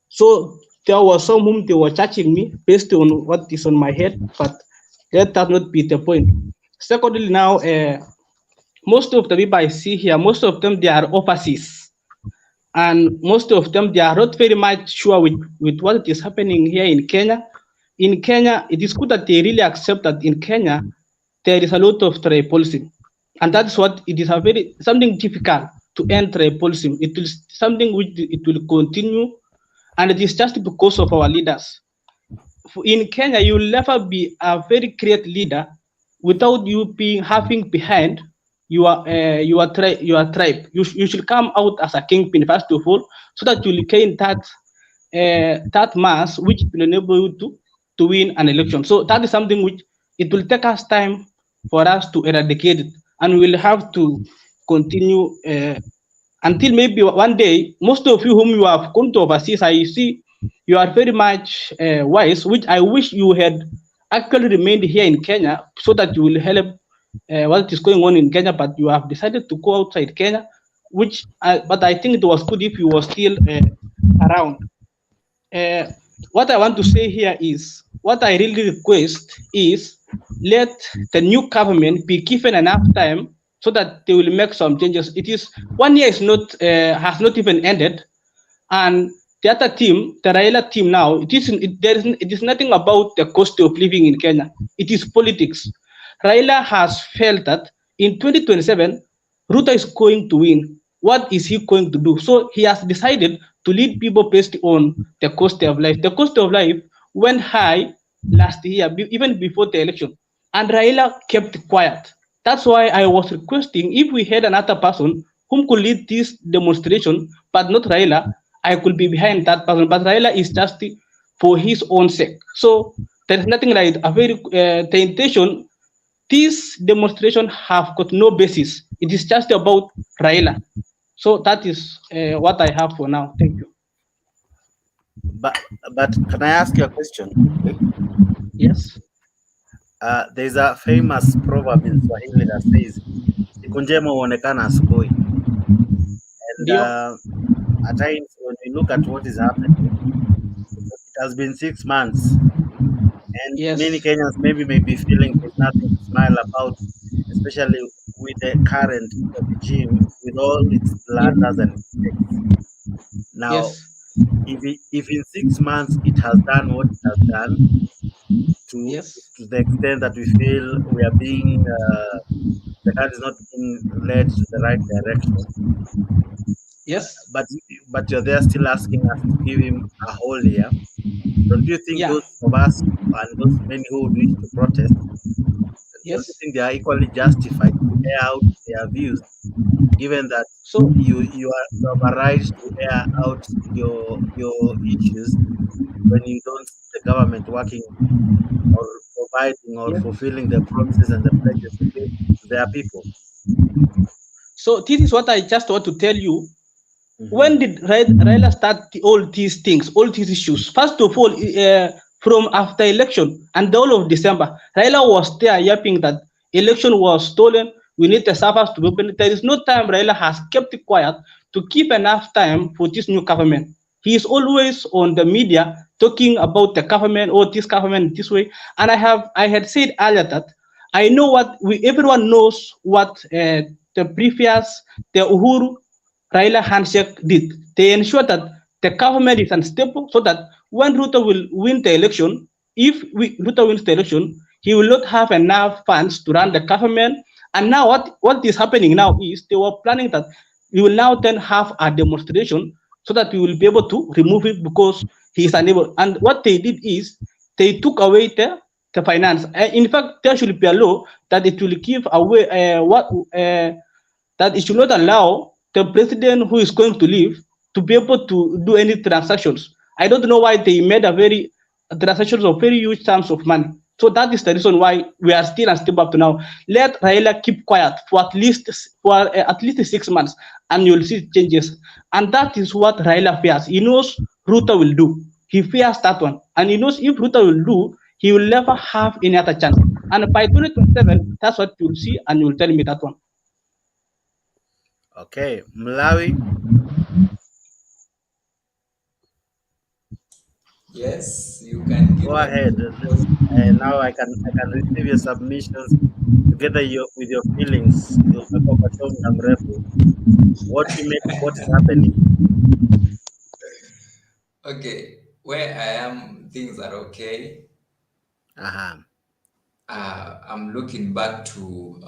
So there was some whom they were charging me based on what is on my head, but let that not be the point. Secondly, now most of the people I see here, most of them they are overseas, and most of them they are not very much sure with what is happening here in Kenya. In Kenya, it is good that they really accept that in Kenya there is a lot of tribalism, and that's what it is something difficult to end tribalism. It is something which it will continue, and it is just because of our leaders. In Kenya, you will never be a very great leader without you having behind your tribe. You should come out as a kingpin first of all, so that you will gain that mass which will enable you to win an election. So that is something which it will take us time for us to eradicate it, and we will have to continue until maybe one day. Most of you whom you have come to overseas, I see you are very much wise, which I wish you had actually remained here in Kenya so that you will help what is going on in Kenya, but you have decided to go outside Kenya, but I think it was good if you were still around. What I want to say here is, what I really request is, let the new government be given enough time so that they will make some changes. It is 1 year is not has not even ended, and the other team, the Raila team now, it is nothing about the cost of living in Kenya. It is politics. Raila has felt that in 2027, Ruto is going to win. What is he going to do? So he has decided to lead people based on the cost of life. The cost of life went high last year, even before the election, and Raila kept quiet. That's why I was requesting, if we had another person whom could lead this demonstration, but not Raila, I could be behind that person. But Raila is just for his own sake. So there is nothing like a very the intention. This demonstration have got no basis. It is just about Raila. So that is what I have for now. Thank you. But can I ask you a question? Yes. There's a famous proverb in Swahili that says, siku njema huonekana asubuhi. And at times when we look at what is happening, it has been 6 months, and many Kenyans may be feeling there's nothing to smile about, especially with the current regime, with all its blunders and mistakes. Now, if in 6 months it has done what it has done, to the extent that we feel we are being the country is not being led to the right direction. Yes. But you're there still asking us to give him a whole year. Don't you think those of us and those many who would wish to protest, don't you think they are equally justified to air out their views, given that you have a right to air out your issues when you don't see the government working or providing or fulfilling the promises and the pledges to their people? So this is what I just want to tell you. When did Raila start all these things, all these issues? First of all, from after election and the whole of December, Raila was there yapping that election was stolen. We need the servers to open. There is no time Raila has kept it quiet to keep enough time for this new government. He is always on the media talking about the government or this government this way. And I had said earlier that I know what everyone knows what the Uhuru Raila handshake did. They ensured that the government is unstable so that when Ruto will win the election, if Ruto wins the election, he will not have enough funds to run the government. And now what is happening now is they were planning that we will now then have a demonstration so that we will be able to remove it because he is unable. And what they did is they took away the finance. In fact, there should be a law that it will give away that it should not allow the president who is going to leave to be able to do any transactions. I don't know why they made transactions of very huge sums of money. So that is the reason why we are still unstable up to now. Let Raila keep quiet for at least 6 months, and you'll see changes. And that is what Raila fears. He knows Ruto will do. He fears that one, and he knows if Ruto will do, he will never have any other chance. And by 2027, that's what you'll see, and you'll tell me that one. Okay, Malawi. Yes, you can go ahead. Now I can receive your submissions together with your feelings. What you make, what is happening? Okay, where I am, things are okay. I'm looking back to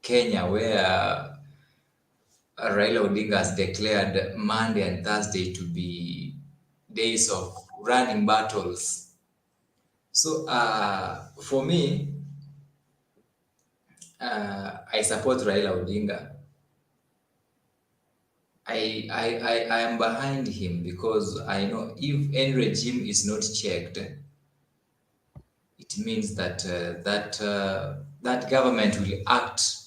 Kenya, where Raila Odinga has declared Monday and Thursday to be days of running battles. So for me, I support Raila Odinga. I am behind him because I know if any regime is not checked, it means that that government will act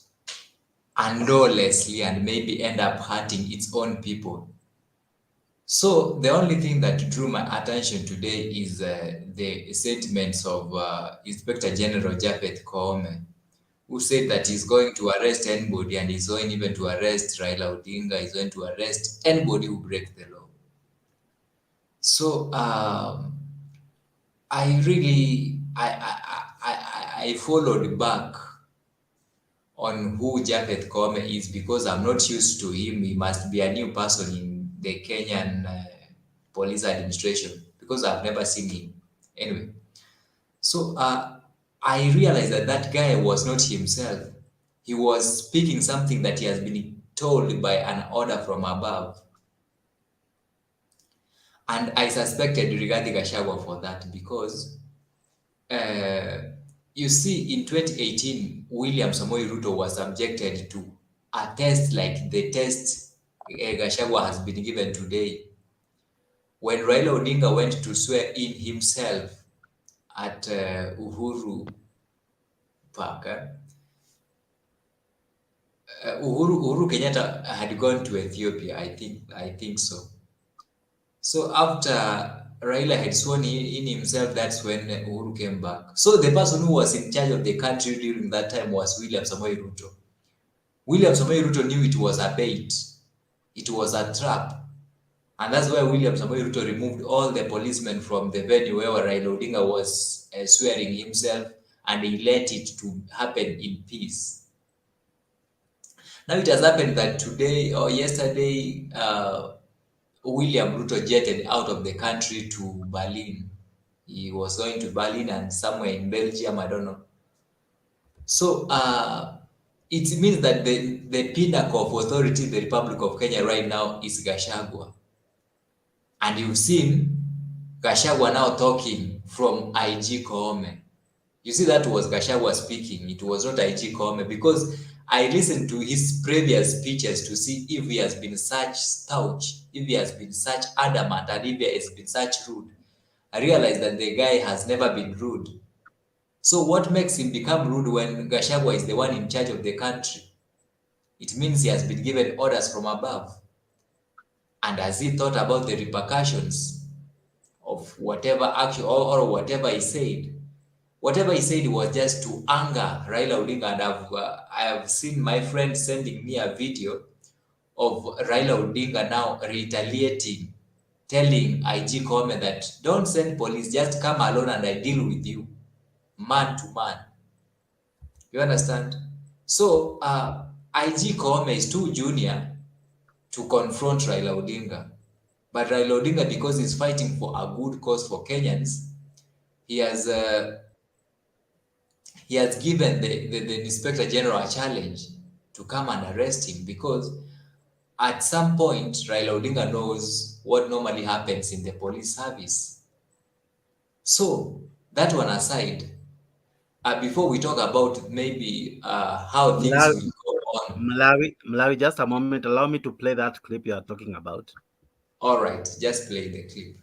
lawlessly and maybe end up hurting its own people. So the only thing that drew my attention today is the statements of Inspector General Gachagua Koome, who said that he's going to arrest anybody, and he's going even to arrest Raila Odinga. He's going to arrest anybody who breaks the law. So I really I followed back on who Gachagua Koome is because I'm not used to him. He must be a new person in the Kenyan police administration because I've never seen him. Anyway, so I realized that that guy was not himself. He was speaking something that he has been told by an order from above. And I suspected Rigathi Gachagua for that because you see, in 2018, William Samoei Ruto was subjected to a test like the test Gachagua has been given today. When Raila Odinga went to swear in himself at Uhuru Park, Uhuru Kenyatta had gone to Ethiopia, I think so. So after Raila had sworn in himself, that's when Uhuru came back. So the person who was in charge of the country during that time was William Samoei Ruto. William Samoei Ruto knew it was a bait. It was a trap. And that's why William Samoei Ruto removed all the policemen from the venue where Raila Odinga was swearing himself, and he let it to happen in peace. Now it has happened that today or yesterday, William Ruto jetted out of the country to Berlin. He was going to Berlin and somewhere in Belgium, I don't know. So it means that the pinnacle of authority in the Republic of Kenya right now is Gachagua. And you've seen Gachagua now talking from IG Koome. You see, that was Gachagua speaking. It was not IG Koome, because I listened to his previous speeches to see if he has been such stouch, if he has been such adamant, and if he has been such rude. I realized that the guy has never been rude. So what makes him become rude when Gachagua is the one in charge of the country? It means he has been given orders from above. And has he thought about the repercussions of whatever action or whatever he said? Whatever he said was just to anger Raila Odinga. And I have seen my friend sending me a video of Raila Odinga now retaliating telling IG Koome that don't send police, just come alone and I deal with you, man to man. You understand? So IG Koome is too junior to confront Raila Odinga. But Raila Odinga, because he's fighting for a good cause for Kenyans, he has given the Inspector General a challenge to come and arrest him, because at some point, Raila Odinga knows what normally happens in the police service. So, that one aside, before we talk about maybe how things will go on. Malawi, just a moment. Allow me to play that clip you are talking about. All right, just play the clip.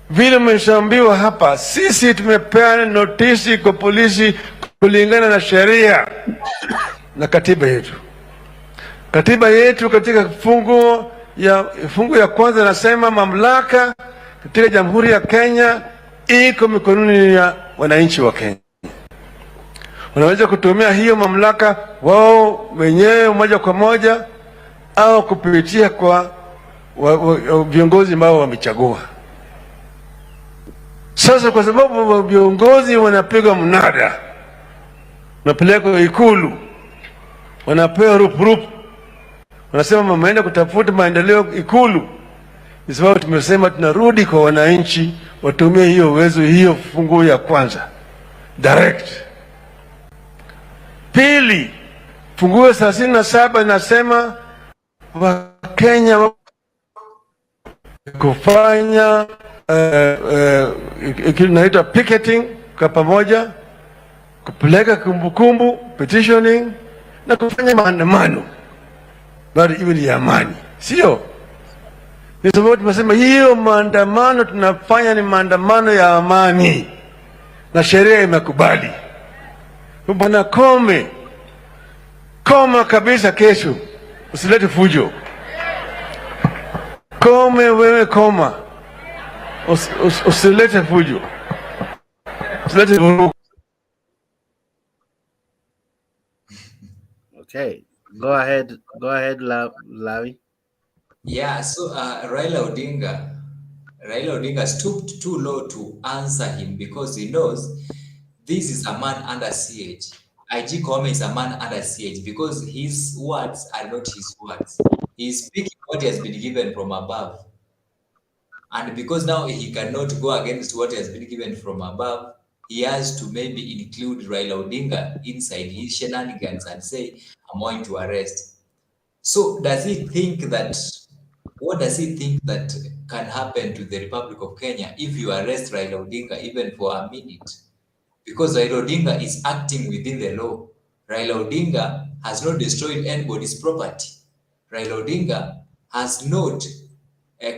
Vile mmeshaambiwa hapa, sisi tumepeana notisi kwa polisi kulingana na sheria na katiba yetu. Katiba yetu katika fungu ya kwanza nasema mamlaka katika Jamhuri ya Kenya iko mikononi ya wananchi wa Kenya. Wanaweza kutumia hiyo mamlaka wao wenyewe moja kwa moja au kupitia kwa viongozi ambao wamechagua. Sasa kwa sababu viongozi wanapiga mnada, wanapeleka Ikulu, wanapewa rupurupu, wanasema mamaenda kutafuta maendeleo Ikulu, ni sababu tumesema tunarudi kwa wananchi watumie hiyo uwezo, hiyo fungu ya kwanza direct. Pili, fungu 37 inasema Wakenya kufanya inaitwa picketing kwa pamoja, kupeleka kumbukumbu, petitioning, na kufanya maandamano bado iwe ni amani, sio? Ni sababu tumesema hiyo maandamano tunafanya ni maandamano ya amani na sheria imekubali. Bwana Koome, koma kabisa kesho, usilete fujo. Koome wewe, koma, usilete fujo, usilete vurugu. Okay, go ahead, Lawi. Yeah, so Raila Odinga stooped too low to answer him because he knows this is a man under siege. IG Koome is a man under siege because his words are not his words. He is speaking what has been given from above. And because now he cannot go against what has been given from above, he has to maybe include Raila Odinga inside his shenanigans and say, I'm going to arrest. So what does he think that can happen to the Republic of Kenya if you arrest Raila Odinga even for a minute? Because Raila Odinga is acting within the law. Raila Odinga has not destroyed anybody's property. Raila Odinga has not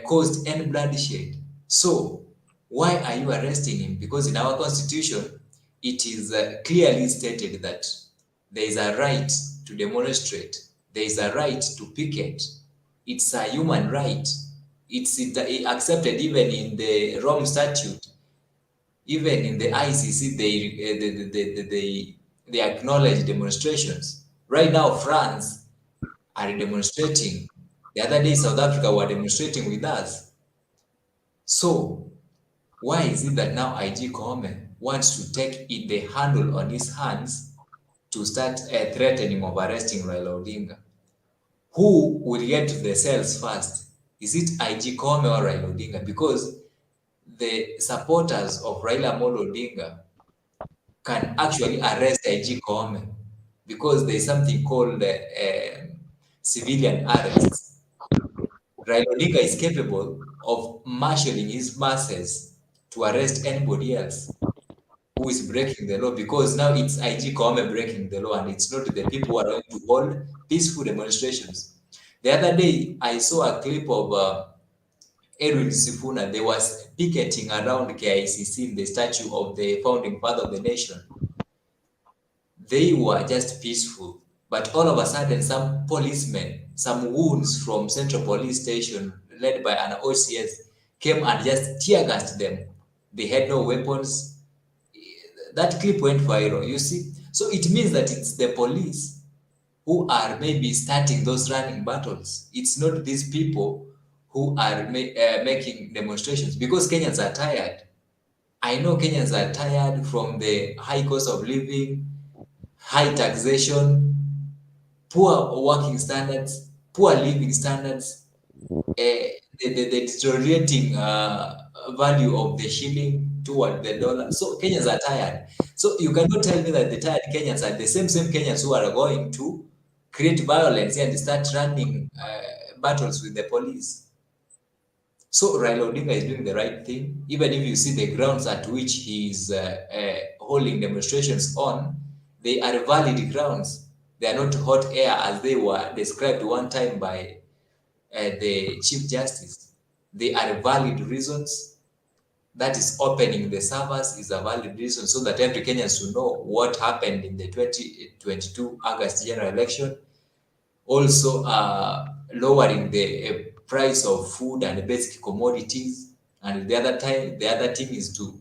caused any bloodshed. So why are you arresting him? Because in our constitution, it is clearly stated that there is a right to demonstrate. There is a right to picket. It's a human right. It's accepted even in the Rome Statute. Even in the ICC, they acknowledge demonstrations. Right now, France are demonstrating. The other day, South Africa were demonstrating with us. So, why is it that now IG Koome wants to take the handle on his hands to start threatening of arresting Raila Odinga? Who will get to the cells first? Is it IG Koome or Raila Odinga? Because the supporters of Raila Amolo Odinga can actually arrest IG Koome because there is something called civilian arrests. Raila Odinga is capable of marshalling his masses to arrest anybody else who is breaking the law, because now it's IG Koome breaking the law and it's not the people who are going to hold peaceful demonstrations. The other day, I saw a clip of Edwin Sifuna. They was picketing around KICC in the statue of the founding father of the nation. They were just peaceful, but all of a sudden, some policemen, some wounds from Central Police Station, led by an OCS, came and just tear gassed them. They had no weapons. That clip went viral, you see. So it means that it's the police who are maybe starting those running battles. It's not these people who are making demonstrations, because Kenyans are tired. I know Kenyans are tired from the high cost of living, high taxation, poor working standards, poor living standards, the deteriorating value of the shilling toward the dollar. So Kenyans are tired. So you cannot tell me that the tired Kenyans are the same Kenyans who are going to create violence and start running battles with the police. So Raila Odinga is doing the right thing, even if you see the grounds at which he is holding demonstrations on, they are valid grounds. They are not hot air as they were described one time by the Chief Justice. They are valid reasons. That is, opening the servers is a valid reason, so that every Kenyan should know what happened in the 2022 August general election. Also, lowering the price of food and basic commodities. And the other thing is to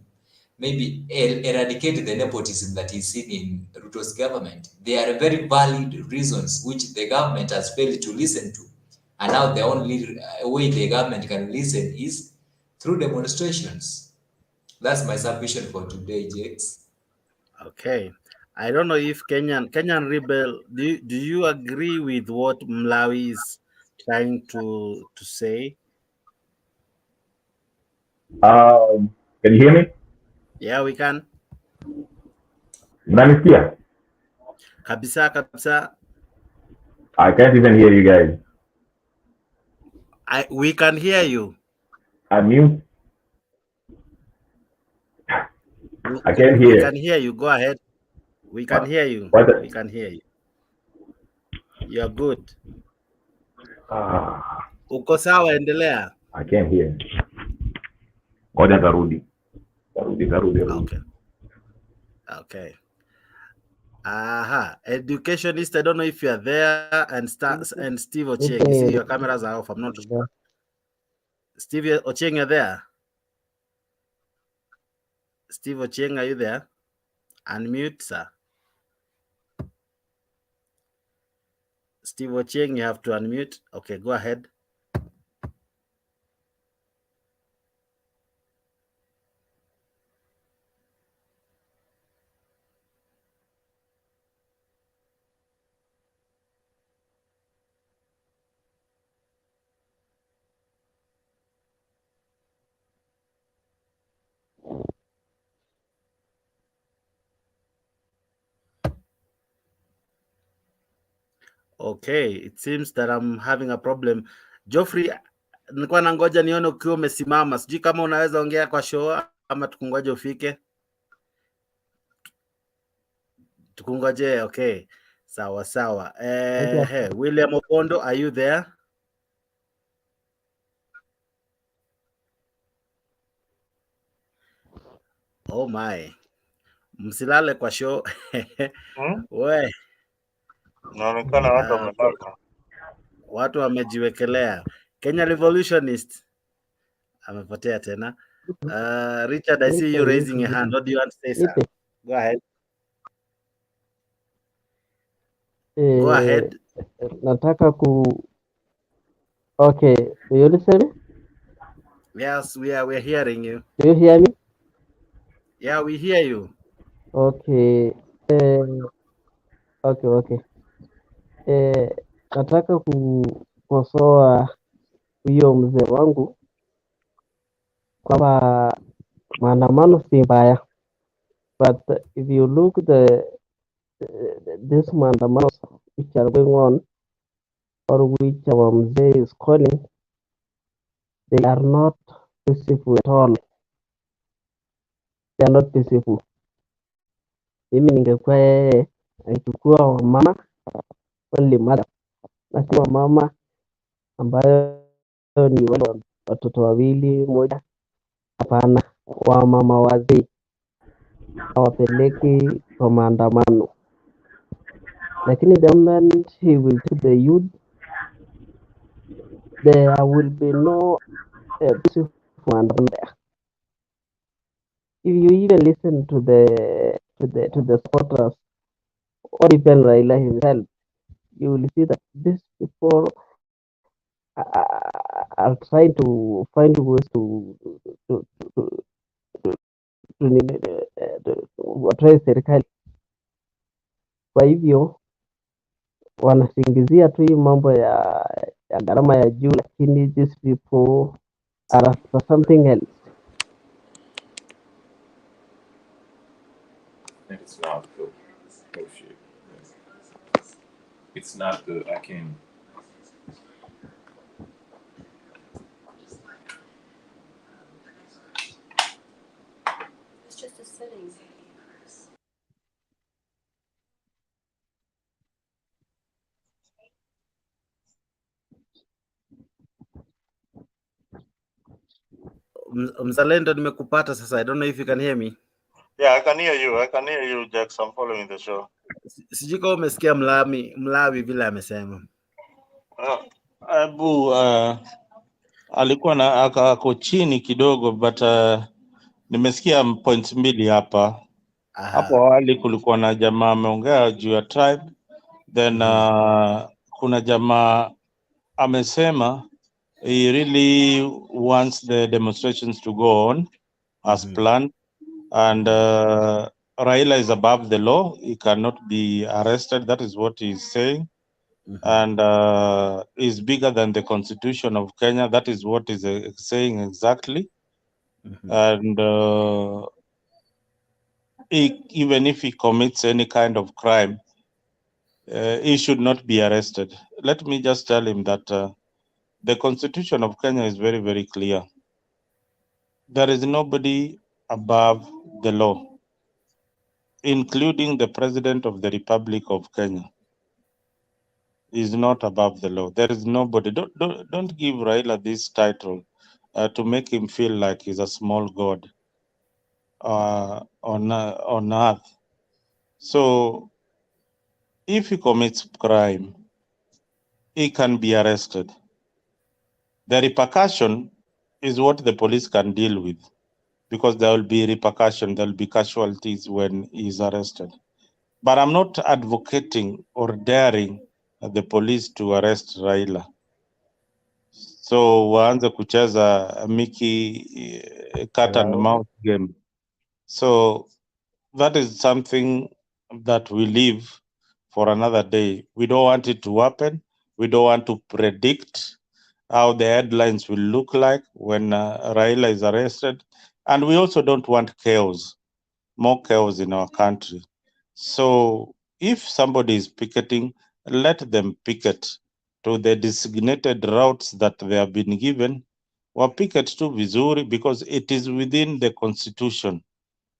maybe eradicate the nepotism that is seen in Ruto's government. They are very valid reasons which the government has failed to listen to. And now the only way the government can listen is through demonstrations. That's my submission for today, Jakes. Okay. I don't know if Kenyan Rebel, do you agree with what Mlawi is trying to say? Can you hear me? Yeah, we can. Mnanisikia? Kabisa. I can't even hear you guys. We can hear you. Unmute. I can't hear. We can hear you. Go ahead. We can hear you. We can hear you. You're good. Uko sawa, endelea. I can't hear. Ngoja tarudi. Okay. Educationist, I don't know if you're there, and Steve Ochieng. You see your cameras are off. I'm not sure. Steve Ochieng, you're there? Steve Ochieng, are you there? Unmute, sir. Steve Ochieng, you have to unmute. Okay, go ahead. Okay, it seems that I'm having a problem. Geoffrey, nilikuwa nangoja nione ukiwa umesimama. Sijui kama unaweza ongea kwa show ama tukungoje ufike. Tukungoje, okay. Sawa. William Opondo, are you there? Oh my. Msilale kwa show. We. Naonekana watu wamelala. Watu wamejiwekelea. Kenya Revolutionist amepotea tena. Richard, I see you raising your hand. What do you want to say, sir? Go ahead. Go ahead. Nataka Okay, you listen? Yes, we're hearing you. Do you hear me? Yeah, we hear you. Okay. Okay. Nataka kukosoa huyo mzee wangu kwamba maandamano si mbaya, but if you look this maandamano which are going on or which our mzee is calling, they are not peaceful at all. They are not peaceful. Mimi ningekuwa yeye, aichukua wamama only mother, na si wamama ambayo ni wale watoto wawili moja. Hapana, wamama wazee hawapeleki kwa maandamano, lakini the moment he will to the youth, there will be no peaceful maandamano there. If you even listen to the supporters or even Raila himself, you will see that these people are trying to find ways to, to, kuaddress serikali. Kwa hivyo wanasingizia tu hii mambo ya gharama ya juu, lakini these people are after something else. It's not good. Oh shit. It's not good. I can. It's just a setting. Mzalendo, nimekupata sasa. I don't know if you can hear me. Yeah, I can hear you. I can hear you, Jax. I'm following the show. Sijui kama umesikia Mlawi vile amesema. Abu alikuwa na ako chini kidogo, but nimesikia points mbili hapa. Hapo awali kulikuwa na jamaa ameongea juu ya tribe, then kuna jamaa amesema he really wants the demonstrations to go on as planned, and Raila is above the law, he cannot be arrested. That is what he is saying. And is bigger than the constitution of Kenya. That is what is saying exactly. And even if he commits any kind of crime, he should not be arrested. Let me just tell him that the constitution of Kenya is very, very clear. There is nobody above the law, including the President of the Republic of Kenya. Is not above the law. There is nobody. Don't give Raila this title to make him feel like he's a small god on earth. So if he commits crime, he can be arrested. The repercussion is what the police can deal with, because there will be repercussion, there will be casualties when he's arrested. But I'm not advocating or daring the police to arrest Raila. So waanze kucheza Mickey cat and mouse game. So that is something that we leave for another day. We don't want it to happen. We don't want to predict how the headlines will look like when Raila is arrested. And we also don't want chaos, more chaos in our country. So if somebody is picketing, let them picket to the designated routes that they have been given. Wa picket tu vizuri, because it is within the constitution.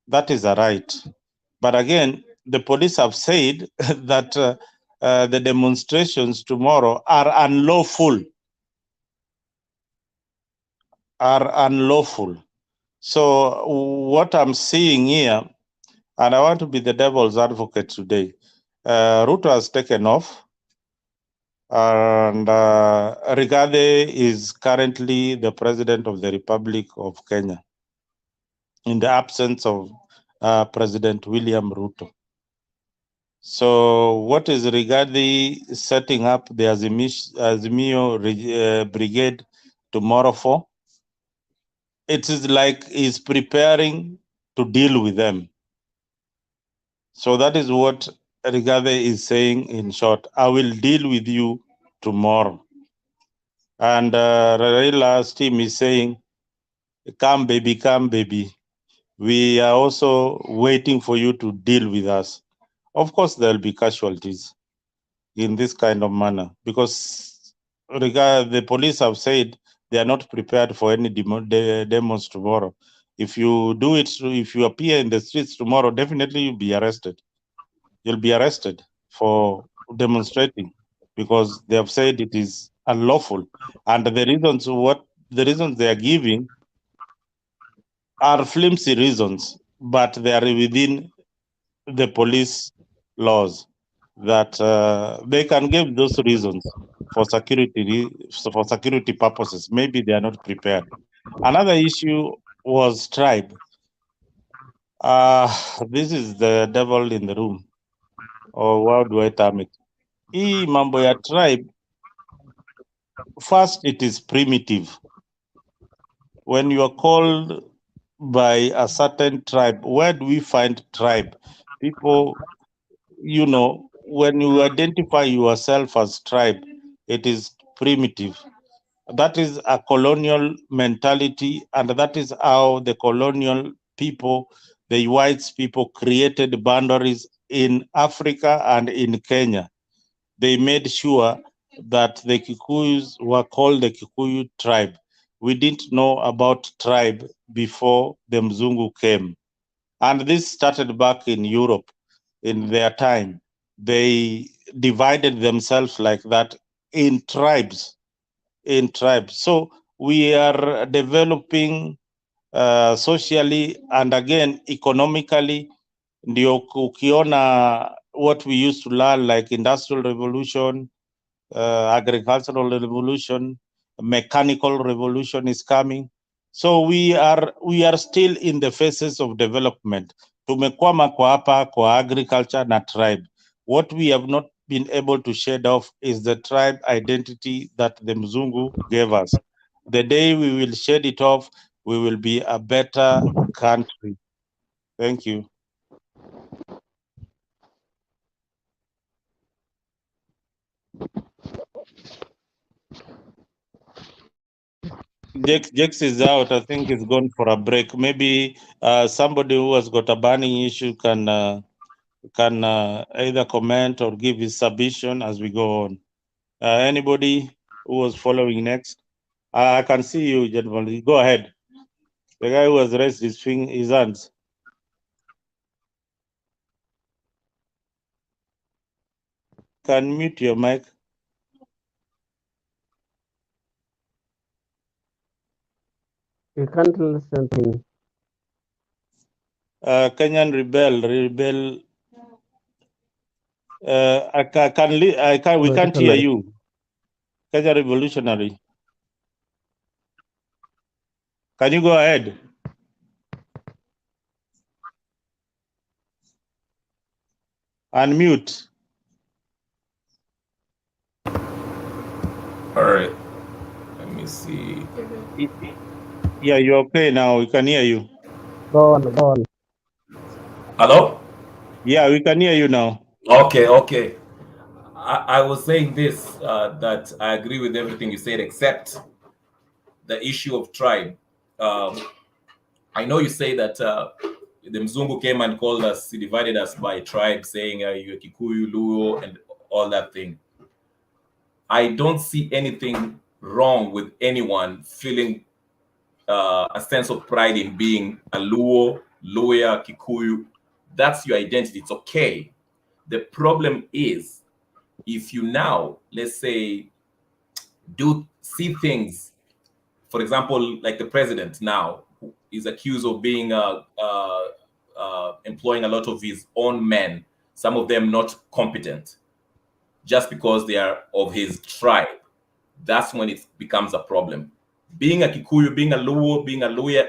That is a right. But again, the police have said that the demonstrations tomorrow are unlawful. So what I'm seeing here, and I want to be the devil's advocate today, Ruto has taken off, and Rigathi is currently the president of the Republic of Kenya, in the absence of President William Ruto. So what is Rigathi setting up the Azimio brigade tomorrow for? It is like he's preparing to deal with them. So that is what Rigathi is saying in short. I will deal with you tomorrow. And Raila's team is saying, come baby, come baby. We are also waiting for you to deal with us. Of course, there'll be casualties in this kind of manner, because the police have said they are not prepared for any demos tomorrow. If you do it, if you appear in the streets tomorrow, definitely you'll be arrested. You'll be arrested for demonstrating, because they have said it is unlawful. And the reasons they are giving are flimsy reasons, but they are within the police laws, that they can give those reasons for security purposes. Maybe they are not prepared. Another issue was tribe. This is the devil in the room, or how do I term it? hii mambo ya tribe, first it is primitive. When you are called by a certain tribe, where do we find tribe? People, you know, when you identify yourself as tribe, it is primitive. That is a colonial mentality, and that is how the colonial people, the whites people, created boundaries in Africa and in Kenya. They made sure that the Kikuyus were called the Kikuyu tribe. We didn't know about tribe before the Mzungu came. And this started back in Europe in their time. They divided themselves like that in tribes. So we are developing socially and again economically. Ndio ukiona what we used to learn like industrial revolution, agricultural revolution, mechanical revolution is coming. So we are still in the phases of development. Tumekwama kwa hapa kwa agriculture na tribe. What we have not been able to shed off is the tribe identity that the Mzungu gave us. The day we will shed it off, we will be a better country. Thank you. Jex is out. I think he's gone for a break. Maybe somebody who has got a burning issue can either comment or give his submission as we go on. Anybody who was following next? I can see you, gentlemen. Go ahead. The guy who has raised his hands. Can mute your mic. You can't listen to me. Kenyan rebel. We can't hear you. Kenya revolutionary. Can you go ahead? Unmute. All right. Let me see. Yeah, you're okay now. We can hear you. Go on. Hello? Yeah, we can hear you now. Okay. I was saying this, that I agree with everything you said, except the issue of tribe. I know you say that the Mzungu came and called us, he divided us by tribe, saying you're Kikuyu, Luo, and all that thing. I don't see anything wrong with anyone feeling a sense of pride in being a Luo, Luya, Kikuyu. That's your identity. It's okay. The problem is if you now, let's say, see things, for example, like the president now, who is accused of being employing a lot of his own men, some of them not competent, just because they are of his tribe. That's when it becomes a problem. Being a Kikuyu, being a Luo, being a Luya,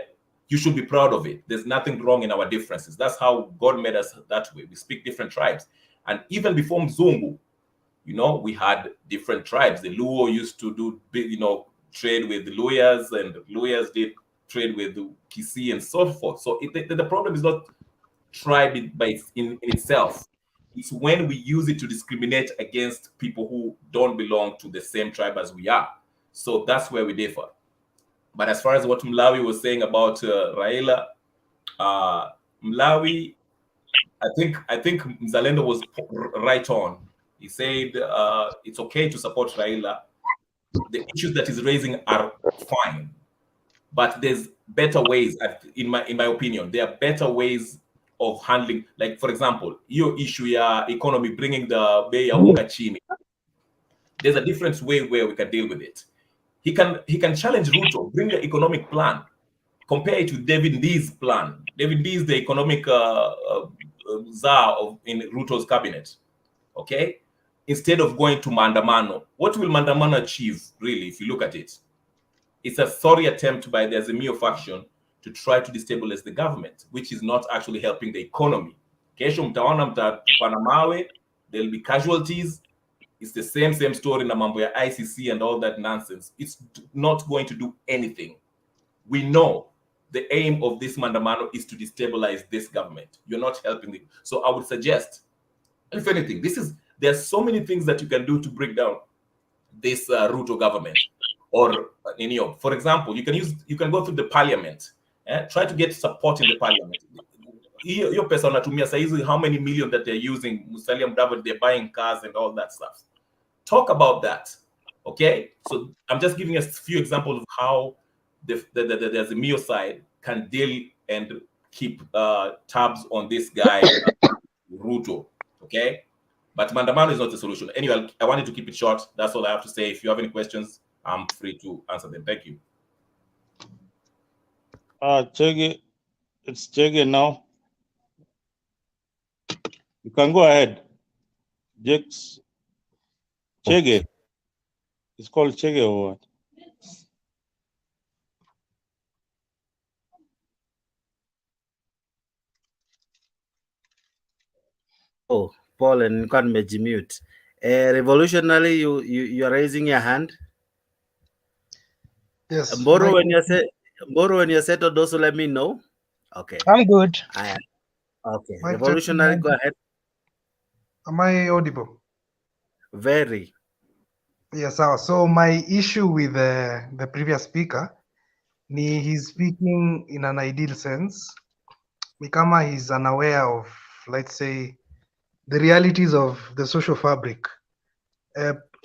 you should be proud of it. There's nothing wrong in our differences. That's how God made us that way. We speak different tribes. And even before Mzungu, we had different tribes. The Luo used to do, trade with the Luyas, and the Luyas did trade with the Kisii and so forth. So the problem is not tribe in itself. It's when we use it to discriminate against people who don't belong to the same tribe as we are. So that's where we differ. But as far as what Mlawi was saying about Raila, Mlawi, I think Mzalendo was right on. He said it's okay to support Raila. The issues that he's raising are fine, but there's better ways. In my opinion, there are better ways of handling. Like for example, your issue, economy, bringing the bei ya unga chini. There's a different way where we can deal with it. He can challenge Ruto, bring the economic plan, compare it to David Ndee's plan. David Ndee is the economic czar in Ruto's cabinet. Okay, instead of going to Maandamano, what will Maandamano achieve really? If you look at it, it's a sorry attempt by the Azimio faction to try to destabilize the government, which is not actually helping the economy. Kesho mtaona mtatupana mawe, there'll be casualties, It's the same story na mambo ya ICC and all that nonsense. It's not going to do anything. We know the aim of this Maandamano is to destabilize this government. You're not helping it. So I would suggest, if anything, there's so many things that you can do to break down this Ruto government. Or for example, you can go through the parliament. Try to get support in the parliament. Your person anatumia saizi how many million that they're using, Musalia Mudavadi, they're buying cars and all that stuff. Talk about that, okay? So I'm just giving us a few examples of how the Mio side can deal and keep tabs on this guy, Ruto, okay? But Maandamano is not the solution. Anyway, I wanted to keep it short. That's all I have to say. If you have any questions, I'm free to answer them. Thank you. Chege, it's Chege now. You can go ahead. Chege. It's called Chege or what? Oh, Paul, and you can mute. Revolutionary, you are raising your hand. Yes. Mboro, when you settled, also let me know. Okay. I'm good. Okay. Revolutionary, go ahead. Am I audible? Very. Yes. So my issue with the previous speaker, he's speaking in an ideal sense. Mikama, he's unaware of, let's say, the realities of the social fabric.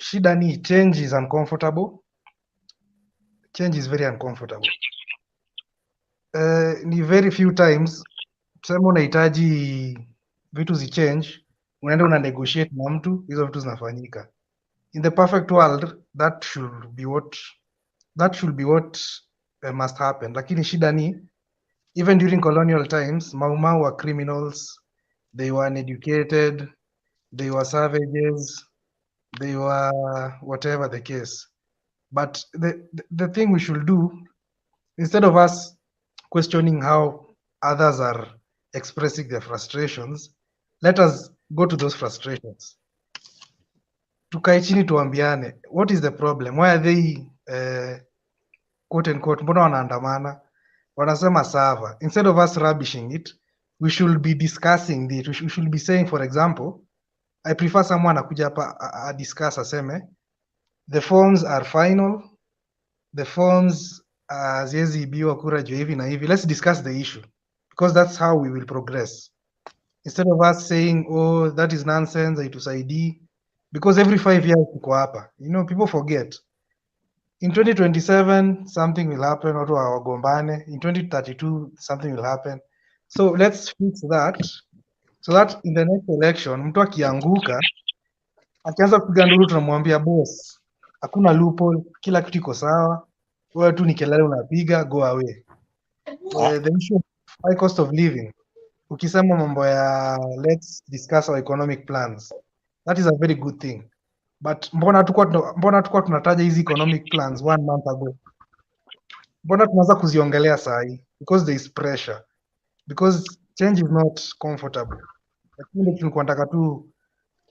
Shidani, change is uncomfortable. Change is very uncomfortable. Ni very few times tuseme unahitaji vitu zichange, unaenda una negotiate na mtu, hizo vitu zinafanyika. In the perfect world, that should be what must happen. Lakini shida ni, even during colonial times, Mau were criminals, they were uneducated, they were savages, they were whatever the case. But the thing we should do, instead of us questioning how others are expressing their frustrations, let us go to those frustrations. Tukae chini tuambiane, what is the problem? Why are they quote unquote, mbona wanaandamana? Wanasema sawa. Instead of us rubbishing it, we should be discussing it. We should be saying, for example, I prefer someone akuja hapa discuss aseme, the forms are final, the forms haziwezi ibiwa kura juu hivi na hivi. Let's discuss the issue, because that's how we will progress. Instead of us saying, oh, that is nonsense, haitusaidii, because every 5 years tuko hapa. People forget. In 2027, something will happen, watu wagombane. In 2032, something will happen. So let's fix that, so that in the next election, mtu akianguka, akianza kupiga nduru, tunamwambia boss, hakuna loophole, kila kitu iko sawa, wewe tu ni kelele unapiga, go away. The issue of high cost of living, ukisema mambo ya let's discuss our economic plans, that is a very good thing. But mbona tukua tunataja hizi economic plans 1 month ago? Mbona tunaanza kuziongelea saa hii? Because there is pressure. Because change is not comfortable. Lakini tulikuwa nataka tu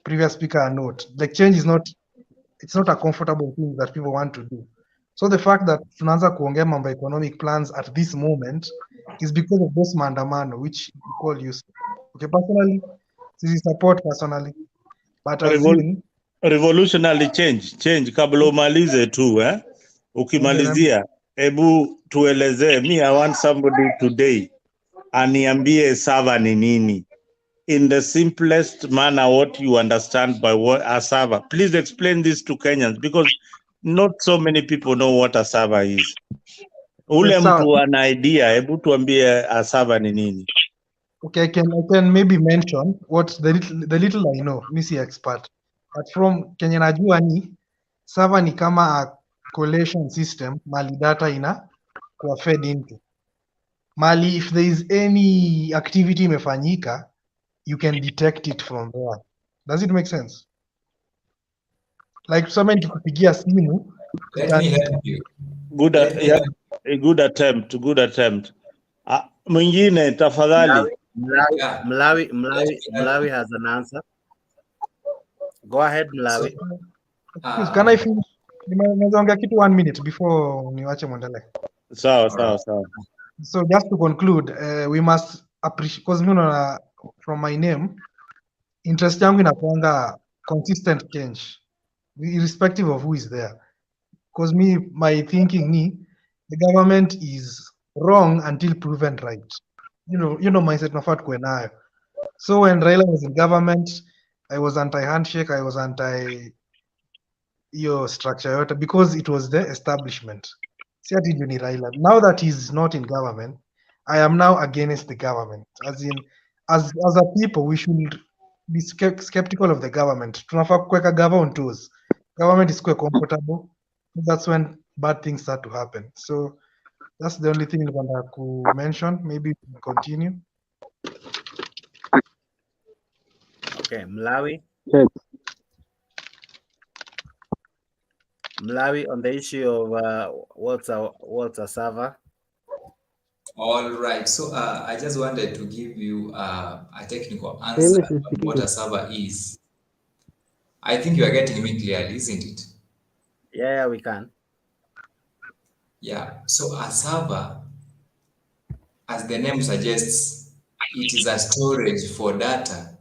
previous speaker a note. Like change is not, it's not a comfortable thing that people want to do. So the fact that tunaanza kuongea mambo economic plans at this moment is because of this Maandamano, which we call use. Okay, personally, this is support personally. But as in, revolutionary change kabla umalize tu ukimalizia hebu tuelezee. I want somebody today aniambie sava ni nini in the simplest manner, what you understand by what a sava. Please explain this to Kenyans, because not so many people know what a sava is. Ule mtu ana idea, hebu tuambie a sava ni nini. Okay, I can maybe mention what the little I know. Mi si expert. But from Kenya najua ni server ni kama a collation system mali data ina kuwa fed into. Mali, if there is any activity imefanyika, you can detect it from there. Does it make sense? Like tuseme nikikupigia simu. Let me help you. Good attempt. Mwingine tafadhali. Mlawi has an answer. Go ahead, Mlawi. Excuse, can I finish? Naweza ongea kitu 1 minute before niwache muendelee. Sawa. So just to conclude, we must appreciate, because from my name, interest yangu inakuanga consistent change, irrespective of who is there. Because my thinking the government is wrong until proven right. You know mindset nafaa tukuwe nayo. So when Raila was in government, I was anti-handshake, I was anti your structure yote because it was the establishment. Si ati juu ni Raila. Now that he's not in government, I am now against the government. As in, as a people, we should be skeptical of the government. Tunafaa kuweka gava on toes. Government is quite comfortable. That's when bad things start to happen. So that's the only thing I want to mention. Maybe we can continue. Okay, Mlawi. Yes. Mlawi, on the issue of what's a server. All right. So I just wanted to give you a technical answer on what a server is. I think you are getting me clearly, isn't it? Yeah, we can. Yeah. So a server, as the name suggests, it is a storage for data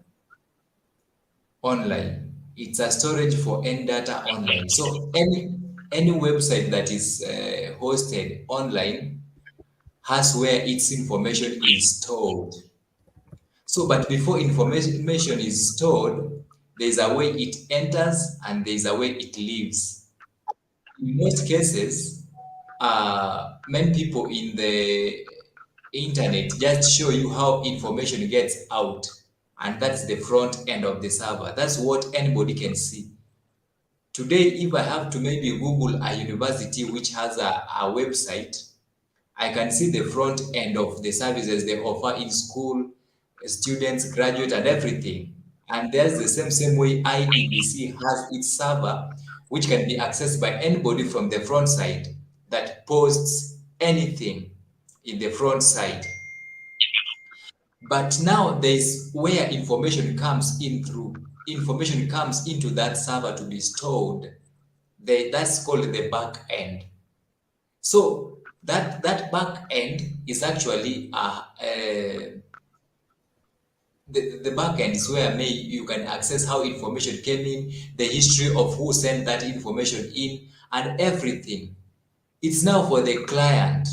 online. It's a storage for any data online. So any website that is hosted online has where its information is stored. So, but before information is stored, there's a way it enters and there's a way it leaves. In most cases, many people in the internet just show you how information gets out, and that's the front end of the server. That's what anybody can see. Today, if I have to maybe Google a university which has a website, I can see the front end of the services they offer in school, students, graduate, and everything. And there's the same way IEBC has its server, which can be accessed by anybody from the front side that posts anything in the front side. But now there's where information comes in through. Information comes into that server to be stored. That's called the back end. So that back end is actually the back end is where you can access how information came in, the history of who sent that information in, and everything. It's now for the client.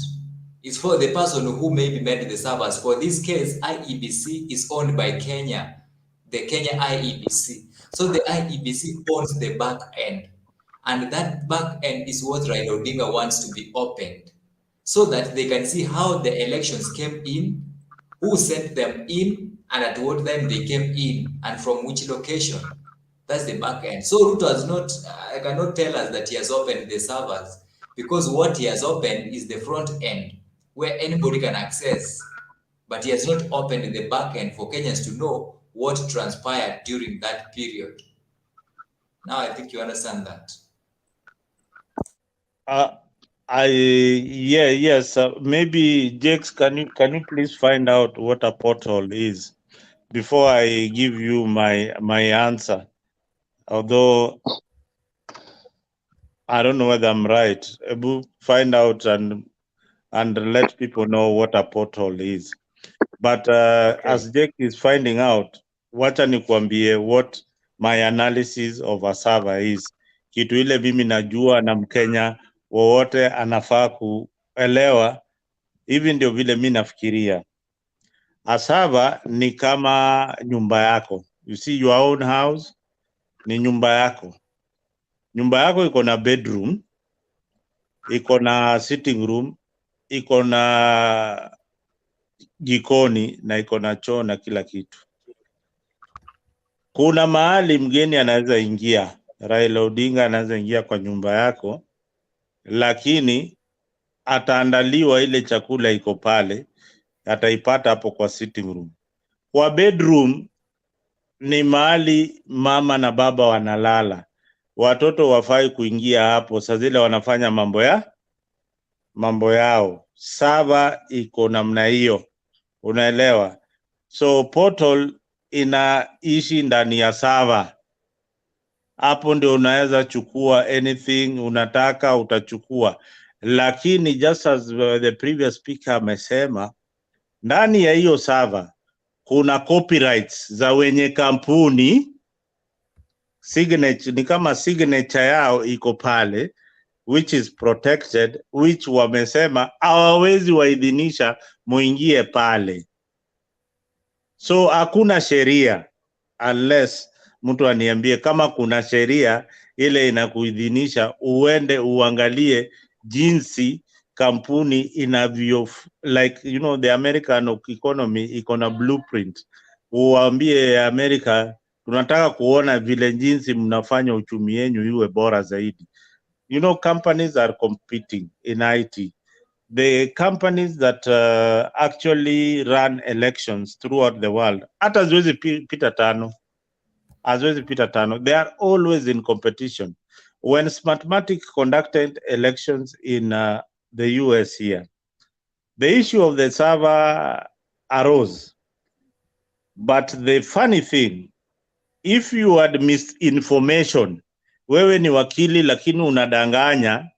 It's for the person who maybe made the servers. For this case, IEBC is owned by Kenya, the Kenya IEBC. So the IEBC owns the back end. And that back end is what Raila Odinga wants to be opened, so that they can see how the elections came in, who sent them in, and at what time they came in, and from which location. That's the back end. So Ruto has not, I cannot tell us that he has opened the servers, because what he has opened is the front end, where anybody can access. But he has not opened the back end for Kenyans to know what transpired during that period. Now I think you understand that. Yes. Maybe Jakes, can you please find out what a portal is before I give you my answer? Although I don't know whether I'm right. We'll find out and let people know what a portal is. But okay. As Jake is finding out, wacha nikwambie what my analysis of a server is. Kitu ile mimi najua na Mkenya wowote anafaa kuelewa. Hivi ndio vile mimi nafikiria. A server ni kama nyumba yako. You see your own house ni nyumba yako. Nyumba yako iko na bedroom, iko na sitting room, iko na jikoni na iko na choo na kila kitu. Kuna mahali mgeni anaweza ingia, Raila Odinga anaweza ingia kwa nyumba yako, lakini ataandaliwa ile chakula iko pale, ataipata hapo kwa sitting room. Kwa bedroom ni mahali mama na baba wanalala. Watoto wafai kuingia hapo, saa zile wanafanya mambo yao. Server iko namna hiyo. Unaelewa? So portal inaishi ndani ya server. hapo ndio unaweza chukua anything unataka utachukua. Lakini just as the previous speaker amesema, ndani ya hiyo server kuna copyrights za wenye kampuni, signature ni kama signature yao iko pale, which is protected, which wamesema hawawezi waidhinisha muingie pale. So hakuna sheria, unless mtu aniambie kama kuna sheria ile inakuidhinisha uende uangalie jinsi kampuni inavyo, like you know the American economy iko na blueprint. Uambie America tunataka kuona vile jinsi mnafanya uchumi yenu iwe bora zaidi. You know, companies are competing in IT. The companies that actually run elections throughout the world, hata haziwezi pita tano, they are always in competition. When Smartmatic conducted elections in the US here, the issue of the server arose. But the funny thing, if you had misinformation, wewe ni wakili lakini unadanganya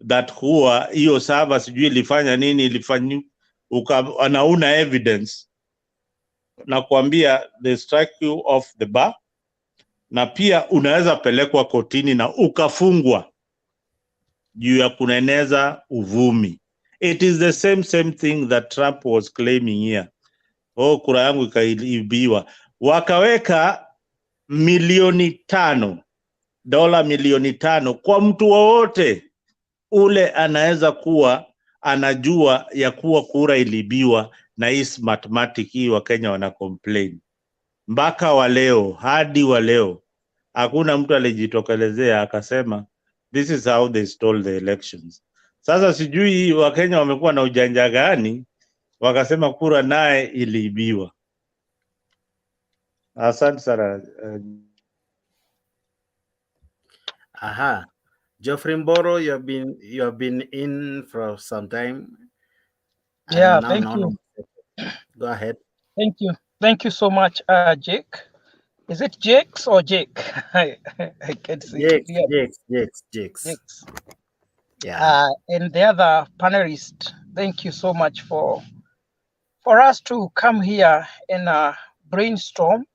that huwa hiyo server sijui ilifanya nini, ilifanya anauna evidence na kuambia they strike you off the bar, na pia unaweza pelekwa kotini na ukafungwa juu ya kuneneza uvumi. It is the same thing that Trump was claiming here. Oh, kura yangu ikaibiwa. Wakaweka $5 milioni kwa mtu wowote ule anaweza kuwa anajua ya kuwa kura ilibiwa na hii Smartmatic hii wa Kenya wana complain. Mpaka wa leo, hadi wa leo, hakuna mtu alijitokelezea akasema this is how they stole the elections. Sasa sijui wa Kenya wamekuwa na ujanja gani wakasema kura naye iliibiwa. Asante sana. Aha. Geoffrey Mboro, you have been in for some time. Yeah, thank you. Go ahead. Thank you so much, Jake. Is it Jakes or Jake? I can't see. Jakes. Yeah. And the other panelist, thank you so much for us to come here and brainstorm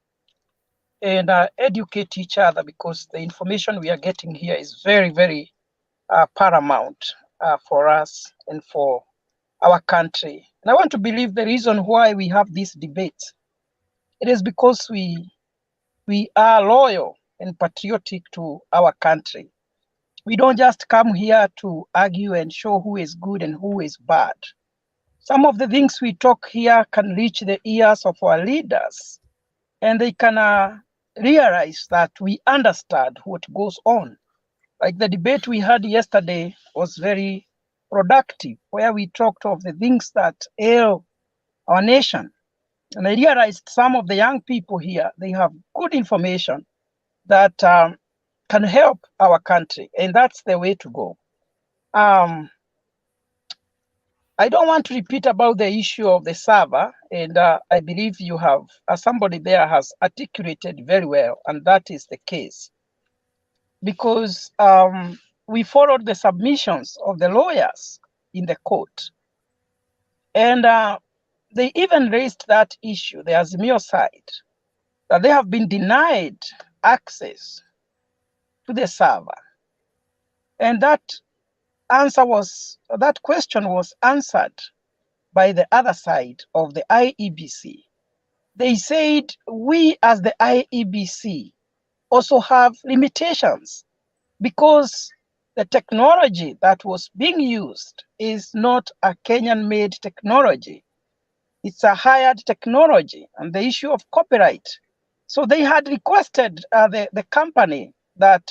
and educate each other, because the information we are getting here is very, very paramount for us and for our country. And I want to believe the reason why we have this debate, it is because we are loyal and patriotic to our country. We don't just come here to argue and show who is good and who is bad. Some of the things we talk here can reach the ears of our leaders, and they can realize that we understand what goes on. Like the debate we had yesterday was very productive, where we talked of the things that ail our nation. And I realized some of the young people here, they have good information that can help our country, and that's the way to go. I don't want to repeat about the issue of the server, and I believe you have, somebody there has articulated very well, and that is the case. Because we followed the submissions of the lawyers in the court, and they even raised that issue, the Azimio side, that they have been denied access to the server. And that question was answered by the other side of the IEBC. They said, we as the IEBC also have limitations, because the technology that was being used is not a Kenyan-made technology. It's a hired technology, and the issue of copyright. So they had requested the company that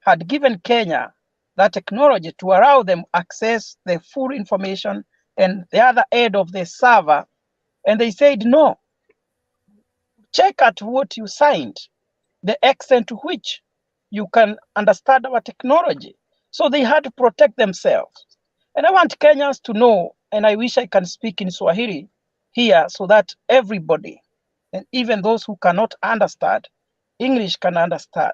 had given Kenya that technology to allow them access the full information and the other aid of the server. And they said, no, check at what you signed, the extent to which you can understand our technology. So they had to protect themselves. And I want Kenyans to know, and I wish I can speak in Swahili here so that everybody, and even those who cannot understand English, can understand.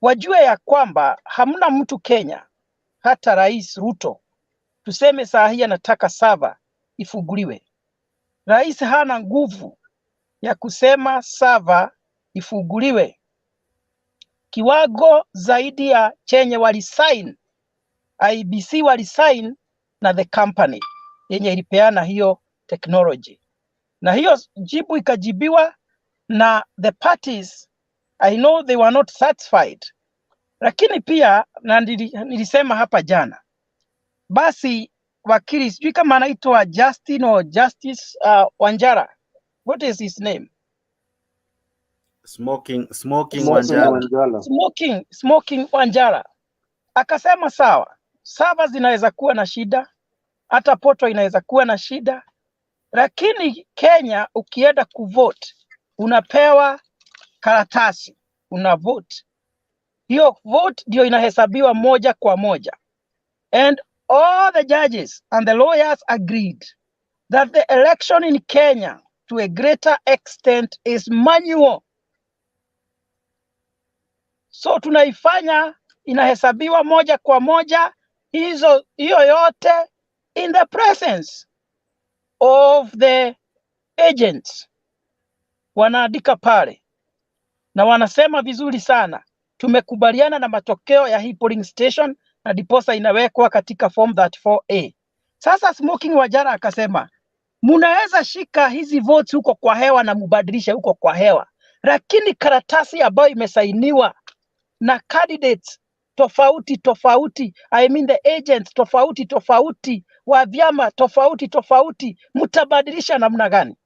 wajue ya kwamba hamna mtu Kenya, hata Rais Ruto, tuseme saa hii anataka sava ifunguliwe. Rais hana nguvu ya kusema sava ifunguliwe. Kiwango zaidi ya chenye walisign, IBC walisign na the company yenye ilipeana hiyo technology. Na hiyo jibu ikajibiwa na the parties. I know they were not satisfied. Lakini pia na nilisema hapa jana, basi wakili sijui kama anaitwa Justin or Justice Wanjara. What is his name? Smoking Wanjara. Smoking Wanjara. Akasema sawa, sava zinaweza kuwa na shida, hata poto inaweza kuwa na shida, lakini Kenya ukienda kuvote unapewa karatasi, una vote. Hiyo vote ndio inahesabiwa moja kwa moja. And all the judges and the lawyers agreed that the election in Kenya to a greater extent is manual. So tunaifanya inahesabiwa moja kwa moja, hiyo yote in the presence of the agents. Wanaandika pale na wanasema vizuri sana, tumekubaliana na matokeo ya hii polling station na diposa inawekwa katika form 34A. Sasa Smoking Wanjara akasema, munaweza shika hizi votes huko kwa hewa na mubadilisha huko kwa hewa, lakini karatasi ambayo imesainiwa na candidates tofauti, I mean the agents tofauti wa vyama tofauti, mtabadilisha namna gani?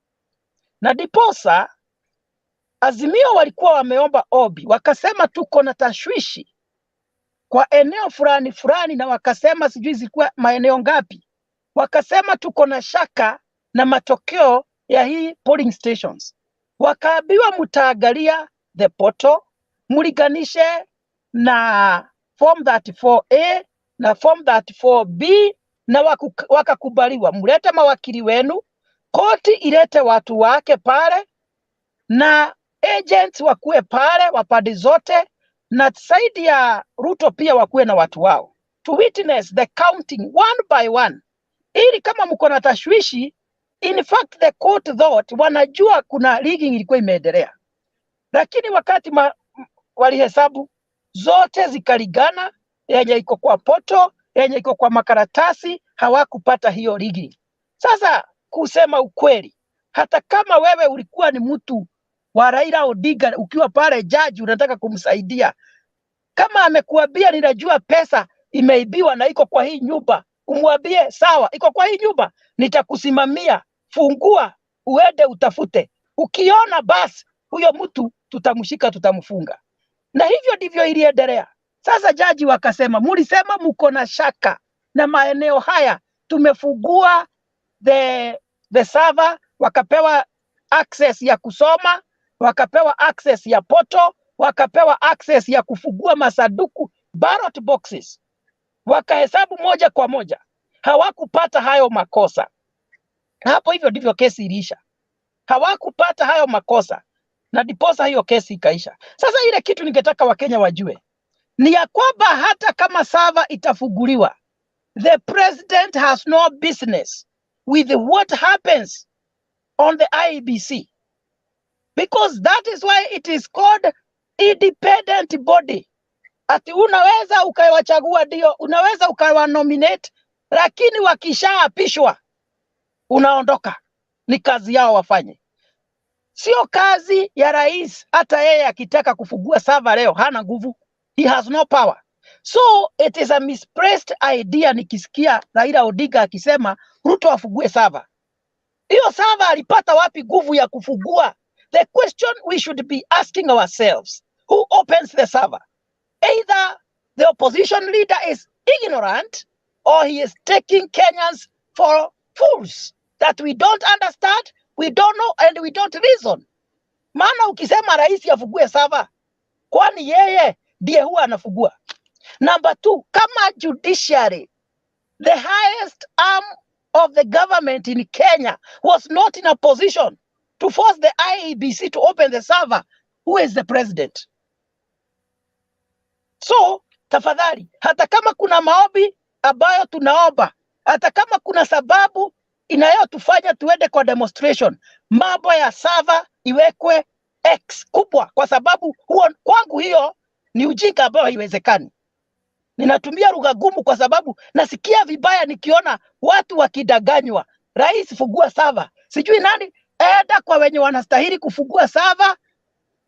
Na diposa Azimio walikuwa wameomba obi, wakasema tuko na tashwishi kwa eneo fulani, na wakasema sijui zilikuwa maeneo ngapi, wakasema tuko na shaka na matokeo ya hii polling stations. Wakaambiwa mtaangalia the portal, muliganishe na form 34A na form 34B, na wakakubaliwa mlete mawakili wenu, koti ilete watu wake pale, na agents wakuwe pale wa pande zote, na saidi ya Ruto pia wakuwe na watu wao to witness the counting one by one, ili kama mko na tashwishi, in fact the court thought wanajua kuna rigging ilikuwa imeendelea, lakini wakati walihesabu zote zikaligana, yenye iko kwa poto, yenye iko kwa makaratasi, hawakupata hiyo rigging. Sasa kusema ukweli, hata kama wewe ulikuwa ni mtu wa Raila Odinga, ukiwa pale judge unataka kumsaidia, kama amekuambia ninajua pesa imeibiwa na iko kwa hii nyumba, umwambie sawa, iko kwa hii nyumba, nitakusimamia, fungua uende utafute. Ukiona basi huyo mtu tutamshika, tutamfunga. Na hivyo ndivyo iliendelea. Sasa jaji wakasema, mulisema mko na shaka na maeneo haya, tumefungua the server, wakapewa access ya kusoma, wakapewa access ya poto, wakapewa access ya kufungua masanduku ballot boxes, wakahesabu moja kwa moja, hawakupata hayo makosa. Hapo hivyo ndivyo kesi iliisha, hawakupata hayo makosa, na diposa hiyo kesi ikaisha. Sasa ile kitu ningetaka Wakenya wajue ni ya kwamba hata kama server itafunguliwa, the president has no business with what happens on the IEBC, because that is why it is called independent body. Ati unaweza ukawachagua, ndio unaweza ukawa nominate, lakini wakishaapishwa unaondoka. Ni kazi yao wafanye, sio kazi ya rais. Hata yeye akitaka kufungua server leo hana nguvu, he has no power. So it is a misplaced idea nikisikia Raila Odinga akisema Ruto afungue server. Hiyo server alipata wapi nguvu ya kufungua? The question we should be asking ourselves, who opens the server? Either the opposition leader is ignorant, or he is taking Kenyans for fools that we don't understand, we don't know, and we don't reason. Maana ukisema rais afungue server, kwani yeye ndiye huwa anafungua? Number 2, kama judiciary, the highest arm of the government in Kenya, was not in a position to force the IEBC to open the server, who is the president? So tafadhali, hata kama kuna maombi ambayo tunaomba, hata kama kuna sababu inayotufanya tuende kwa demonstration, mambo ya sava iwekwe X kubwa, kwa sababu huo kwangu hiyo ni ujinga ambao haiwezekani. Ninatumia lugha gumu kwa sababu nasikia vibaya nikiona watu wakidanganywa. Rais, fungua sava. Sijui nani, enda kwa wenye wanastahili kufungua sava,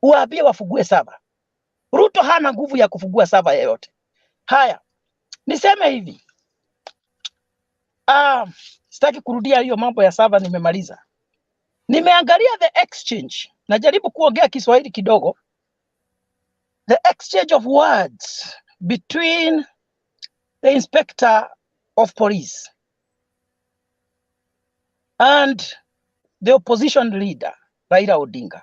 uwaambie wafungue sava. Ruto hana nguvu ya kufungua sava yoyote. Haya, niseme hivi. Sitaki kurudia hiyo mambo ya sava, nimemaliza. Nimeangalia the exchange. Najaribu kuongea Kiswahili kidogo. The exchange of words between the inspector of police and the opposition leader, Raila Odinga.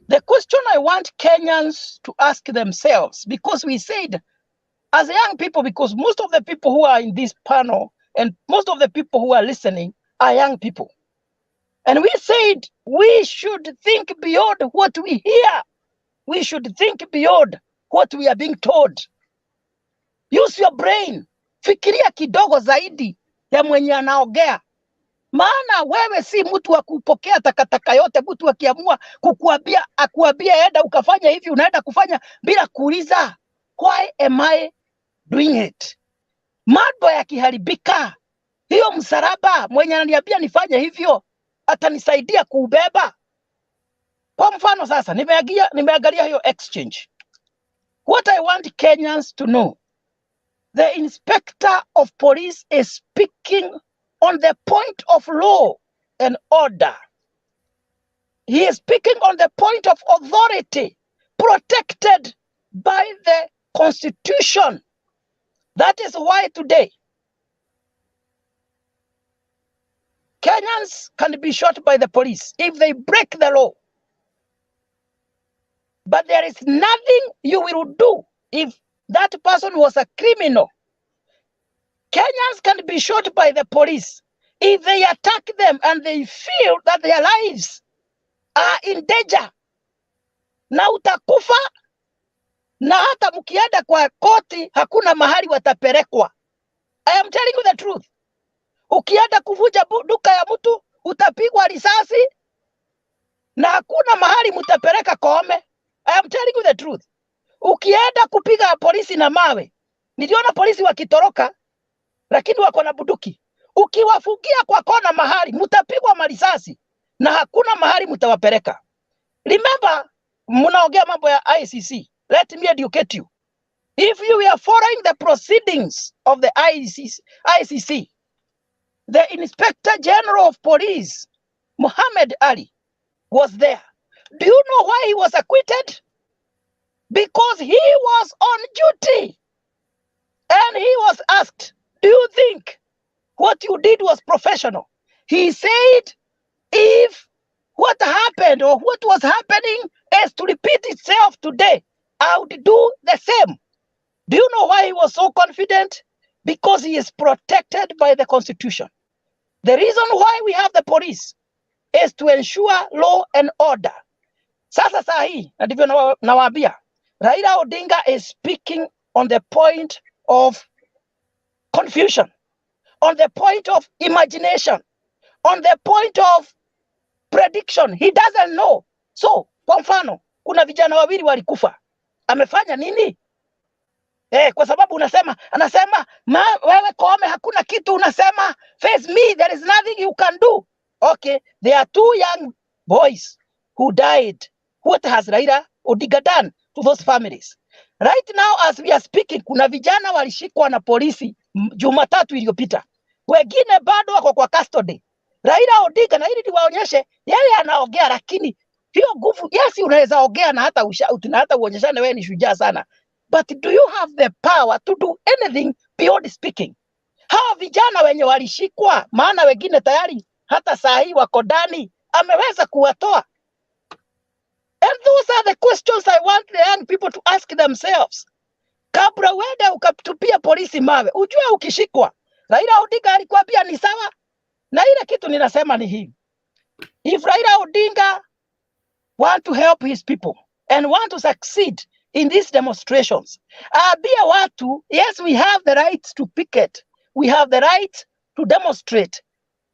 The question I want Kenyans to ask themselves, because we said, as young people, because most of the people who are in this panel and most of the people who are listening are young people. And we said we should think beyond what we hear. We should think beyond what we are being told. Use your brain. Fikiria kidogo zaidi ya mwenye anaongea. Maana wewe si mtu wa kupokea takataka yote. Mtu akiamua kukuambia, akuambia enda ukafanya hivi, unaenda kufanya bila kuuliza, why am I doing it? Mambo yakiharibika, hiyo msalaba mwenye ananiambia nifanye hivyo atanisaidia kuubeba. Kwa mfano sasa, nimeangalia hiyo exchange. What I want Kenyans to know, the inspector of police is speaking on the point of law and order. He is speaking on the point of authority protected by the Constitution. That is why today Kenyans can be shot by the police if they break the law. But there is nothing you will do if that person was a criminal. Kenyans can be shot by the police if they attack them and they feel that their lives are in danger. Na utakufa, na hata mkienda kwa koti hakuna mahali watapelekwa. I am telling you the truth. Ukienda kuvunja duka ya mtu utapigwa risasi na hakuna mahali mtapeleka Koome. I am telling you the truth. Ukienda kupiga polisi na mawe, niliona polisi wakitoroka lakini wako na bunduki. Ukiwafungia kwa kona mahali mtapigwa marisasi na hakuna mahali mtawapeleka. Remember, mnaongea mambo ya ICC. Let me educate you. If you are following the proceedings of the ICC, the Inspector General of Police, Muhammad Ali, was there. Do you know why he was acquitted? Because he was on duty. And he was asked, do you think what you did was professional? He said, if what happened or what was happening is to repeat itself today, I would do the same. Do you know why he was so confident? Because he is protected by the Constitution. The reason why we have the police is to ensure law and order. Sasa sahi, na ndivyo nawaambia, Raila Odinga is speaking on the point of confusion, on the point of imagination, on the point of prediction. He doesn't know. So, kwa mfano, kuna vijana wawili walikufa. Amefanya nini? Kwa sababu anasema wewe Koome hakuna kitu unasema, face me, there is nothing you can do. Okay, there are two young boys who died. What has Raila Odinga done to those families? Right now as we are speaking, kuna vijana walishikwa na polisi Jumatatu iliyopita. Wengine bado wako kwa custody. Raila Odinga, na ili niwaonyeshe, yeye anaongea lakini hiyo nguvu, yes unaweza ongea na hata uonyeshane wewe ni shujaa sana. But do you have the power to do anything beyond speaking? Hawa vijana wenye walishikwa, maana wengine tayari hata saa hii wako ndani, ameweza kuwatoa. And those are the questions I want the young people to ask themselves. Kabla uende ukatupia polisi mawe, ujue ukishikwa. Raila Odinga alikwambia ni sawa. Na ile kitu ninasema ni hii. If Raila Odinga want to help his people and want to succeed in these demonstrations. Be a watu, yes, we have the right to picket. We have the right to demonstrate.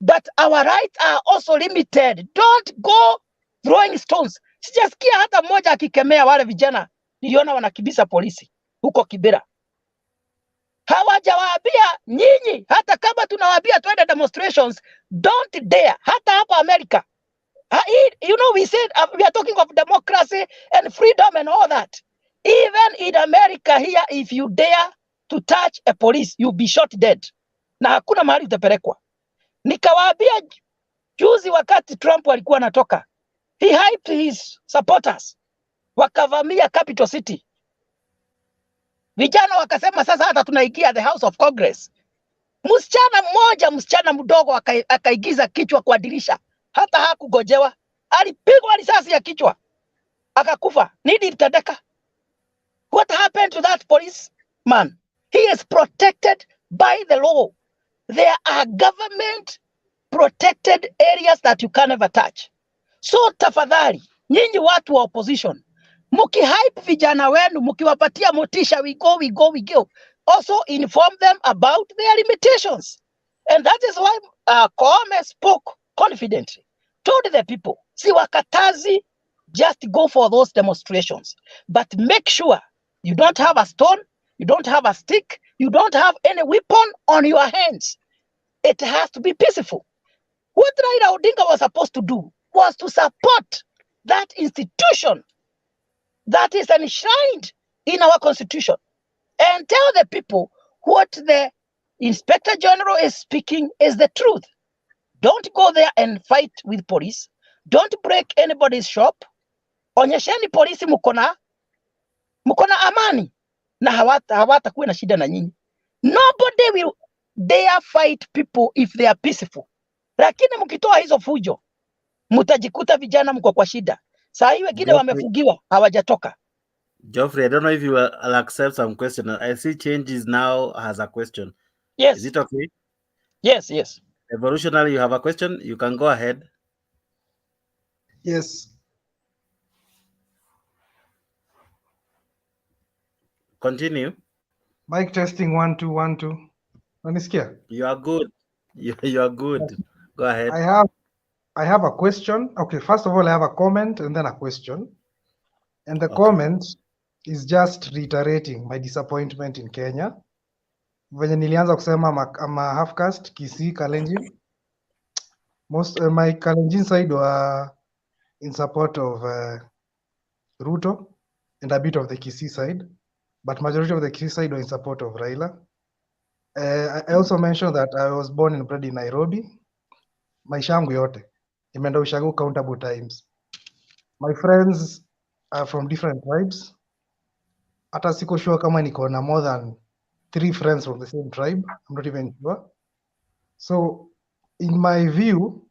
But our rights are also limited. Don't go throwing stones. Sijasikia hata mmoja akikemea wale vijana niliona wanakibisa polisi huko Kibera. Hawajawaambia nyinyi, hata kama tunawaambia twende demonstrations, don't dare. Hata hapa America. You know, we said we are talking of democracy and freedom and all that. Even in America here, if you dare to touch a police, you'll be shot dead. Na hakuna mahali utapelekwa. Nikawaambia juzi wakati Trump alikuwa anatoka, he hyped his supporters, wakavamia Capital City. Vijana wakasema sasa hata tunaigia the House of Congress. Msichana mdogo akaigiza kichwa kwa dirisha. Hata hakugojewa. Alipigwa risasi ya kichwa. Akakufa. Nini ilitendeka? What happened to that policeman? He is protected by the law. There are government protected areas that you can never touch. So tafadhali, nyinyi watu wa opposition, mukihype vijana wenu, mukiwapatia motisha, we go. Also inform them about their limitations. And that is why Koome spoke confidently. Told the people, si wakatazi, just go for those demonstrations. But make sure you don't have a stone, you don't have a stick, you don't have any weapon on your hands. It has to be peaceful. What Raila Odinga was supposed to do was to support that institution that is enshrined in our constitution and tell the people what the Inspector General is speaking is the truth. Don't go there and fight with police. Don't break anybody's shop. Onyesheni polisi mukona amani na hawata kuwe na shida na nyinyi. Nobody will dare fight people if they are peaceful. Lakini mkitoa hizo fujo, mutajikuta vijana mko kwa shida. Saa hii wengine wamefugiwa, hawajatoka. Geoffrey, I don't know if you will accept some question. I see Changes now has a question. Yes. Is it okay? Yes. Evolutionary, you have a question? You can go ahead. Yes. Continue. Mic testing 1 2 1 2. Unanisikia? You are good. You are good. Yes. Go ahead. I have a question. Okay, first of all, I have a comment and then a question. And the comment is just reiterating my disappointment in Kenya. Venye nilianza kusema I'm a half caste, Kisii, Kalenjin. Most my Kalenjin side were in support of Ruto and a bit of the Kisii side, but majority of the Kisii side were in support of Raila. I also mentioned that I was born and bred in Nairobi. Maisha yangu yote nimeenda ushago countable times. My friends are from different tribes. Hata siko sure kama niko na more than 3 friends from the same tribe. I'm not even sure. So in my view,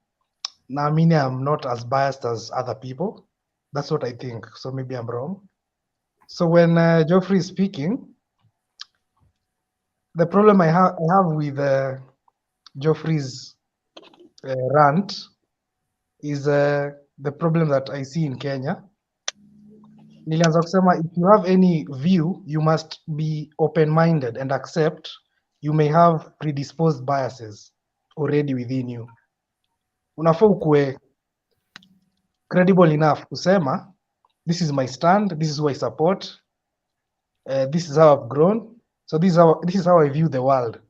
naamini I'm not as biased as other people. That's what I think. So maybe I'm wrong. So when Geoffrey is speaking, the problem I have with Geoffrey's rant is the problem that I see in Kenya. Nilianza kusema, if you have any view, you must be open-minded and accept you may have predisposed biases already within you. Unafaa ukue credible enough kusema, this is my stand, this is who I support, this is how I've grown, so this is how I view the world.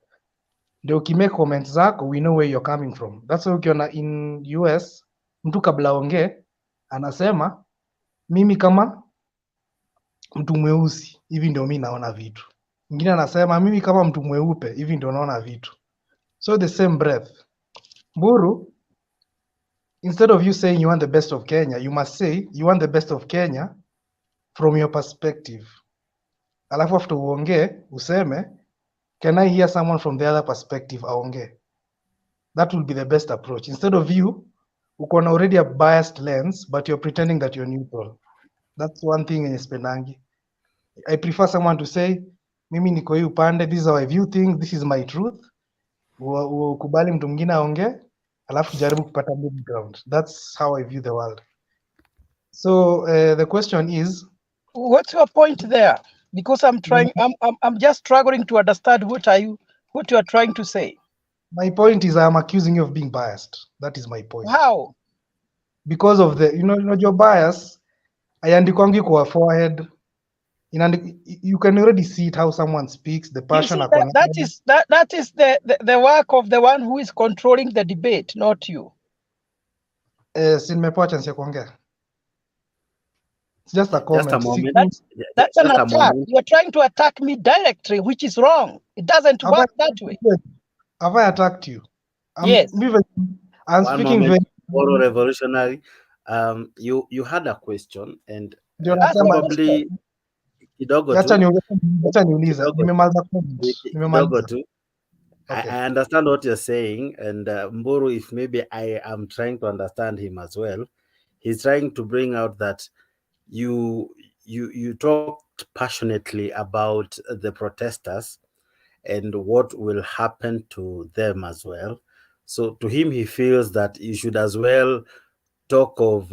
Ndio ukimake comments zako, we know where you're coming from. That's why ukiona in US, mtu kabla ongee, anasema, mimi kama mtu mweusi, hivi ndio mimi naona vitu. Mwingine anasema, mimi kama mtu mweupe, hivi ndio naona vitu. So the same breath. Mburu, instead of you saying you want the best of Kenya, you must say you want the best of Kenya from your perspective. Alafu after uongee, useme, can I hear someone from the other perspective aongee? That will be the best approach. Instead of you, uko na already a biased lens, but you're pretending that you're neutral. That's one thing in Spenangi. I prefer someone to say, mimi niko hii upande, this is how I view things, this is my truth. Ukubali mtu mwingine aongee, alafu jaribu kupata middle ground. That's how I view the world. So the question is, What's your point there? Because I'm just struggling to understand what you are trying to say. My point is I'm accusing you of being biased. That is my point. How? Because of the, you know your bias, aiandikwangi kwa forehead. You can already see it how someone speaks, the passion. That is the work of the one who is controlling the debate, not you. Si nimepewa chance ya kuongea. It's just a comment. Just a moment. That's an attack. You're trying to attack me directly, which is wrong. It doesn't work that way. Have I attacked you? Yes. I'm One speaking moment, very revolutionary. You had a question and probably kidogo tu. I understand what you're saying, and Mburu, if maybe I am trying to understand him as well, he's trying to bring out that you talked passionately about the protesters and what will happen to them as well. So to him, he feels that you should as well talk of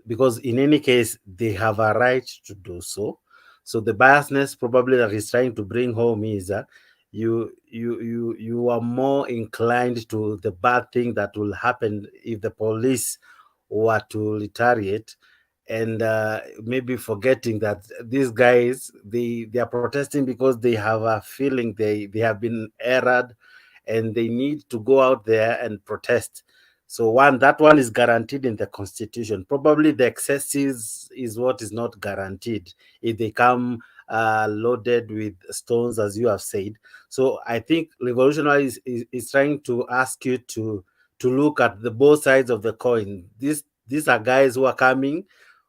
because in any case they have a right to do so. So the biasness probably that he's trying to bring home is you are more inclined to the bad thing that will happen if the police were to retaliate, and maybe forgetting that these guys they are protesting because they have a feeling they have been erred and they need to go out there and protest. So that one is guaranteed in the constitution. Probably the excesses is what is not guaranteed if they come loaded with stones, as you have said. So I think revolutionary is trying to ask you to look at the both sides of the coin. These are guys who are coming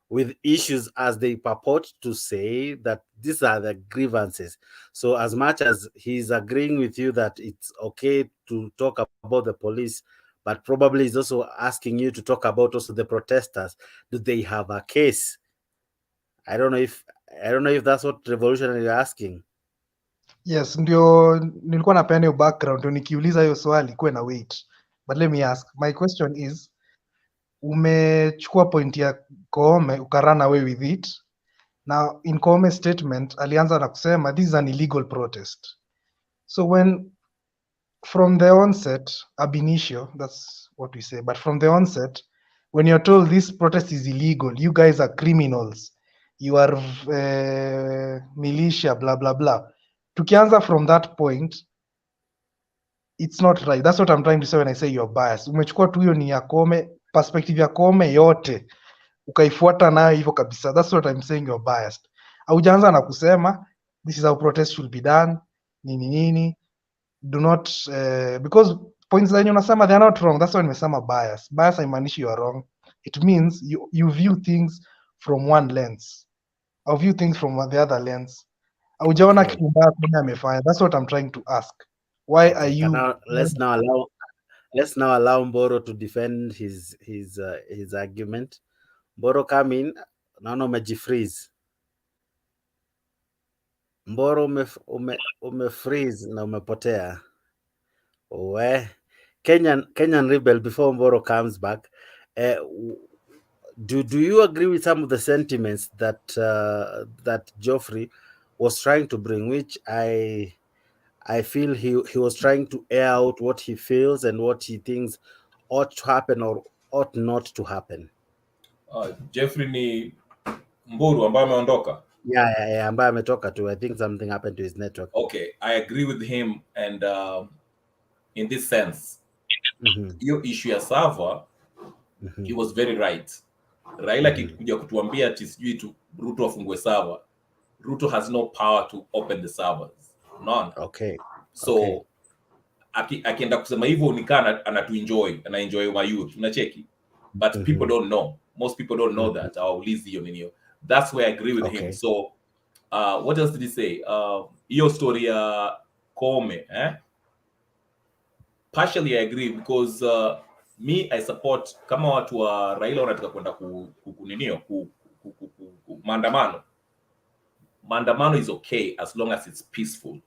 with issues as they purport to say that these are the grievances. So as much as he's agreeing with you that it's okay to talk about the police, but probably he's also asking you to talk about also the protesters. Do they have a case? I don't know if that's what revolutionary are asking. Yes, ndio nilikuwa napenda hiyo background, ndio nikiuliza hiyo swali kuwe na wait. But let me ask, my question is, umechukua point ya Koome ukarun away with it. Now in Koome's statement alianza na kusema this is an illegal protest. So when from the onset, ab initio, that's what we say, but from the onset, when you're told this protest is illegal, you guys are criminals, you are militia, blah blah blah. Tukianza from that point, it's not right. That's what I'm trying to say when I say you're biased. Umechukua tu hiyo ni ya Koome, perspective ya Koome yote ukaifuata nayo hivyo kabisa. That's what I'm saying you're biased. Aujaanza na kusema this is how protest should be done, nini. Do not because points zenye unasema they are not wrong. That's why nimesema bias. Bias haimaanishi you are wrong. It means you view things from one lens. Au view things from the other lens. Aujaona kitu mbaya Koome amefanya. That's what I'm trying to ask. Why are you let's now allow Mboro to defend his argument. Mboro, come in. Naona umejifreeze. Mboro umefreeze na umepotea. Kenyan rebel, before Mboro comes back, do you agree with some of the sentiments that that Geoffrey was trying to bring, which I feel he was trying to air out what he feels and what he thinks ought to happen or ought not to happen? Geoffrey ni Mburu ambaye ameondoka. Yeah, ambaye ametoka tu. I think something happened to his network. Okay, I agree with him, and in this sense, hiyo issue ya server, he was very right. Raila kikuja kutuambia ati sijui tu Ruto afungue server. Ruto has no power to open the servers. None. Okay. So akienda kusema hivyo nikana anatuenjoy, anaenjoy my youth. Unacheki? But people don't know. Most people don't know that. Aulizi hiyo nini. That's where I agree with him. So what else did he say? Hiyo story ya Koome, partially I agree because me I support kama watu wa Raila wanataka kwenda maandamano. Maandamano is okay as long as it's peaceful.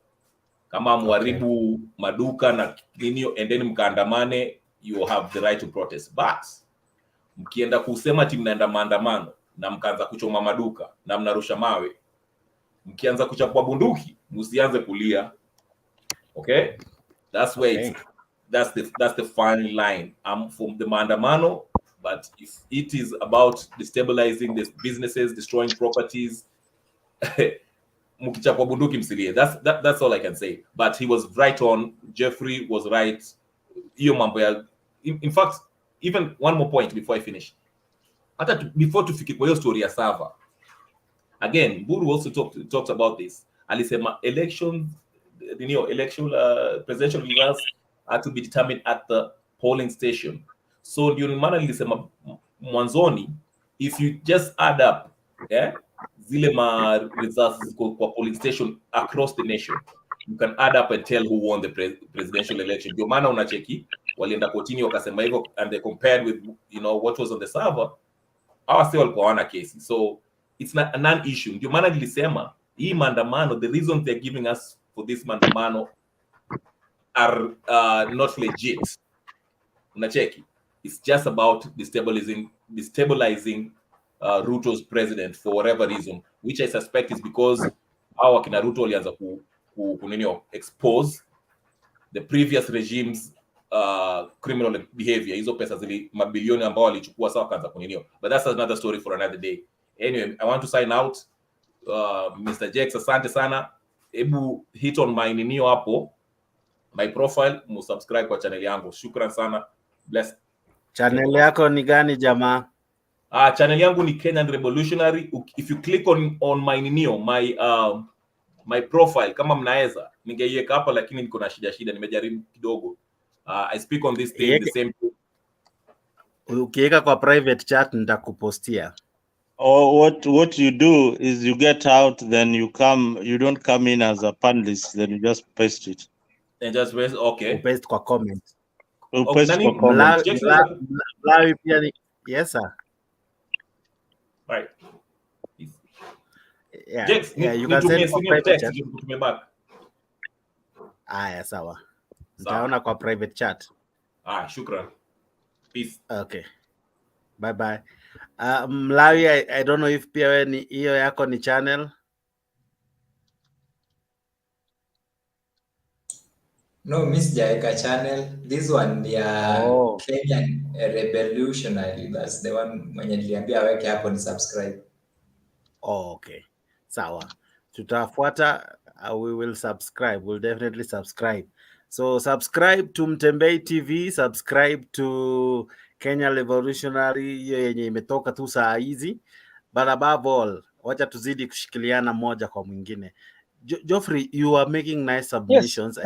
Kama mwaribu maduka na nini and then mkaandamane, you have the right to protest. But mkienda kusema ati mnaenda maandamano, na mkaanza kuchoma maduka na mnarusha mawe, mkianza kuchapwa bunduki msianze kulia. Okay, that's where that's the fine line. I'm from the maandamano, but if it is about destabilizing the businesses, destroying properties, mkichapwa bunduki msilie. That's all I can say. But he was right on. Jeffrey was right. Hiyo mambo ya, in fact, even one more point before I finish. Before tufike kwa hiyo story ya Sava, again, Buru also talked about this. Alisema election presidential results are to be determined at the polling station. So ndio maana nilisema mwanzoni, if you just add up zile ma results kwa polling station across the nation, you can add up and tell who won the presidential election. Ndio maana unacheki walienda kotini wakasema hivyo, and they compared with what was on the server. Hawa si walikuwa wana kesi, so it's not a non-issue. Ndio maana nilisema hii maandamano, the reason they're giving us for this maandamano are not legit. Unacheki, it's just about destabilizing Ruto's president for whatever reason, which I suspect is because hawa kina Ruto walianza expose the previous regime's criminal behavior. Hizo pesa zili mabilioni ambao walichukua sawa kaanza kuninio. But that's another story for another day. Anyway, I want to sign out. Mr. Jex, asante sana. Ebu hit on my ninio hapo, my profile, subscribe kwa channel yangu. Shukran sana. Bless. Channel yako ni gani jamaa? Channel yangu ni Kenyan Revolutionary. If you click on my ninio, my profile, kama mnaweza ningeiweka hapa, lakini niko na shida, nimejaribu kidogo. I speak on this thing the same thing. Ukiweka kwa private chat nitakupostia. Or what you do is you get out, then you don't come in as a panelist, then you just paste it. And just paste, okay. Paste kwa comment. Paste kwa comment. Yes sir. Right. Yeah, Jex, you can send for private chat. Aya, sawa. Nitaona kwa private chat. Shukran. Peace. Okay. Bye bye. Mlawi, I don't know if pia ni hiyo yako ni channel. No, Miss Jaika channel. This one Kenyan Revolutionary. That's the one mwenye niliambia weke hapo ni subscribe. Okay. Sawa. Tutafuata, we will subscribe. We'll definitely subscribe. So subscribe to Mtembei TV, subscribe to Kenya Revolutionary, hiyo yenye imetoka tu saa hizi. But above all, wacha tuzidi kushikiliana moja kwa mwingine. Geoffrey, you are making nice submissions. Yes,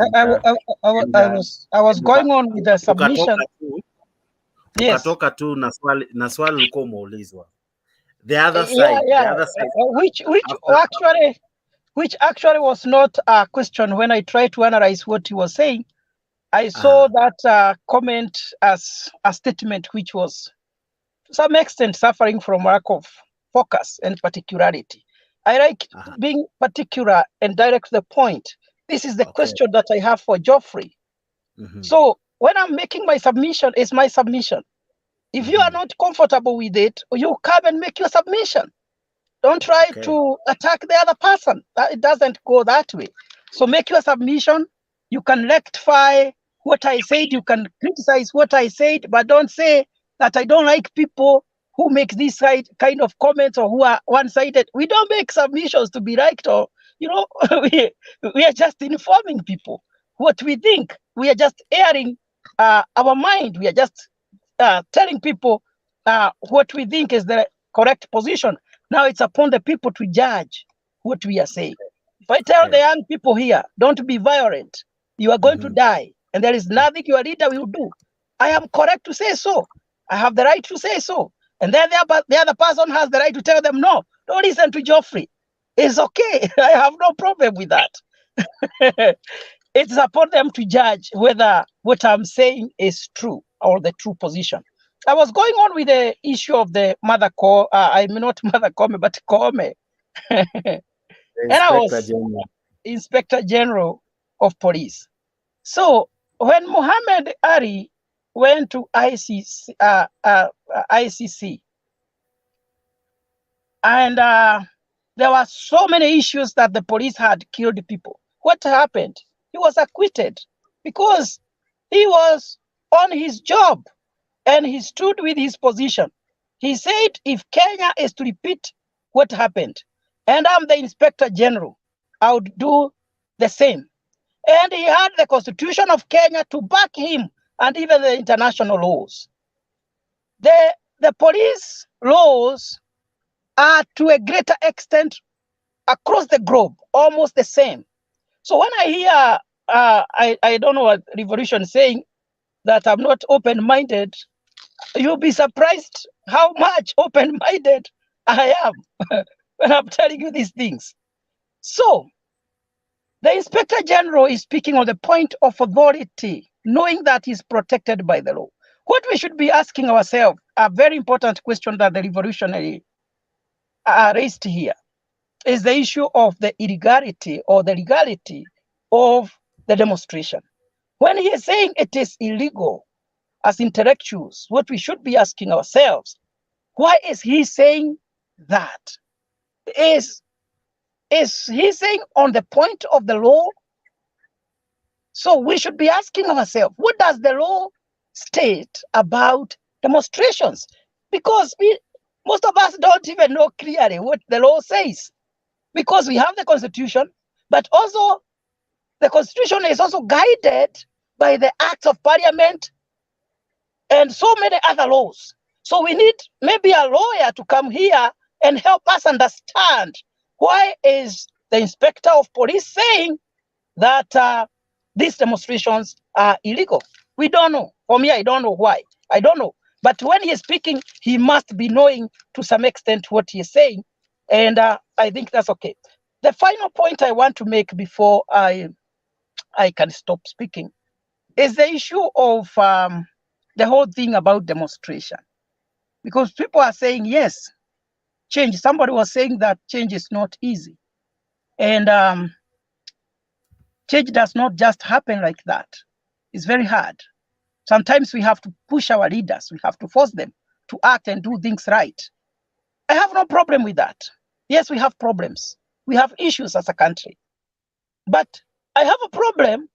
I was going on with the submission. Ukatoka tu na swali ulikuwa umeulizwa. The other side. Which actually was not a question. When I tried to analyze what he was saying, I saw that comment as a statement which was to some extent suffering from lack of focus and particularity. I like being particular and direct to the point. This is the question that I have for Geoffrey. So when I'm making my submission, it's my submission. If you are not comfortable with it, you come and make your submission. Don't try to attack the other person. It doesn't go that way. So make your submission. You can rectify what I said. You can criticize what I said, but don't say that I don't like people who make this kind of comments or who are one-sided. We don't make submissions to be liked, or we are just informing people what we think. We are just airing our mind. We are just telling people what we think is the correct position. Now it's upon the people to judge what we are saying. If I tell the young people here, don't be violent, you are going to die, and there is nothing your leader will do, I am correct to say so. I have the right to say so. And then the other person has the right to tell them, no, don't listen to Geoffrey. It's okay. I have no problem with that. It's upon them to judge whether what I'm saying is true or the true position. I was going on with the issue of the not Mother Koome, but Koome. And I was Inspector General of Police. So when Muhammad Ali went to ICC, And there were so many issues that the police had killed people. What happened? He was acquitted because he was on his job and he stood with his position. He said, if Kenya is to repeat what happened, and I'm the Inspector General, I would do the same. And he had the Constitution of Kenya to back him and even the international laws. The police laws are to a greater extent across the globe, almost the same. So when I hear, I don't know what Revolution is saying, that I'm not open-minded, you'll be surprised how much open-minded I am when I'm telling you these things. So the Inspector General is speaking on the point of authority, knowing that he's protected by the law. What we should be asking ourselves, a very important question that the revolutionary raised here, is the issue of the illegality or the legality of the demonstration. When he is saying it is illegal, as intellectuals, what we should be asking ourselves, why is he saying that? Is he saying on the point of the law? So we should be asking ourselves, what does the law state about demonstrations? Because most of us don't even know clearly what the law says. Because we have the Constitution, but also the Constitution is also guided by the Acts of Parliament and so many other laws. So we need maybe a lawyer to come here and help us understand why is the Inspector of Police saying that these demonstrations are illegal. We don't know. For me, I don't know why. I don't know. But when he is speaking, he must be knowing to some extent what he is saying. And I think that's okay. The final point I want to make before I can stop speaking is the issue of the whole thing about demonstration. Because people are saying, yes, change. Somebody was saying that change is not easy. And change does not just happen like that. It's very hard. Sometimes we have to push our leaders. We have to force them to act and do things right. I have no problem with that. Yes, we have problems. We have issues as a country. But I have a problem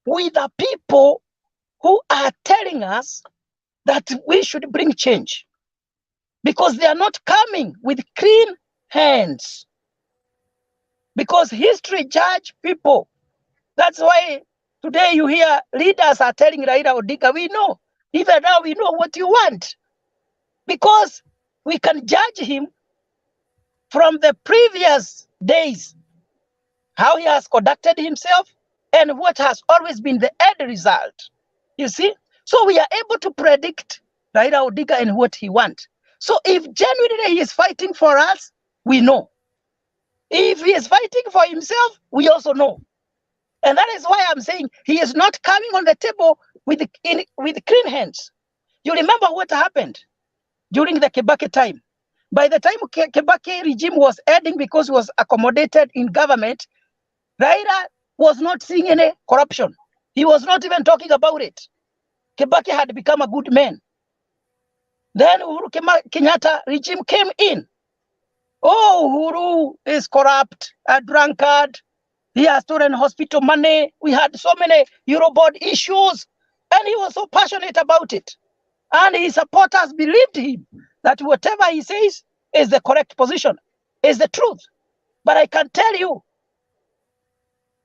with the people who are telling us that we should bring change, because they are not coming with clean hands. Because history judge people. That's why today you hear leaders are telling Raila Odinga, we know, even now we know what you want. Because we can judge him from the previous days, how he has conducted himself and what has always been the end result. You see? So we are able to predict Raila Odinga and what he wants. So if genuinely he is fighting for us, we know. If he is fighting for himself, we also know. And that is why I'm saying he is not coming on the table with clean hands. You remember what happened during the Kibaki time. By the time Kibaki regime was ending, because he was accommodated in government, Raila was not seeing any corruption. He was not even talking about it. Kibaki had become a good man. Then Uhuru Kenyatta regime came in. Oh, Uhuru is corrupt, a drunkard. He has stolen hospital money. We had so many Eurobond issues. And he was so passionate about it. And his supporters believed him that whatever he says is the correct position, is the truth. But I can tell you,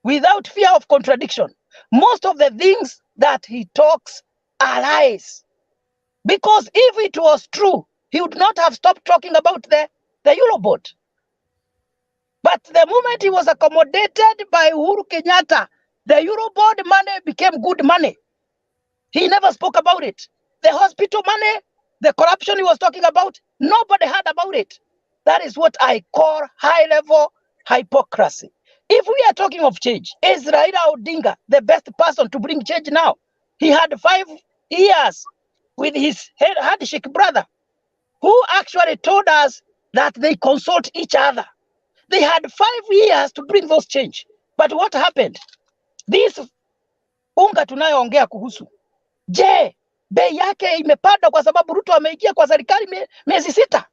without fear of contradiction, most of the things that he talks are lies. Because if it was true, he would not have stopped talking about the Eurobond. But the moment he was accommodated by Uhuru Kenyatta, the Eurobond money became good money. He never spoke about it. The hospital money, the corruption he was talking about, nobody heard about it. That is what I call high-level hypocrisy. If we are talking of change, is Raila Odinga the best person to bring change now? He had 5 years with his handshake brother, who actually told us that they consult each other. They had 5 years to bring those change. But what happened? This unga tunayoongea kuhusu, je, bei yake imepanda kwa sababu Ruto ameingia kwa serikali miezi 6?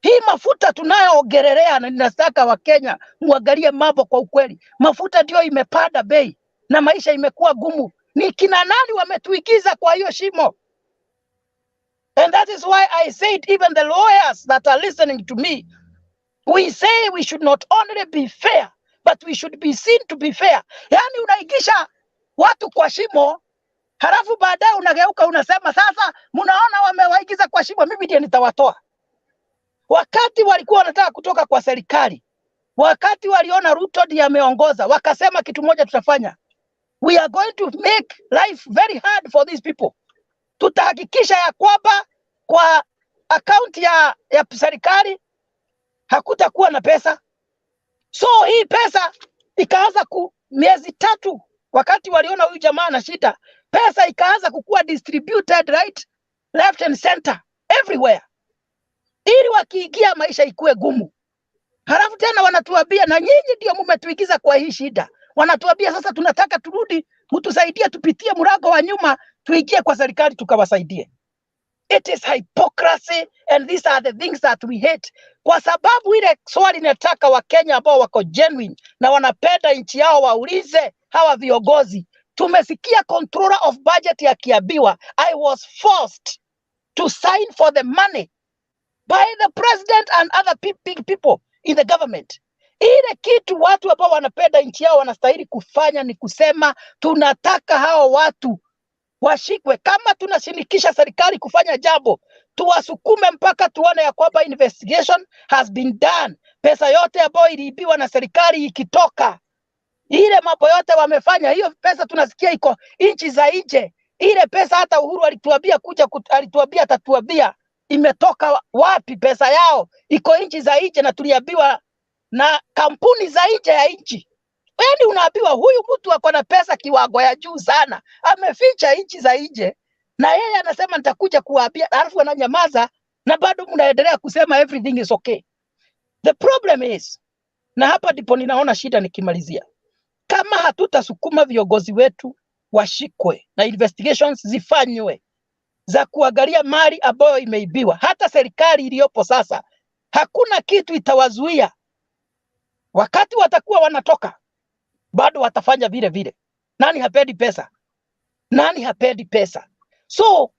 Hii mafuta tunayoongelelea, na ninataka Wakenya muangalie mambo kwa ukweli. Mafuta ndio imepanda bei na maisha imekuwa gumu. Ni kina nani wametuigiza kwa hiyo shimo? And that is why I said even the lawyers that are listening to me, we say we should not only be fair, but we should be seen to be fair. Yani unaigisha watu kwa shimo, halafu baadaye unageuka unasema sasa mnaona wamewaigiza kwa shimo, mimi ndiye nitawatoa. Wakati walikuwa wanataka kutoka kwa serikali, wakati waliona Ruto ndiye ameongoza, wakasema kitu moja tutafanya. We are going to make life very hard for these people. Tutahakikisha ya kwamba kwa akaunti ya serikali hakutakuwa na pesa. So hii pesa ikaanza miezi 3, wakati waliona huyu jamaa na shida, pesa ikaanza kukua distributed right, left and center, everywhere. Ili wakiingia maisha ikue gumu. Halafu tena wanatuambia na nyinyi ndio mmetuigiza kwa hii shida. Wanatuambia sasa tunataka turudi, mtusaidie tupitie mlango wa nyuma, tuingie kwa serikali tukawasaidie. It is hypocrisy and these are the things that we hate. Kwa sababu ile swali nataka Wakenya ambao wako genuine na wanapenda nchi yao waulize hawa viongozi. Tumesikia controller of budget yakiambiwa, I was forced to sign for the money by the president and other big people in the government. Ile kitu watu ambao wanapenda nchi yao wanastahili kufanya ni kusema tunataka hao watu washikwe. Kama tunashinikisha serikali kufanya jambo, tuwasukume mpaka tuone ya kwamba investigation has been done. Pesa yote ambayo iliibiwa na serikali ikitoka, ile mambo yote wamefanya, hiyo pesa tunasikia iko nchi za nje. Ile pesa hata Uhuru alituambia alituambia atatuambia imetoka wapi pesa yao, iko nchi za nje na tuliambiwa na kampuni za nje ya nchi. Yaani unaambiwa huyu mtu ako na pesa kiwango ya juu sana, ameficha nchi za nje, na yeye anasema nitakuja kuwaambia, alafu ananyamaza na bado mnaendelea kusema everything is okay. The problem is, na hapa ndipo ninaona shida nikimalizia, kama hatutasukuma viongozi wetu washikwe na investigations zifanywe za kuangalia mali ambayo imeibiwa, hata serikali iliyopo sasa hakuna kitu itawazuia. Wakati watakuwa wanatoka bado watafanya vile vile. Nani hapendi pesa? Nani hapendi pesa? So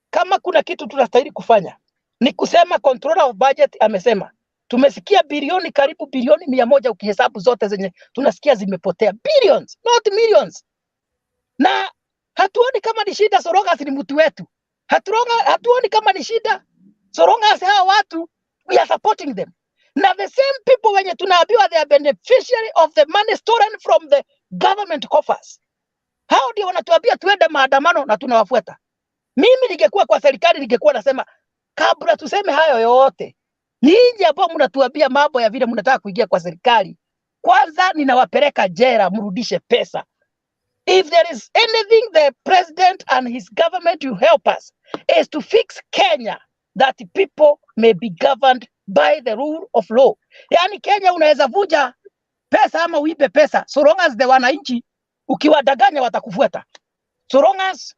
kama kuna kitu tunastahili kufanya ni kusema controller of budget amesema tumesikia bilioni karibu bilioni 100 ukihesabu zote zenye tunasikia zimepotea, billions not millions. Na hatuoni kama ni shida so long as ni mtu wetu. Hatuoni kama ni shida so long as hawa watu we are supporting them. Now the same people wenye tunaambiwa they are beneficiary of the money stolen from the government coffers, hao ndio wanatuambia tuende maandamano na tunawafuata. Mimi ningekuwa kwa serikali ningekuwa nasema kabla tuseme hayo yote, nyinyi ambao mnatuambia mambo ya vile mnataka kuingia kwa serikali, kwanza ninawapeleka jela, mrudishe pesa. If there is anything the president and his government will help us is to fix Kenya, that people may be governed by the rule of law. Yani Kenya unaweza vuja pesa ama uibe pesa, so long as the wananchi ukiwadanganya watakufuata. So long as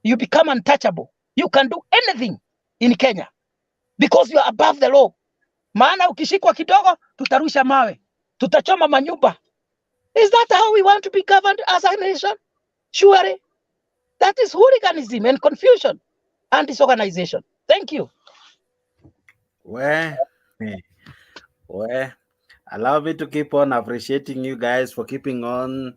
you become untouchable, you can do anything in Kenya because you are above the law. Maana ukishikwa kidogo tutarusha mawe, tutachoma manyumba. Is that how we want to be governed as a nation? Surely. That is hooliganism and confusion and disorganization. Thank you. Well, allow me to keep on appreciating you guys for keeping on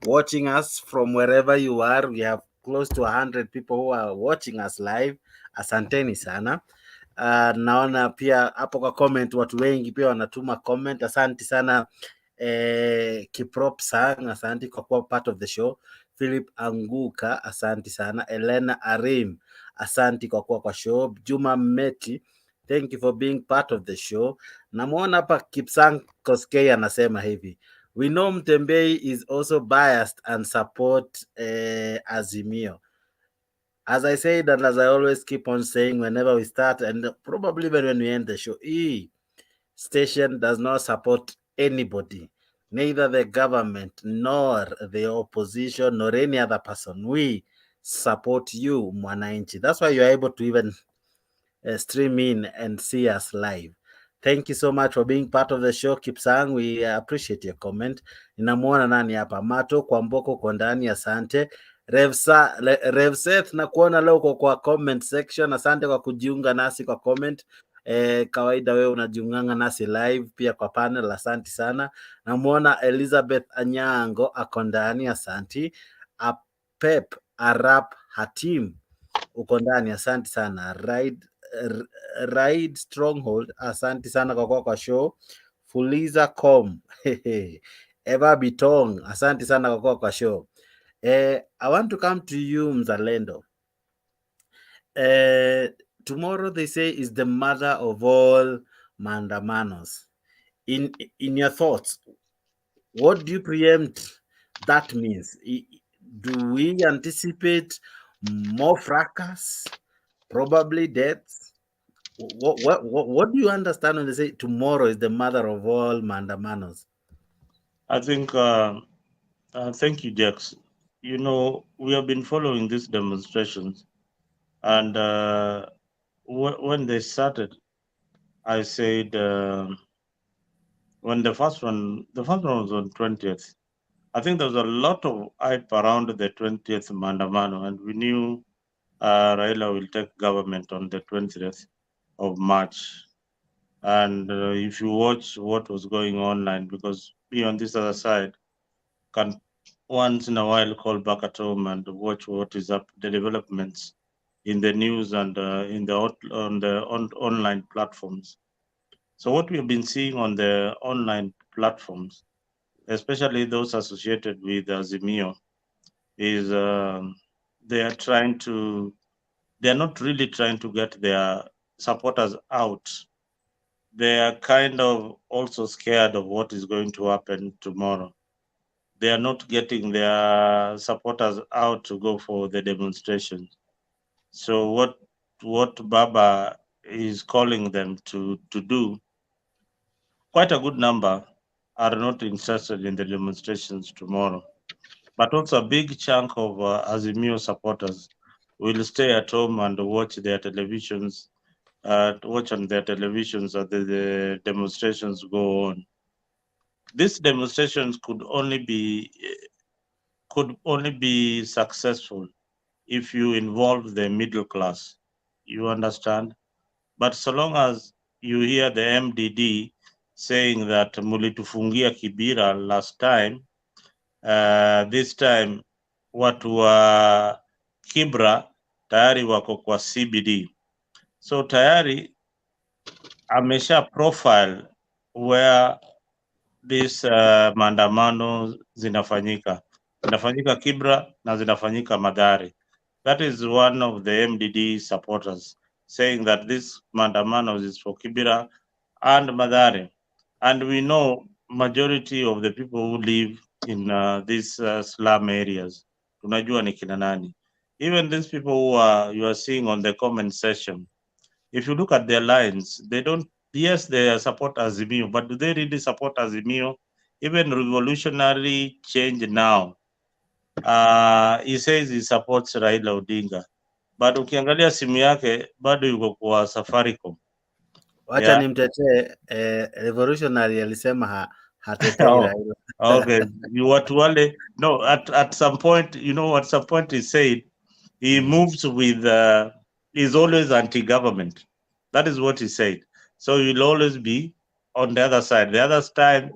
watching us from wherever you are. We have close to 100 people who are watching us live. Asanteni sana. Naona pia hapo kwa comment watu wengi pia wanatuma comment. Asante sana Kiprop Sang, asante kwa kuwa part of the show. Philip Anguka, asante sana. Elena Arim, asante kwa kuwa kwa show. Juma Meti, thank you for being part of the show. Namuona hapa Kipsang Koskei anasema hivi, we know Mtembei is also biased and support Azimio. As I said, and as I always keep on saying whenever we start, and probably even when we end the show, station does not support anybody, neither the government nor the opposition nor any other person. We support you, Mwananchi. That's why you're able to even stream in and see us live. Thank you so much for being part of the show, Kipsang. We appreciate your comment. Ninamuona nani hapa? Mato kwa Mboko kwa ndani, asante. Revseth na kuona leo kwa comment section. Asante kwa kujiunga nasi kwa comment. Kawaida wewe unajiunganga nasi live pia kwa panel, asante sana. Namuona Elizabeth Anyango ako ndani, asante. Pep Arap Hatim uko ndani, asante sana. Ride Stronghold, asante sana kwa show. Fuliza Com Eva Bitong, asante sana kwa show. I want to come to you, Mzalendo. Tomorrow they say is the mother of all maandamanos. In your thoughts, what do you preempt that means? Do we anticipate more fracas, probably deaths? What do you understand when they say tomorrow is the mother of all maandamanos? I think, thank you, Jax. You know, we have been following these demonstrations, and when they started, I said, when the first one was on 20th, I think there was a lot of hype around the 20th Maandamano, and we knew Raila will take government on the 20th of March. And if you watch what was going online, because we on this other side can once in a while call back at home and watch what is up, the developments in the news and on the online platforms. So what we have been seeing on the online platforms, especially those associated with Azimio, is they're not really trying to get their supporters out. They are kind of also scared of what is going to happen tomorrow. They are not getting their supporters out to go for the demonstrations. So what Baba is calling them to do, quite a good number are not interested in the demonstrations tomorrow. But also a big chunk of Azimio supporters will stay at home and watch their televisions, watch on their televisions as the demonstrations go on. These demonstrations could only be successful if you involve the middle class. You understand? But so long as you hear the MDD saying that mulitufungia Kibira last time, this time watu wa Kibra tayari wako kwa CBD. So tayari amesha profile where this maandamano zinafanyika Kibra na zinafanyika Madari. That is one of the MDD supporters saying that this maandamano is for Kibra and Madari. And we know majority of the people who live in these slum areas, tunajua ni kina nani. Even these people who you are seeing on the comment section, if you look at their lines, they don't, yes, they support Azimio, but do they really support Azimio? Even revolutionary change now, he says he supports Raila Odinga, but ukiangalia simu yake bado yuko kwa Safaricom. Wacha nimtetee, revolutionary alisema hatetei Raila. Okay, you watu wale, no, at some point, you know, at some point he said he moves with, he's always anti-government. That is what he said. So he'll always be on the other side. The other time,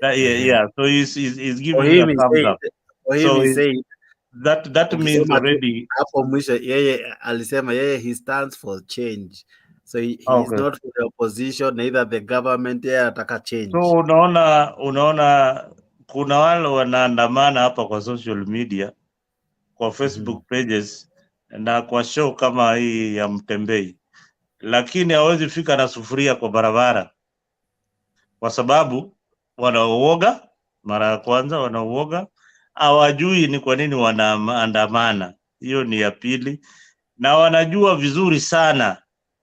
yeah. So he's giving a thumbs up. So that means already. Hapo mwisho yeye alisema yeye he stands for change. So he is not for the opposition, neither the government, yeye anataka change. So unaona kuna wale wanaandamana hapa kwa social media, kwa Facebook pages na kwa show kama hii ya Mtembei, lakini hawezi fika na sufuria kwa barabara kwa sababu wanauoga. Mara ya kwanza wanauoga, hawajui ni kwa nini wanaandamana. Hiyo ni ya pili, na wanajua vizuri sana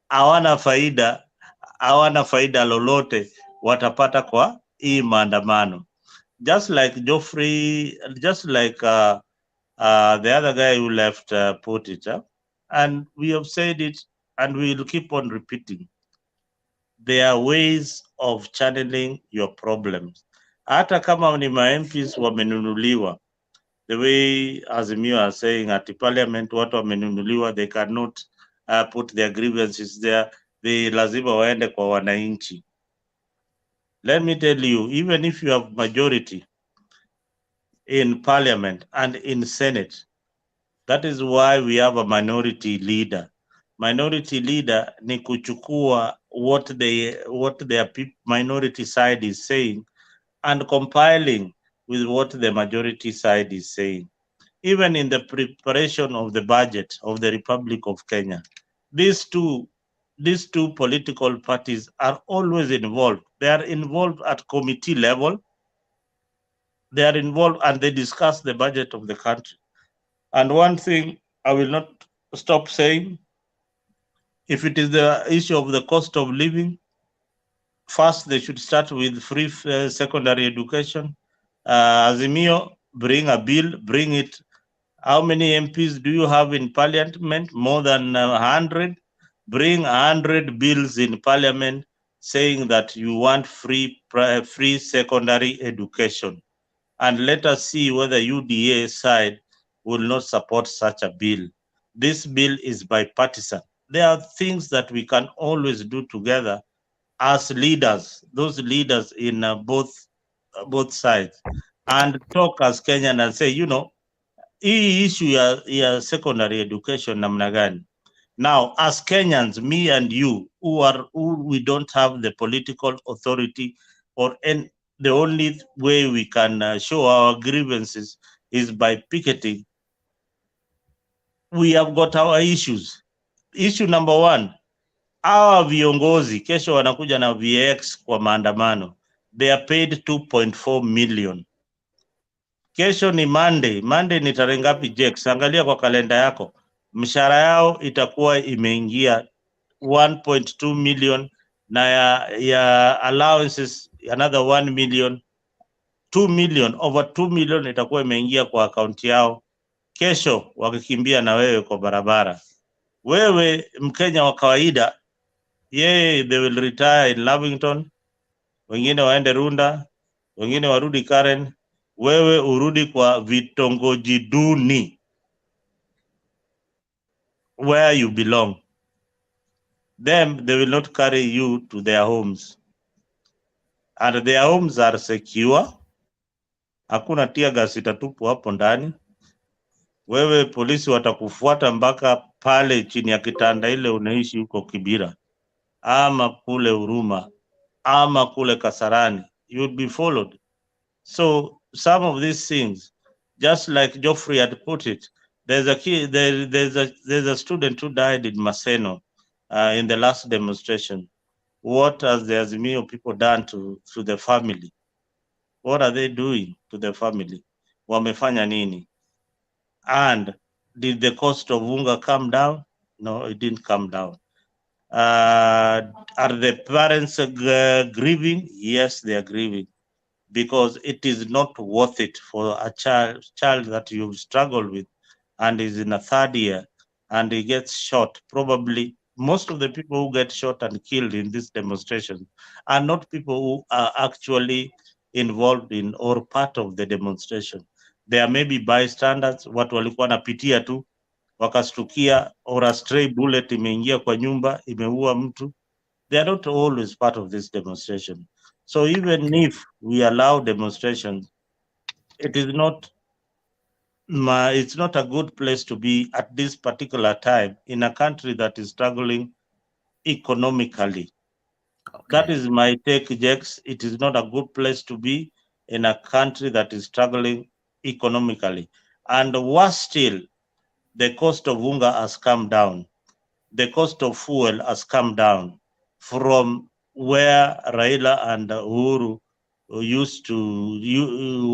hawana faida lolote watapata kwa hii maandamano. Just like Geoffrey, just like the other guy who left put it, and we have said it and we will keep on repeating. there are ways of channeling your problems. Hata kama ni ma-MPs wamenunuliwa, the way Azimio are saying at the parliament, watu wamenunuliwa, they cannot put their grievances there, they lazima waende kwa wananchi. Let me tell you, even if you have majority in parliament and in Senate, that is why we have a minority leader. Minority leader ni kuchukua what their minority side is saying and compiling with what the majority side is saying. Even in the preparation of the budget of the Republic of Kenya, these two political parties are always involved. They are involved at committee level. They are involved and they discuss the budget of the country. And one thing I will not stop saying, if it is the issue of the cost of living, first they should start with free secondary education. Azimio, bring a bill, bring it. How many MPs do you have in parliament? More than 100. Bring 100 bills in parliament saying that you want free secondary education. And let us see whether UDA side will not support such a bill. This bill is bipartisan. There are things that we can always do together as leaders, those leaders in both sides, and talk as Kenyan and say, hii issue ya secondary education namna gani? Now, as Kenyans, me and you, who we don't have the political authority the only way we can show our grievances is by picketing. We have got our issues. Issue number one, hawa viongozi kesho wanakuja na VX kwa maandamano. They are paid 2.4 million. Kesho ni Monday. Monday ni tarehe ngapi, Jex? Angalia kwa kalenda yako. Mshahara yao itakuwa imeingia 1.2 million na ya allowances another 1 million. 2 million, over 2 million itakuwa imeingia kwa akaunti yao. Kesho wakikimbia na wewe kwa barabara. Wewe Mkenya wa kawaida, they will retire in Lavington, wengine waende Runda, wengine warudi Karen, wewe urudi kwa vitongoji duni where you belong. Them, they will not carry you to their homes. And their homes are secure. Hakuna tear gas itatupwa hapo ndani. Wewe polisi watakufuata mpaka pale chini ya kitanda ile unaishi huko Kibira, ama kule Huruma, ama kule Kasarani. You would be followed. So some of these things, just like Geoffrey had put it, there's a student who died in Maseno in the last demonstration. What has the Azimio people done to the family? What are they doing to the family? Wamefanya nini? And did the cost of unga come down? No, it didn't come down. Are the parents grieving? Yes, they are grieving, because it is not worth it for a child that you've struggled with and is in a third year and he gets shot. Probably most of the people who get shot and killed in this demonstration are not people who are actually involved in or part of the demonstration. There may be bystanders, watu walikuwa napitia tu wakastukia, or a stray bullet imeingia kwa nyumba imeua mtu. They are not always part of this demonstration. So even if we allow demonstrations, it's not a good place to be at this particular time in a country that is struggling economically. Okay. That is my take, Jex. It is not a good place to be in a country that is struggling economically. And worse still, the cost of unga has come down. The cost of fuel has come down from where Raila and Uhuru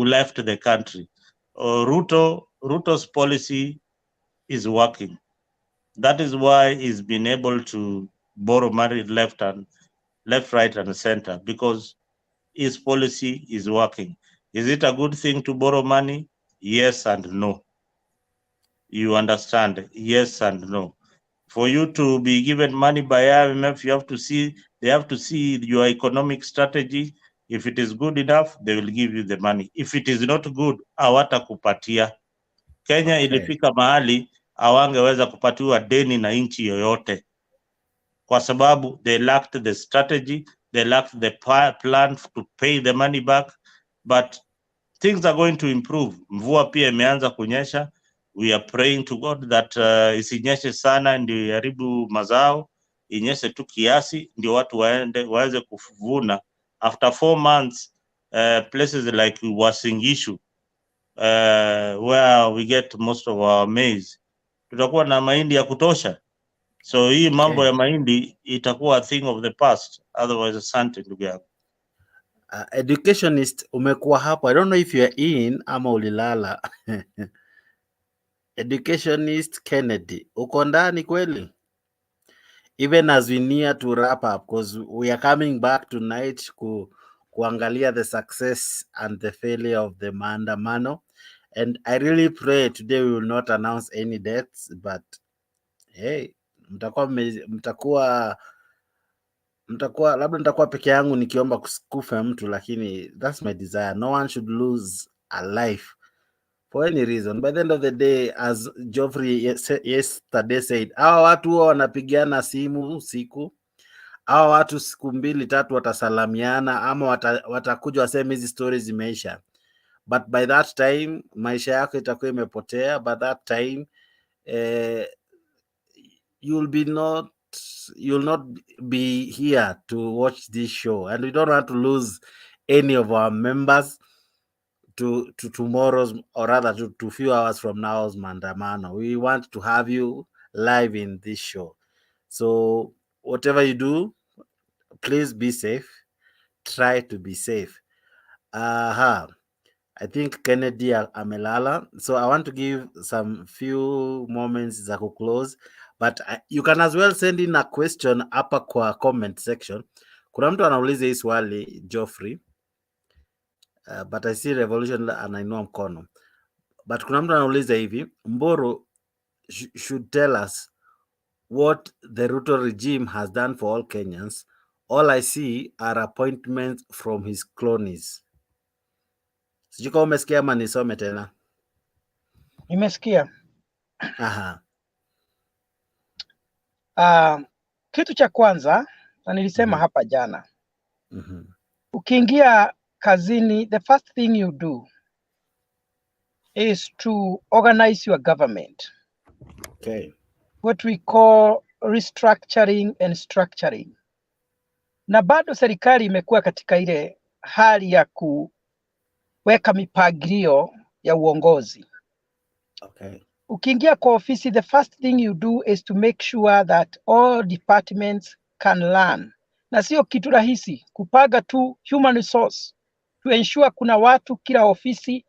left the country. Ruto's policy is working. That is why he's been able to borrow money left, right, and center, because his policy is working. Is it a good thing to borrow money? Yes and no. You understand? Yes and no. For you to be given money by IMF, they have to see your economic strategy. If it is good enough, they will give you the money. If it is not good, hawatakupatia. Kenya ilifika mahali hawangeweza kupatiwa deni na nchi yoyote, kwa sababu they lacked the strategy, they lacked the plan to pay the money back. But things are going to improve. Mvua pia imeanza kunyesha. We are praying to God that isinyeshe sana ndio iharibu mazao, inyeshe tu kiasi ndio watu waweze kuvuna. After 4 months, places like Uasin Gishu, where we get most of our maize, tutakuwa na mahindi ya kutosha. So hii mambo ya mahindi itakuwa a thing of the past. Otherwise, asante ndugu yangu. Educationist umekuwa hapo. I don't know if you are in ama ulilala. Educationist Kennedy, uko ndani kweli? Even as we near to wrap up, because we are coming back tonight kuangalia the success and the failure of the Maandamano. And I really pray today we will not announce any deaths, but hey, mtakuwa labda nitakuwa peke yangu nikiomba kufa mtu, lakini that's my desire. No one should lose a life for any reason. By the end of the day, as Geoffrey yesterday said, hawa watu huwa wanapigiana simu usiku, hawa watu siku 2-3 watasalamiana ama watakuja waseme hizi stories zimeisha, but by that time maisha yako itakuwa imepotea. By that time you'll not be here to watch this show, and we don't want to lose any of our members to tomorrow's, or rather to few hours from now's Maandamano. We want to have you live in this show. So whatever you do, please be safe. Try to be safe. I think Kennedy amelala, so I want to give some few moments za close, but you can as well send in a question hapa kwa comment section. Kuna mtu anauliza hii swali Geoffrey, but I see Revolution anainua mkono, but kuna mtu anauliza hivi, Mburu should tell us what the Ruto regime has done for all Kenyans. All I see are appointments from his cronies. Sijui kama umesikia ama nisome tena. Nimesikia. Aha. Kitu cha kwanza na nilisema hapa jana. Ukiingia kazini, the first thing you do is to organize your government. Okay. What we call restructuring and structuring. Na bado serikali imekuwa katika ile hali ya kuweka mipangilio ya uongozi. Okay. Ukiingia kwa ofisi, the first thing you do is to make sure that all departments can learn. Na sio kitu rahisi kupaga tu human resource to ensure kuna watu kila ofisi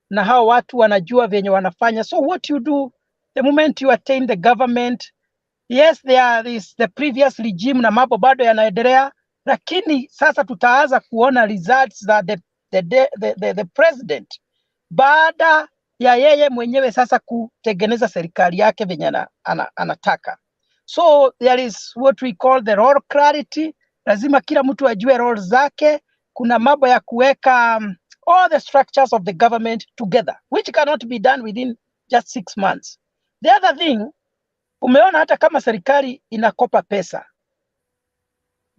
na hao watu wanajua venye wanafanya. So what you do the moment you attain the government, yes, there is the previous regime na mambo bado yanaendelea, lakini sasa tutaanza kuona results za the president baada ya yeye mwenyewe sasa kutengeneza serikali yake venye anataka. So there is what we call the role clarity. Lazima kila mtu ajue role zake. Kuna mambo ya kuweka all the structures of the government together, which cannot be done within just 6 months. The other thing, umeona hata kama serikali inakopa pesa,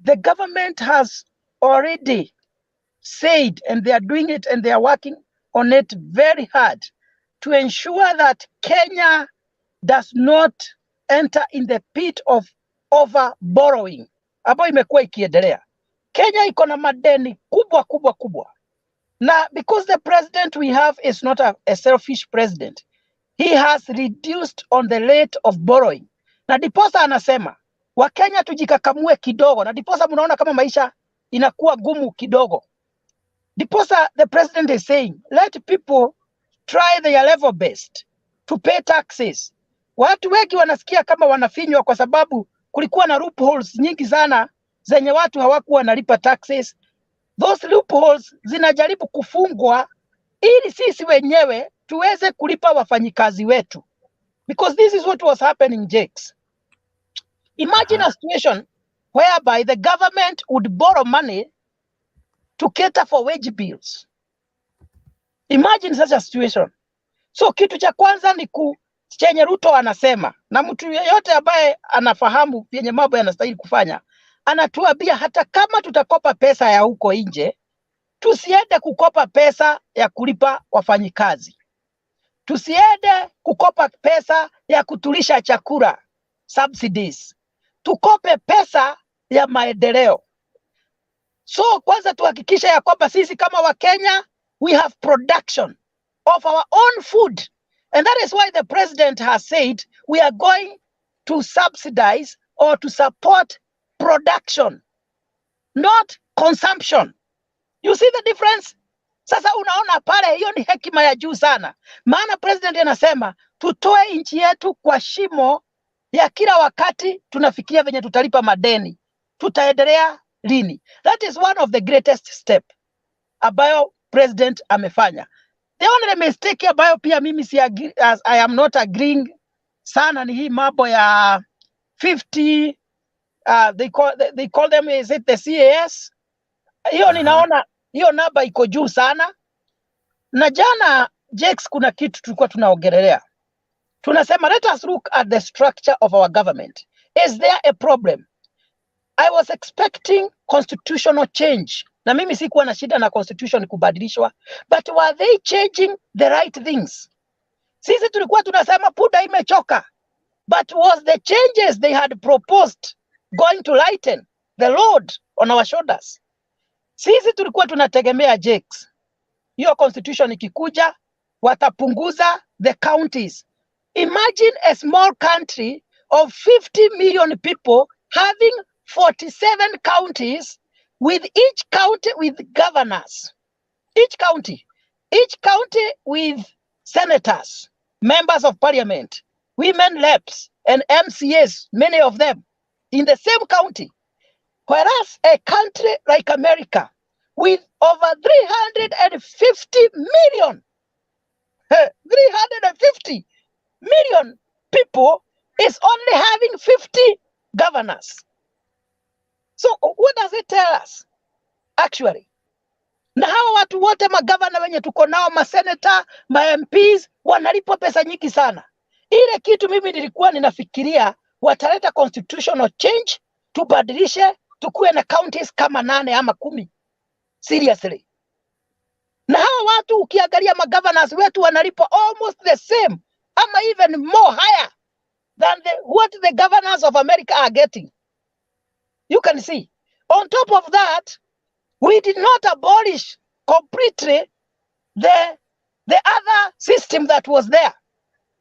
the government has already said, and they are doing it and they are working on it very hard to ensure that Kenya does not enter in the pit of over borrowing ambayo imekuwa ikiendelea. Kenya iko na madeni kubwa. Na because the president we have is not a selfish president, he has reduced on the rate of borrowing. Na diposa anasema, Wakenya tujikakamue kidogo. Na diposa mnaona kama maisha inakuwa gumu kidogo. Diposa the president is saying, let people try their level best to pay taxes. Watu wengi wanasikia kama wanafinywa kwa sababu kulikuwa na loopholes nyingi sana zenye watu hawakuwa wanalipa taxes. Those loopholes zinajaribu kufungwa ili sisi wenyewe tuweze kulipa wafanyikazi wetu. Because this is what was happening, Jakes. Imagine a situation whereby the government would borrow money to cater for wage bills. Imagine such a situation. So kitu cha kwanza ni chenye Ruto anasema, na mtu yeyote ambaye anafahamu vyenye mambo yanastahili kufanya, anatuambia hata kama tutakopa pesa ya huko nje, tusiende kukopa pesa ya kulipa wafanyikazi. Tusiende kukopa pesa ya kutulisha chakula, subsidies. Tukope pesa ya maendeleo. So kwanza tuhakikisha ya kwamba sisi kama Wakenya, we have production of our own food. And that is why the president has said we are going to subsidize or to support production, not consumption. You see the difference? Sasa unaona pale, hiyo ni hekima ya juu sana. Maana president anasema tutoe nchi yetu kwa shimo ya kila wakati tunafikia venye tutalipa madeni. Tutaendelea lini? That is one of the greatest step ambayo president amefanya. The only mistake ambayo pia mimi si agree, as I am not agreeing sana, ni hii mambo ya 50 they call them, is it the CAS? Hiyo ninaona hiyo namba iko juu sana. Na jana Jex, kuna kitu tulikuwa tunaongelea. Tunasema let us look at the structure of our government. Is there a problem? I was expecting constitutional change. Na mimi sikuwa na shida na constitution kubadilishwa, but were they changing the right things? Sisi tulikuwa tunasema puda imechoka, but was the changes they had proposed going to lighten the load on our shoulders? Sisi tulikuwa tunategemea Jex, hiyo constitution ikikuja watapunguza the counties. Imagine a small country of 50 million people having 47 counties, with each county with governors. Each county with senators, members of parliament, women reps, and MCAs, many of them in the same county. Whereas a country like America with over 350 million, 350 million people is only having 50 governors. So what does it tell us actually? Na hawa watu wote magavana wenye tuko nao, masenata, ma MPs wanalipwa pesa nyingi sana. Ile kitu mimi nilikuwa ninafikiria wataleta constitutional change, tubadilishe, tukuwe na counties kama 8 ama 10. Seriously. Na hawa watu ukiangalia magovernors wetu wanalipwa almost the same ama even more higher than what the governors of America are getting. You can see. On top of that, we did not abolish completely the other system that was there,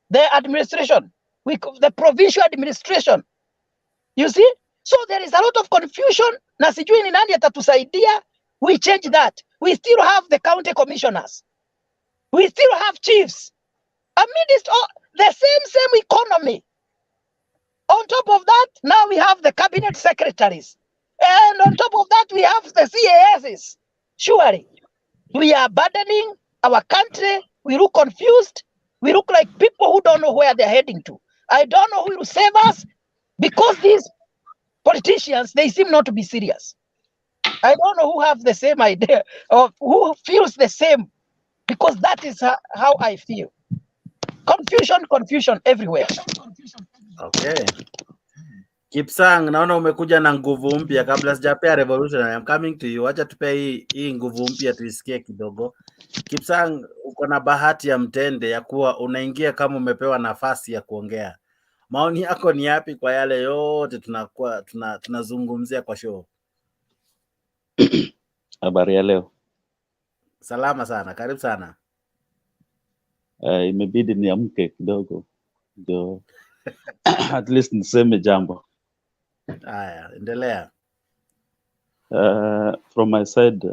the administration, the provincial administration. You see? So there is a lot of confusion. Na sijui ni nani atatusaidia. We change that. We still have the county commissioners. We still have chiefs. Amidst all the same economy. On top of that, now we have the cabinet secretaries. And on top of that, we have the CASs. Surely, we are burdening our country. We look confused. We look like people who don't know where they're heading to. I don't know who will save us, because these politicians, they seem not to be serious. I don't know who have the same idea or who feels the same, because that is how I feel. Confusion everywhere. Okay. Kipsang, naona umekuja na nguvu mpya. Kabla sijapea revolution, I am coming to you. Acha tupe hii nguvu mpya tuisikie kidogo. Kipsang, uko na bahati ya mtende ya kuwa unaingia kama umepewa nafasi ya kuongea. Maoni yako ni yapi kwa yale yote tunazungumzia kwa show? Habari ya leo. Salama sana, karibu sana. Imebidi niamke kidogo ndio at least niseme jambo. Haya, endelea. From my side,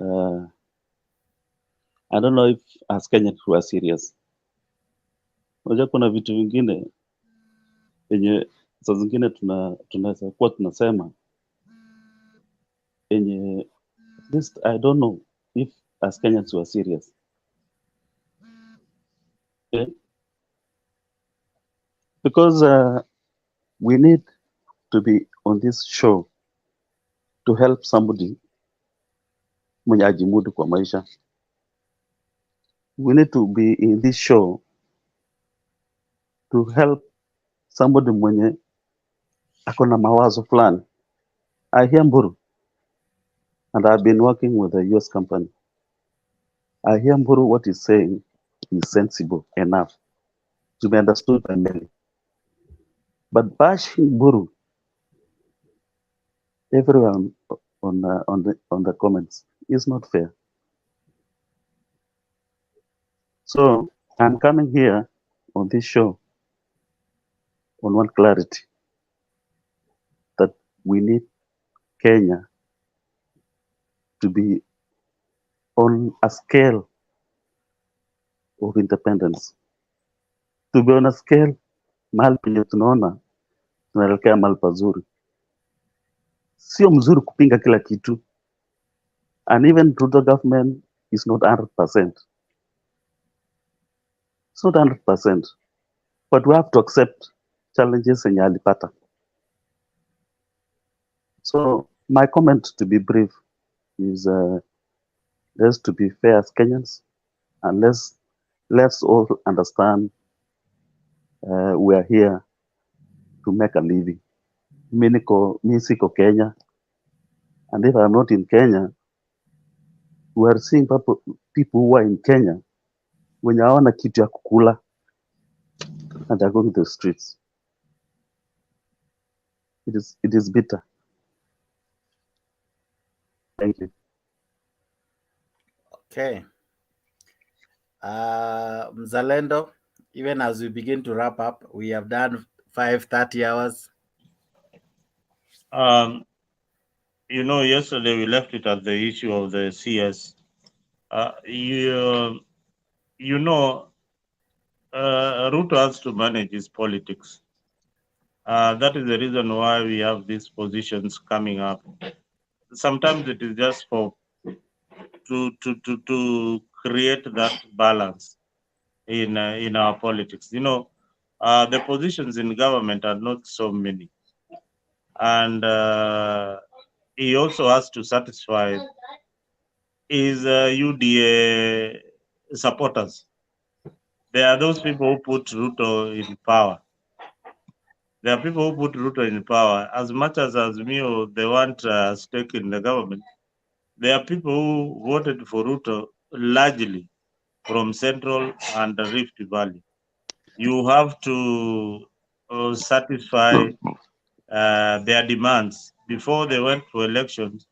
I don't know if as Kenyans we are serious. Unajua kuna vitu vingine yenye saa zingine tunaweza kuwa tunasema yenye at least I don't know if as Kenyans we are serious. Okay? Because we need to be on this show to help somebody mwenye ajimudu kwa maisha. We need to be in this show to help somebody mwenye akona mawazo fulani. I hear Mburu, and I've been working with a US company. I hear Mburu, what he's saying is sensible enough to be understood by many. But bashing Mburu everyone on the comments is not fair. So I'm coming here on this show on one clarity, that we need Kenya to be on a scale of independence, to be on a scale mahali penye tunaona tunaelekea mahali pazuri. Sio mzuri kupinga kila kitu, and even Ruto government is not 100%. It's not 100%, but we have to accept challenges yenye alipata. So my comment, to be brief, is let's to be fair as Kenyans, and let's all understand we are here to make a living. Mi siko Kenya, and if I'm not in Kenya, we are seeing people who are in Kenya wenye hawana kitu ya kukula and are going to the streets. It is bitter. Thank you. Okay. Mzalendo, even as we begin to wrap up, we have done 5:30 hours. You know, yesterday we left it at the issue of the CS. You know, Ruto has to manage his politics. That is the reason why we have these positions coming up. Sometimes it is just for to create that balance in our politics. You know, the positions in government are not so many, and he also has to satisfy his UDA supporters. There are those people who put Ruto in power. There are people who put Ruto in power. As much as Azimio, they want a stake in the government, there are people who voted for Ruto largely from Central and the Rift Valley. You have to satisfy their demands. Before they went to elections,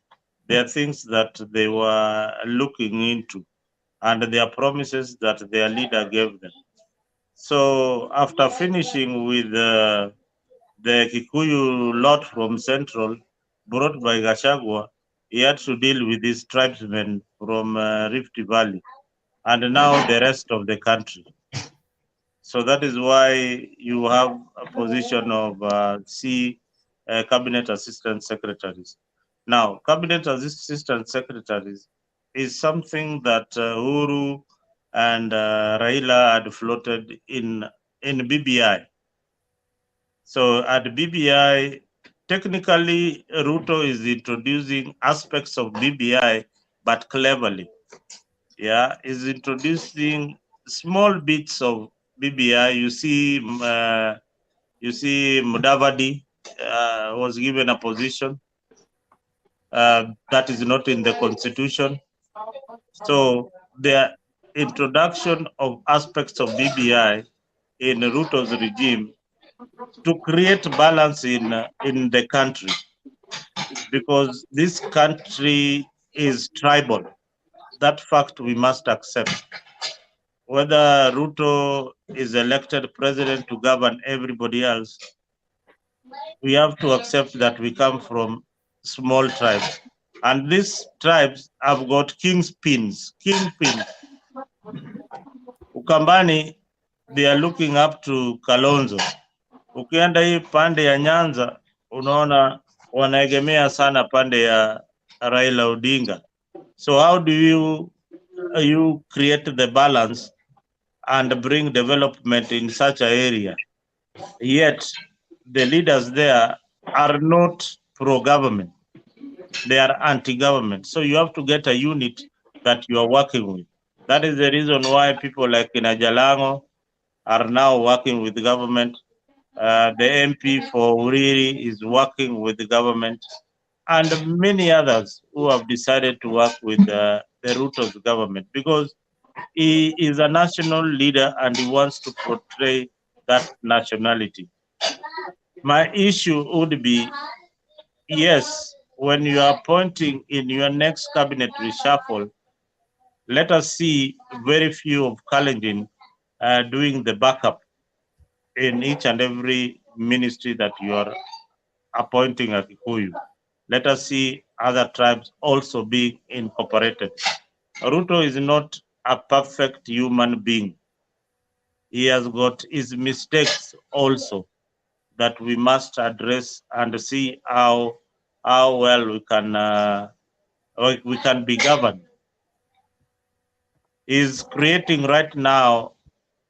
there are things that they were looking into, and there are promises that their leader gave them. So after finishing with the Kikuyu lot from Central brought by Gachagua, he had to deal with these tribesmen from Rift Valley, and now the rest of the country. So that is why you have a position of cabinet assistant secretaries. Now, cabinet assistant secretaries is something that Uhuru and Raila had floated in BBI. So at BBI, technically, Ruto is introducing aspects of BBI, but cleverly. Yeah, is introducing small bits of BBI. You see Mudavadi was given a position that is not in the constitution. So the introduction of aspects of BBI in Ruto's regime to create balance in the country, because this country is tribal. That fact we must accept. Whether Ruto is elected president to govern everybody else, we have to accept that we come from small tribes. And these tribes have got kingpins. Ukambani, they are looking up to Kalonzo. Ukienda hii pande ya Nyanza, unaona wanaegemea sana pande ya Raila Odinga. So how do you create the balance and bring development in such an area? Yet the leaders there are not pro-government. They are anti-government. So you have to get a unit that you are working with. That is the reason why people like Jalango are now working with the government. The MP for Uriri is working with the government, and many others who have decided to work with the Ruto's government, because he is a national leader and he wants to portray that nationality. My issue would be, yes, when you are appointing in your next cabinet reshuffle, let us see very few of Kalenjin doing the backup in each and every ministry that you are appointing a Kikuyu. Let us see other tribes also being incorporated. Ruto is not a perfect human being. He has got his mistakes also that we must address and see how well we can be governed. He's creating right now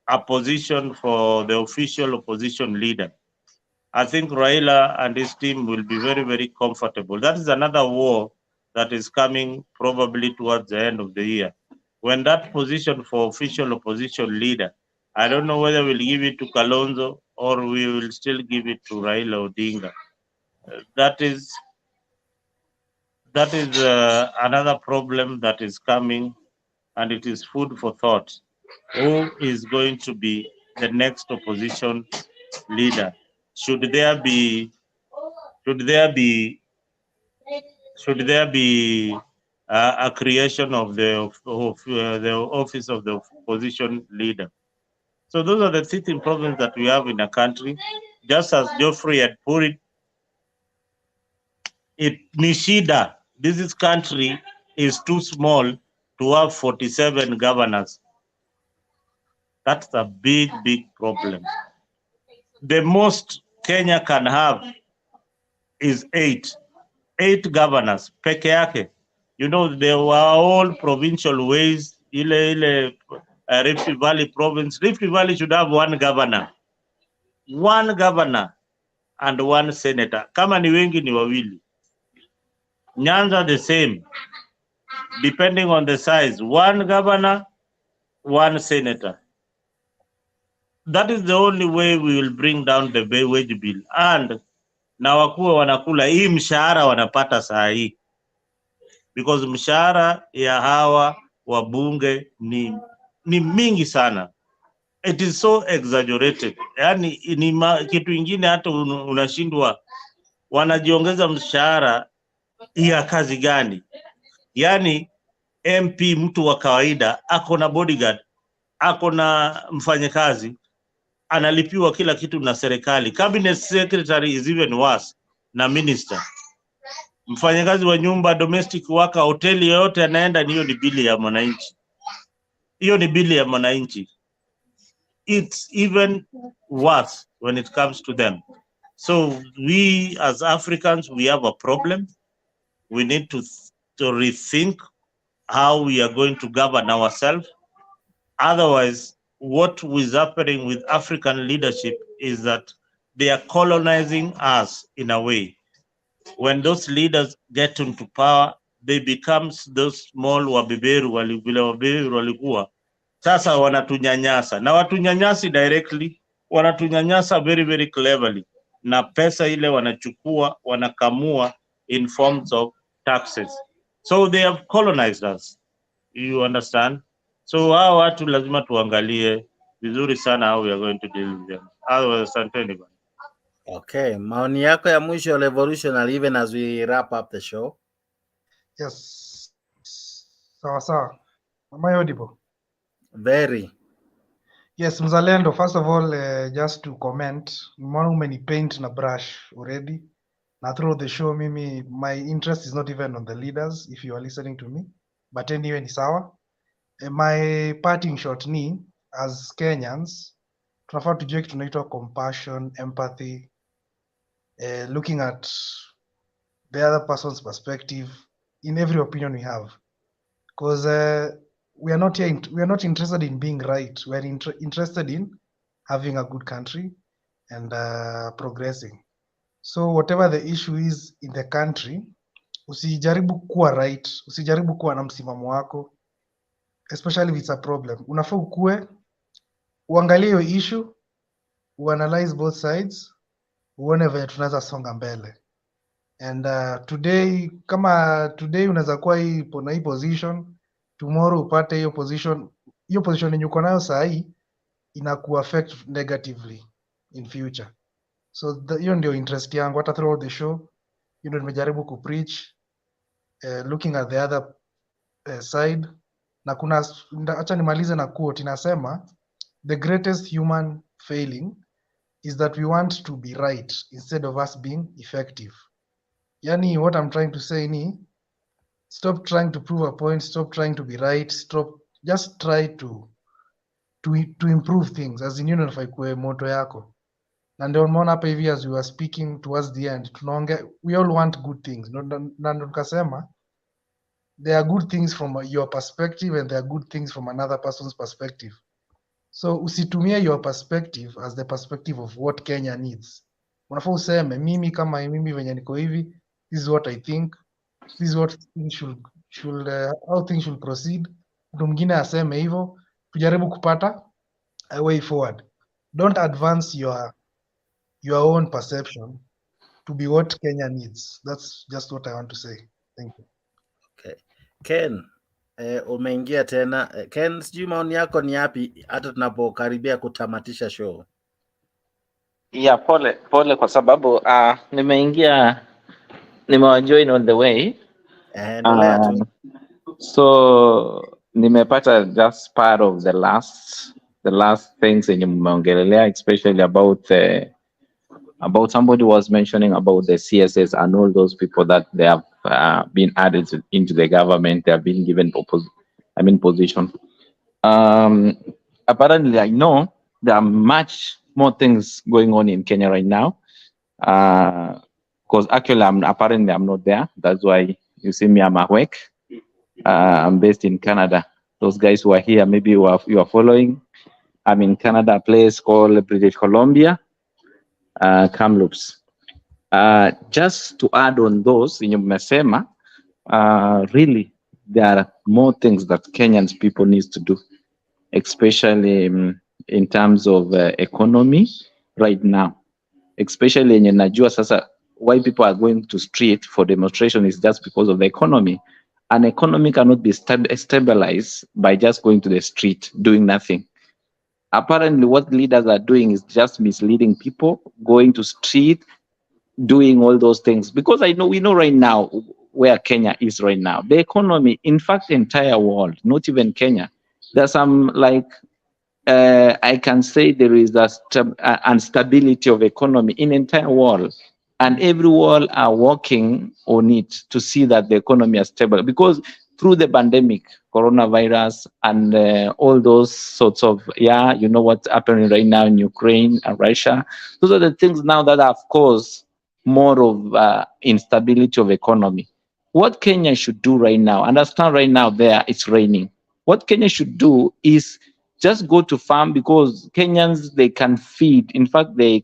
a position for the official opposition leader. I think Raila and his team will be very, very comfortable. That is another war that is coming probably towards the end of the year. When that position for official opposition leader, I don't know whether we'll give it to Kalonzo or we will still give it to Raila Odinga. That is another problem that is coming, and it is food for thought. Who is going to be the next opposition leader? Should there be a creation of the office of the opposition leader? So those are the sitting problems that we have in a country. Just as Geoffrey had put it, Nishida, this country is too small to have 47 governors. That's a big, big problem. The most Kenya can have is 8 governors peke yake. You know, they were all provincial ways. Rift Valley province. Rift Valley should have 1 governor. 1 governor and 1 senator. Kama ni wengi ni wawili. Nyanza the same. Depending on the size. 1 governor, 1 senator. That is the only way we will bring down the wage bill. And na wakuwa wanakula hii mshahara wanapata saa hii, because mshahara ya hawa wabunge ni mingi sana. It is so exaggerated. Yani ni kitu ingine hata unashindwa wanajiongeza mshahara ya kazi gani? Yani MP mtu wa kawaida ako na bodyguard, ako na mfanyakazi, analipiwa kila kitu na serikali. Cabinet secretary is even worse na minister. Mfanyakazi wa nyumba, domestic worker, hoteli yoyote anaenda, hiyo ni bili ya mwananchi. Hiyo ni bili ya mwananchi. It's even worse when it comes to them. So we as Africans, we have a problem. We need to rethink how we are going to govern ourselves. Otherwise, what is happening with African leadership is that they are colonizing us in a way. When those leaders get into power, they become those small wabeberu walikuwa. Sasa wanatunyanyasa. Na watunyanyasi directly, wanatunyanyasa very, very cleverly. Na pesa ile wanachukua, wanakamua in forms of taxes. So they have colonized us. You understand? So hao watu lazima tuangalie vizuri sana how we are going to deal with them. Otherwise, asanteni bwana. Okay, maoni yako ya mwisho revolutionary, even as we wrap up the show. Yes. Sawa. Am I audible? Very. Yes, Mzalendo, first of all, just to comment, many paint na brush already. Now through the show, my interest is not even on the leaders, if you are listening to me. But anyway, ni sawa. My parting shot ni, as Kenyans, tunafaa tujue kitu tunaitwa compassion, empathy, looking at the other person's perspective in every opinion we have. Because we are not interested in being right. We are interested in having a good country and progressing. So whatever the issue is in the country, usijaribu kuwa right, usijaribu kuwa na msimamo wako, especially if it's a problem. Unafaa ukue, uangalie hiyo issue, uanalyze both sides, uone vile tunaweza songa mbele. And today, kama today unaweza kuwa hii na hii position, tomorrow upate hiyo position yenye uko nayo sahi inaku affect negatively in future. So hiyo ndio interest yangu hata throughout the show, hiyo ndio nimejaribu kupreach, looking at the other side. Na kuna, acha nimalize na quote inasema, the greatest human failing is that we want to be right instead of us being effective. Yani what I'm trying to say ni, stop trying to prove a point, stop trying to be right, just try to improve things, as in you know, ikuwe moto yako. Na ndio umeona hapa hivi as we were speaking towards the end, tunaongea, we all want good things. Na ndio tukasema there are good things from your perspective and there are good things from another person's perspective. So usitumie your perspective as the perspective of what Kenya needs. Unafaa useme mimi kama mimi venye niko hivi, this is what I think, this is what things should how things should proceed. Mtu mwingine aseme hivyo, tujaribu kupata a way forward. Don't advance your own perception to be what Kenya needs. That's just what I want to say. Thank you. Okay. Ken, umeingia tena. Ken, sijui maoni yako ni yapi hata tunapokaribia kutamatisha show? Yeah, pole kwa sababu nimewajoin on the way. Endelea tu. So nimepata just part of the last things yenye mmeongelelea, especially about somebody was mentioning about the CSS and all those people that they have been added into the government. They have been given position. Apparently, I know there are much more things going on in Kenya right now. Because actually, I'm not there. That's why you see me, I'm awake. I'm based in Canada. Those guys who are here, maybe you are following. I'm in Canada, a place called British Columbia, Kamloops. Just to add on those, in Mesema, really, there are more things that Kenyans people need to do, especially in terms of economy right now. Especially in Najua, sasa, why people are going to street for demonstration is just because of the economy. An economy cannot be stabilized by just going to the street, doing nothing. Apparently, what leaders are doing is just misleading people, going to street, doing all those things. Because we know right now where Kenya is right now. The economy, in fact, the entire world, not even Kenya. There's some I can say there is a instability of economy in the entire world. And everyone are working on it to see that the economy is stable. Because through the pandemic, coronavirus, and all those sorts of, you know what's happening right now in Ukraine and Russia. Those are the things now that have caused more of instability of economy. What Kenya should do right now, understand right now there it's raining. What Kenya should do is just go to farm, because Kenyans, they can feed. In fact, they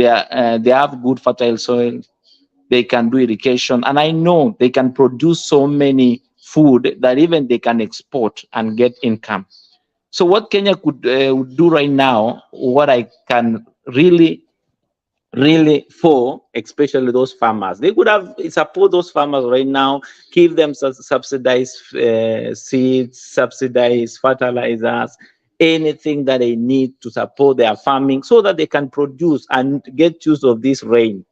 have good fertile soil. They can do irrigation, and I know they can produce so many food that even they can export and get income. So what Kenya could do right now, what I can really for, especially those farmers, they could have support those farmers right now, give them subsidized seeds, subsidized fertilizers, anything that they need to support their farming so that they can produce and get use of this rain.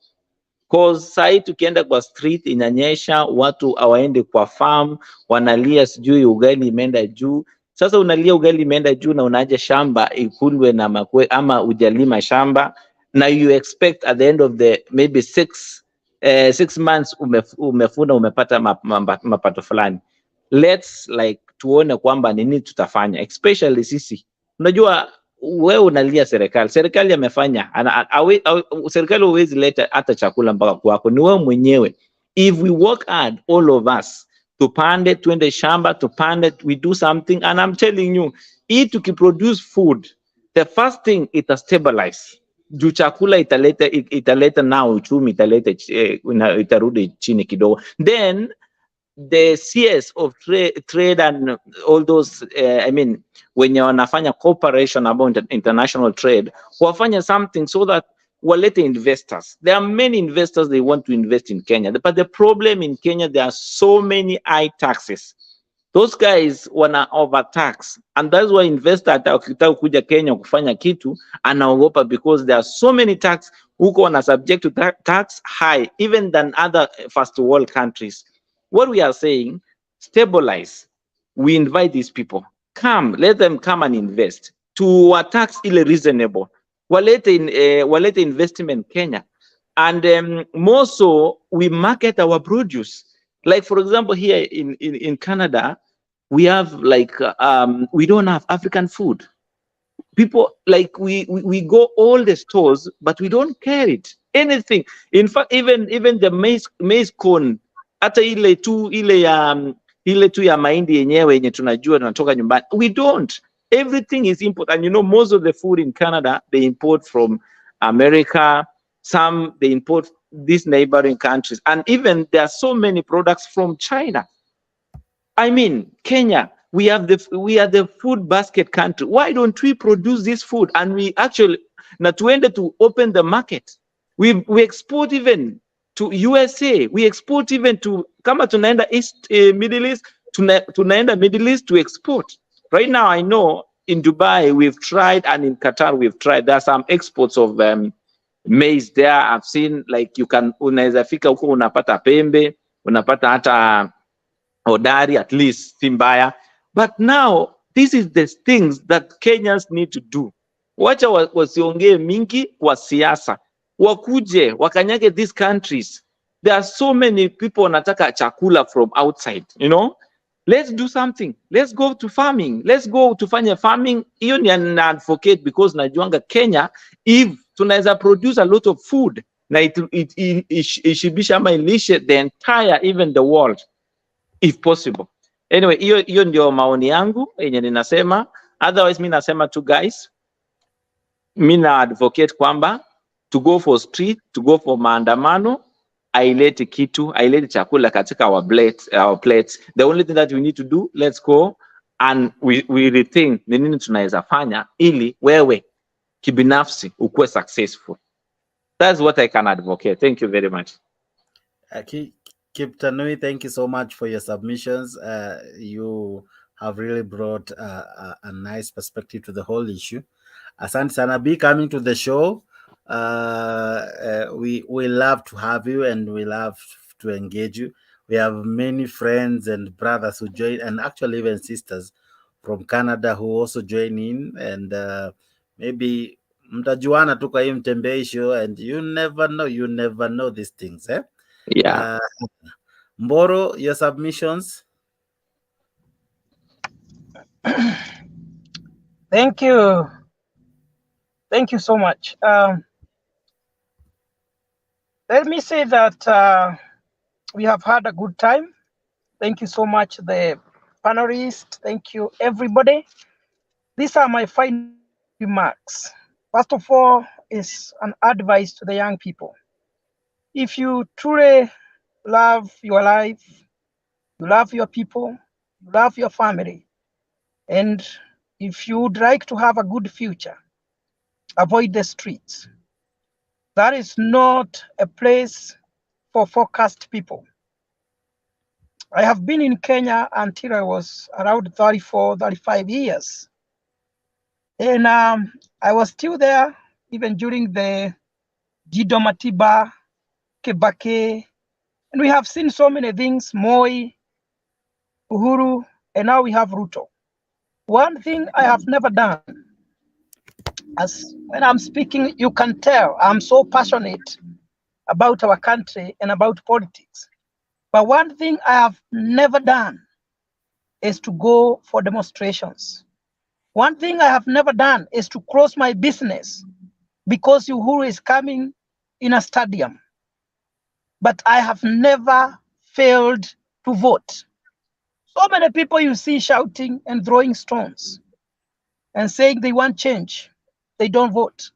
Cause sahi tukienda kwa street inanyesha, watu hawaende kwa farm, wanalia sijui ugali imeenda juu. Sasa unalia ugali imeenda juu na unaje shamba ikulwe na makwe, ama ujalima shamba, na you expect at the end of the maybe 6 months umefuna umepata mapato fulani. Let's tuone kwamba nini tutafanya, especially sisi. Unajua wewe unalia serikali amefanya, serikali huwezi leta hata chakula mpaka kwako, ni wewe mwenyewe. If we work hard, all of us, tupande, twende shamba, tupande, we do something, and I'm telling you, tukiproduce food, the first thing it stabilize juu chakula italeta na uchumi itarudi chini kidogo. Then the CS of trade and all those I mean wenye wanafanya cooperation about international trade wafanya something so that walete investors. There are many investors, they want to invest in Kenya, but the problem in Kenya, there are so many high taxes. Those guys wana overtax, and that's why investor hata ukitaka kuja Kenya kufanya kitu anaogopa, because there are so many tax huko wana subject to tax high even than other first world countries. What we are saying, stabilize. We invite these people, come, let them come and invest to a tax ile reasonable. Walete investment Kenya, and more so we market our produce. Like for example, here in Canada, we have like we don't have African food. People like we go all the stores, but we don't carry it anything. In fact, even the maize corn, hata ile tu ya mahindi yenyewe yenye tunajua tunatoka nyumbani, we don't. Everything is import, and you know most of the food in Canada they import from America. Some they import these neighboring countries, and even there are so many products from China. I mean, Kenya, we are the food basket country. Why don't we produce this food? And we actually natuende to open the market. We export even to USA. We export even to kama tunaenda Middle East, tunaenda Middle East to export. Right now, I know in Dubai we've tried, and in Qatar we've tried. There are some exports of maize there. I've seen like you can unaweza fika huko unapata pembe, unapata hata hodari, at least simbaya. But now this is the things that Kenyans need to do. Wacha wasiongee mingi kwa siasa, wakuje wakanyage these countries. There are so many people wanataka chakula from outside, you know. Let's do something. Let's go to farming. Let's go to fanya farming. Hiyo ni an advocate, because najuanga Kenya, if tunaweza produce a lot of food, na ishibisha ama ilishe the entire, even the world, if possible. Anyway, hiyo ndio maoni yangu yenye ninasema. Otherwise, mi nasema tu guys, mi na advocate kwamba to go for street, to go for maandamano, ailete chakula katika our plates. The only thing that we need to do, let's go and we rethink ni nini tunaweza fanya ili wewe kibinafsi ukuwe successful. That's what I can advocate. Thank you very much. Kiptanui, thank you so much for your submissions. You have really brought a nice perspective to the whole issue. Asante sana, be coming to the show. We love to have you, and we love to engage you. We have many friends and brothers who join, and actually even sisters from Canada who also join in, and maybe mtajuana tu kwa hii mtembei show, and you never know these things, eh? Yeah. Mboro, your submissions. Thank you so much. Let me say that we have had a good time. Thank you so much, the panelists. Thank you, everybody. These are my final remarks. First of all, is an advice to the young people. If you truly love your life, you love your people, you love your family, and if you would like to have a good future, avoid the streets. That is not a place for focused people. I have been in Kenya until I was around 34, 35 years. And I was still there even during the Gido Matiba, Kebake, and we have seen so many things, Moi, Uhuru, and now we have Ruto. One thing I have never done, as when I'm speaking, you can tell I'm so passionate about our country and about politics. But one thing I have never done is to go for demonstrations. One thing I have never done is to close my business because Uhuru is coming in a stadium. But I have never failed to vote. So many people you see shouting and throwing stones and saying they want change. They don't vote.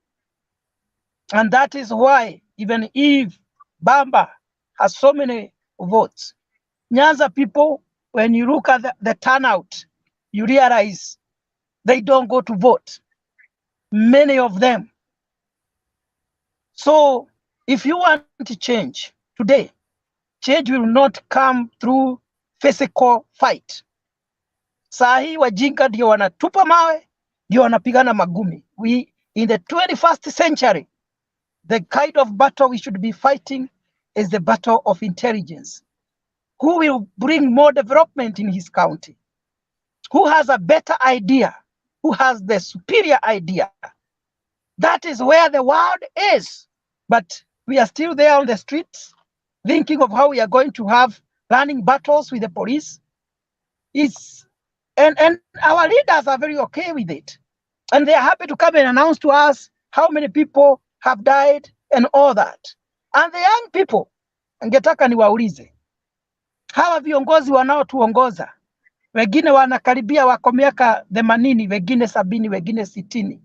And that is why, even if Bamba has so many votes, Nyanza people, when you look at the turnout, you realize they don't go to vote, many of them. So if you want to change today, change will not come through physical fight. Saa hii wajinga ndio wanatupa mawe, ndio wanapigana magumi. We, in the 21st century, the kind of battle we should be fighting is the battle of intelligence. Who will bring more development in his county? Who has a better idea? Who has the superior idea? That is where the world is. But we are still there on the streets, thinking of how we are going to have running battles with the police. And our leaders are very okay with it. And they are happy to come and announce to us how many people have died and all that. And the young people, angetaka niwaulize, hawa viongozi wanaotuongoza, wengine wanakaribia wako miaka 80, wengine 70, wengine 60.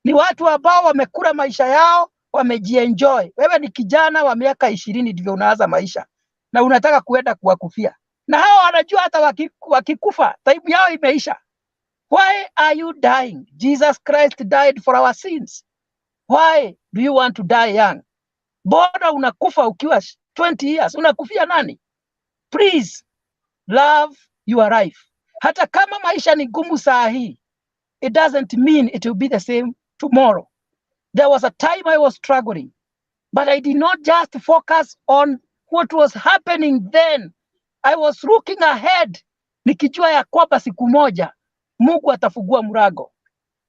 Ni watu ambao wamekula maisha yao, wamejienjoy. Wewe ni kijana wa miaka 20 ndivyo unaanza maisha na unataka kuenda kuwakufia. Na hao wanajua hata wakikufa time yao imeisha. Why are you dying? Jesus Christ died for our sins. Why do you want to die young? Bora unakufa ukiwa 20 years. Unakufia nani? Please love your life. Hata kama maisha ni gumu saa hii, it doesn't mean it will be the same tomorrow. There was a time I was struggling, but I did not just focus on what was happening then. I was looking ahead, nikijua ya kwamba siku moja Mungu atafungua mlango.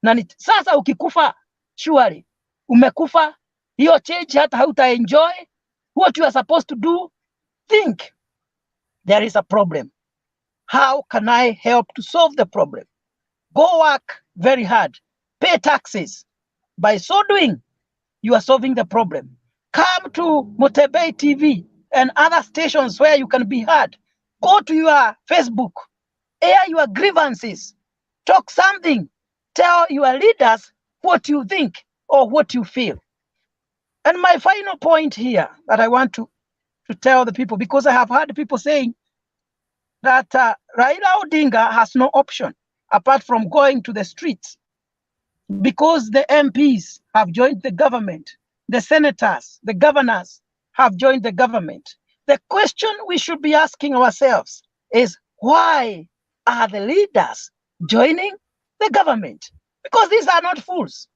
Na sasa ukikufa, surely umekufa, hiyo change hata hauta enjoy what you are supposed to do. Think there is a problem. How can I help to solve the problem? Go work very hard. Pay taxes. By so doing, you are solving the problem. Come to Mutebei TV and other stations where you can be heard. Go to your Facebook. Air your grievances. Talk something. Tell your leaders what you think or what you feel. And my final point here that I want to tell the people, because I have heard people saying that Raila Odinga has no option apart from going to the streets because the MPs have joined the government, the senators, the governors have joined the government. The question we should be asking ourselves is, why are the leaders joining the government? Because these are not fools.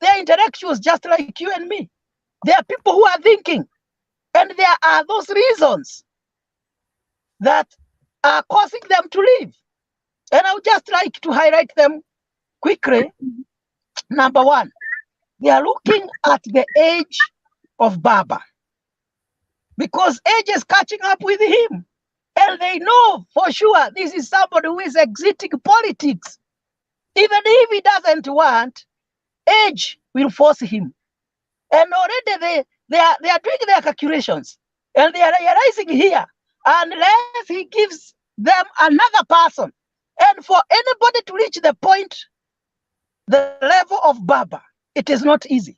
They are intellectuals just like you and me. They are people who are thinking. And there are those reasons that are causing them to leave. And I would just like to highlight them quickly. Number one, they are looking at the age of Baba, because age is catching up with him. And they know for sure this is somebody who is exiting politics. Even if he doesn't want, age will force him. And already they are doing their calculations. And they are realizing here, unless he gives them another person, and for anybody to reach the point, the level of Baba, it is not easy.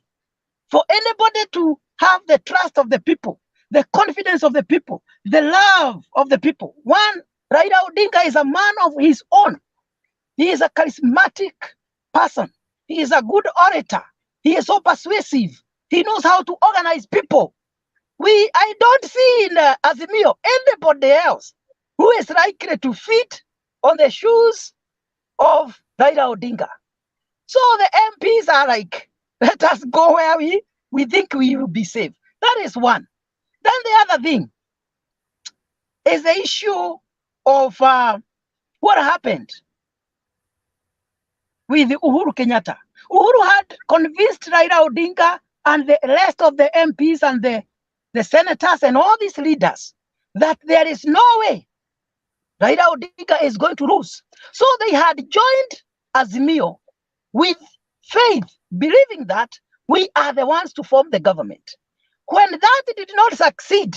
For anybody to have the trust of the people, the confidence of the people, the love of the people. One, Raila Odinga is a man of his own. He is a charismatic person. He is a good orator. He is so persuasive. He knows how to organize people. I don't see in Azimio anybody else who is likely to fit on the shoes of Raila Odinga. So the MPs are like, let us go where we think we will be safe. That is one. Then the other thing is the issue of what happened with Uhuru Kenyatta. Uhuru had convinced Raila Odinga and the rest of the MPs and the senators and all these leaders that there is no way Raila Odinga is going to lose. So they had joined Azimio with faith, believing that we are the ones to form the government. When that did not succeed,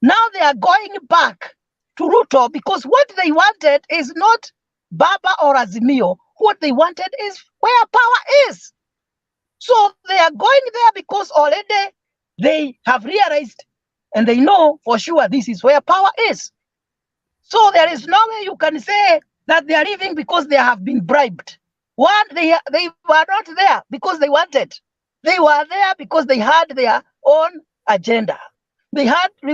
now they are going back to Ruto, because what they wanted is not Baba or Azimio. What they wanted is where power is. So they are going there because already they have realized and they know for sure this is where power is. So there is no way you can say that they are leaving because they have been bribed. One, they were not there because they wanted. They were there because they had their own agenda. We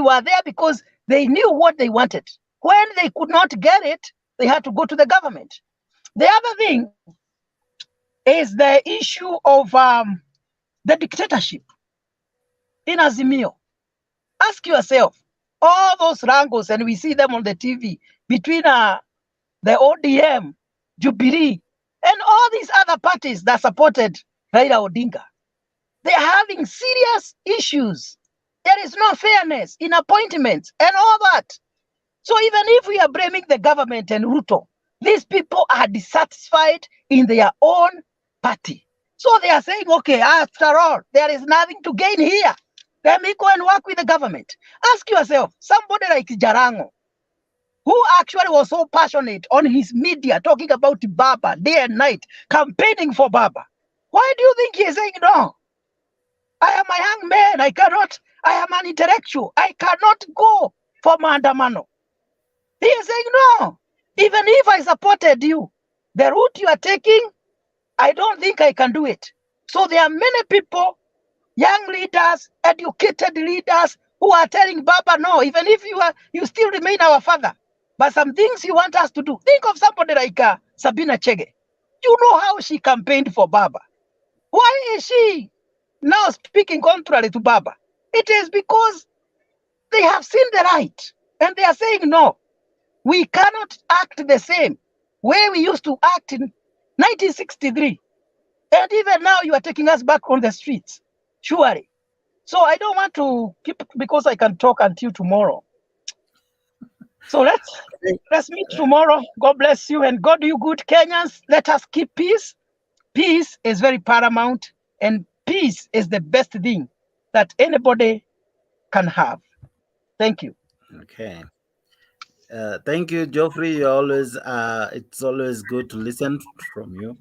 were there because they knew what they wanted. When they could not get it, they had to go to the government. The other thing is the issue of the dictatorship in Azimio. Ask yourself, all those wrangles, and we see them on the TV, between the ODM, Jubilee, and all these other parties that supported Raila Odinga. They are having serious issues. There is no fairness in appointments and all that. So even if we are blaming the government and Ruto, these people are dissatisfied in their own party. So they are saying, okay, after all, there is nothing to gain here. Let me go and work with the government. Ask yourself, somebody like Jarango, who actually was so passionate on his media, talking about Baba day and night, campaigning for Baba. Why do you think he is saying no? I am a young man. I am an intellectual. I cannot go for Maandamano. He is saying no. Even if I supported you, the route you are taking, I don't think I can do it. So there are many people, young leaders, educated leaders, who are telling Baba no, even if you still remain our father. But some things you want us to do. Think of somebody like Sabina Chege. You know how she campaigned for Baba. Why is she now speaking contrary to Baba? It is because they have seen the light and they are saying no. We cannot act the same way we used to act in 1963. And even now you are taking us back on the streets, surely. So I don't want to keep, because I can talk until tomorrow. So let's meet tomorrow. God bless you and God you good Kenyans. Let us keep peace. Peace is very paramount, and peace is the best thing that anybody can have. Thank you. Okay. Thank you, Geoffrey. You always it's always good to listen from you.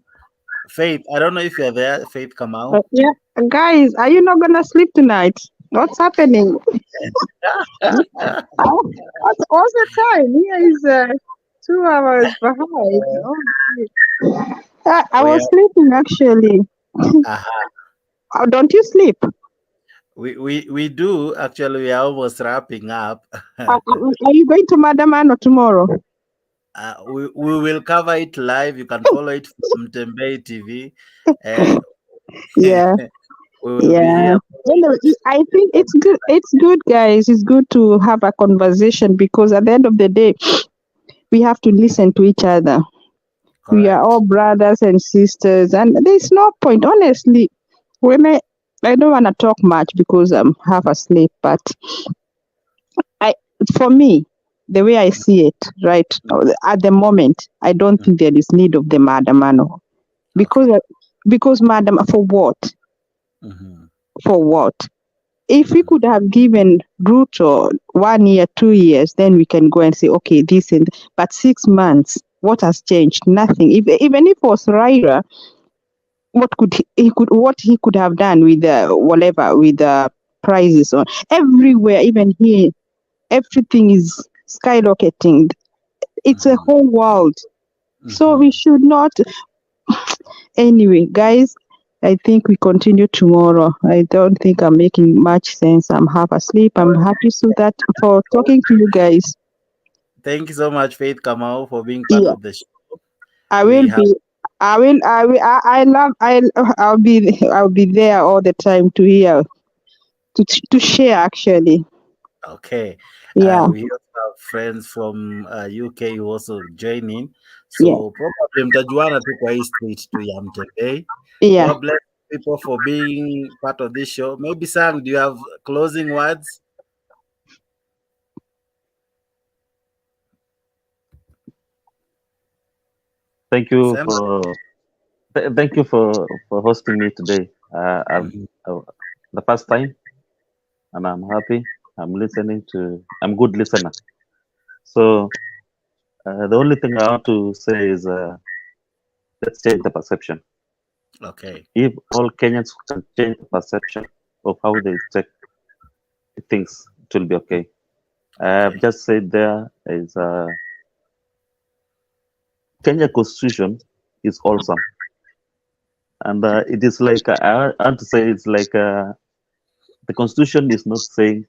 Faith, I don't know if you're there. Faith, come out. Yeah, guys, are you not gonna sleep tonight? What's happening? What's the time? Here is 2 hours behind. I was sleeping actually. Don't you sleep? We do actually. We are almost wrapping up. Are you going to Maandamano tomorrow? We will cover it live. You can follow it from Tembei TV. Yeah. We will be here. Anyway, I think it's good. It's good, guys. It's good to have a conversation because at the end of the day, we have to listen to each other. Correct. We are all brothers and sisters, and there's no point. Honestly, when I don't want to talk much because I'm half asleep, but for me, the way I see it, right at the moment, I don't think there is need of the Maandamano because Madam, for what? For what? If we could have given Ruto 1 year, 2 years, then we can go and say, okay, this and but 6 months, what has changed? Nothing. Even if it was Raila, what he could have done with whatever with the prices on everywhere, even here, everything is skyrocketing. It's a whole world. So we should not. Anyway, guys, I think we continue tomorrow. I don't think I'm making much sense. I'm half asleep. I'm happy for talking to you guys. Thank you so much, Faith Kamau, for being part of the show. I'll be there all the time to hear, to share actually. Okay. Yeah. We also have friends from UK who also join in. So probably mtajuana tu kwa hii street tu ya Mtembei. Yeah. God bless people for being part of this show. Maybe Sam, do you have closing words? Thank you for hosting me today. The first time, and I'm happy. I'm a good listener. So the only thing I want to say is let's change the perception. Okay. If all Kenyans can change the perception of how they take things, it will be okay. I've just said there is Kenya Constitution is awesome, and it is like I want to say it's like the Constitution is not saying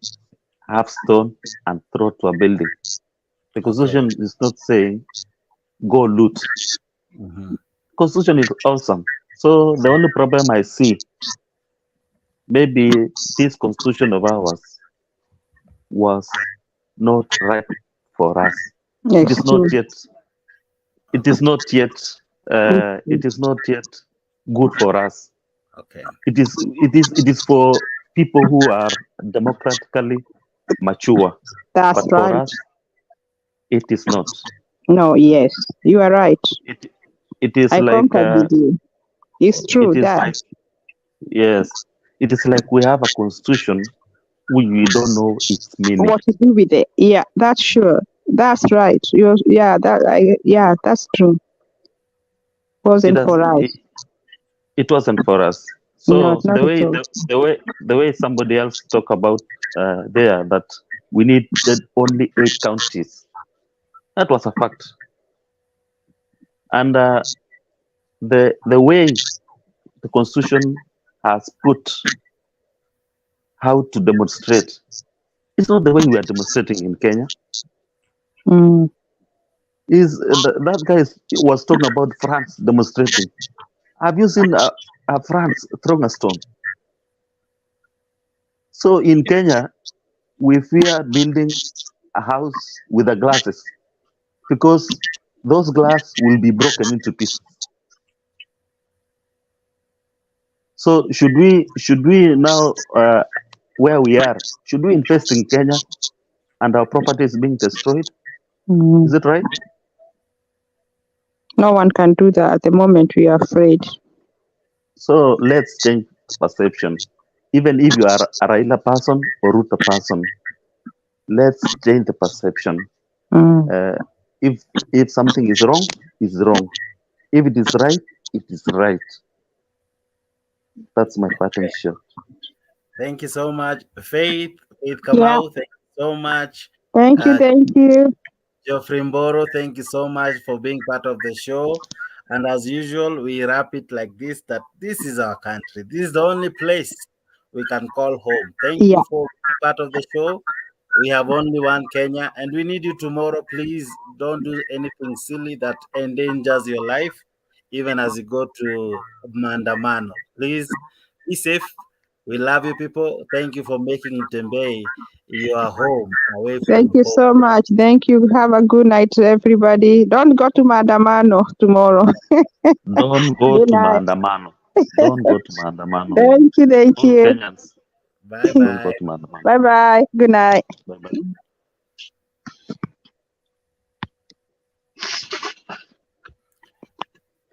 have stone and throw to a building. The Constitution is not saying go loot. Constitution is awesome. So the only problem I see, maybe this Constitution of ours was not right for us. It is not yet. It is not yet. It is not yet good for us. Okay. It is for people who are democratically mature. That's but right. for us, it is not. No, yes, you are right. It is I like concur with you. It's true it is that. like yes, it is like we have a constitution we don't know its meaning. What to do with it? Yeah, that's sure. That's right. That's true. Wasn't for us. It wasn't for us. No, So not at all. the way somebody else talk about there that we needed only 8 counties, that was a fact. And the way the constitution has put how to demonstrate, it's not the way we are demonstrating in Kenya. Is that guy was talking about France demonstrating? Have you seen France throwing a stone? So in Kenya, we fear building a house with the glasses because those glass will be broken into pieces. So should we now where we are, should we invest in Kenya and our property is being destroyed? Is it right? No one can do that at the moment. We are afraid. So let's change perception. Even if you are a Raila person or Ruto person, let's change the perception. If something is wrong, it's wrong. If it is right, it is right. That's my parting shot. Thank you so much, Faith Kamau. Thank you so much. Thank you. Geoffrey Mboro, thank you so much for being part of the show. And as usual, we wrap it like this, that this is our country. This is the only place we can call home. Thank you for being part of the show. We have only one Kenya, and we need you tomorrow. Please don't do anything silly that endangers your life, even as you go to Maandamano. Please be safe. We love you, people. Thank you for making Tembe your home away from Thank you so much. Thank you. Have a good night, everybody. Don't go to Maandamano tomorrow. Don't go to Maandamano. Don't go to Maandamano. Thank you. Kenyans. Bye Don't go to Maandamano. Bye. Good night. Bye.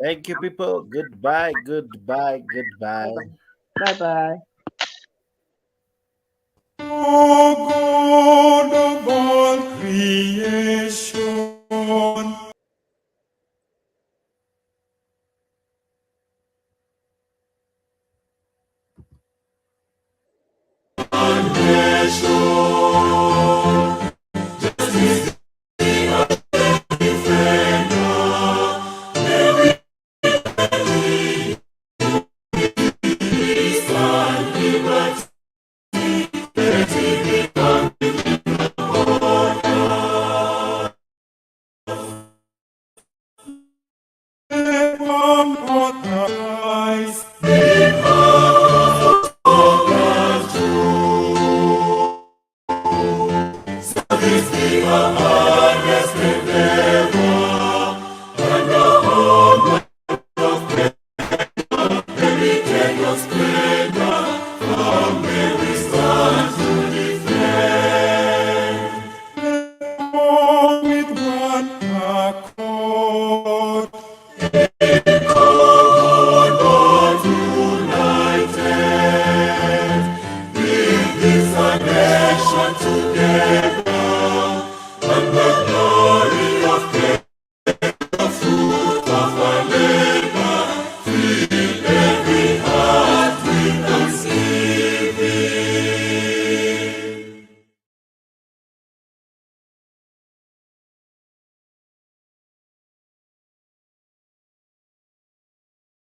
Thank you, people. Goodbye. Bye. Oh God of all creation. Together.